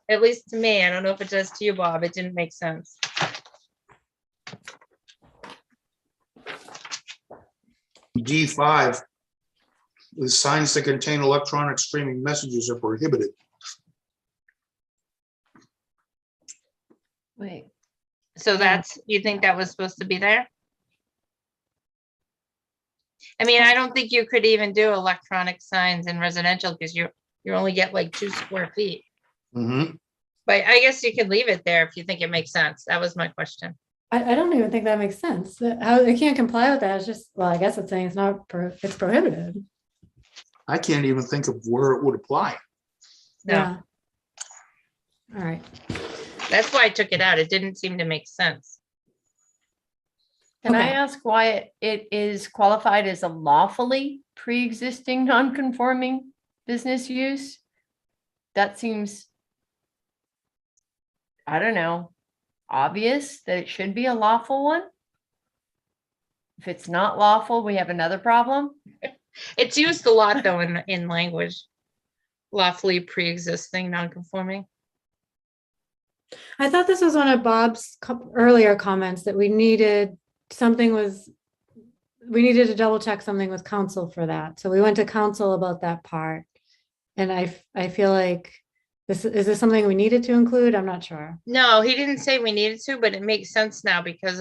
Speaker 4: at least to me, I don't know if it does to you, Bob, it didn't make sense.
Speaker 5: D5, the signs that contain electronic streaming messages are prohibited.
Speaker 2: Wait,
Speaker 4: So that's, you think that was supposed to be there? I mean, I don't think you could even do electronic signs in residential because you only get like 2 square feet.
Speaker 5: Mhm.
Speaker 4: But I guess you could leave it there if you think it makes sense. That was my question.
Speaker 1: I don't even think that makes sense. How it can't comply with that. It's just, well, I guess it's saying it's not, it's prohibited.
Speaker 5: I can't even think of where it would apply.
Speaker 4: No,
Speaker 1: Yeah. All right.
Speaker 4: that's why I took it out. It didn't seem to make sense.
Speaker 2: can I
Speaker 1: Okay.
Speaker 2: ask why it is qualified as a lawfully pre-existing non-conforming business use? That seems, I don't know, obvious that it should be a lawful one. If it's not lawful, we have another problem.
Speaker 4: It's used a lot though in language. Lawfully pre-existing non-conforming.
Speaker 1: I thought this was one of Bob's earlier comments that we needed we needed to double check something with council for that. So we went to council about that part. And I feel like is this something we needed to include? I'm not sure.
Speaker 4: No, he didn't say we needed to, but it makes sense now because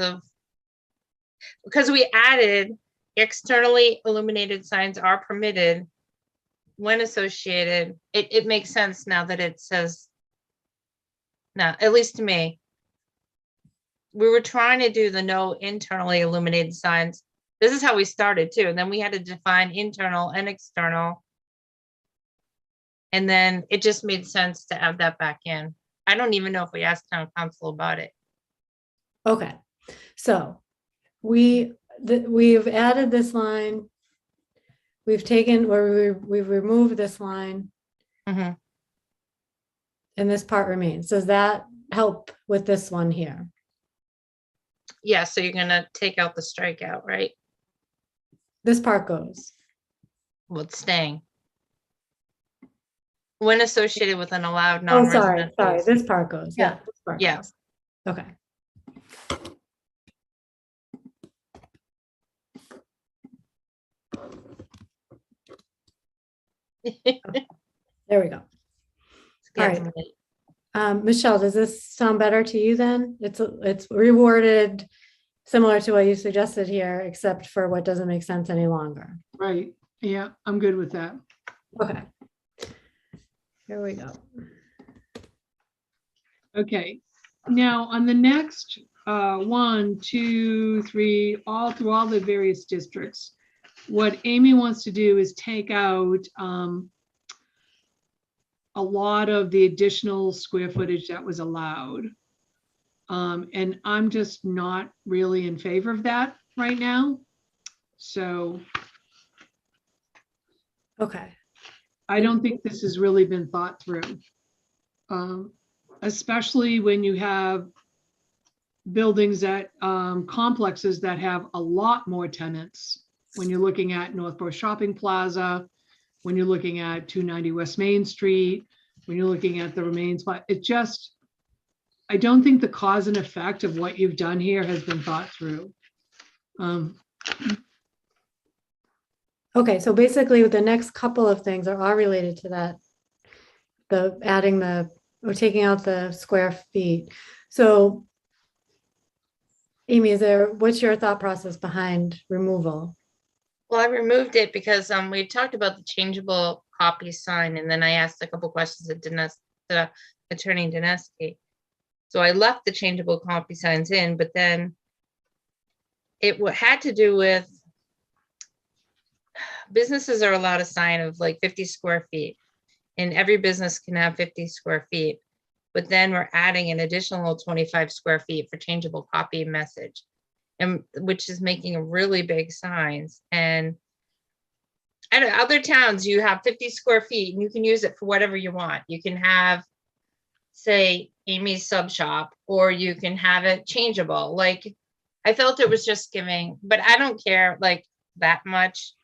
Speaker 4: we added externally illuminated signs are permitted when associated. It makes sense now that it says, now, at least to me. We were trying to do the no internally illuminated signs. This is how we started too. And then we had to define internal and external. And then it just made sense to add that back in. I don't even know if we asked town council about it.
Speaker 1: Okay. So we've added this line. We've taken, or we've removed this line.
Speaker 4: Mhm.
Speaker 1: And this part remains. Does that help with this one here?
Speaker 4: Yeah, so you're gonna take out the strikeout, right?
Speaker 1: This part goes.
Speaker 4: Well, it's staying. when associated with an allowed
Speaker 1: Oh, sorry,
Speaker 4: non-residential.
Speaker 1: this part goes, yeah. this part
Speaker 4: Yeah.
Speaker 1: goes. Okay. There we go.
Speaker 4: It's
Speaker 1: All
Speaker 4: getting
Speaker 1: right.
Speaker 4: late.
Speaker 1: Michelle, does this sound better to you then? It's reworded similar to what you suggested here, except for what doesn't make sense any longer.
Speaker 7: Right, yeah, I'm good with that.
Speaker 1: Okay. Here we go.
Speaker 7: Okay, now on the next 1, 2, 3, all through all the various districts, what Amy wants to do is take out a lot of the additional square footage that was allowed. And I'm just not really in favor of that right now. So
Speaker 1: Okay.
Speaker 7: I don't think this has really been thought through. Especially when you have buildings that, complexes that have a lot more tenants. When you're looking at Northborough Shopping Plaza, when you're looking at 290 West Main Street, when you're looking at the remains, but it just, I don't think the cause and effect of what you've done here has been thought through.
Speaker 1: Okay, so basically the next couple of things are all related to that. Or taking out the square feet. So Amy, what's your thought process behind removal?
Speaker 4: Well, I removed it because we talked about the changeable copy sign, and then I asked a couple questions to Attorney Dineski. So I left the changeable copy signs in, but then it had to do with businesses are allowed a sign of like 50 square feet, and every business can have 50 square feet. But then we're adding an additional 25 square feet for changeable copy message, and which is making really big signs. And at other towns, you have 50 square feet and you can use it for whatever you want. You can have, say, Amy's Sub Shop, or you can have it changeable. Like, I felt it was just giving, but I don't care like that much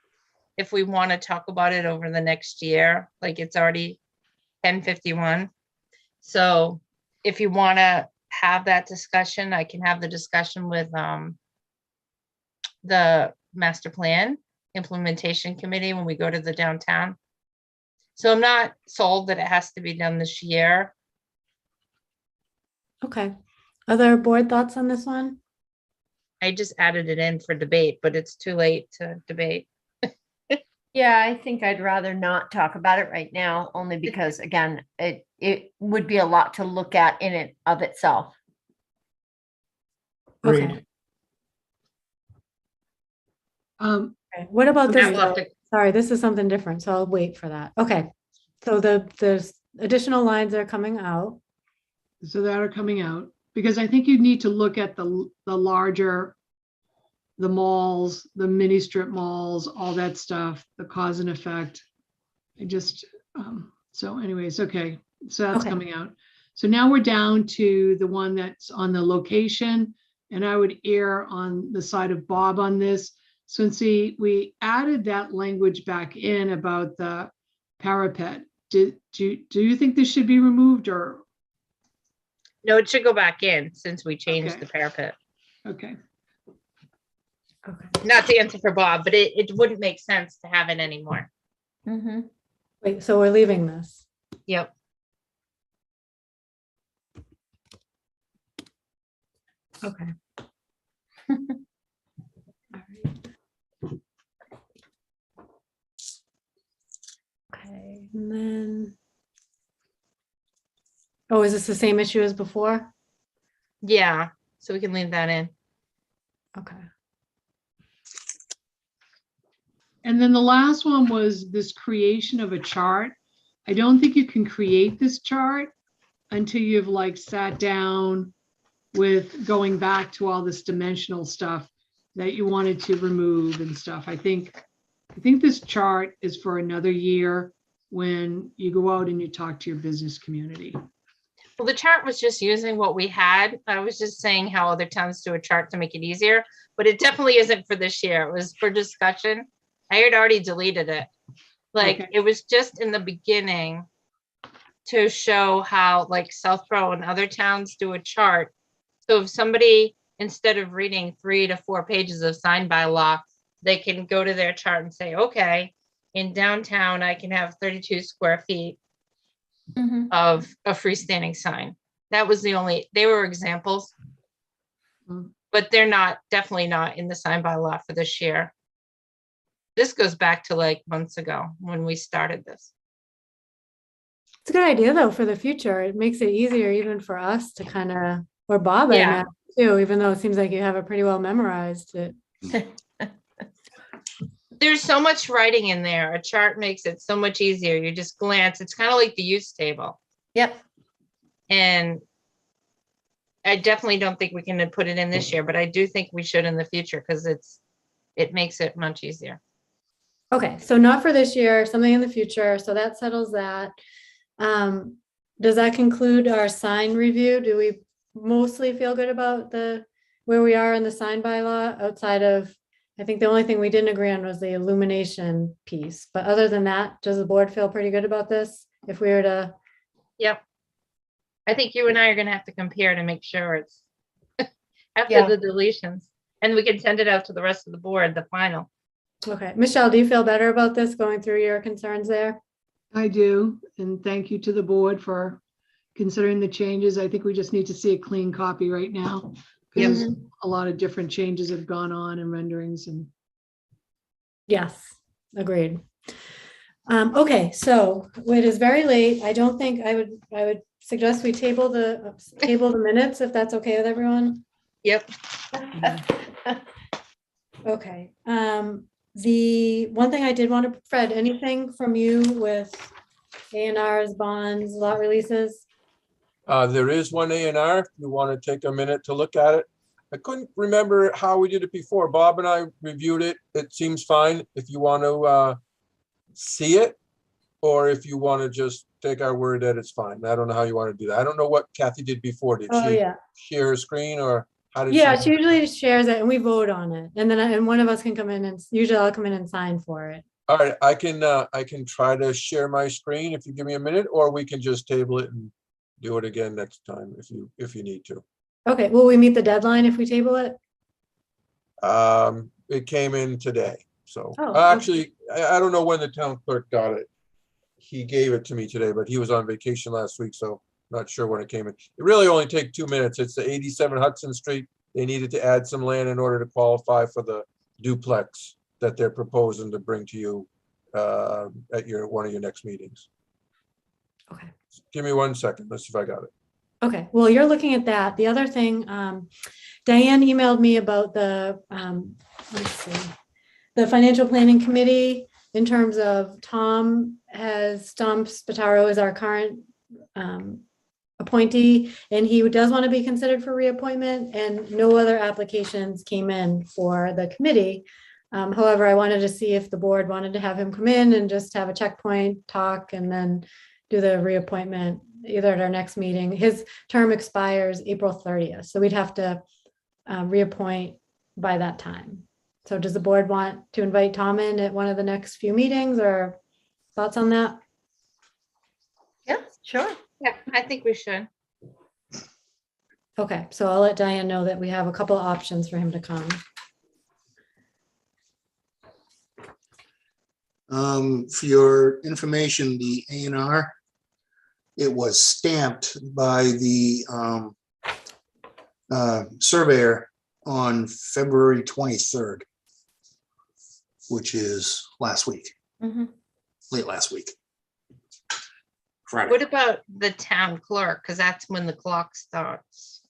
Speaker 4: if we want to talk about it over the next year. Like, it's already 10:51. So if you want to have that discussion, I can have the discussion with the master plan implementation committee when we go to the downtown. So I'm not sold that it has to be done this year.
Speaker 1: Okay. Other board thoughts on this one?
Speaker 4: I just added it in for debate, but it's too late to debate.
Speaker 2: Yeah, I think I'd rather not talk about it right now, only because, again, it would be a lot to look at in it of itself.
Speaker 1: Okay. Okay. What about
Speaker 4: Matt
Speaker 1: this?
Speaker 4: left
Speaker 1: though?
Speaker 4: it.
Speaker 1: Sorry, this is something different, so I'll wait for that. Okay. So there's additional lines that are coming out.
Speaker 7: So that are coming out, because I think you need to look at the larger, the malls, the mini strip malls, all that stuff, the cause and effect. I just, so anyways, okay, so that's
Speaker 1: Okay.
Speaker 7: coming out. So now we're down to the one that's on the location, and I would err on the side of Bob on this. Since we added that language back in about the parapet. Do you think this should be removed, or?
Speaker 4: No, it should go back in since we changed
Speaker 7: Okay.
Speaker 4: the parapet.
Speaker 7: Okay.
Speaker 1: Okay.
Speaker 4: Not to answer for Bob, but it wouldn't make sense to have it anymore.
Speaker 2: Mm-hmm.
Speaker 1: Wait, so we're leaving this.
Speaker 4: Yep.
Speaker 1: Okay. All right. Okay, and then. Oh, is this the same issue as before?
Speaker 4: Yeah, so we can leave that in.
Speaker 1: Okay.
Speaker 7: And then the last one was this creation of a chart. I don't think you can create this chart until you've like sat down with going back to all this dimensional stuff that you wanted to remove and stuff. I think this chart is for another year when you go out and you talk to your business community.
Speaker 4: Well, the chart was just using what we had. I was just saying how other towns do a chart to make it easier, but it definitely isn't for this year. It was for discussion. I had already deleted it. Like,
Speaker 7: Okay.
Speaker 4: It was just in the beginning to show how like Southborough and other towns do a chart. So if somebody, instead of reading 3 to 4 pages of sign by law, they can go to their chart and say, okay, in downtown, I can have 32 square feet of a freestanding sign. That was they were examples, but they're definitely not in the sign by law for this year. This goes back to like months ago when we started this.
Speaker 1: It's a good idea though for the future. It makes it easier even for us to kind of, or Bob, I
Speaker 4: Yeah.
Speaker 1: imagine too, even though it seems like you have it pretty well memorized.
Speaker 4: There's so much writing in there. A chart makes it so much easier. You just glance. It's kind of like the use table.
Speaker 2: Yep.
Speaker 4: And I definitely don't think we can put it in this year, but I do think we should in the future because it makes it much easier.
Speaker 1: Okay, so not for this year, something in the future. So that settles that. Does that conclude our sign review? Do we mostly feel good about where we are in the sign bylaw outside of, I think the only thing we didn't agree on was the illumination piece. But other than that, does the board feel pretty good about this? If we were to,
Speaker 4: Yep. I think you and I are going to have to compare to make sure it's after
Speaker 2: Yeah.
Speaker 4: the deletions, and we can send it out to the rest of the board, the final.
Speaker 1: okay, Michelle, do you feel better about this going through your concerns there?
Speaker 7: I do, and thank you to the board for considering the changes. I think we just need to see a clean copy right now. Because a lot of different changes have gone on in renderings and.
Speaker 1: Yes, agreed. Okay, so it is very late. I don't think I would suggest we table the minutes if that's okay with everyone.
Speaker 4: Yep.
Speaker 1: Okay, the one thing I did want to, Fred, anything from you with A&Rs, bonds, lot releases?
Speaker 8: There is one A&R, if you want to take a minute to look at it. I couldn't remember how we did it before. Bob and I reviewed it. It seems fine. If you want to see it, or if you want to just take our word that it's fine. I don't know how you want to do that. I don't know what Kathy did before. Did
Speaker 1: Oh,
Speaker 8: she
Speaker 1: yeah.
Speaker 8: share her screen, or how did
Speaker 1: Yeah, she usually shares it and we vote on it. And then and one of us can come in and usually I'll come in and sign for it.
Speaker 8: All right, I can try to share my screen if you give me a minute, or we can just table it and do it again next time if you need to.
Speaker 1: Okay, will we meet the deadline if we table it?
Speaker 8: It came in today, so
Speaker 1: Oh, okay.
Speaker 8: actually, I don't know when the town clerk got it. He gave it to me today, but he was on vacation last week, so not sure when it came in. It really only takes 2 minutes. It's the 87 Hudson Street. They needed to add some land in order to qualify for the duplex that they're proposing to bring to you at one of your next meetings.
Speaker 1: Okay.
Speaker 8: Give me 1 second. Let's see if I got it.
Speaker 1: Okay, well, you're looking at that. The other thing, Diane emailed me about let's see, the financial planning committee in terms of Tom Spataro is our current appointee, and he does want to be considered for reappointment, and no other applications came in for the committee. However, I wanted to see if the board wanted to have him come in and just have a checkpoint, talk, and then do the reappointment either at our next meeting. His term expires April 30th, so we'd have to reappoint by that time. So does the board want to invite Tom in at one of the next few meetings, or thoughts on that?
Speaker 2: Yeah, sure.
Speaker 4: Yeah, I think we should.
Speaker 1: Okay, so I'll let Diane know that we have a couple of options for him to come.
Speaker 5: For your information, the A&R, it was stamped by the surveyor on February 23rd, which is last week, late last week. Friday.
Speaker 4: What about the town clerk? Because that's when the clock starts.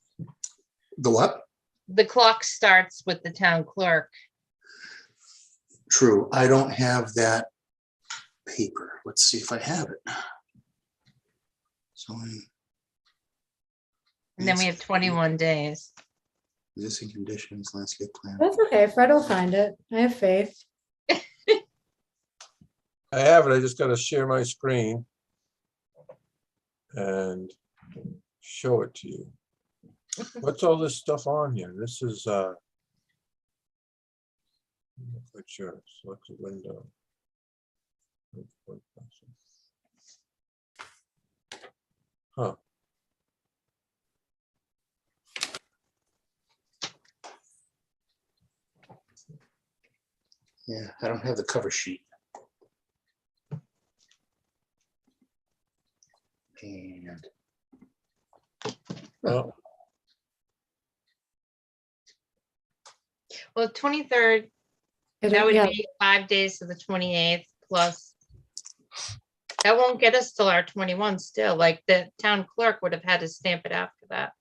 Speaker 5: The what?
Speaker 4: The clock starts with the town clerk.
Speaker 5: True. I don't have that paper. Let's see if I have it. So
Speaker 4: And then we have 21 days.
Speaker 5: existing conditions, landscape plan.
Speaker 1: That's okay, Fred will find it. I have faith.
Speaker 8: I have it. I just got to share my screen and show it to you. What's all this stuff on here? This is sure, select a window. Huh.
Speaker 5: Yeah, I don't have the cover sheet. And
Speaker 8: Well,
Speaker 4: Well, 23rd, that would be 5 days to the 28th plus. That won't get us till our 21 still, like the town clerk would have had to stamp it after that.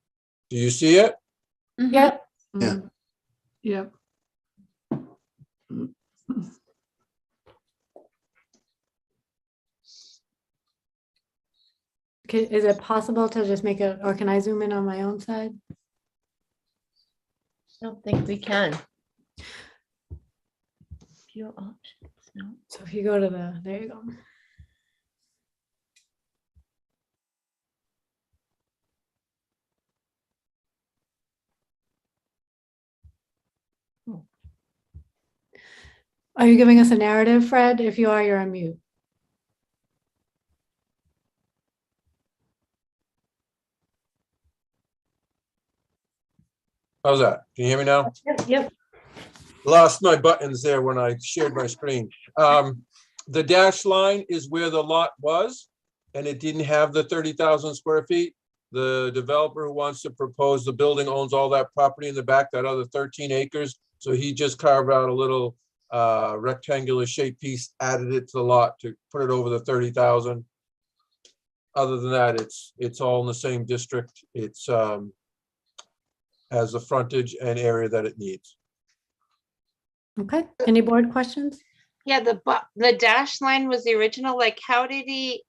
Speaker 8: do you see it?
Speaker 1: Yep.
Speaker 5: Yeah.
Speaker 7: Yep.
Speaker 1: Is it possible to just make it, or can I zoom in on my own side?
Speaker 2: I don't think we can. View options, no.
Speaker 1: So if you go to the, there you go. Are you giving us a narrative, Fred? If you are, you're on mute.
Speaker 8: How's that? Can you hear me now?
Speaker 1: Yep.
Speaker 8: Lost my buttons there when I shared my screen. The dash line is where the lot was, and it didn't have the 30,000 square feet. The developer who wants to propose the building owns all that property in the back, that other 13 acres. So he just carved out a little rectangular shaped piece, added it to the lot to put it over the 30,000. Other than that, it's all in the same district. It's has the frontage and area that it needs.
Speaker 1: Okay. Any board questions?
Speaker 4: Yeah, the dash line was the original, like how did he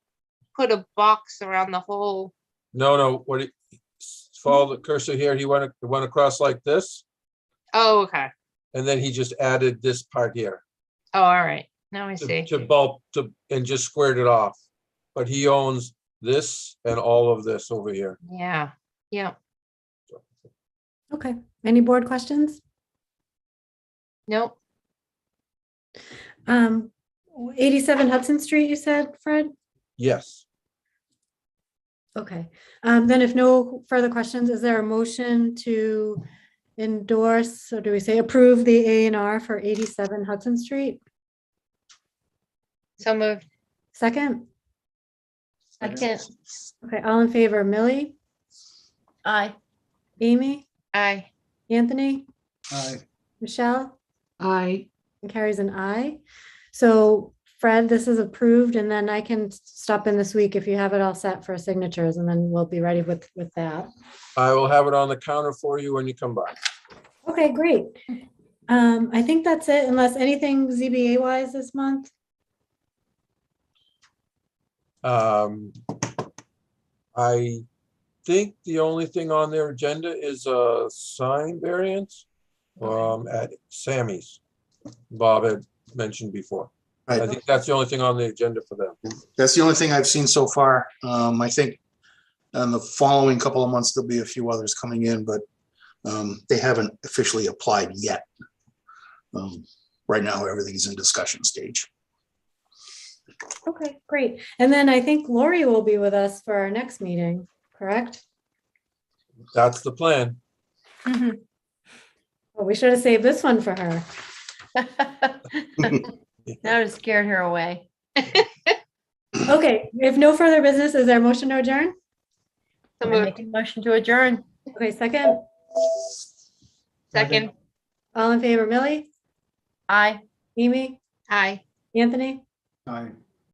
Speaker 4: put a box around the whole?
Speaker 8: No, follow the cursor here. He went across like this,
Speaker 4: Oh, okay.
Speaker 8: and then he just added this part here
Speaker 4: Oh, all right. Now I see.
Speaker 8: to bulk and just squared it off. But he owns this and all of this over here.
Speaker 4: Yeah, yeah.
Speaker 1: Okay. Any board questions?
Speaker 4: Nope.
Speaker 1: 87 Hudson Street, you said, Fred?
Speaker 8: Yes.
Speaker 1: Okay. Then if no further questions, is there a motion to endorse, or do we say approve the A&R for 87 Hudson Street?
Speaker 4: So moved.
Speaker 1: Second?
Speaker 2: Second,
Speaker 1: Okay, all in favor, Millie,
Speaker 2: aye.
Speaker 1: Amy,
Speaker 4: Aye.
Speaker 1: Anthony,
Speaker 9: Aye.
Speaker 1: Michelle,
Speaker 7: Aye.
Speaker 1: and carries an aye. So Fred, this is approved, and then I can stop in this week if you have it all set for signatures, and then we'll be ready with that.
Speaker 8: I will have it on the counter for you when you come by.
Speaker 1: Okay, great. I think that's it, unless anything ZBA wise this month.
Speaker 8: I think the only thing on their agenda is a sign variance at Sammy's. Bob had mentioned before. I think that's the only thing on the agenda for them.
Speaker 5: that's the only thing I've seen so far. I think in the following couple of months, there'll be a few others coming in, but they haven't officially applied yet. Right now, everything's in discussion stage.
Speaker 1: Okay, great. And then I think Lori will be with us for our next meeting, correct?
Speaker 8: That's the plan.
Speaker 1: Well, we should have saved this one for her.
Speaker 2: That would scared her away.
Speaker 1: Okay, if no further business, is there a motion to adjourn?
Speaker 4: So
Speaker 2: I
Speaker 4: moved.
Speaker 2: make a motion to adjourn.
Speaker 1: Okay, second.
Speaker 4: Second.
Speaker 1: All in favor, Millie,
Speaker 2: Aye.
Speaker 1: Amy,
Speaker 4: Aye.
Speaker 1: Anthony,
Speaker 9: Aye.